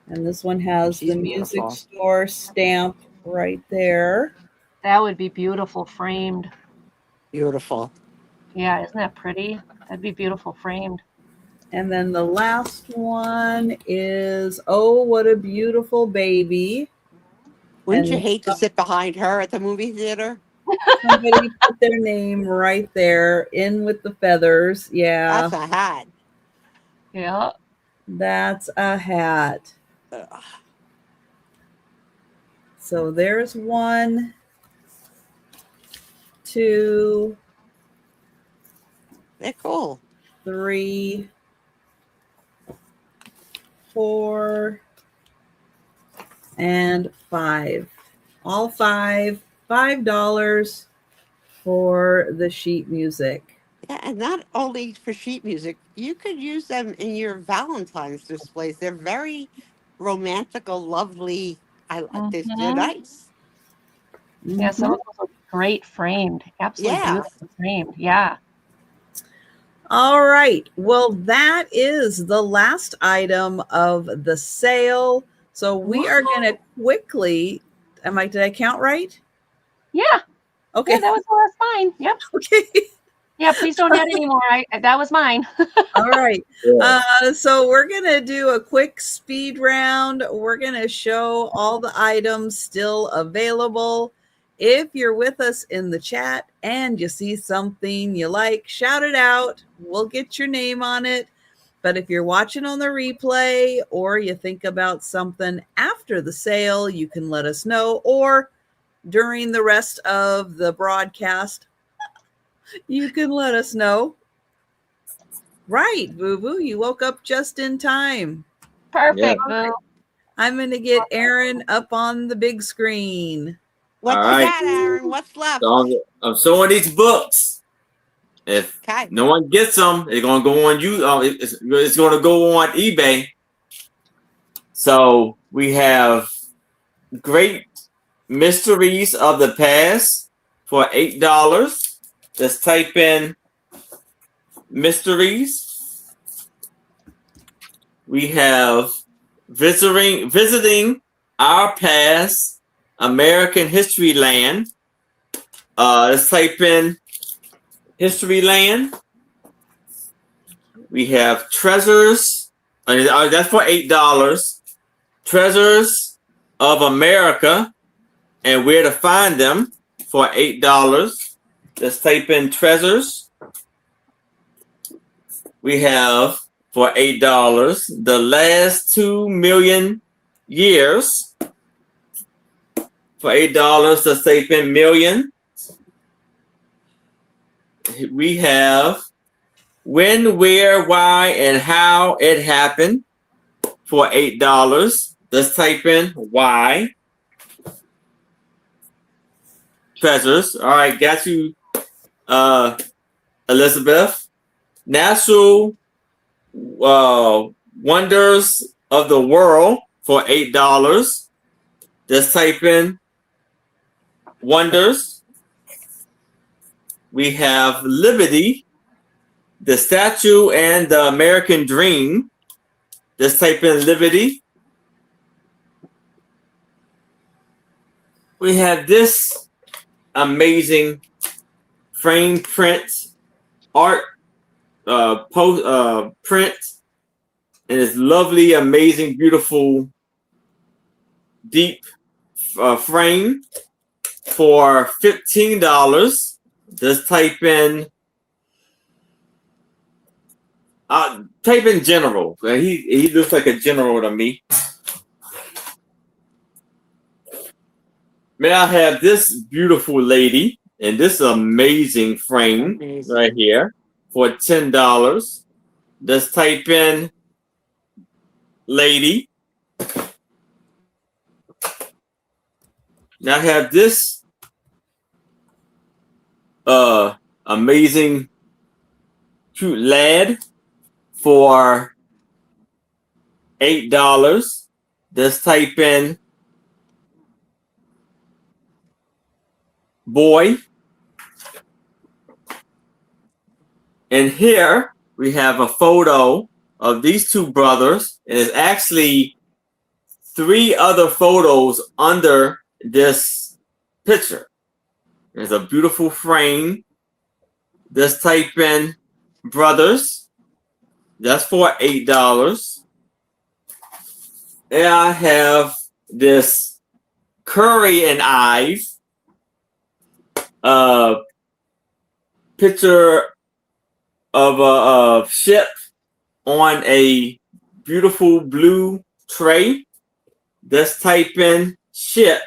And this one has the music store stamp right there. That would be beautiful framed. Beautiful. Yeah, isn't that pretty? That'd be beautiful framed. And then the last one is Oh, What a Beautiful Baby. Wouldn't you hate to sit behind her at the movie theater? Somebody put their name right there, In with the Feathers. Yeah. That's a hat. Yeah. That's a hat. Ugh. So there's 1, 2. They're cool. 3, 4, and 5. All 5, $5 for the sheet music. Yeah, and not only for sheet music, you could use them in your Valentine's displays. They're very romantical, lovely. They're nice. Yeah, some of those are great framed. Absolutely beautiful framed. Yeah. All right. Well, that is the last item of the sale. So we are going to quickly, did I count right? Yeah. Okay. Yeah, that was the last mine. Yep. Okay. Yeah, please don't add any more. That was mine. All right. So we're going to do a quick speed round. We're going to show all the items still available. If you're with us in the chat and you see something you like, shout it out. We'll get your name on it. But if you're watching on the replay or you think about something after the sale, you can let us know. Or during the rest of the broadcast, you can let us know. Right, Boo Boo, you woke up just in time. Perfect, Boo. I'm going to get Aaron up on the big screen. What you got, Aaron? What's left? So I'm showing these books. If no one gets them, they're gonna go on you. It's gonna go on eBay. So we have Great Mysteries of the Past for $8. Just type in mysteries. We have visiting our past, American History Land. Let's type in History Land. We have Treasures. That's for $8. Treasures of America and Where to Find Them for $8. Let's type in Treasures. We have for $8 The Last 2 Million Years. For $8, let's type in million. We have When, Where, Why, and How It Happened for $8. Let's type in why. Treasures. All right, got you, Elizabeth. Natural Wonders of the World for $8. Let's type in wonders. We have Liberty, the Statue and the American Dream. Let's type in Liberty. We have this amazing frame print art print, and it's lovely, amazing, beautiful, deep frame for $15. Just type in general. He looks like a general to me. May I have this beautiful lady and this amazing frame right here for $10. Just type in lady. Now I have this amazing cute lad for $8. Just type in boy. And here we have a photo of these two brothers, and it's actually 3 other photos under this picture. There's a beautiful frame. Just type in brothers. That's for $8. And I have this Curry and Ive picture of a ship on a beautiful blue tray. Just type in ship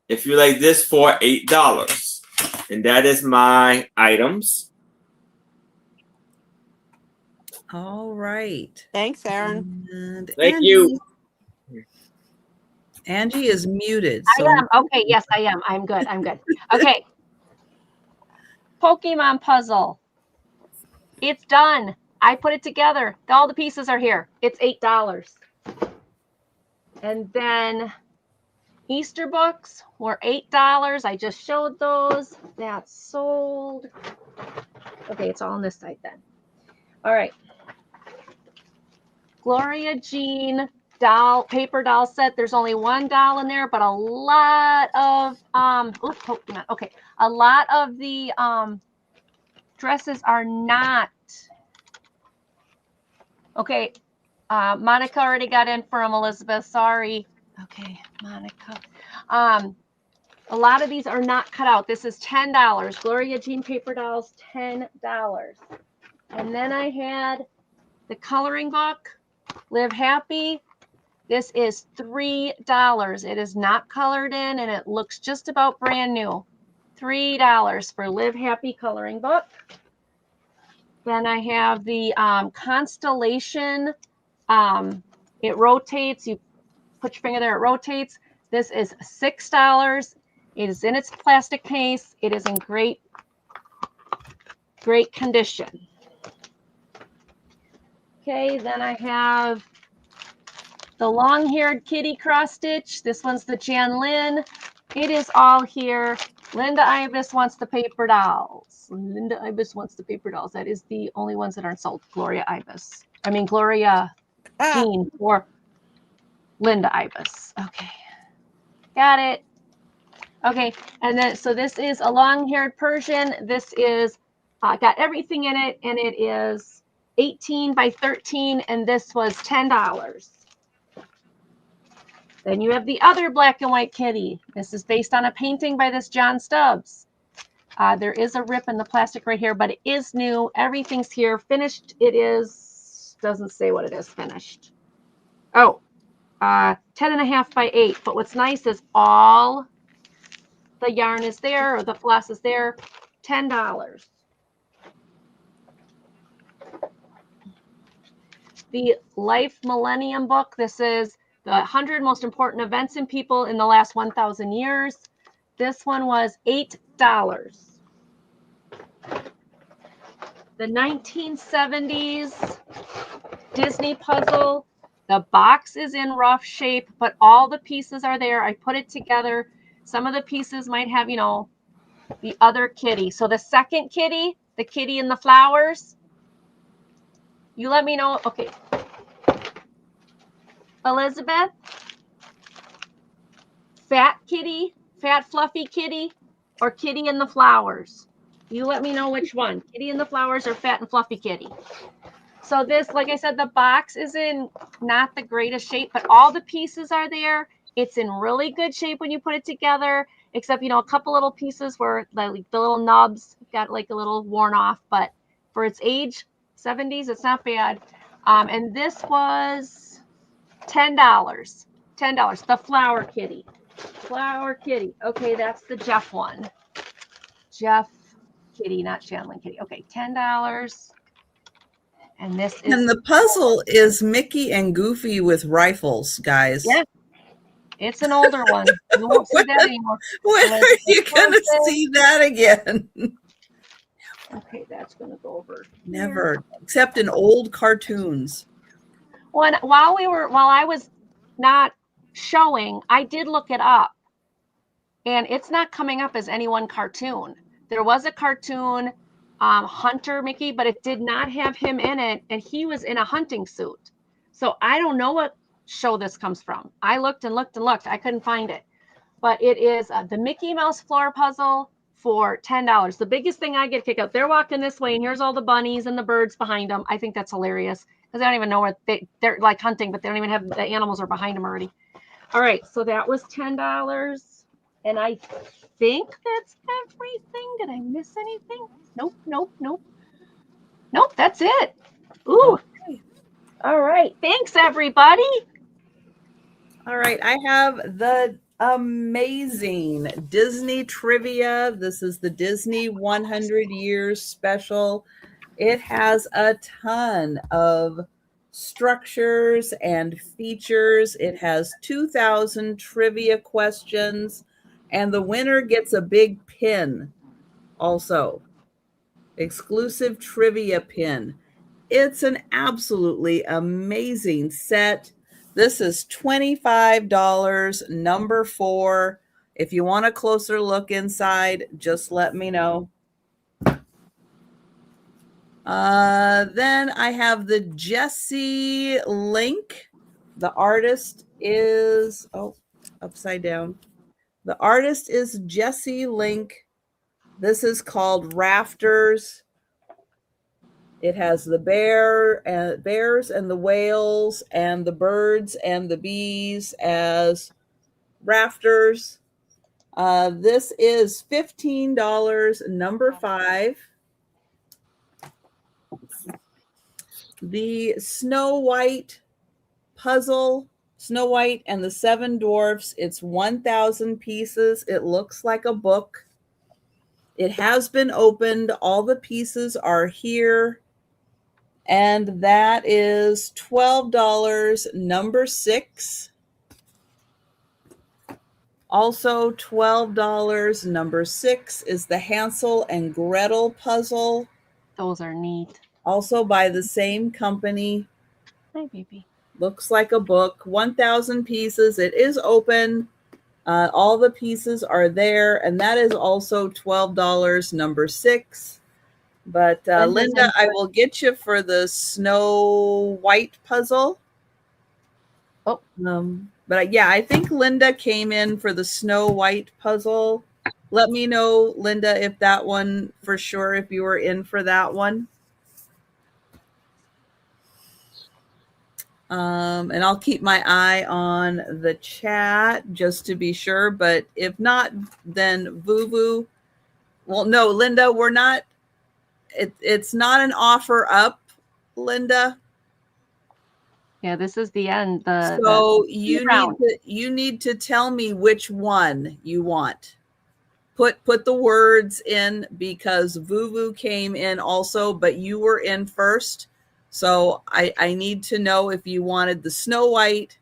if you like this for $8. And that is my items. All right. Thanks, Aaron. And Thank Angie, you. Angie is muted. I am. Okay, yes, I am. I'm good. I'm good. Okay. Pokemon puzzle. It's done. I put it together. All the pieces are here. It's $8. And then Easter books were $8. I just showed those. That's sold. Okay, it's all on this side then. All right. Gloria Jean doll, paper doll set. There's only one doll in there, but a lot of Pokemon. Okay, a lot of the dresses are not. Okay, Monica already got in from Elizabeth. Sorry. Okay, Monica. A lot of these are not cut out. This is $10. Gloria Jean paper dolls, $10. And then I had the coloring book, Live Happy. This is $3. It is not colored in, and it looks just about brand new. $3 for Live Happy coloring book. Then I have the Constellation. It rotates. You put your finger there, it rotates. This is $6. It is in its plastic case. It is in great condition. Okay, then I have the long-haired kitty cross stitch. This one's the Jan Lynn. It is all here. Linda Ibis wants the paper dolls. Linda Ibis wants the paper dolls. That is the only ones that aren't sold. Gloria Jean or Linda Ibis. Okay, got it. Okay, and then so this is a long-haired Persian. This is Got everything in it, and it is 18 by 13, and this was $10. Then you have the other black and white kitty. This is based on a painting by this John Stubbs. There is a rip in the plastic right here, but it is new. Everything's here. Finished, it is, doesn't say what it is finished. Oh, 10.5 by 8. But what's nice is all the yarn is there, or the floss is there. $10. The Life Millennium book. This is the 100 most important events and people in the last 1,000 years. This one was $8. The 1970s Disney puzzle. The box is in rough shape, but all the pieces are there. I put it together. Some of the pieces might have, you know, the other kitty. So the second kitty, the kitty in the flowers, you let me know. Okay. Elizabeth, fat kitty, fat fluffy kitty, or kitty in the flowers? You let me know which one, kitty in the flowers or fat and fluffy kitty. So this, like I said, the box is in not the greatest shape, but all the pieces are there. It's in really good shape when you put it together, except, you know, a couple little pieces where like the little nubs got like a little worn off, but for its age, 70s, it's not bad. And this was $10. $10. The flower kitty. Flower kitty. Okay, that's the Jeff one. Jeff kitty, not Shanlin kitty. Okay, $10. And this is. And the puzzle is Mickey and Goofy with rifles, guys. Yeah, it's an older one. You won't see that anymore. When are you going to see that again? Okay, that's going to go over. Never, here. Except in old cartoons. While I was not showing, I did look it up, and it's not coming up as any one cartoon. There was a cartoon, Hunter Mickey, but it did not have him in it, and he was in a hunting suit. So I don't know what show this comes from. I looked and looked and looked. I couldn't find it. But it is the Mickey Mouse floor puzzle for $10. The biggest thing I get kicked out, they're walking this way, and here's all the bunnies and the birds behind them. I think that's hilarious because they don't even know where they're like hunting, but they don't even have the animals are behind them already. All right, so that was $10. And I think that's everything. Did I miss anything? Nope. Nope, that's it. Ooh. Okay. All right. Thanks, everybody. All right. I have the amazing Disney trivia. This is the Disney 100 Years special. It has a ton of structures and features. It has 2,000 trivia questions, and the winner gets a big pin also. Exclusive trivia pin. It's an absolutely amazing set. This is $25, number 4. If you want a closer look inside, just let me know. Then I have the Jessie Link. The artist is, upside down. The artist is Jessie Link. This is called Rafters. It has the bears and the whales and the birds and the bees as rafters. This is $15, number 5. The Snow White puzzle, Snow White and the 7 Dwarfs. It's 1,000 pieces. It looks like a book. It has been opened. All the pieces are here. And that is $12, number 6. Also $12, number 6 is the Hansel and Gretel puzzle. Those are neat. Also by the same company. Hi, baby. Looks like a book. 1,000 pieces. It is open. All the pieces are there. And that is also $12, number 6. But Linda, I will get you for the Snow White puzzle. Oh. But yeah, I think Linda came in for the Snow White puzzle. Let me know, Linda, if that one for sure, if you were in for that one. And I'll keep my eye on the chat just to be sure. But if not, then Vuvu. Well, no, Linda, we're not. It's not an offer up, Linda. Yeah, this is the end. The So round. you need to tell me which one you want. Put the words in, because Vuvu came in also, but you were in first. So I need to know if you wanted the Snow White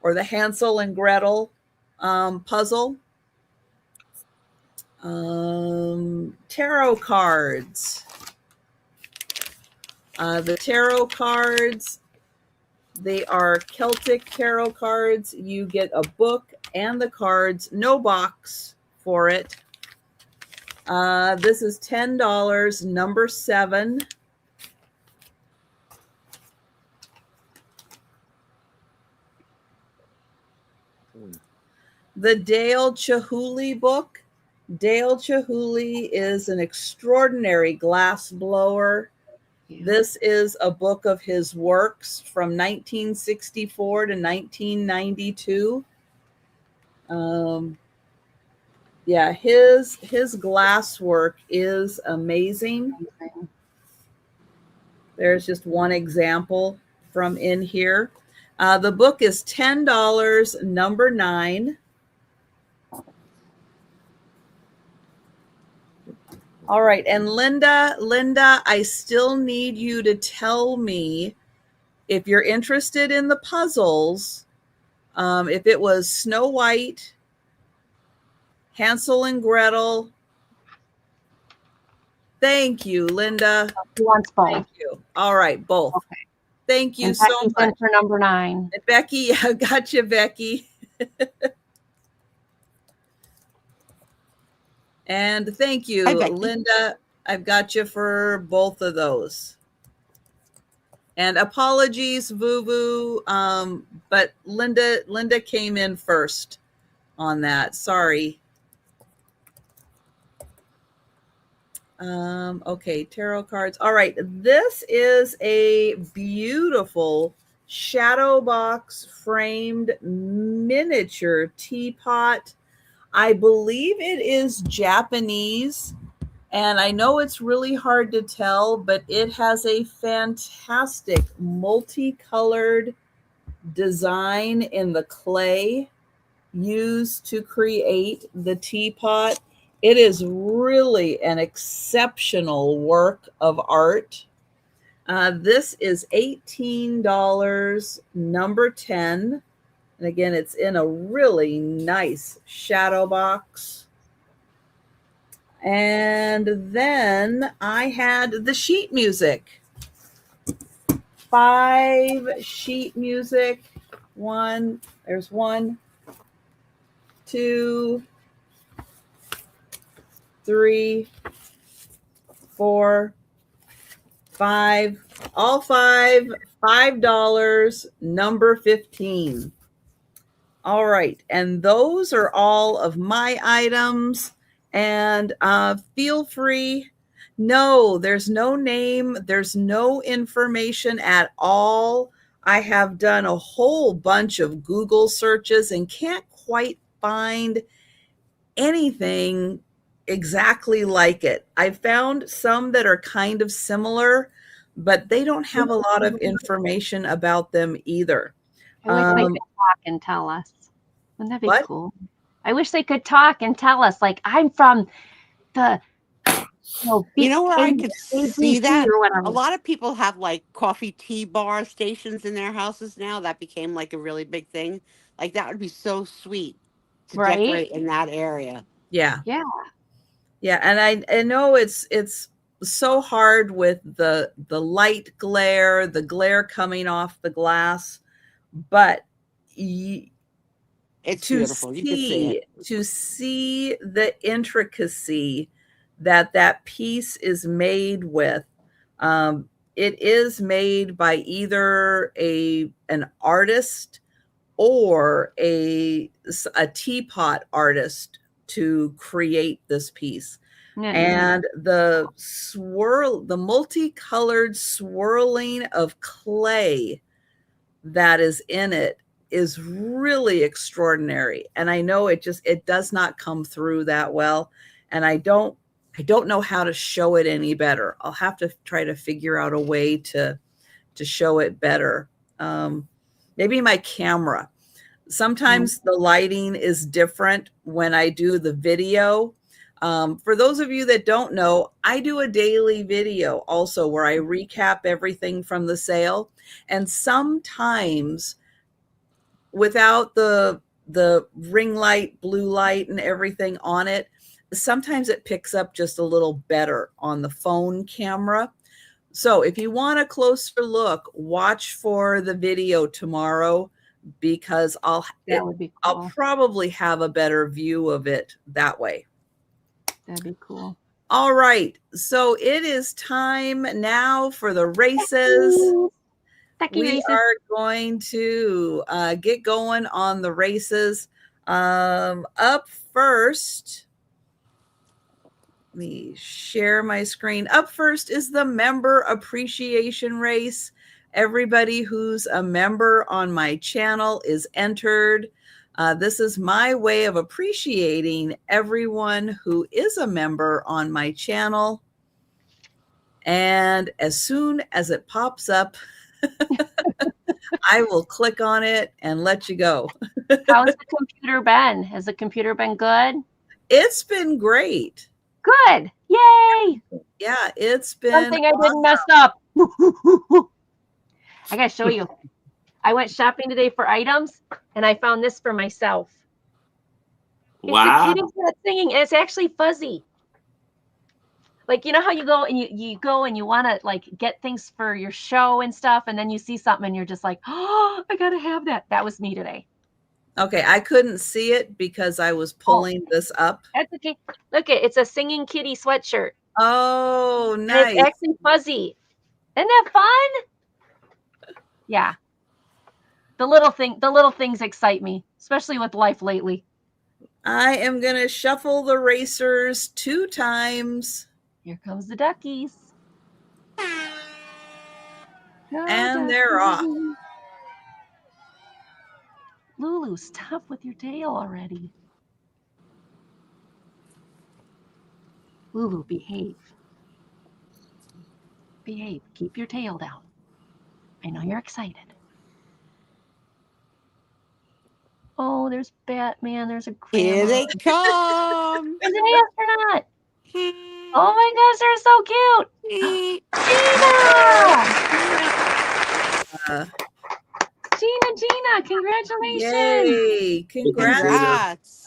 or the Hansel and Gretel puzzle. Tarot cards. The tarot cards, they are Celtic tarot cards. You get a book and the cards, no box for it. This is $10, number 7. The Dale Chihuly book. Dale Chihuly is an extraordinary glass blower. Yeah. This is a book of his works from 1964 to 1992. Yeah, his glass work is amazing. There's just one example from in here. The book is $10, number 9. All right, and Linda, I still need you to tell me if you're interested in the puzzles. If it was Snow White, Hansel and Gretel. Thank you, Linda. He wants both. Thank you. All right, both. Okay. Thank you And so Becky's much. in for number 9. And Becky, I got you, Becky. And thank you, Hi, Becky. Linda. I've got you for both of those. And apologies, Vuvu, but Linda came in first on that. Sorry. Okay, tarot cards. All right, this is a beautiful shadow box framed miniature teapot. I believe it is Japanese, and I know it's really hard to tell, but it has a fantastic multicolored design in the clay used to create the teapot. It is really an exceptional work of art. This is $18, number 10. And again, it's in a really nice shadow box. And then I had the sheet music. 5 sheet music. There's 1, 2, 3, 4, 5. All 5, $5, number 15. All right. And those are all of my items. And feel free. No, there's no name. There's no information at all. I have done a whole bunch of Google searches and can't quite find anything exactly like it. I found some that are kind of similar, but they don't have a lot of information about them either. I wish they could talk and tell us. Wouldn't that be What? cool? I wish they could talk and tell us, like, I'm from the, You know where I could see that? or whatever. A lot of people have like coffee tea bar stations in their houses now. That became like a really big thing. Like that would be so sweet to Right? decorate in that area. Yeah. Yeah. Yeah. And I know it's so hard with the light glare, the glare coming off the glass, but it's beautiful. You can see it. To see the intricacy that piece is made with. It is made by either an artist or a teapot artist to create this piece. Yeah. And the multicolored swirling of clay that is in it is really extraordinary. And I know it does not come through that well. And I don't know how to show it any better. I'll have to try to figure out a way to show it better. Maybe my camera. Sometimes the lighting is different when I do the video. For those of you that don't know, I do a daily video also where I recap everything from the sale. And sometimes without the ring light, blue light, and everything on it, sometimes it picks up just a little better on the phone camera. So if you want a closer look, watch for the video tomorrow, because I'll probably have a better view of it that way. That'd be cool. All right. So it is time now for the races. We are going to get going on the races. Up first, let me share my screen. Up first is the member appreciation race. Everybody who's a member on my channel is entered. This is my way of appreciating everyone who is a member on my channel. And as soon as it pops up, I will click on it and let you go. How's the computer been? Has the computer been good? It's been great. Good. Yay. Yeah, it's been something I didn't mess up. I gotta show you. I went shopping today for items and I found this for myself. Wow. It's the cutest singing, and it's actually fuzzy. Like, you know how you go and you go and you want to like get things for your show and stuff, and then you see something and you're just like, oh, I gotta have that. That was me today. Okay, I couldn't see it because I was pulling this up. That's okay. Look, it's a singing kitty sweatshirt. Oh, nice. And it's actually fuzzy. Isn't that fun? Yeah. The little things excite me, especially with life lately. I am going to shuffle the racers 2 times. Here comes the duckies. And they're off. Lulu, stop with your tail already. Lulu, behave. Behave. Keep your tail down. I know you're excited. Oh, there's Batman. There's a grandma. Here they come. There's an astronaut. Oh my gosh, they're so cute. Gina, congratulations. Yay, congrats.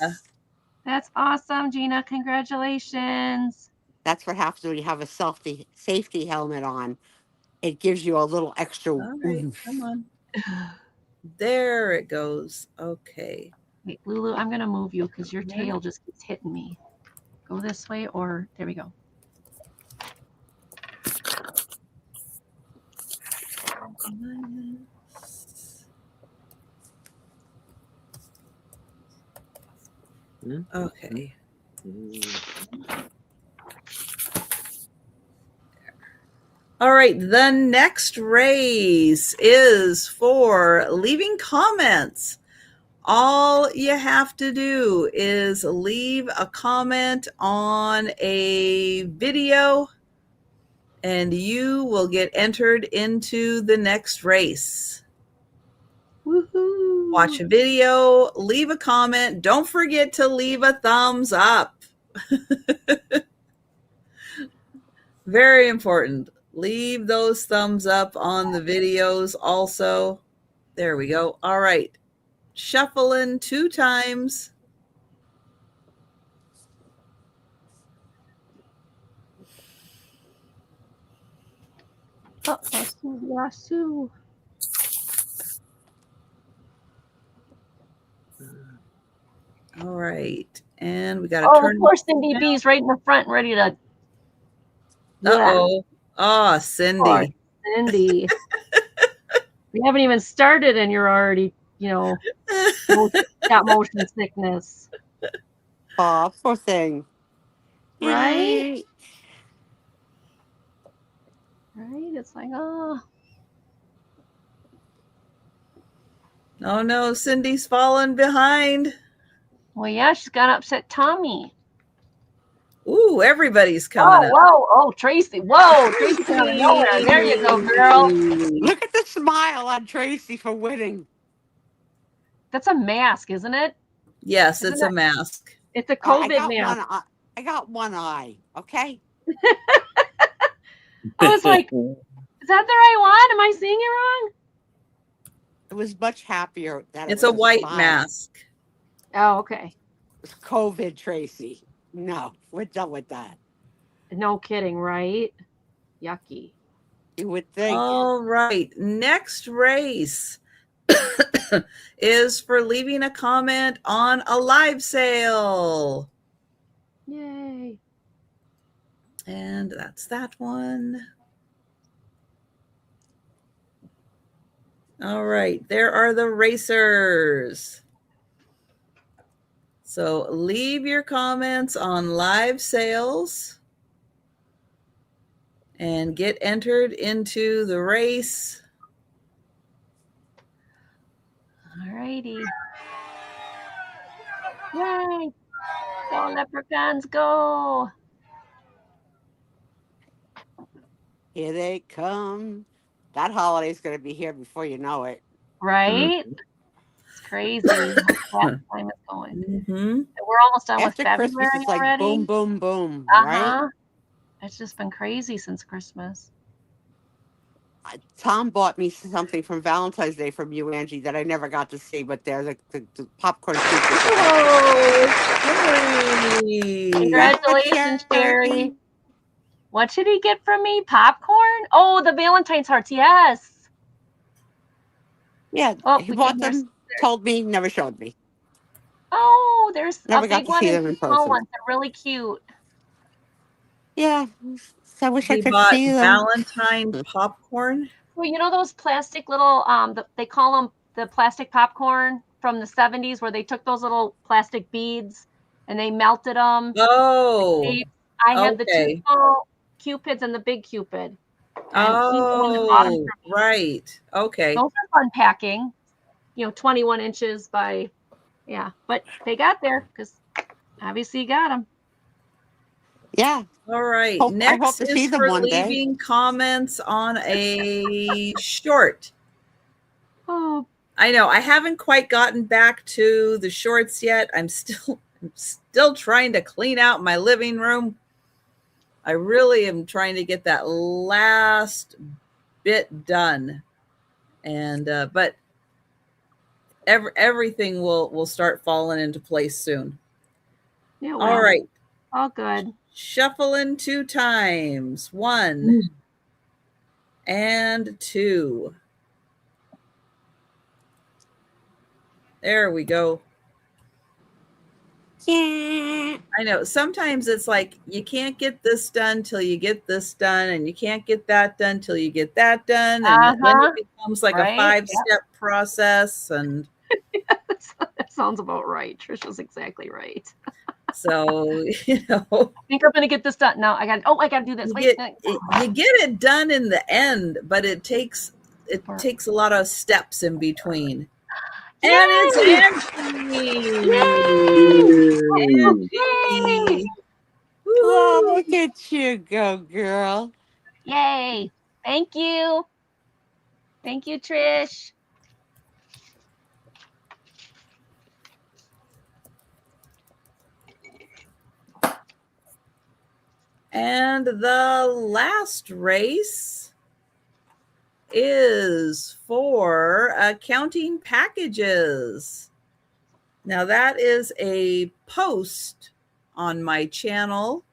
That's awesome, Gina. Congratulations. That's what happens when you have a safety helmet on. It gives you a little extra. All right, come on. There it goes. Okay. Wait, Lulu, I'm going to move you because your tail just keeps hitting me. Go this way, or there we go. Okay. All right, the next race is for leaving comments. All you have to do is leave a comment on a video and you will get entered into the next race. Woohoo! Watch a video, leave a comment. Don't forget to leave a thumbs up. Very important. Leave those thumbs up on the videos also. There we go. All right. Shuffling 2 times. Oh, Sue. All right. And we got to turn. Of course, Cindy B's right in the front, ready to. Uh-oh. Oh, Cindy. Oh, Cindy. We haven't even started and you're already, got motion sickness. Oh, poor thing. Right? Right? It's like, oh. Oh no, Cindy's fallen behind. Well, yeah, she's got upset tummy. Ooh, everybody's coming up. Whoa. Oh, Tracy. Whoa, Tracy came out of nowhere. There you go, girl. Look at the smile on Tracy for winning. That's a mask, isn't it? Yes, Isn't it's a mask. It's a I COVID mask. I got one eye, okay? I was like, is that the right one? Am I seeing it wrong? It was much happier that It's it a was white smile. mask. Oh, okay. It's COVID, Tracy. No, we're done with that. No kidding, right? Yucky. You would think. All right. Next race is for leaving a comment on a live sale. Yay. And that's that one. All right. There are the racers. So leave your comments on live sales and get entered into the race. All righty. Yay. Go, leprechauns, go. Here they come. That holiday's going to be here before you know it. Right? It's crazy how fast time is going. Mm-hmm. We're almost done After with February Christmas, it's like already. boom, boom, boom, Uh-huh. right? It's just been crazy since Christmas. Tom bought me something from Valentine's Day from you, Angie, that I never got to see, but they're the popcorn soup. Oh, congratulations, Sherry. What should he get from me? Popcorn? Oh, the Valentine's hearts, yes. Yeah, he bought them, told me, never showed me. Oh, there's never a got big to one see and them in small person. ones. They're really cute. Yeah, I wish I He could bought see them. Valentine popcorn. Well, you know those plastic little they call them the plastic popcorn from the 70s where they took those little plastic beads and they melted them. Oh, I have the two small cupids and the big cupid. And he's the one that bought them for me. Right. Okay. Those are fun packing. 21 inches by, yeah. But they got there because obviously you got them. Yeah. All right. I hope Next to see is them for one day. leaving comments on a short. Oh, I know. I haven't quite gotten back to the shorts yet. I'm still trying to clean out my living room. I really am trying to get that last bit done. And but everything will start falling into place soon. yeah, All right. All good. Shuffling 2 times. 1 and 2. There we go. Yeah. I know. Sometimes it's like you can't get this done till you get this done, and you can't get that done till you get that done, and then it becomes like a 5-step process. And that sounds about right. Trisha's exactly right. So, I think I'm gonna get this done. No, I gotta do this. You get it done in the end, but it takes a lot of steps in between. Yay! And it's Angie. Yay! Oh, look at you go, girl. Yay. Thank you. Thank you, Trish. And the last race is for accounting packages. Now that is a post on my channel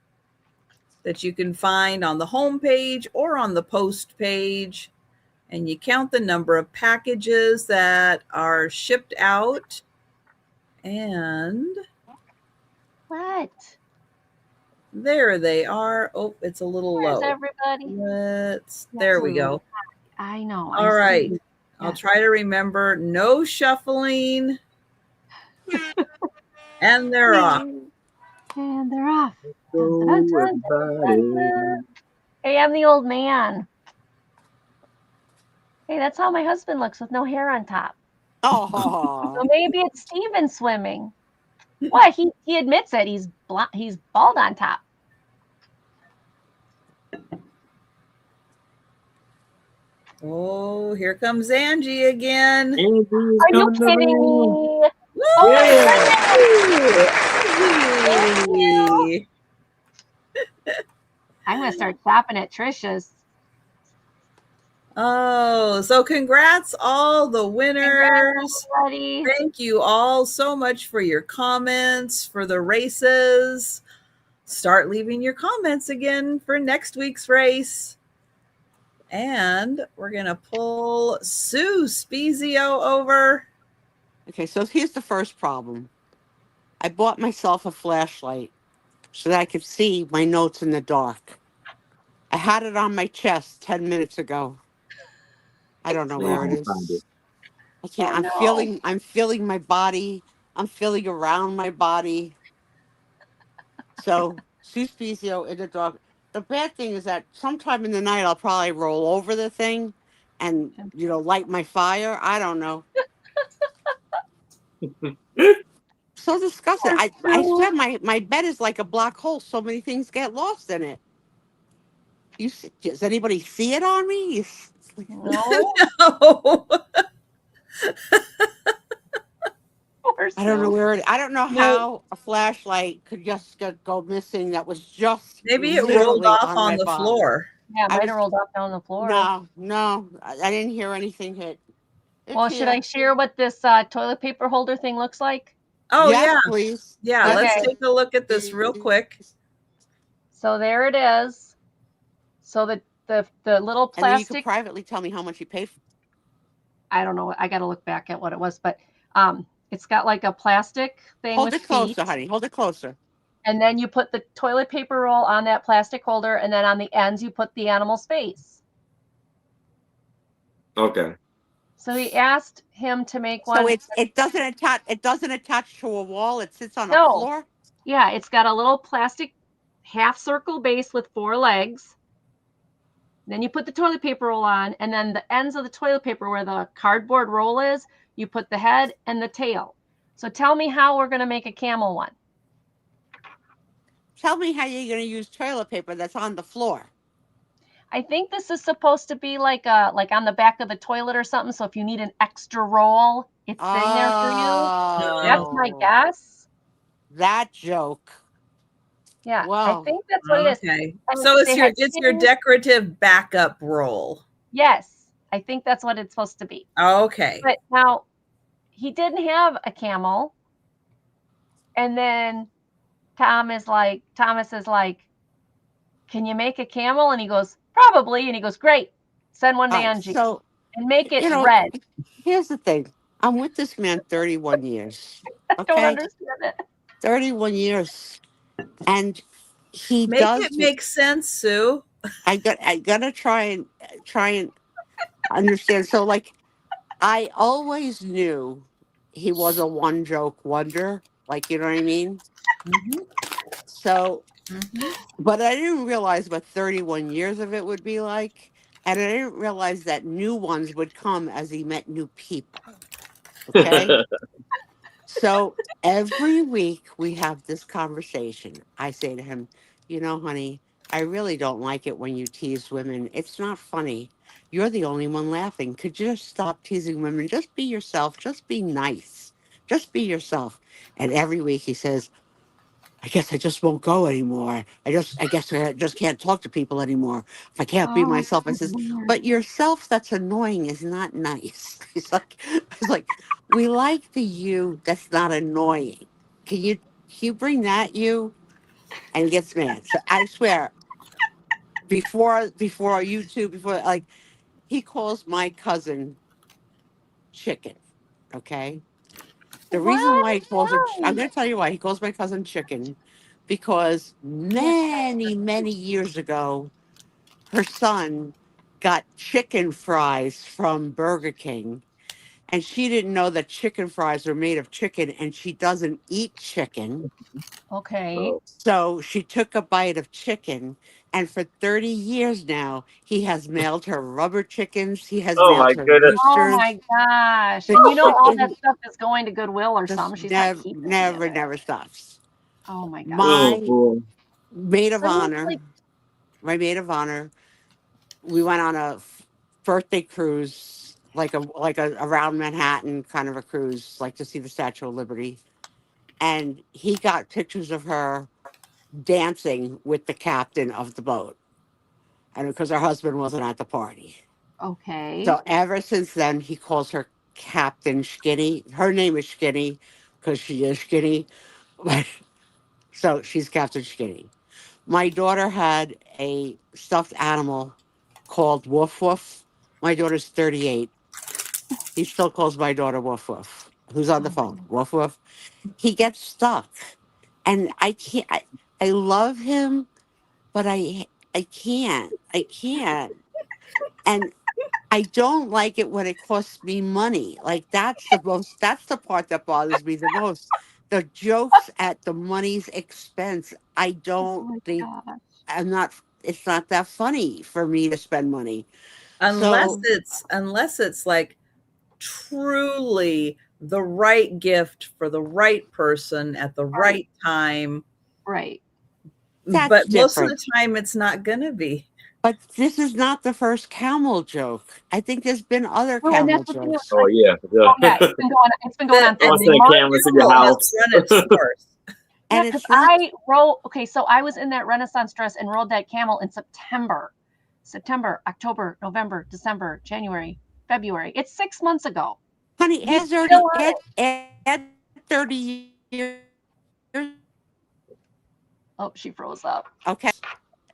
that you can find on the home page or on the post page, and you count the number of packages that are shipped out. And what? There they are. Oh, it's a little low. Where's everybody? There we go. I know. All right. I'll try to remember. No shuffling. And they're off. And they're off. So Dun, dun, dun, about dun, it. dun. Hey, I'm the old man. Hey, that's how my husband looks with no hair on top. Oh, So maybe it's Steven swimming. What? He admits it. He's bald on top. Oh, here comes Angie again. Angie's Are you coming kidding around. me? Woo! Angie. I'm gonna start shopping at Trisha's. Oh, so congrats all the winners. Everybody. Thank you all so much for your comments, for the races. Start leaving your comments again for next week's race. And we're going to pull Sue Spiezio over. okay. So here's the first problem. I bought myself a flashlight so that I could see my notes in the dark. I had it on my chest 10 minutes ago. I don't know Now where it you find it. is. I can't. Oh, no. I'm feeling my body. I'm feeling around my body. So Sue Spiezio in the dark. The bad thing is that sometime in the night I'll probably roll over the thing and light my fire. I don't know. So disgusting. Poor I swear Sue. my bed is like a black hole. So many things get lost in it. Does anybody see it on me? No. Oh, Poor I don't know Sue. where it. I don't know well, how a flashlight could just go missing. That was just maybe it rolled literally off on on my the body. floor. Yeah, it I might was have rolled off down the floor. no. I didn't hear anything hit. It's Well, should I here. share what this toilet paper holder thing looks like? Oh, Yes, yeah. please. Yeah, Yes, let's Okay. take a look at this real quick. So there it is. So the little And then you could plastic, privately tell me how much you pay for. I don't know. I got to look back at what it was, but it's got like a plastic thing Hold with it feet. closer, honey. Hold it closer. And then you put the toilet paper roll on that plastic holder, and then on the ends you put the animal's face. Okay. So he asked him to make one. So it doesn't attach. It doesn't attach to a wall. It sits on a No. floor. Yeah, it's got a little plastic half circle base with 4 legs. Then you put the toilet paper roll on, and then the ends of the toilet paper where the cardboard roll is, you put the head and the tail. So tell me how we're going to make a camel one. Tell me how you're going to use toilet paper that's on the floor. I think this is supposed to be like on the back of the toilet or something. So if you need an extra roll, it's sitting there for you. That's my guess. That joke. Yeah, Wow. I think that's what it is. Okay. And So they it's had your two- decorative backup roll. Yes, I think that's what it's supposed to be. Okay. But now he didn't have a camel. And then Thomas is like, can you make a camel? And he goes, probably. And he goes, great. Send one to Angie. So, and make it red. Here's the thing. I'm with this man 31 years. Okay? I don't understand it. 31 years. And he Make does it make sense, Sue. I gotta try and understand. So like I always knew he was a one joke wonder. Like, you know what I mean? Mm-hmm. So but I didn't realize what 31 years of it would be like. And I didn't realize that new ones would come as he met new people. Okay. So every week we have this conversation. I say to him, honey, I really don't like it when you tease women. It's not funny. You're the only one laughing. Could you just stop teasing women? Just be yourself. Just be nice. Just be yourself. And every week he says, I guess I just won't go anymore. I guess I just can't talk to people anymore. If I can't be myself, I says, but yourself that's annoying is not nice. He's like, we like the you that's not annoying. Can you bring that you? And he gets mad. So I swear, before you two, before like he calls my cousin chicken. Okay. The reason why he calls her, I'm going to tell you why he calls my cousin chicken, because many, many years ago, her son got chicken fries from Burger King, and she didn't know that chicken fries were made of chicken, and she doesn't eat chicken. Okay. So she took a bite of chicken, and for 30 years now, he has mailed her rubber chickens. He has Oh mailed my her goodness. Oh roosters. my gosh. The And you know all that chicken stuff is going to Goodwill or just something. She's not never, keeping any of never, it. never stops. Oh my gosh. Oh My boy. maid of So he's honor, like, my maid of honor, we went on a birthday cruise, like a around Manhattan kind of a cruise, like to see the Statue of Liberty. And he got pictures of her dancing with the captain of the boat, and because her husband wasn't at the party. okay. So ever since then, he calls her Captain Skinny. Her name is Skinny because she is skinny. So she's Captain Skinny. My daughter had a stuffed animal called Woof Woof. My daughter's 38. He still calls my daughter Woof Woof. Who's on the Oh, phone? Woof Woof. He gets stuck. And I can't, I love him, but I can't. I can't. And I don't like it when it costs me money. Like that's the part that bothers me the most. The jokes at the money's expense. I oh don't my think gosh. I'm not it's not that funny for me to spend money. unless So it's like truly the right gift for the right person at the Right. right time. Right. that's But most of different. the time, it's not going to be. But this is not the first camel joke. I think there's been other Well, and camel that's the thing. jokes. Oh yeah. Oh yeah, Yeah. it's been going on The, for Don't send months. cameras to your camel has house. run its course. Yeah, And because it's not I rode. Okay, so I was in that Renaissance dress and rode that camel in September, October, November, December, January, February. It's 6 months ago. honey, He's add still 30 on it. add 30 years. Oh, she froze up. Okay.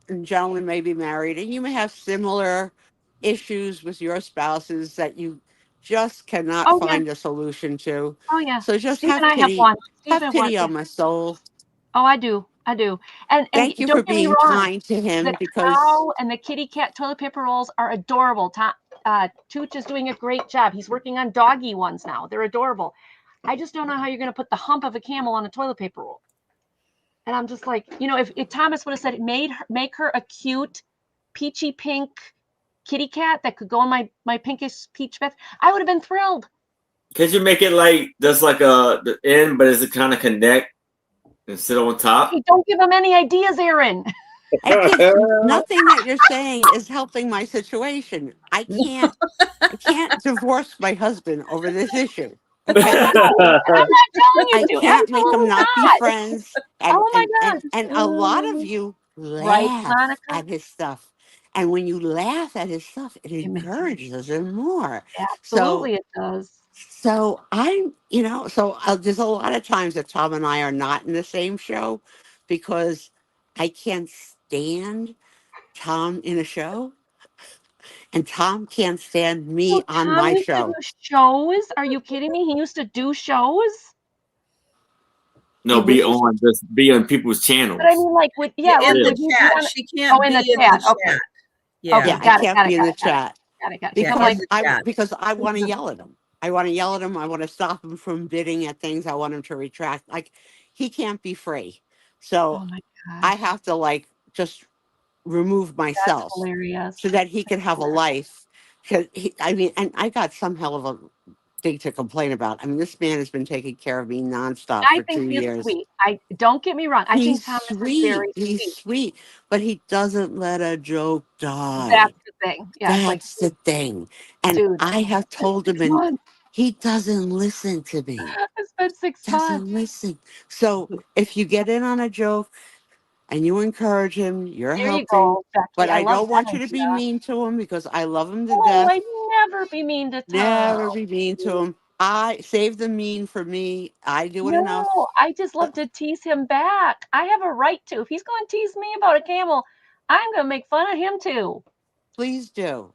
And gentlemen may be married and you may have similar issues with your spouses that you just cannot Oh yeah, find a solution to. oh yeah. So just Steve and I have one. Steve have and one. pity Yeah. on my soul. Oh, I do. I do. And Thank you for don't get me being wrong. kind to The him because cow and the kitty cat toilet paper rolls are adorable. Tooch is doing a great job. He's working on doggy ones now. They're adorable. I just don't know how you're going to put the hump of a camel on a toilet paper roll. And I'm just like, if Thomas would have said, make her a cute, peachy pink kitty cat that could go in my pinkish peach bed, I would have been thrilled. Could you make it like just like the end, but is it kind of connect and sit on top? Hey, don't give him any ideas, Aaron. nothing that you're saying is helping my situation. I can't divorce my husband over this issue. Okay. I'm not telling you I to. can't make them Absolutely not be not. friends. Oh my gosh. And a lot of you Right, laugh Monica? at his stuff. And when you laugh at his stuff, it It makes encourages him more. So absolutely it does. there's a lot of times that Tom and I are not in the same show because I can't stand Tom in a show and Tom can't stand me So on Tom my used to do show. shows? Are you kidding me? He used to do shows? No, In which be on people's channels. But I mean, like, In would the he be chat. on? She can't in be the in chat. the Okay. chat. Yeah. Okay. Yeah, I Got it. can't Got it. be in Got the it. Got it. chat Got it. Got it. Yeah, I'm because like, in the chat. I want to yell at him. I want to yell at him. I want to stop him from bidding at things. I want him to retract. Like he can't be free. So oh my I gosh, have to like just remove that's myself hilarious. so that he can That's have a hilarious. life. Because I mean, and I got some hell of a thing to complain about. I mean, this man has been taking care of me nonstop I for think 2 he's years. sweet. I don't get me wrong. I think He's Thomas is sweet. very He's sweet. sweet, but he doesn't let a joke die. That's the thing. Yeah, it's like, That's the thing. And dude, I have it's been told him, six and months. he doesn't listen to me. It's been 6 months. Doesn't listen. So if you get in on a joke and you encourage him, you're There you helping. go, Becky. But I I love don't that want you to be idea. mean to him because I love him to Oh, death. I'd never be mean to Tom. Never be mean to him. I save the mean for me. I do it enough. No, I just Uh, love to tease him back. I have a right to. If he's going to tease me about a camel, I'm going to make fun of him too. Please do.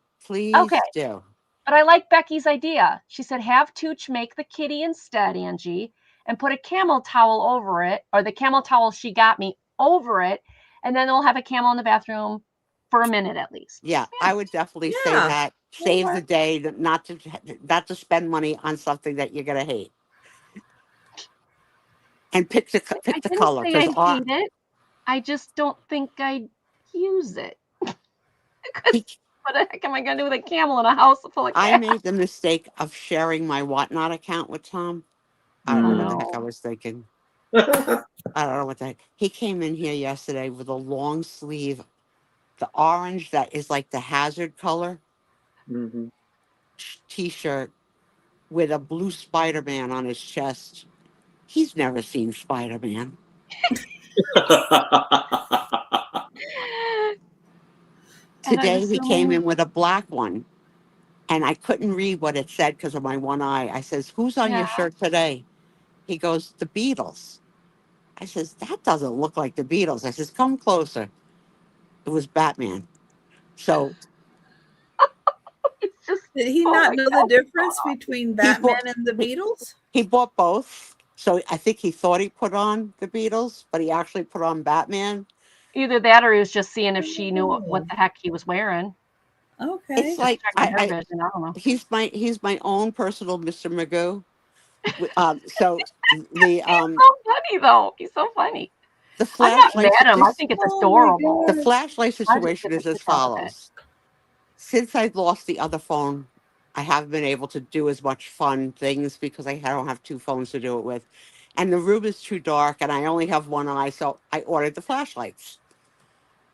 Okay, Please do. but I like Becky's idea. She said, have Tooch make the kitty instead, Angie, and put a camel towel over it, or the camel towel she got me over it, and then we'll have a camel in the bathroom for a minute at least. Yeah, I would definitely say Yeah. that. save the day, not to spend money on something that you're gonna hate, and I pick the didn't color say because I hate it. I just don't think I'd use it. Because what the heck am I going to do with a camel in a house full of I cats? made the mistake of sharing my Whatnot account with Tom. I don't know Oh, what the heck I no. was thinking. I don't know what the heck. He came in here yesterday with a long sleeve, the orange that is like the hazard color Mhm. t-shirt with a blue Spider-Man on his chest. He's never seen Spider-Man. And I'm Today he came assuming, in with a black one, and I couldn't read what it said because of my one eye. I says, "Who's on yeah. your shirt today?" He goes, "The Beatles." I says, "That doesn't look like the Beatles." I says, "Come closer." It was Batman. So It's just, Did he oh not my know the God, what's going difference on? between he Batman bought and the he, Beatles? he bought both. So I think he thought he put on the Beatles, but he actually put on Batman. Either that or he was just seeing if she knew what Oh, the heck he was wearing. It's okay. Just like checking her vision. I don't know. he's my own personal Mr. Magoo. So the He's so funny, though. He's so funny. the I'm not mad flashlight at him. I this think it's Oh my adorable. the God. flashlight I just situation get the is as kick out of it. follows. Since I lost the other phone, I haven't been able to do as much fun things because I don't have two phones to do it with. And the room is too dark and I only have one eye, so I ordered the flashlights.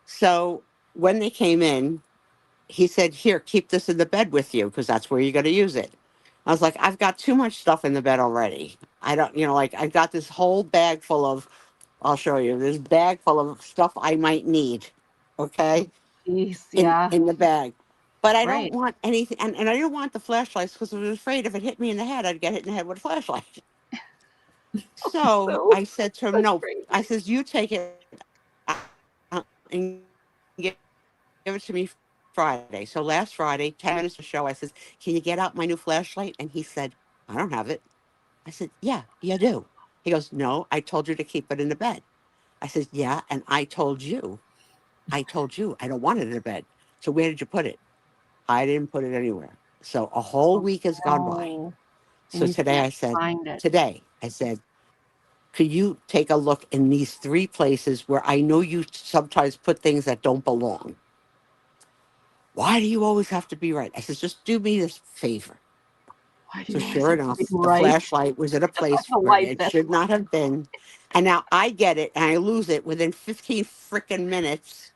So when they came in, he said, "Here, keep this in the bed with you because that's where you're going to use it." I was like, "I've got too much stuff in the bed already. I don't, like I've got this whole bag full of, I'll show you, this bag full of stuff I might need. Okay. Jeez, in yeah, in the bag. But I don't right. want anything, and I didn't want the flashlights because I was afraid if it hit me in the head, I'd get hit in the head with a flashlight. So So I said to him, that's "No." I crazy. says, "You take it and give it to me Friday." So last Friday, 10 minutes to show, I says, "Can you get out my new flashlight?" And he said, "I don't have it." I said, "Yeah, you do." He goes, "No, I told you to keep it in the bed." I said, "Yeah, and I told you I don't want it in the bed. So where did you put it?" I didn't put it anywhere. So a whole Oh, week has gone by. no. So And you can't find it. today I said, "Could you take a look in these three places where I know you sometimes put things that don't belong? Why do you always have to be right?" I said, "Just do me this favor." Why do So you always sure have to be enough, the right? flashlight was in a Just like place the where life it this should not have been. And now I get it and I lose it within 15 freaking minutes.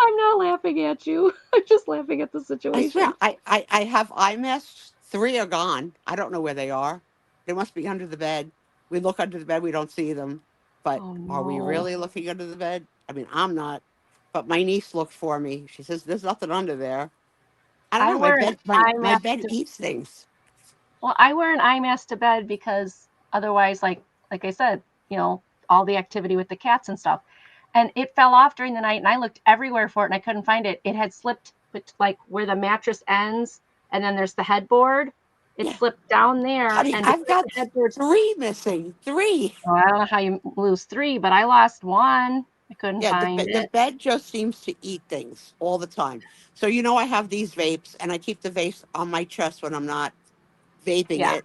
I'm not laughing at you. I'm just laughing at the I swear, situation. I have eye masks. Three are gone. I don't know where they are. They must be under the bed. We look under the bed, we don't see them. But Oh are we no. really looking under the bed? I mean, I'm not. But my niece looked for me. She says, "There's nothing under there." I don't I know. My wear an bed, eye my mask bed to eats things. well, I wear an eye mask to bed because otherwise, like I said, all the activity with the cats and stuff. And it fell off during the night and I looked everywhere for it and I couldn't find it. It had slipped like where the mattress ends and then there's the headboard. It Yeah, slipped down there honey, and I've because got the headboard's three missing. Three. I don't know how you lose three, but I lost one. I couldn't Yeah, find the it. bed just seems to eat things all the time. So I have these vapes, and I keep the vapes on my chest when I'm not vaping Yeah, it.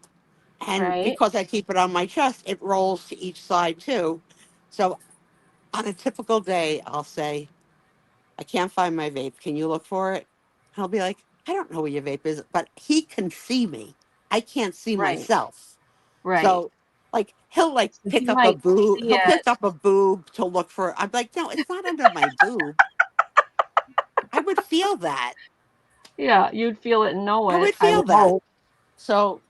And right. because I keep it on my chest, it rolls to each side too. So on a typical day, I'll say, "I can't find my vape. Can you look for it?" He'll be like, "I don't know where your vape is," but he can see me. I can't see Right. myself. Right. So like he'll like So he pick up a might boob. see He'll it. pick up a boob to look for it. I'm like, "No, it's not under my boob." I would feel that. Yeah, you'd feel it and know I it, would I feel would that. hope. So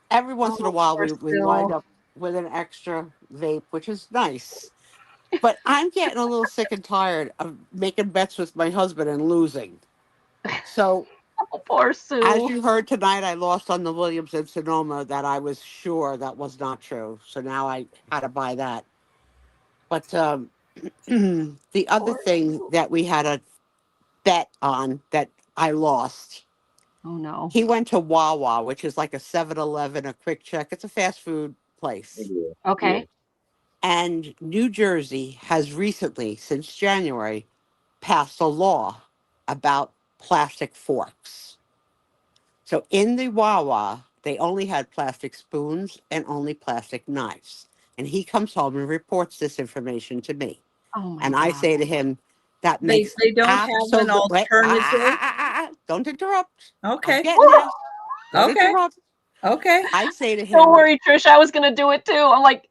every once in a Oh, while, poor we wind Sue. up with an extra vape, which is nice. But I'm getting a little sick and tired of making bets with my husband and losing. So Oh, poor as Sue. you heard tonight, I lost on the Williams and Sonoma that I was sure that was not true. So now I had to buy that. But the other Poor thing Sue. that we had a bet on that I lost, Oh no. he went to Wawa, which is like a 7-Eleven, a quick check. It's a fast food place. Yeah. Yeah. Okay. And New Jersey has recently, since January, passed a law. about plastic forks. So in the Wawa, they only had plastic spoons and only plastic knives. And he comes home and reports this information to me. Oh my And God. I say to him, that They makes don't have an absolute. alternative. Don't interrupt. I'm Okay. getting there. Don't Okay. interrupt. Okay. I say to him, Don't worry, Trish. I was gonna do it too. I'm like,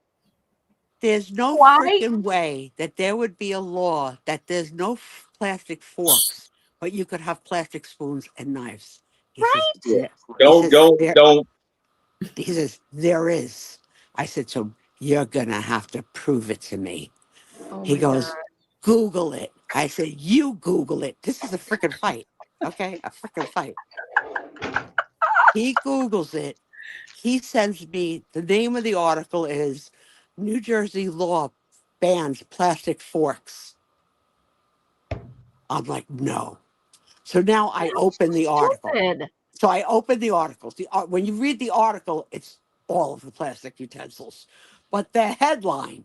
there's no why? freaking way that there would be a law that there's no plastic forks, but you could have plastic spoons and knives. He says, Right? Yeah. he Don't says, don't there, don't. he says, there is. I said, so you're gonna have to prove it to me. Oh He my God. goes, Google it. I said, you Google it. This is a freaking fight. Okay? A freaking fight. He Googles it. He sends me, the name of the article is New Jersey law bans plastic forks. I'm like, no. So now I open the article. Stupid. So I open the articles. When you read the article, it's all of the plastic utensils. But the headline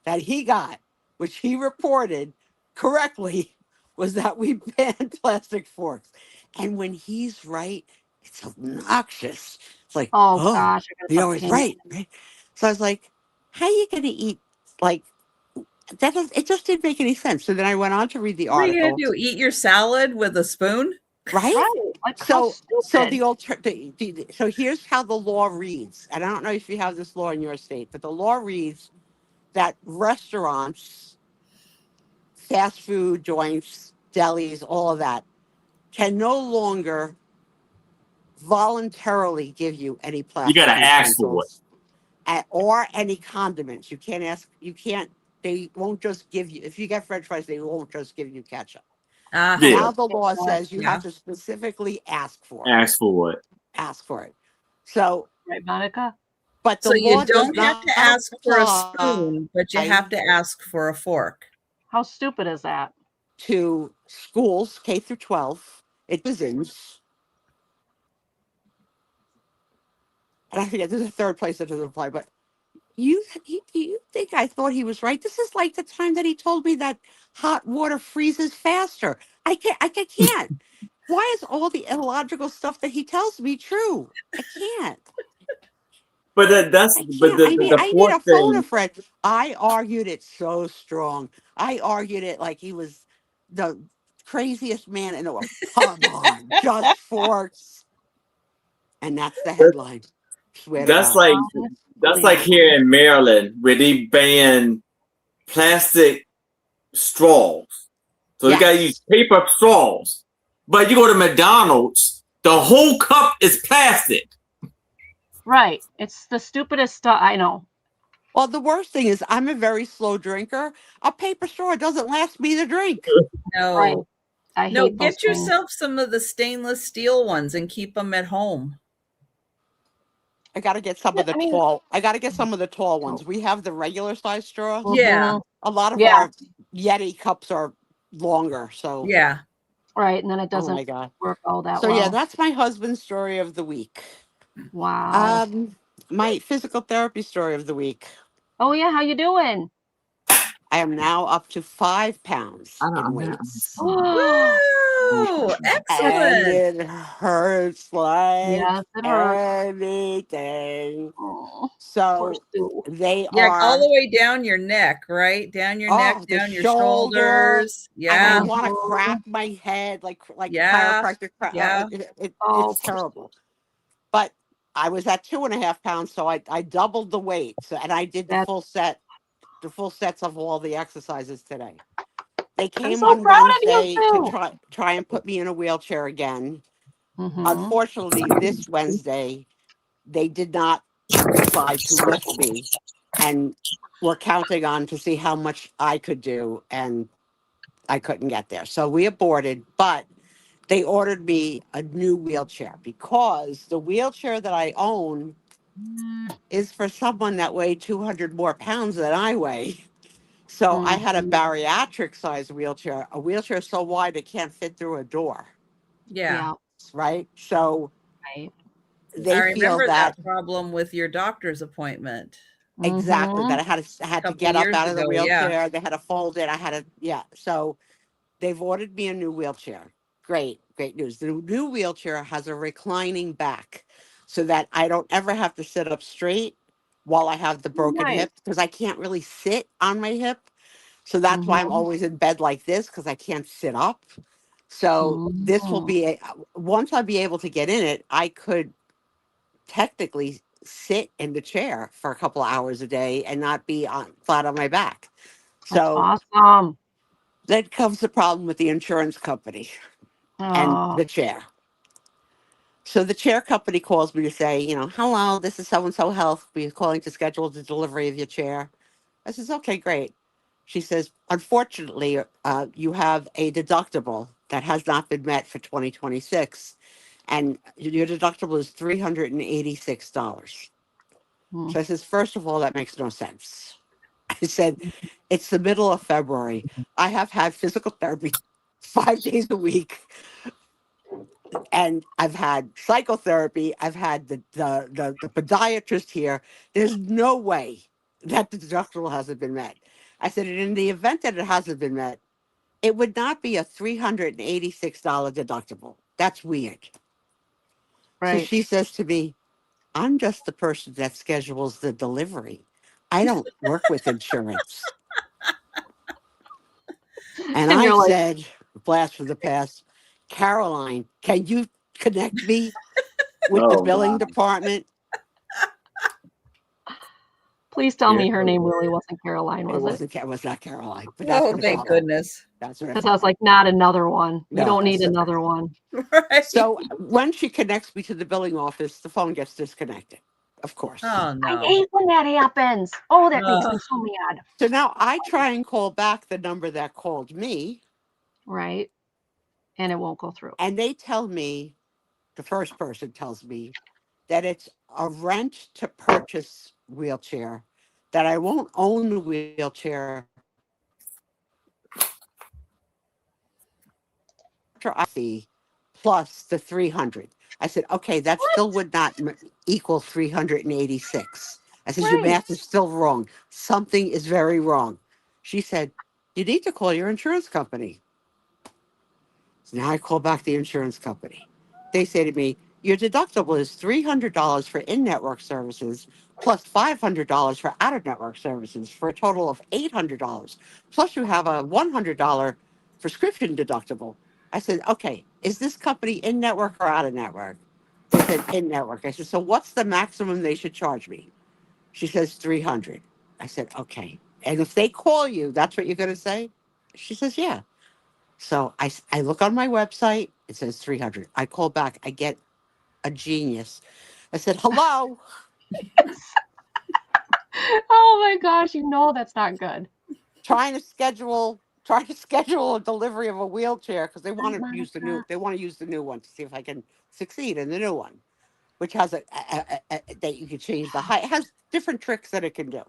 that he got, which he reported correctly, was that we banned plastic forks. And when he's right, it's obnoxious. It's like, Oh oh, gosh, I you're got always opinion. right. Right? So I was like, how are you going to eat? Like, it just didn't make any sense. So then I went on to read the What are you article. gonna do? Eat your salad with a spoon? Right? Right? Like how So stupid. so here's how the law reads, and I don't know if you have this law in your state, but the law reads that restaurants, fast food joints, delis, all of that can no longer voluntarily give you any You gotta plastic ask for it. utensils or any condiments. You can't ask. You can't. They won't just give you. If you get French fries, they won't just give you ketchup. Yeah, Now the law says you Yeah. have to specifically ask for it. ask for it. Ask for it. So, Right, Monica? but the So you law does don't have not to ask for a apply spoon, but you have to ask for a fork. How stupid is that? to schools K through 12. It doesn't. And I forget, there's a third place that doesn't apply, but you think I thought he was right? This is like the time that he told me that hot water freezes faster. I can't. Why is all the illogical stuff that he tells me true? I can't. But that's I but can't. the I need fourth a phone a thing. friend. I argued it so strong. I argued it like he was the craziest man in the world. Come on, just forks. And that's the headline. Swear to That's God. like Honestly. here in Maryland where they ban plastic straws. So you gotta use Yes. paper straws. But you go to McDonald's, the whole cup is plastic. Right. It's the stupidest stuff. I know. Well, the worst thing is I'm a very slow drinker. A paper straw doesn't last me the drink. Right. No. I No, hate those get things. yourself some of the stainless steel ones and keep them at home. I gotta get some Yeah, of the I mean, tall. I gotta get some of the tall ones. We have the regular size straw. Yeah. mhm. A lot of Yeah. our Yeti cups are longer. So Yeah. Right. And then it oh my doesn't God. work all that So yeah, well. that's my husband's story of the week. Wow. My physical therapy story of the week. Oh yeah, how you doing? I am now up to 5 pounds I don't in know. weights. Woo! And Excellent. it hurts like Yes, it hurts. anything. Oh, poor So Stu. they Yeah, all are, the way down your neck, right? Down your neck, the down your shoulder, shoulders. and I Yeah. want to crack Mhm. my head like Yeah. chiropractic. Yeah. Oh, It's poor terrible. Stu. But I was at 2.5 pounds, so I doubled the weight. So, and I did That the full sets of all the exercises today. They I'm came so on proud of you, Wednesday to Stu. try and put me in a wheelchair again. Mm-hmm. Unfortunately, this Wednesday they did not decide to lift me, and we're counting on to see how much I could do, and I couldn't get there. So we aborted, but they ordered me a new wheelchair because the wheelchair that I own is for someone that weighed 200 more pounds than I weigh. So I had a Mm-hmm. bariatric size wheelchair, a wheelchair so wide it can't fit through a door, Yeah. Yeah. right? So Right. I they feel remember that that problem with your doctor's appointment exactly Mm-hmm. that I a had to couple get up years out of the ago. Yeah. wheelchair. They had to fold it. I had to, yeah. So they've ordered me a new wheelchair. great news. The new wheelchair has a reclining back so that I don't ever have to sit up straight while I have the broken Nice. hip, because I can't really sit on my hip. So that's why I'm Mhm. always in bed like this, because I can't sit up. So this will Mm. be once I be able to get in it, I could technically sit in the chair for a couple of hours a day and not be flat on my back. That's So awesome. then comes the problem with the insurance company and Oh, the chair. So the chair company calls me to say, hello, this is so and so health. We're calling to schedule the delivery of your chair. I says, okay, great. She says, unfortunately, you have a deductible that has not been met for 2026, and your deductible is $386. mm. So I says, first of all, that makes no sense. I said, it's the middle of February. I have had physical therapy 5 days a week, and I've had psychotherapy. I've had the podiatrist here. There's no way that the deductible hasn't been met. I said, and in the event that it hasn't been met, it would not be a $386 deductible. That's weird. So Right. she says to me, I'm just the person that schedules the delivery. I don't work with insurance. And And I you're like, said, blast from the past, Caroline, can you connect me with the Oh billing God. department? please tell Here me it her goes. name really wasn't Caroline, It was it? wasn't. It was not Caroline, but that's Oh, what it thank felt like. goodness. That's what it Because I felt was like. like, not another one. You No. don't need another one. Right. So when she connects me to the billing office, the phone gets disconnected. Of course. Oh I no. hate when that happens. Oh, that makes me Ugh. so mad. So now I try and call back the number that called me, Right. And it won't go through. and they tell me, the first person tells me that it's a rent to purchase wheelchair, that I won't own the wheelchair after I fee plus the 300. I said, okay, that What? still would not equal 386. I said, your Right. math is still wrong. Something is very wrong. She said, you need to call your insurance company. So now I call back the insurance company. They say to me, your deductible is $300 for in network services plus $500 for out of network services for a total of $800. Plus, you have a $100 prescription deductible. I said, okay, is this company in network or out of network? They said in network. I said, so what's the maximum they should charge me? She says 300. I said, okay. And if they call you, that's what you're going to say? She says, yeah. So I look on my website, it says 300. I call back, I get a genius. I said, hello, Oh my gosh, you know that's not good. trying to schedule a delivery of a wheelchair because they want to use the Monica. new one to see if I can succeed in the new one, which has that you can change the height. It has different tricks that it can do.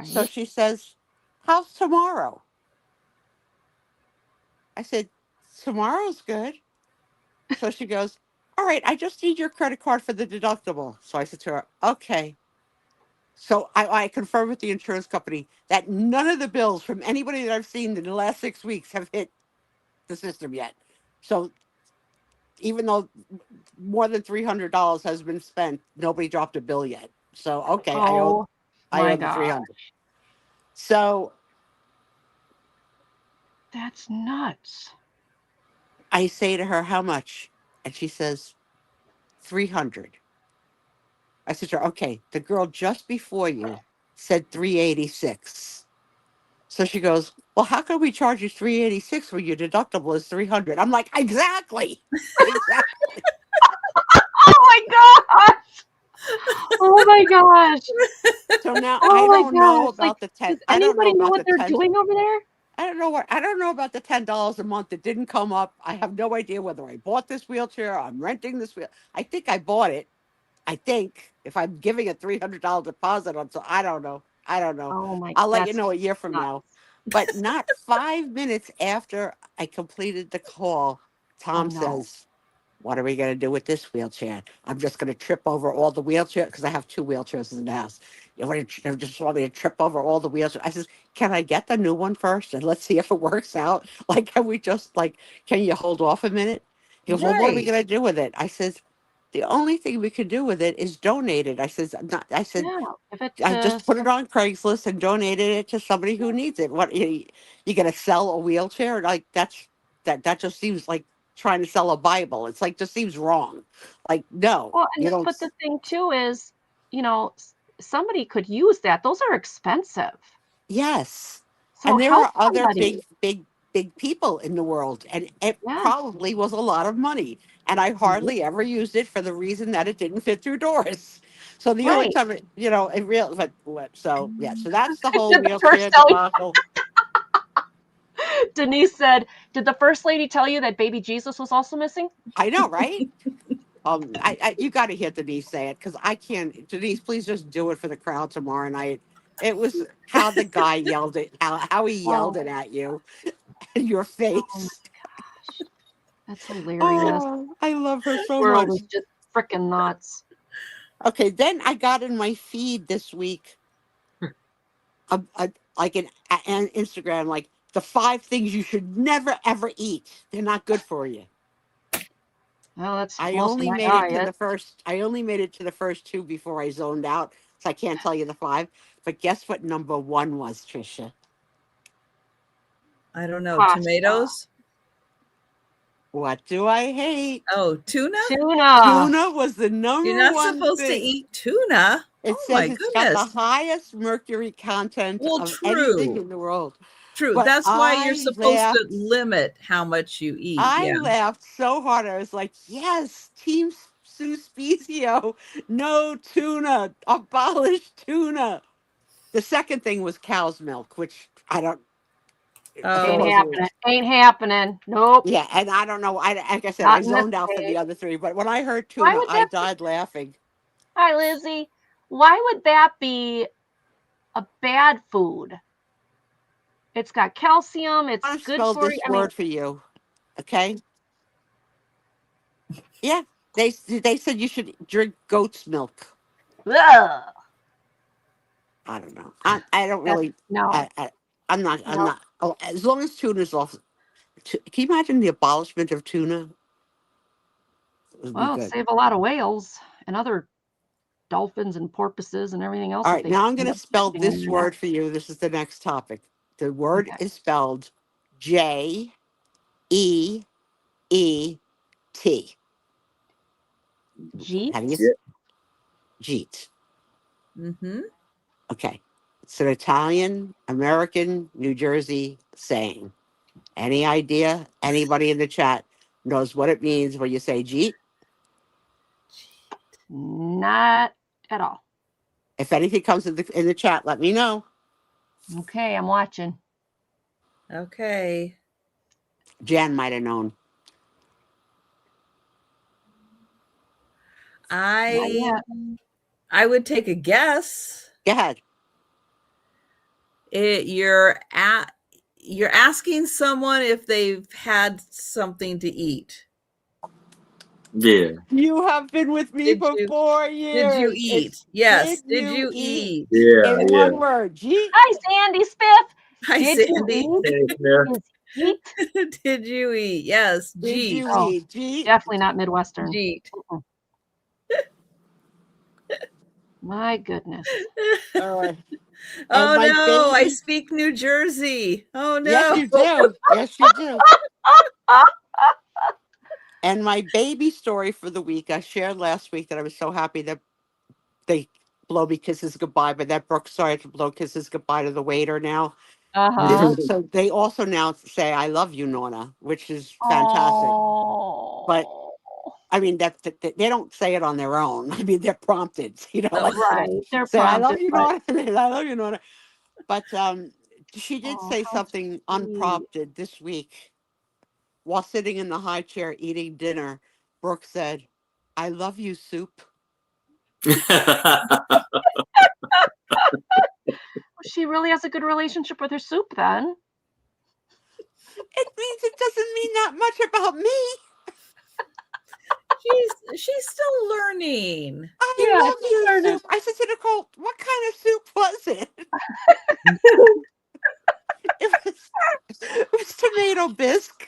So Right. she says, how's tomorrow? I said, tomorrow's good. So she goes, all right, I just need your credit card for the deductible. So I said to her, okay. So I confirmed with the insurance company that none of the bills from anybody that I've seen in the last 6 weeks have hit the system yet. So even though more than $300 has been spent, nobody dropped a bill yet. So okay, Oh I my owe the God. 300. So That's nuts. I say to her, how much? And she says, 300. I said to her, okay, the girl just before you said 386. So she goes, well, how can we charge you 386 when your deductible is 300? I'm like, exactly. Exactly. Oh my gosh. Oh my gosh. So now I Oh my don't know gosh. Like, about the 10. does I don't know anybody know about what the they're 10. doing over there? I don't know about the $10 a month that didn't come up. I have no idea whether I bought this wheelchair, I'm renting this wheel. I think I bought it. I think if I'm giving a $300 deposit on, so I don't know. I don't know. Oh my, I'll let you that's know a year from nuts. now. But not 5 minutes after I completed the call, Oh Tom no. says, What are we going to do with this wheelchair? I'm just going to trip over all the wheelchairs because I have 2 wheelchairs in the house. You just want me to trip over all the wheelchairs. I says, can I get the new one first and let's see if it works out? Like, can we just can you hold off a minute? He goes, well, what are we Right. going to do with it? I says, the only thing we can do with it is donate it. I says, I said, Yeah, if it I just put it on Craigslist and donated it to somebody who needs it. What you gonna sell a wheelchair? Like that just seems like trying to sell a Bible. It's like just seems wrong. Like no, well, you don't. but the thing too is, somebody could use that. Those are expensive. Yes, So and there help are other somebody. big people in the world, and it Yes. probably was a lot of money. And I hardly ever used it for the reason that it didn't fit through doors. So the only Right. time it real, but so yeah, so that's the whole Did the first wheelchair lady, debacle. Denise said, did the first lady tell you that baby Jesus was also missing? I know, right? You got to hear Denise say it because I can't. Denise, please just do it for the crowd tomorrow night. It was how the guy yelled it, how he yelled Oh, it at you in your oh my face. gosh. That's hilarious. Oh, I love her so World much. is just freaking nuts. Okay, then I got in my feed this week, like an Instagram, like the 5 things you should never ever eat. They're not good for you. Well, that's I most of only my made it to diet. the first. I only made it to the first 2 before I zoned out, so I can't tell you the 5. But guess what? Number 1 was, Trisha. I don't know. Pasta. Tomatoes? What do I hate? Oh, tuna? Tuna. Tuna was the number You're not 1 supposed to thing. eat tuna. It Oh says my it's got the goodness. highest mercury content Well, of anything true. in the world. True. But That's why you're I supposed to laughed. limit how much you eat. I Yeah. laughed so hard. I was like, yes, Team Sue Spiezio, no tuna, abolish tuna. The second thing was cow's milk, which I don't, Oh, Ain't supposedly, happening. Ain't happening. Nope. yeah, and I don't know. Like I said, I Not in this zoned out for the state. other 3, but when I heard Why tuna, would I that be? died laughing. Hi, Lizzie. Why would that be a bad food? It's got calcium. It's I good spelled for you. this I mean, word for you, okay? Yeah, they said you should drink goat's milk. ugh, I don't know. I don't that's really. no, I'm not. I'm no. not. Oh, as long as tuna's off. Can you imagine the abolishment of tuna? It would be Well, good. save a lot of whales and other dolphins and porpoises and everything else All that right, they now I'm going end to up spell feeding in this there. word for you. This is the next topic. The word Okay. is spelled Jeet. Jeet? How do you Yeah. Jeet? mm-hmm. Okay, it's an Italian American New Jersey saying. Any idea? Anybody in the chat knows what it means when you say Jeet? Not at all. If anything comes in the chat, let me know. Okay, I'm watching. Okay. Jan might have known. Not yet. I would take a guess. Go ahead. You're asking someone if they've had something to eat. Yeah. You have been with me for 4 Did you years. eat? It's Yes. did Did you you eat eat? Yeah. in Yeah. one word? Jeet. Hi, Sandy Spiff. Hi, Did Sandy. you Hey, eat? Smith. Is eat? Did you eat? Yes. Did Jeet. you Oh, eat? Jeet. definitely not Midwestern. Jeet. Mm-mm. My goodness. All right. Oh my no, I baby. speak New Jersey. Oh Yes, no. you do. Yes, you do. And my baby story for the week, I shared last week that I was so happy that they blow me kisses goodbye, but that Brooke started to blow kisses goodbye to the waiter now. Uh-huh. So they also now say, I love you, Nona, which is fantastic. But Oh. I mean, they don't say it on their own. I mean, they're prompted, like Right. They're say, I love prompted, you, but Nona. I love you, Nona. But she did oh, say how something sweet. unprompted this week while sitting in the high chair eating dinner. Brooke said, I love you, Soup. She really has a good relationship with her soup then. It means it doesn't mean that much about me. evening. I Yeah, love you, sure. Soup. I said to Nicole, what kind of soup was it? It was tomato bisque.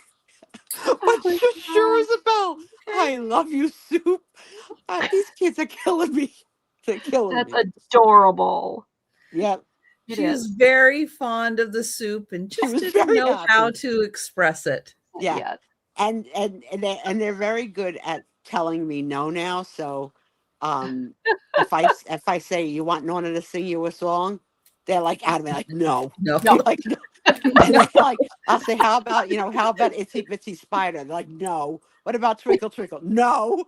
But my sure God. as a bell. I love you, Soup. These kids are killing me. They're killing That's me. adorable. Yep. It She was is. very fond of the soup and She just was didn't very know how happy. to express it. Yeah. Yes. And they're very good at telling me no now. So if I say you want Nona to sing you a song, they're like adamant, like no. No. No. Like no. And they're like, I'll say, how about Itsy Bitsy Spider? They're like, no. What about Twinkle Twinkle? No.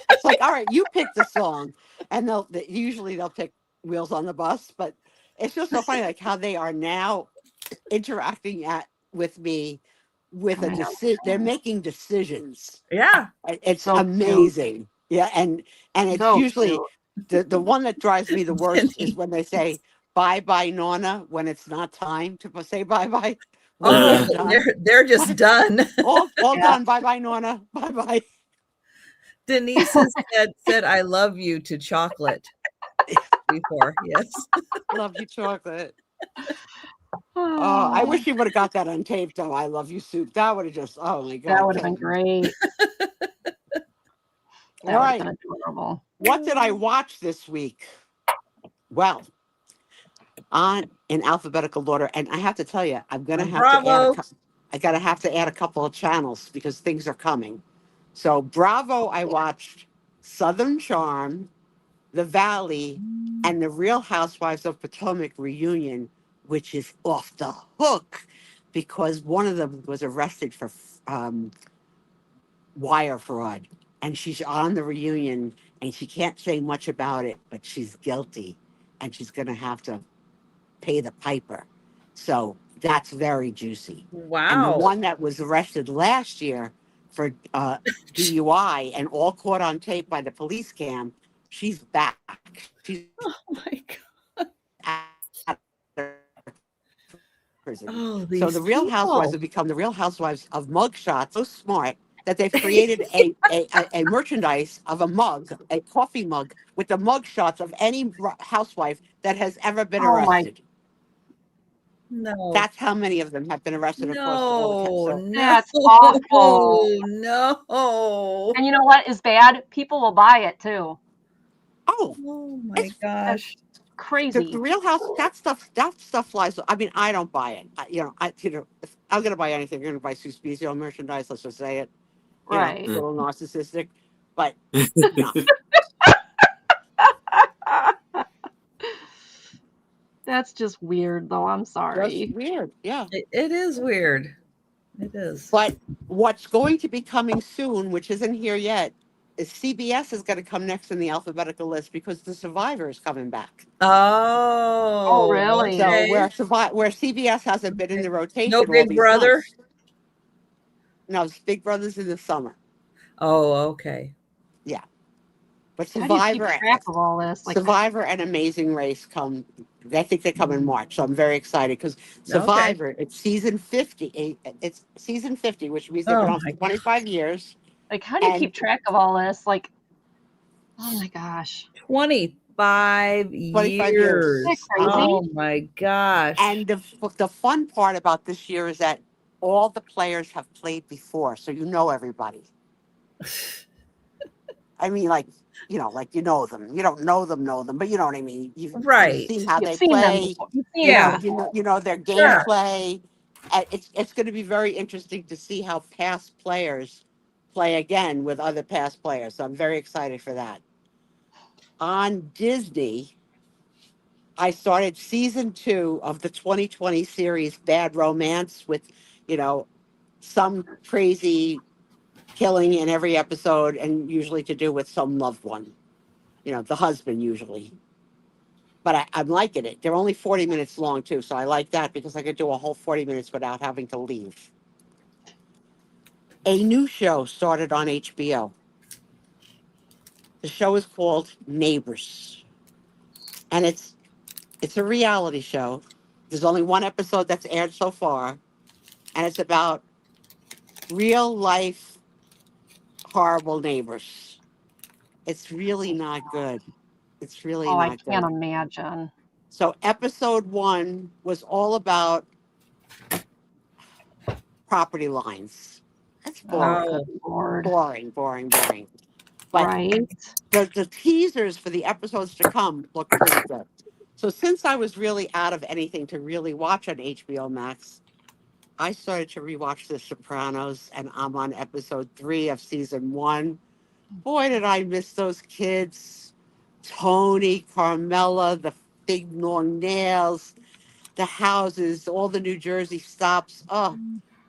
It's like, all right, you pick the song. And usually they'll pick Wheels on the Bus, but it's just so funny like how they are now interacting with me with a I know. decision. They're making decisions. Yeah. It's So cute. amazing. Yeah, and it's So usually cute. the one that drives me the worst is Denise. when they say bye bye Nonna when it's not time to say bye bye. When Oh, they're done, they're just done. all Yeah. done. Bye bye Nonna. Bye bye. Denise has said I love you to chocolate before. Yes. Love you, chocolate. Oh, I Oh, wish you would have got that on tape though. I love you, Soup. That would have just, oh my that God, would have been killed me. great. All That would have right. been adorable. What did I watch this week? Well, on in alphabetical order, and I have to tell you, I'm gonna have to add Bravo. I gotta have to add a couple of channels because things are coming. So Bravo, I watched Southern Charm, The Valley, and The Real Housewives of Potomac reunion, which is off the hook because one of them was arrested for um, wire fraud, and she's on the reunion, and she can't say much about it, but she's guilty, and she's gonna have to pay the piper. So that's very juicy. And the Wow. one that was arrested last year for DUI and all caught on tape by the police cam, she's back. She's Oh my God. out of prison. Oh, So these the Real Housewives people. have become the Real Housewives of mugshots. So smart that they've created a merchandise of a mug, a coffee mug with the mugshots of any housewife that has ever been Oh my, arrested. No. That's how many of them have been arrested across all the No. so No. that's awful. No. And you know what is bad? People will buy it too. oh Oh my it's gosh. the Crazy. Real House that stuff flies. I mean, I don't buy it. If I'm gonna buy anything, you're gonna buy Sue Spiezio merchandise. Let's just say it. Right. A little narcissistic, but no. That's just weird, though. I'm Just sorry. weird. Yeah. It is weird. It is. But what's going to be coming soon, which isn't here yet, is CBS is going to come next in the alphabetical list because The Survivor is coming back. Oh, Oh, really? So okay. where CBS hasn't been in the rotation No all Big these Brother? months. No, it's Big Brother's in the summer. Oh, okay. Yeah. But How do you keep Survivor, track of all this? Like, Survivor and Amazing Race come. I think they come in March, so I'm very excited because Okay. Survivor, it's season 50. It's season 50, which means they've Oh been on for my 25 years. how do you And keep track of all this? Like, oh my gosh. 25 25 years. Isn't that years. crazy? Oh my gosh. And the fun part about this year is that all the players have played before, so you know everybody. I mean, like like you know them. You don't know them, but you know what I mean. You've Right. seen how You've they seen them play. before. You've seen You know, them Yeah. before. their Sure. gameplay. And it's going to be very interesting to see how past players play again with other past players. So I'm very excited for that. On Disney, I started season 2 of the 2020 series Bad Romance with, some crazy killing in every episode and usually to do with some loved one, the husband usually. But I'm liking it. They're only 40 minutes long too, so I like that because I could do a whole 40 minutes without having to leave. A new show started on HBO. The show is called Neighbors, and it's a reality show. There's only one episode that's aired so far, and it's about real life horrible neighbors. It's really not good. It's really Oh, I not can't good. imagine. So episode 1 was all about property lines. That's Oh, boring, good Oh, Lord. boring, boring, boring. But Right? the teasers for the episodes to come look pretty good. So since I was really out of anything to really watch on HBO Max, I started to rewatch The Sopranos, and I'm on episode 3 of season 1. Boy, did I miss those kids. Tony, Carmela, the big long nails, the houses, all the New Jersey stops. Oh,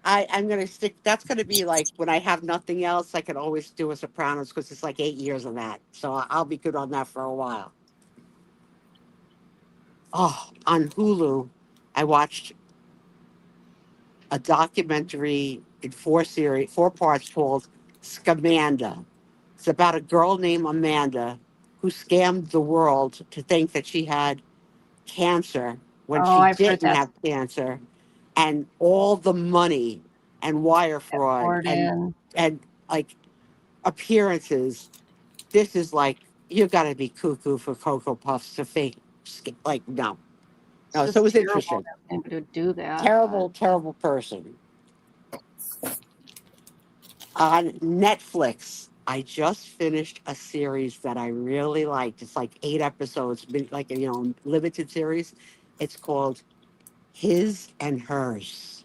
I'm going to stick. That's going to be like when I have nothing else, I can always do a Sopranos because it's like 8 years of that. So I'll be good on that for a while. Oh, on Hulu, I watched a documentary in 4 parts called Scamanda. It's about a girl named Amanda who scammed the world to think that she had cancer when Oh, she I've heard didn't that have cancer, and all the money and wire fraud poured in. and like appearances. This is like you got to be cuckoo for Cocoa Puffs to fake. Like no, It's no. So it just was terrible interesting. that anybody would do that. But Terrible, terrible person. On Netflix, I just finished a series that I really liked. It's like 8 episodes, like limited series. It's called His and Hers.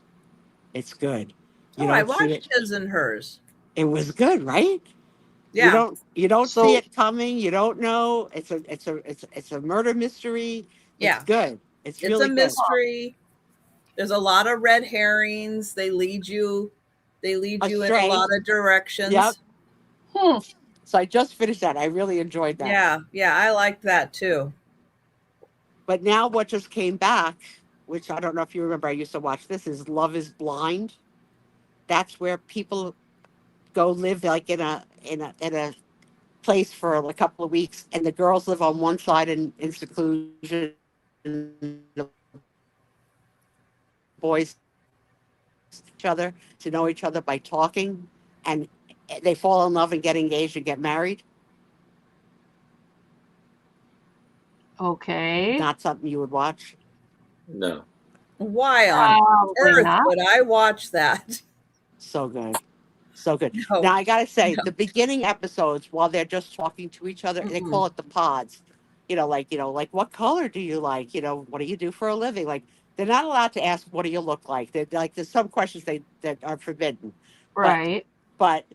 It's good. You oh, I don't see watched it. his and hers. It was good, right? Yeah, You don't see so it coming. You don't know. It's a murder mystery. It's yeah. good. It's It's a really good. mystery. There's a lot of red herrings. They lead you in a Astray. lot of Yep. directions. hmm, So I just finished that. I really enjoyed that. Yeah, yeah, I liked that too. But now what just came back, which I don't know if you remember, I used to watch this, is Love is Blind. That's where people go live like in a place for a couple of weeks, and the girls live on one side in seclusion, and the boys each other to know each other by talking, and they fall in love and get engaged and get married. okay. Not something you would watch. No. Why on Probably earth not. would I watch that? So good. So good. No, Now I gotta say, no. the beginning episodes, while they're just talking to each other, they Mm-mm. call it the pods. Like what color do you like? What do you do for a living? Like they're not allowed to ask what do you look like. They're like there's some questions that are forbidden. But Right. but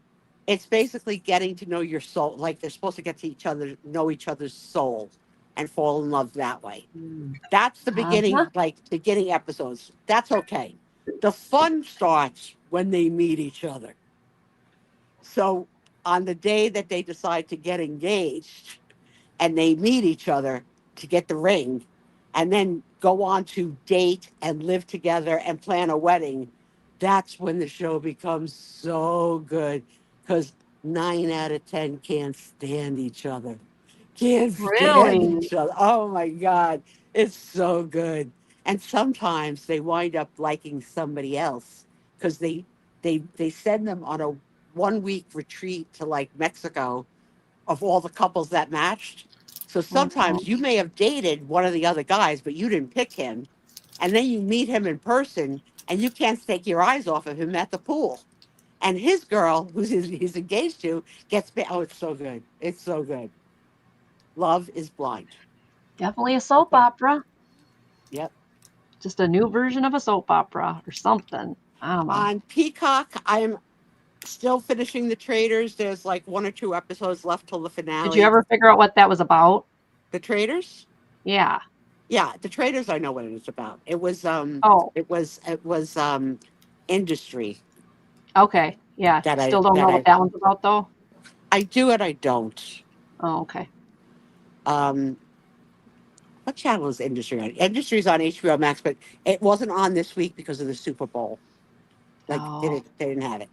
it's basically getting to know your soul. Like they're supposed to get to each other, know each other's soul, and fall in love that way. That's the Uh-huh. beginning episodes. That's okay. The fun starts when they meet each other. So on the day that they decide to get engaged and they meet each other to get the ring and then go on to date and live together and plan a wedding, that's when the show becomes so good because 9 out of 10 can't stand each other. Can't stand Really? each other. Oh my God. It's so good. And sometimes they wind up liking somebody else because they send them on a 1 week retreat to like Mexico of all the couples that matched. So sometimes Mhm. you may have dated one of the other guys, but you didn't pick him. And then you meet him in person and you can't take your eyes off of him at the pool. And his girl, he's engaged to, oh, it's so good. It's so good. Love is blind. Definitely a soap Okay. opera. Yep. Just a new version of a soap opera or something. I don't know. On Peacock, I'm still finishing the Traders. There's like 1 or 2 episodes left till the Did you finale. ever figure out what that was about? The Traders? Yeah. Yeah, the Traders. I know what it is about. Oh, Industry okay. Yeah. that I Still don't that know what I that one's about though. I do and I don't. Oh, okay. Um, what channel is Industry on? Industry's on HBO Max, but it wasn't on this week because of the Super Bowl. Like Oh, they didn't have it.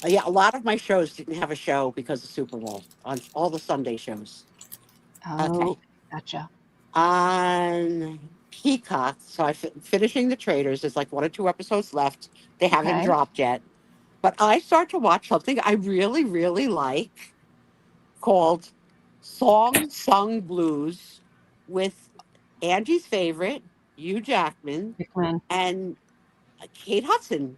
Yeah, a lot of my shows didn't have a show because of Super Bowl on all the Sunday shows. oh, Okay. gotcha. On Peacock, so finishing the Traders. There's like 1 or 2 episodes left. They haven't Okay. dropped yet. But I start to watch something I really, really like. called Song Sung Blues with Angie's favorite, Hugh Jackman, Hickman. and Kate Hudson.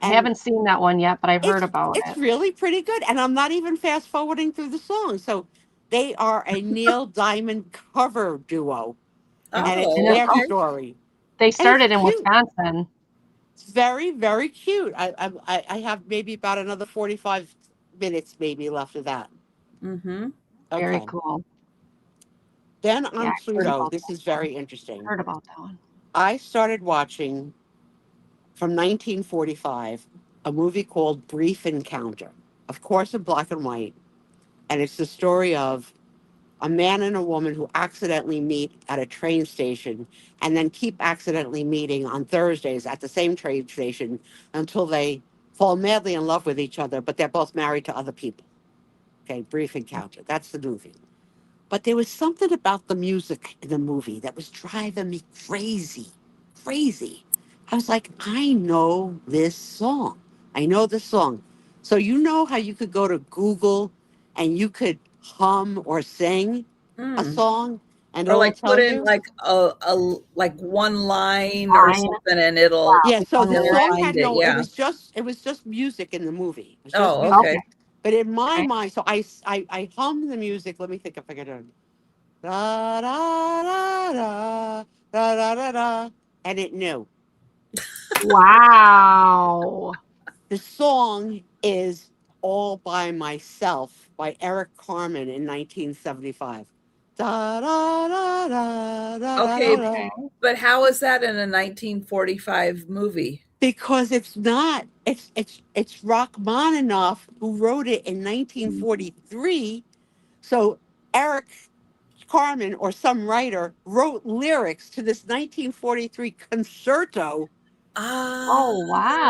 I And haven't seen that one yet, but I've heard about it's it. really pretty good. And I'm not even fast forwarding through the song. So they are a Neil Diamond cover duo. And it's And Oh, their okay. story. they And it's started in cute. Wisconsin. It's very, very cute. I have maybe about another 45 minutes maybe left of that. Mm-hmm. Very Okay. cool. Then Yeah, on I've heard Pluto, about this that is one. very interesting. Heard about that one. I started watching from 1945 a movie called Brief Encounter, of course, in black and white. And it's the story of a man and a woman who accidentally meet at a train station and then keep accidentally meeting on Thursdays at the same train station until they fall madly in love with each other, but they're both married to other people. Okay, Brief Encounter. That's the movie. But there was something about the music in the movie that was driving me crazy, crazy. I was like, I know this song. I know this song. So you know how you could go to Google and you could hum or sing a Mm. song and Or it'll like put tell in you? like a like one line or Fine. something, and it'll Wow. Yeah, Like so one the it'll song lyric. find had it. no, Yeah. it was just music in the movie. It was just Oh, okay. Okay. music. But in my Okay. mind, so I hummed the music. Let me think if I can do it. Da da da da da da da da, and it knew. Wow. The song is "All by Myself" by Eric Carmen in 1975. Da da da da da da da Okay, da. Okay. but how is that in a 1945 movie? Because it's not. It's Rachmaninoff who wrote it in 1943. So Eric Carmen or some writer wrote lyrics to this 1943 concerto. Oh,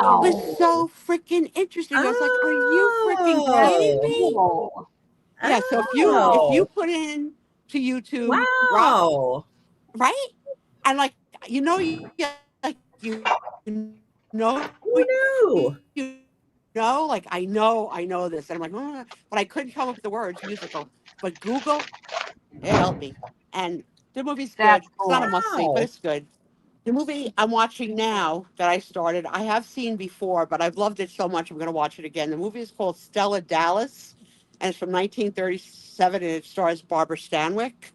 It was wow. Oh. so freaking interesting. I was like, "Are you freaking That's kidding Oh. me?" cool. Yeah. So if you Oh. put in to YouTube rock, Wow. right, and like Who knew? like I know this, and I'm like, but I couldn't come up with the words musical. But Google, it helped me, and the movie's good. That's It's not a cool. must see, but Wow. it's good. The movie I'm watching now that I started, I have seen before, but I've loved it so much I'm going to watch it again. The movie is called Stella Dallas, and it's from 1937, and it stars Barbara Stanwyck.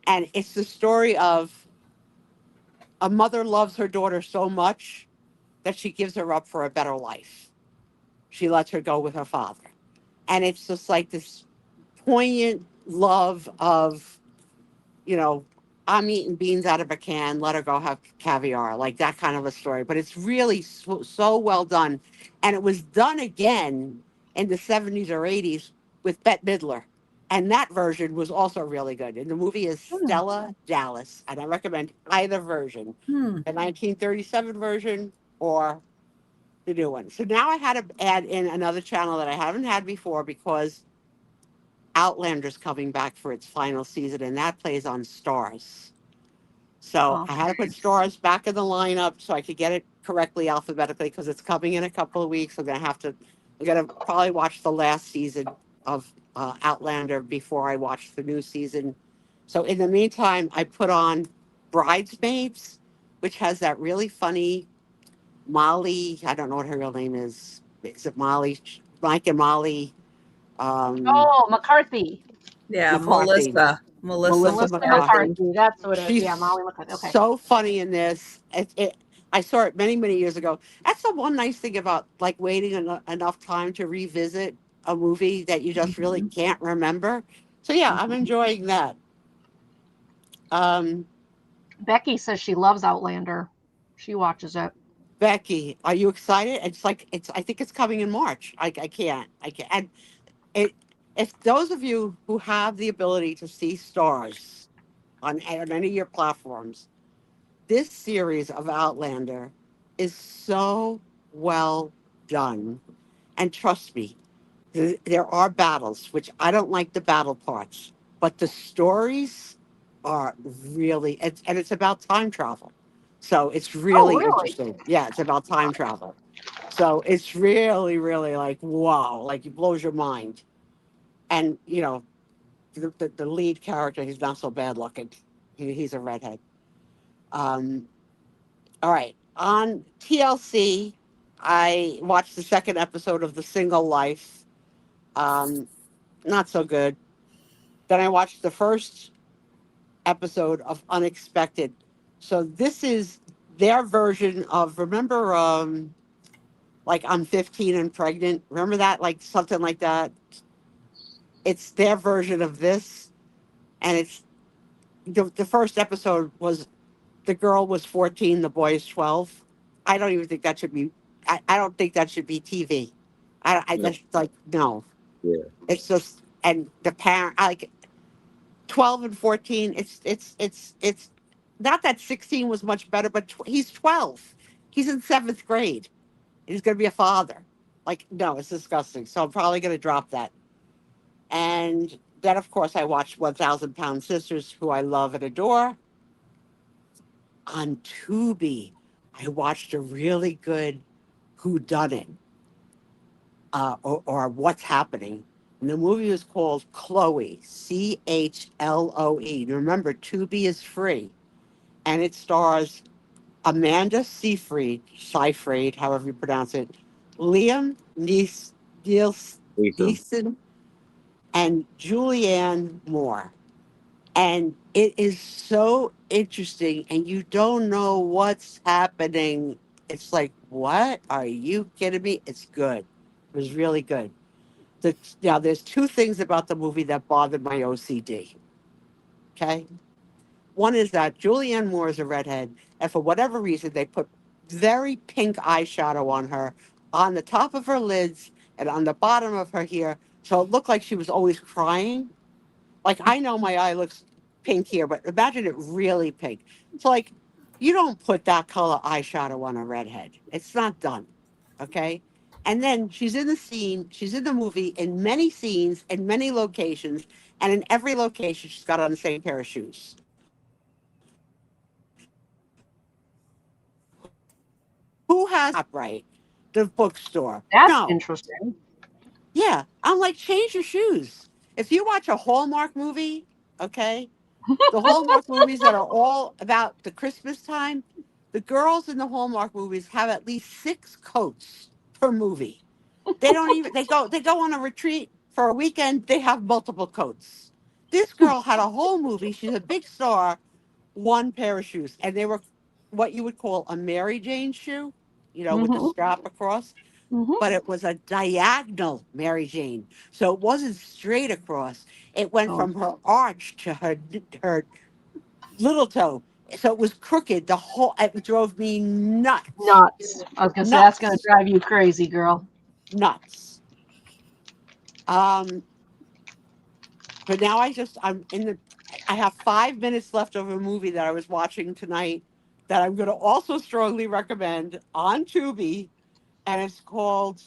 And it's the story of a mother loves her daughter so much that she gives her up for a better life. She lets her go with her father. And it's just like this poignant love of, you know, I'm eating beans out of a can, let her go have caviar, like that kind of a story. But it's really so well done. And it was done again in the 70s or 80s with Bette Midler. And that version was also really good. And the movie is Hmm. Stella Dallas. And I recommend either version, Hmm. the 1937 version or the new one. So now I had to add in another channel that I haven't had before because Outlander's coming back for its final season, and that plays on Stars. So I had to put Okay. Stars back in the lineup so I could get it correctly alphabetically because it's coming in a couple of weeks. I'm gonna probably watch the last season of Outlander before I watch the new season. So in the meantime, I put on Bridesmaids, which has that really funny Molly. I don't know what her real name is. Is it Molly? Mike and Molly Oh, McCarthy. Yeah, McCarthy. Melissa Melissa Melissa McCarthy. McCarthy. McCarthy. That's what it is. Yeah, She's Molly McCarthy. Okay. so funny in this. I saw it many, many years ago. That's the one nice thing about like waiting enough time to revisit a movie that you just really Mhm. can't remember. So yeah, I'm Mhm. enjoying that. Um, Becky says she loves Outlander. She watches it. Becky, are you excited? It's like it's. I think it's coming in March. I can't. I can't. And it. If those of you who have the ability to see stars on any of your platforms, this series of Outlander is so well done. And trust me, there are battles, which I don't like the battle parts, but the stories are really, and it's about time travel. So it's Oh, really really? interesting. Yeah, it's about time travel. So it's really, really like, wow, like it blows your mind. And the lead character, he's not so bad looking. He's a redhead. Um, all right, on TLC, I watched the second episode of The Single Life. Um, Not so good. Then I watched the first episode of Unexpected. So this is their version of, remember, like I'm 15 and pregnant. Remember that, like something like that. It's their version of this, and it's the first episode was the girl was 14, the boy is 12. I don't even think that should be. I don't think that should be TV. I No. just like no. Yeah. It's just, and the parent I like 12 and 14. It's not that 16 was much better, but he's 12. He's in seventh grade. He's going to be a father. Like no, it's disgusting. So I'm probably going to drop that. And then of course I watched 1,000 Pound Sisters, who I love and adore. On Tubi, I watched a really good Who Done It, or What's Happening. And the movie was called Chloe, Chloe. Remember, Tubi is free, and it stars Amanda Seyfried, however you pronounce it, Liam Lisa. Neeson, and Julianne Moore. And it is so interesting, and you don't know what's happening. It's like, what? Are you kidding me? It's good. It was really good. Now, there's two things about the movie that bothered my OCD. Okay. One is that Julianne Moore is a redhead, and for whatever reason, they put very pink eyeshadow on her, on the top of her lids and on the bottom of her hair. So it looked like she was always crying. Like I know my eye looks pink here, but imagine it really pink. So like you don't put that color eyeshadow on a redhead. It's not done. Okay. And then she's in the movie in many scenes, in many locations, and in every location she's got on the same pair of shoes. Who has upright? The bookstore. That's No. interesting. Yeah. I'm like, change your shoes. If you watch a Hallmark movie, okay, the Hallmark movies that are all about the Christmas time, the girls in the Hallmark movies have at least 6 coats per movie. They don't even they go on a retreat for a weekend, they have multiple coats. This girl had a whole movie, she's a big star, one pair of shoes. And they were what you would call a Mary Jane shoe, with the Hmm. strap across, Hmm. but it was a diagonal Mary Jane. So it wasn't straight across. It went Oh, from her arch to her little toe. So it was crooked. It drove me nuts. nuts. I was gonna say that's gonna Nuts. drive you crazy, girl. Nuts. Um, but now I have 5 minutes left of a movie that I was watching tonight that I'm going to also strongly recommend on Tubi, and it's called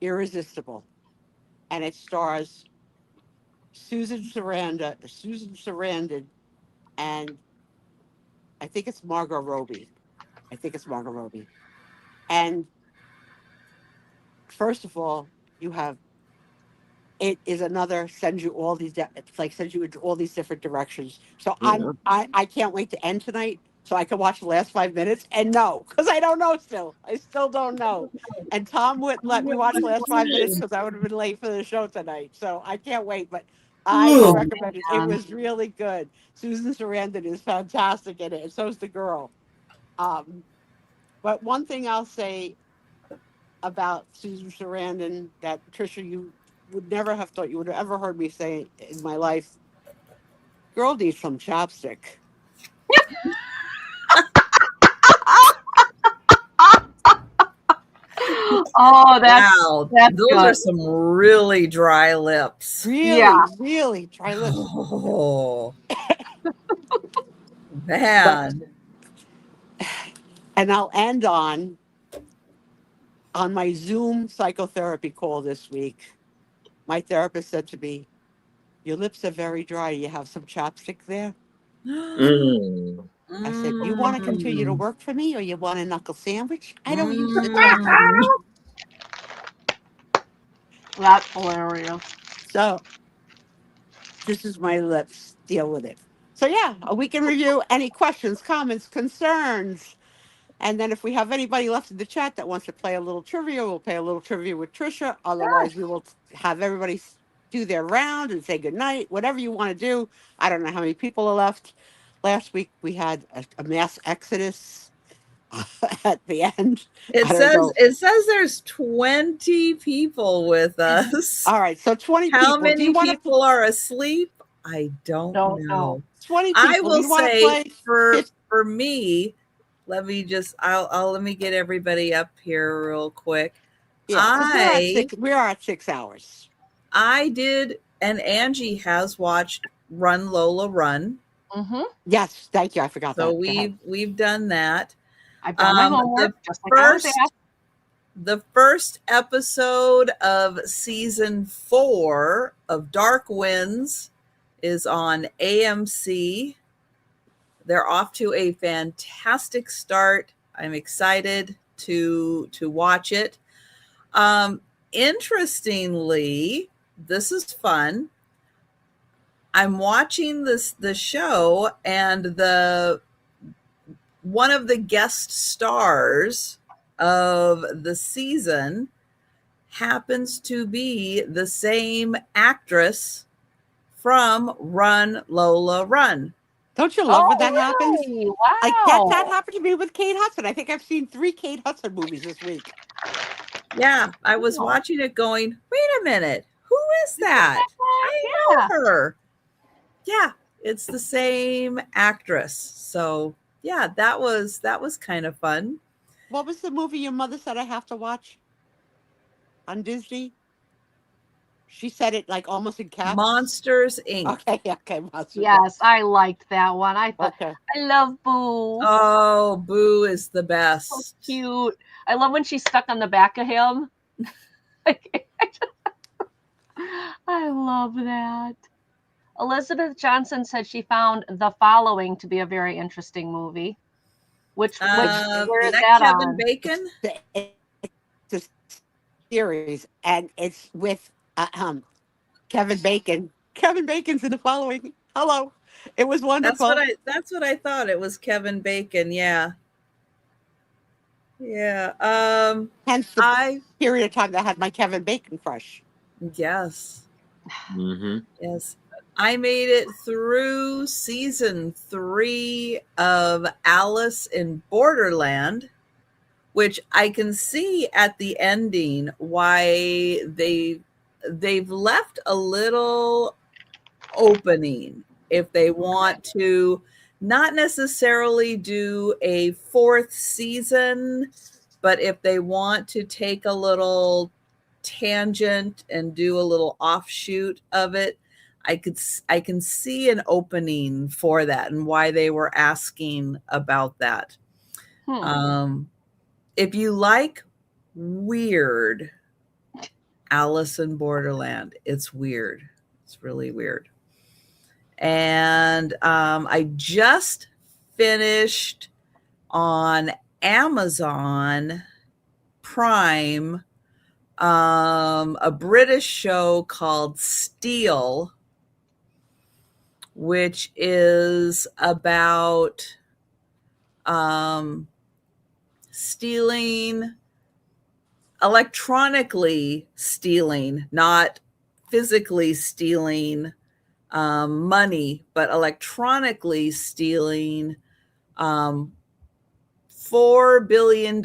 Irresistible. And it stars Susan Sarandon, and I think it's Margot Robbie. I think it's Margot Robbie. And first of all, you have it is another sends you all these it's like sends you into all these different directions. So Yeah. I can't wait to end tonight so I can watch the last 5 minutes and no, because I don't know still. I still don't know. And Tom wouldn't let me watch the last 5 minutes because I would have been late for the show tonight. So I can't wait. But I Oh recommend it. It man. was really good. Susan Sarandon is fantastic in it, and so is the girl. Um, but one thing I'll say about Susan Sarandon that Trisha, you would never have thought you would have ever heard me say in my life. Girl needs some chapstick. Oh, Wow, that's those good. are some really dry lips. Yeah. Really, really try this. Oh, But man. and I'll end on my Zoom psychotherapy call this week. My therapist said to me, "Your lips are very dry. You have some chapstick there." Mm. I said, "You want to continue to Mm, work for me, or you want a knuckle sandwich?" I don't use the chapstick. mm. That's hilarious. So this is my lips. Deal with it. So yeah, a week in review. Any questions, comments, concerns? And then if we have anybody left in the chat that wants to play a little trivia, we'll play a little trivia with Trisha. Otherwise, we will have everybody do their round and say goodnight, whatever you want to do. I don't know how many people are left. Last week we had a mass exodus at the end. It I don't know. says there's 20 people with us. All right, so 20 How people. Do you many want to? people are asleep? I don't know. 20 I people. Do will you want to say play? for me, let me get everybody up here real quick. Yeah, 'cause we are at 6 hours. I did, and Angie has watched Run Lola Run. Mm-hmm. Yes, thank you. I forgot that. So we've done that. I've done my homework, just like I was asked. The first episode of season 4 of Dark Winds is on AMC. They're off to a fantastic start. I'm excited to watch it. Interestingly, this is fun. I'm watching the show, and one of the guest stars of the season happens to be the same actress from Run Lola Run. Don't you love when that really? happens? Wow. That happened to me with Kate Hudson. I think I've seen 3 Kate Hudson movies this week. Yeah, I was watching it going, wait a minute, who is that? I know her. Yeah, it's the same actress. So yeah, that was kind of fun. What was the movie your mother said I have to watch on Disney? She said it like almost in caps. Monsters, Inc. Okay, Monsters. Yes, I liked that one. I thought Okay. I love Boo. Oh, Boo is the best. So cute. I love when she's stuck on the back of him. I love that. Elizabeth Johnson said she found The Following to be a very interesting movie. Where is that Kevin on? Bacon? It's a series, and it's with Kevin Bacon. Kevin Bacon's in The Following. Hello. It was wonderful. That's what I thought. It was Kevin Bacon. Yeah. Yeah. Hence the period of time that I had my Kevin Bacon crush. Yes. Mm-hmm. Yes. I made it through season 3 of Alice in Borderland, which I can see at the ending why they've left a little opening if they want to not necessarily do a 4th season, but if they want to take a little tangent and do a little offshoot of it, I can see an opening for that and why they were asking about that. If you like weird, Alice in Borderland, it's weird. It's really weird. And I just finished on Amazon Prime a British show called Steel, which is about electronically stealing, not physically stealing money, but electronically stealing $4 billion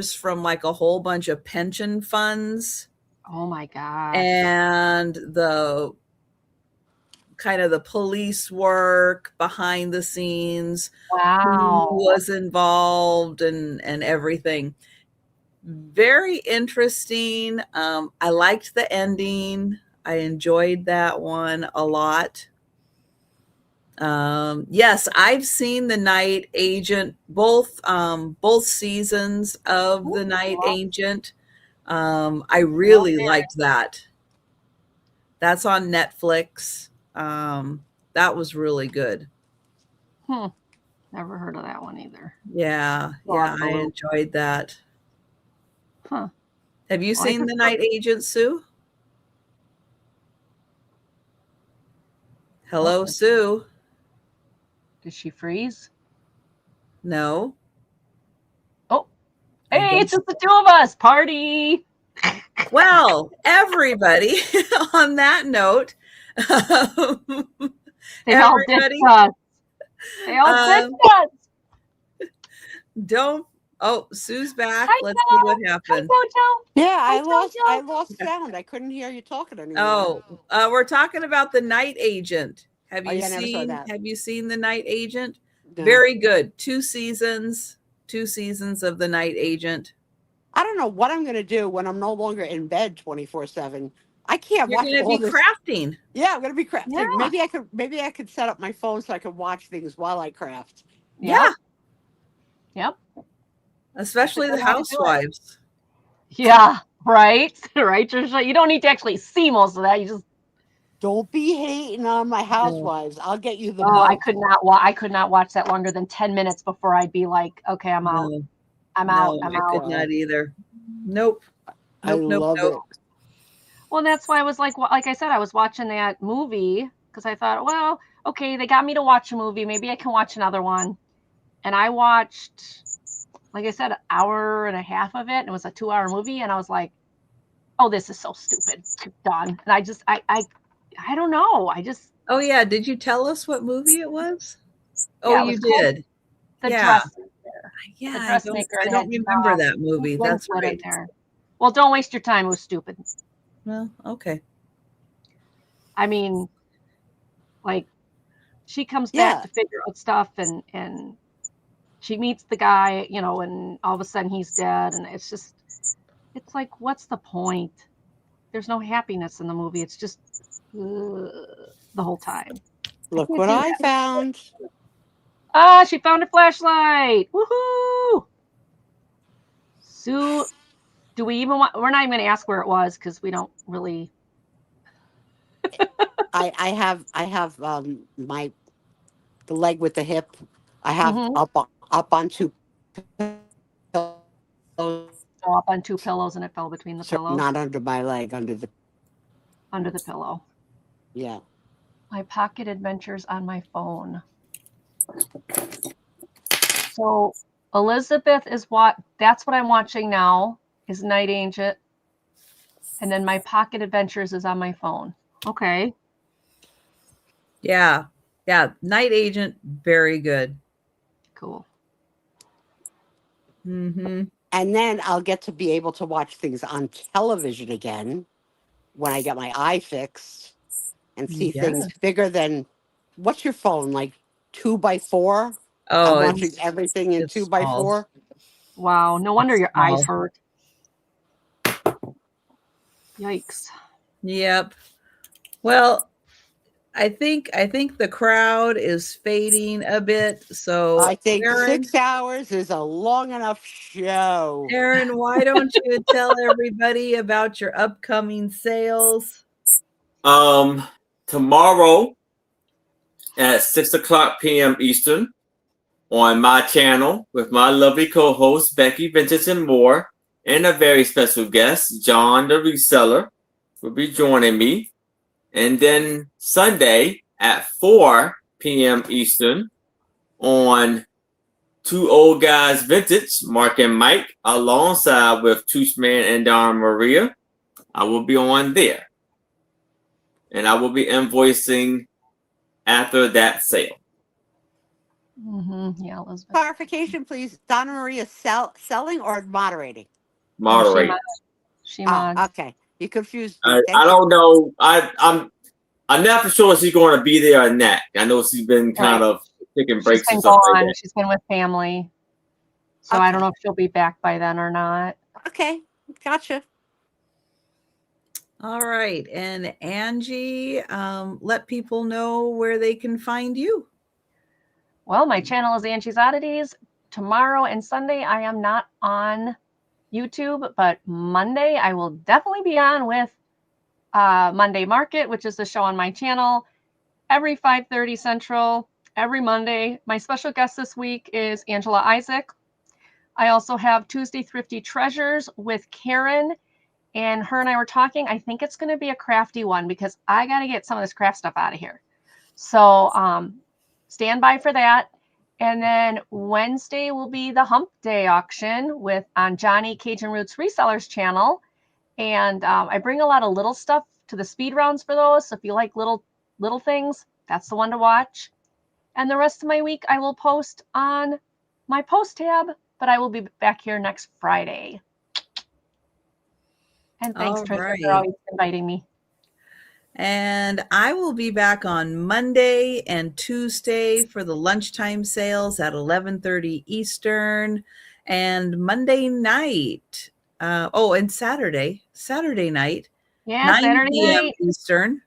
from like a whole bunch of pension funds. Oh my gosh. And the kind of the police work behind the scenes. Wow. Who was involved and everything. Very interesting. I liked the ending. I enjoyed that one a lot. Yes, I've seen The Night Agent, both seasons of The Night Agent. I really liked that. That's on Netflix. That was really good. Never heard of that one either. Yeah, I enjoyed that. Have you seen The Night Agent, Sue? Hello, Oh. Sue. Did she freeze? No. Oh, I hey, it's guess. just the two of us. Party. Well, everybody, on that note, They all ditched everybody, us. They all ditched us. don't. Oh, Sue's back. Hi, Let's see what Hi, happened. Jojo. Yeah, Hi, I Jojo. lost sound. I couldn't hear you talking anymore. Oh, we're talking about The Night Agent. Have Oh, you yeah, I never saw seen? that. Have you seen The Night Agent? No. Very good. 2 seasons. 2 seasons of The Night Agent. I don't know what I'm going to do when I'm no longer in bed 24/7. I can't You're watch going to all be this. crafting. Yeah, I'm going to be crafting. Yeah. Maybe I could set up my phone so I could watch things while I craft. Yeah. Yep. Especially the That's a good way to do it. housewives. Yeah. Right. Right, Trisha. You don't need to actually see most of that. You just. Don't be hating on my housewives. I'll get you the Oh, I book. could not. I could not watch that longer than 10 minutes before I'd be like, okay, I'm out. No, I'm no, out. I'm I out. could not either. Nope. I love it. Well, that's why I was like I said, I was watching that movie because I thought, well, okay, they got me to watch a movie. Maybe I can watch another one. And I watched, like I said, an hour and a half of it. And it was a 2-hour movie. And I was like, oh, this is so stupid. Done. And I don't know. Oh yeah, did you tell us what movie it was? Oh, Yeah, it you was called did. The Yeah. Dressmaker. Yeah, The I Dressmaker. don't remember that movie. That's Winslet right. in there. Well, don't waste your time. It was stupid. Well, okay. I mean, like, she comes Yeah. back to figure out stuff and she meets the guy, you know, and all of a sudden he's dead. And it's like, what's the point? There's no happiness in the movie. It's just the whole time. Look what I found. Ah, she found a flashlight. Woohoo! Sue, do we even want, we're not even going to ask where it was because we don't really. I have my the leg with the hip. I have Mhm. up on 2 pillows. Up on 2 pillows and it fell between the pillows. Not under my leg, under the pillow. Yeah. My pocket adventures on my phone. So Elizabeth is that's what I'm watching now is Night Agent. And then my pocket adventures is on my phone. Okay. Yeah. Yeah. Night Agent, very good. Cool. Mm-hmm. And then I'll get to be able to watch things on television again when I get my eye fixed and see things bigger than, what's your phone, like 2x4? Oh, I'm watching everything in 2x4. Wow. No wonder your eyes small. hurt. Yikes. Yep. Well, I think the crowd is fading a bit. So I think Aaron, 6 hours is a long enough show. Aaron, why don't you tell everybody about your upcoming sales? Tomorrow at 6:00 p.m. Eastern on my channel with my lovely co-host Becky Vintage and more, and a very special guest, John the Reseller, will be joining me. And then Sunday at 4 p.m. Eastern on Two Old Guys Vintage, Mark and Mike, alongside with Toochman and Donna Maria. I will be on there. And I will be invoicing after that sale. Mm-hmm. Yeah, Elizabeth. Clarification, please. Donna Maria selling or moderating? Moderating. She mods. Okay. You confused me. I don't know. I'm not for sure if she's going to be there or not. I know she's been kind of taking breaks and stuff like that. She's been with family. So I don't know if she'll be back by then or not. Okay. Gotcha. All right. And Angie, let people know where they can find you. Well, my channel is Angie's Oddities. Tomorrow and Sunday, I am not on YouTube, but Monday, I will definitely be on with Monday Market, which is the show on my channel, every 5:30 Central, every Monday. My special guest this week is Angela Isaac. I also have Tuesday Thrifty Treasures with Karen, and her and I were talking. I think it's going to be a crafty one because I got to get some of this craft stuff out of here. So stand by for that. And then Wednesday will be the Hump Day auction on Johnny Cajun Roots Resellers channel. And I bring a lot of little stuff to the speed rounds for those. So if you like little things, that's the one to watch. And the rest of my week, I will post on my post tab, but I will be back here next Friday. And thanks, Trisha, for always inviting me. And I will be back on Monday and Tuesday for the lunchtime sales at 11:30 Eastern, and Monday night. And Saturday night, 9 Saturday p.m. night. Eastern,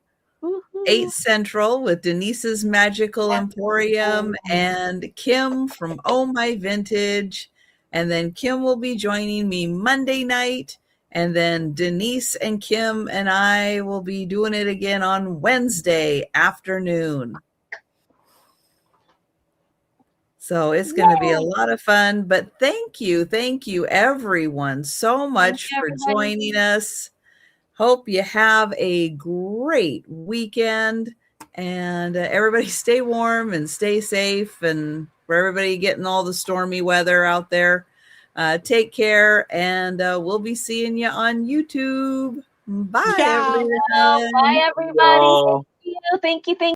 8 Central with Denise's Magical Emporium and Kim from Oh My Vintage. And then Kim will be joining me Monday night. And then Denise and Kim and I will be doing it again on Wednesday afternoon. So it's going to be a lot of fun. But thank you everyone so much for joining us. Hope you have a great weekend, and everybody stay warm and stay safe. And for everybody getting all the stormy weather out there, take care, and we'll be seeing you on YouTube. Bye, everyone. Bye, everybody. Thank you.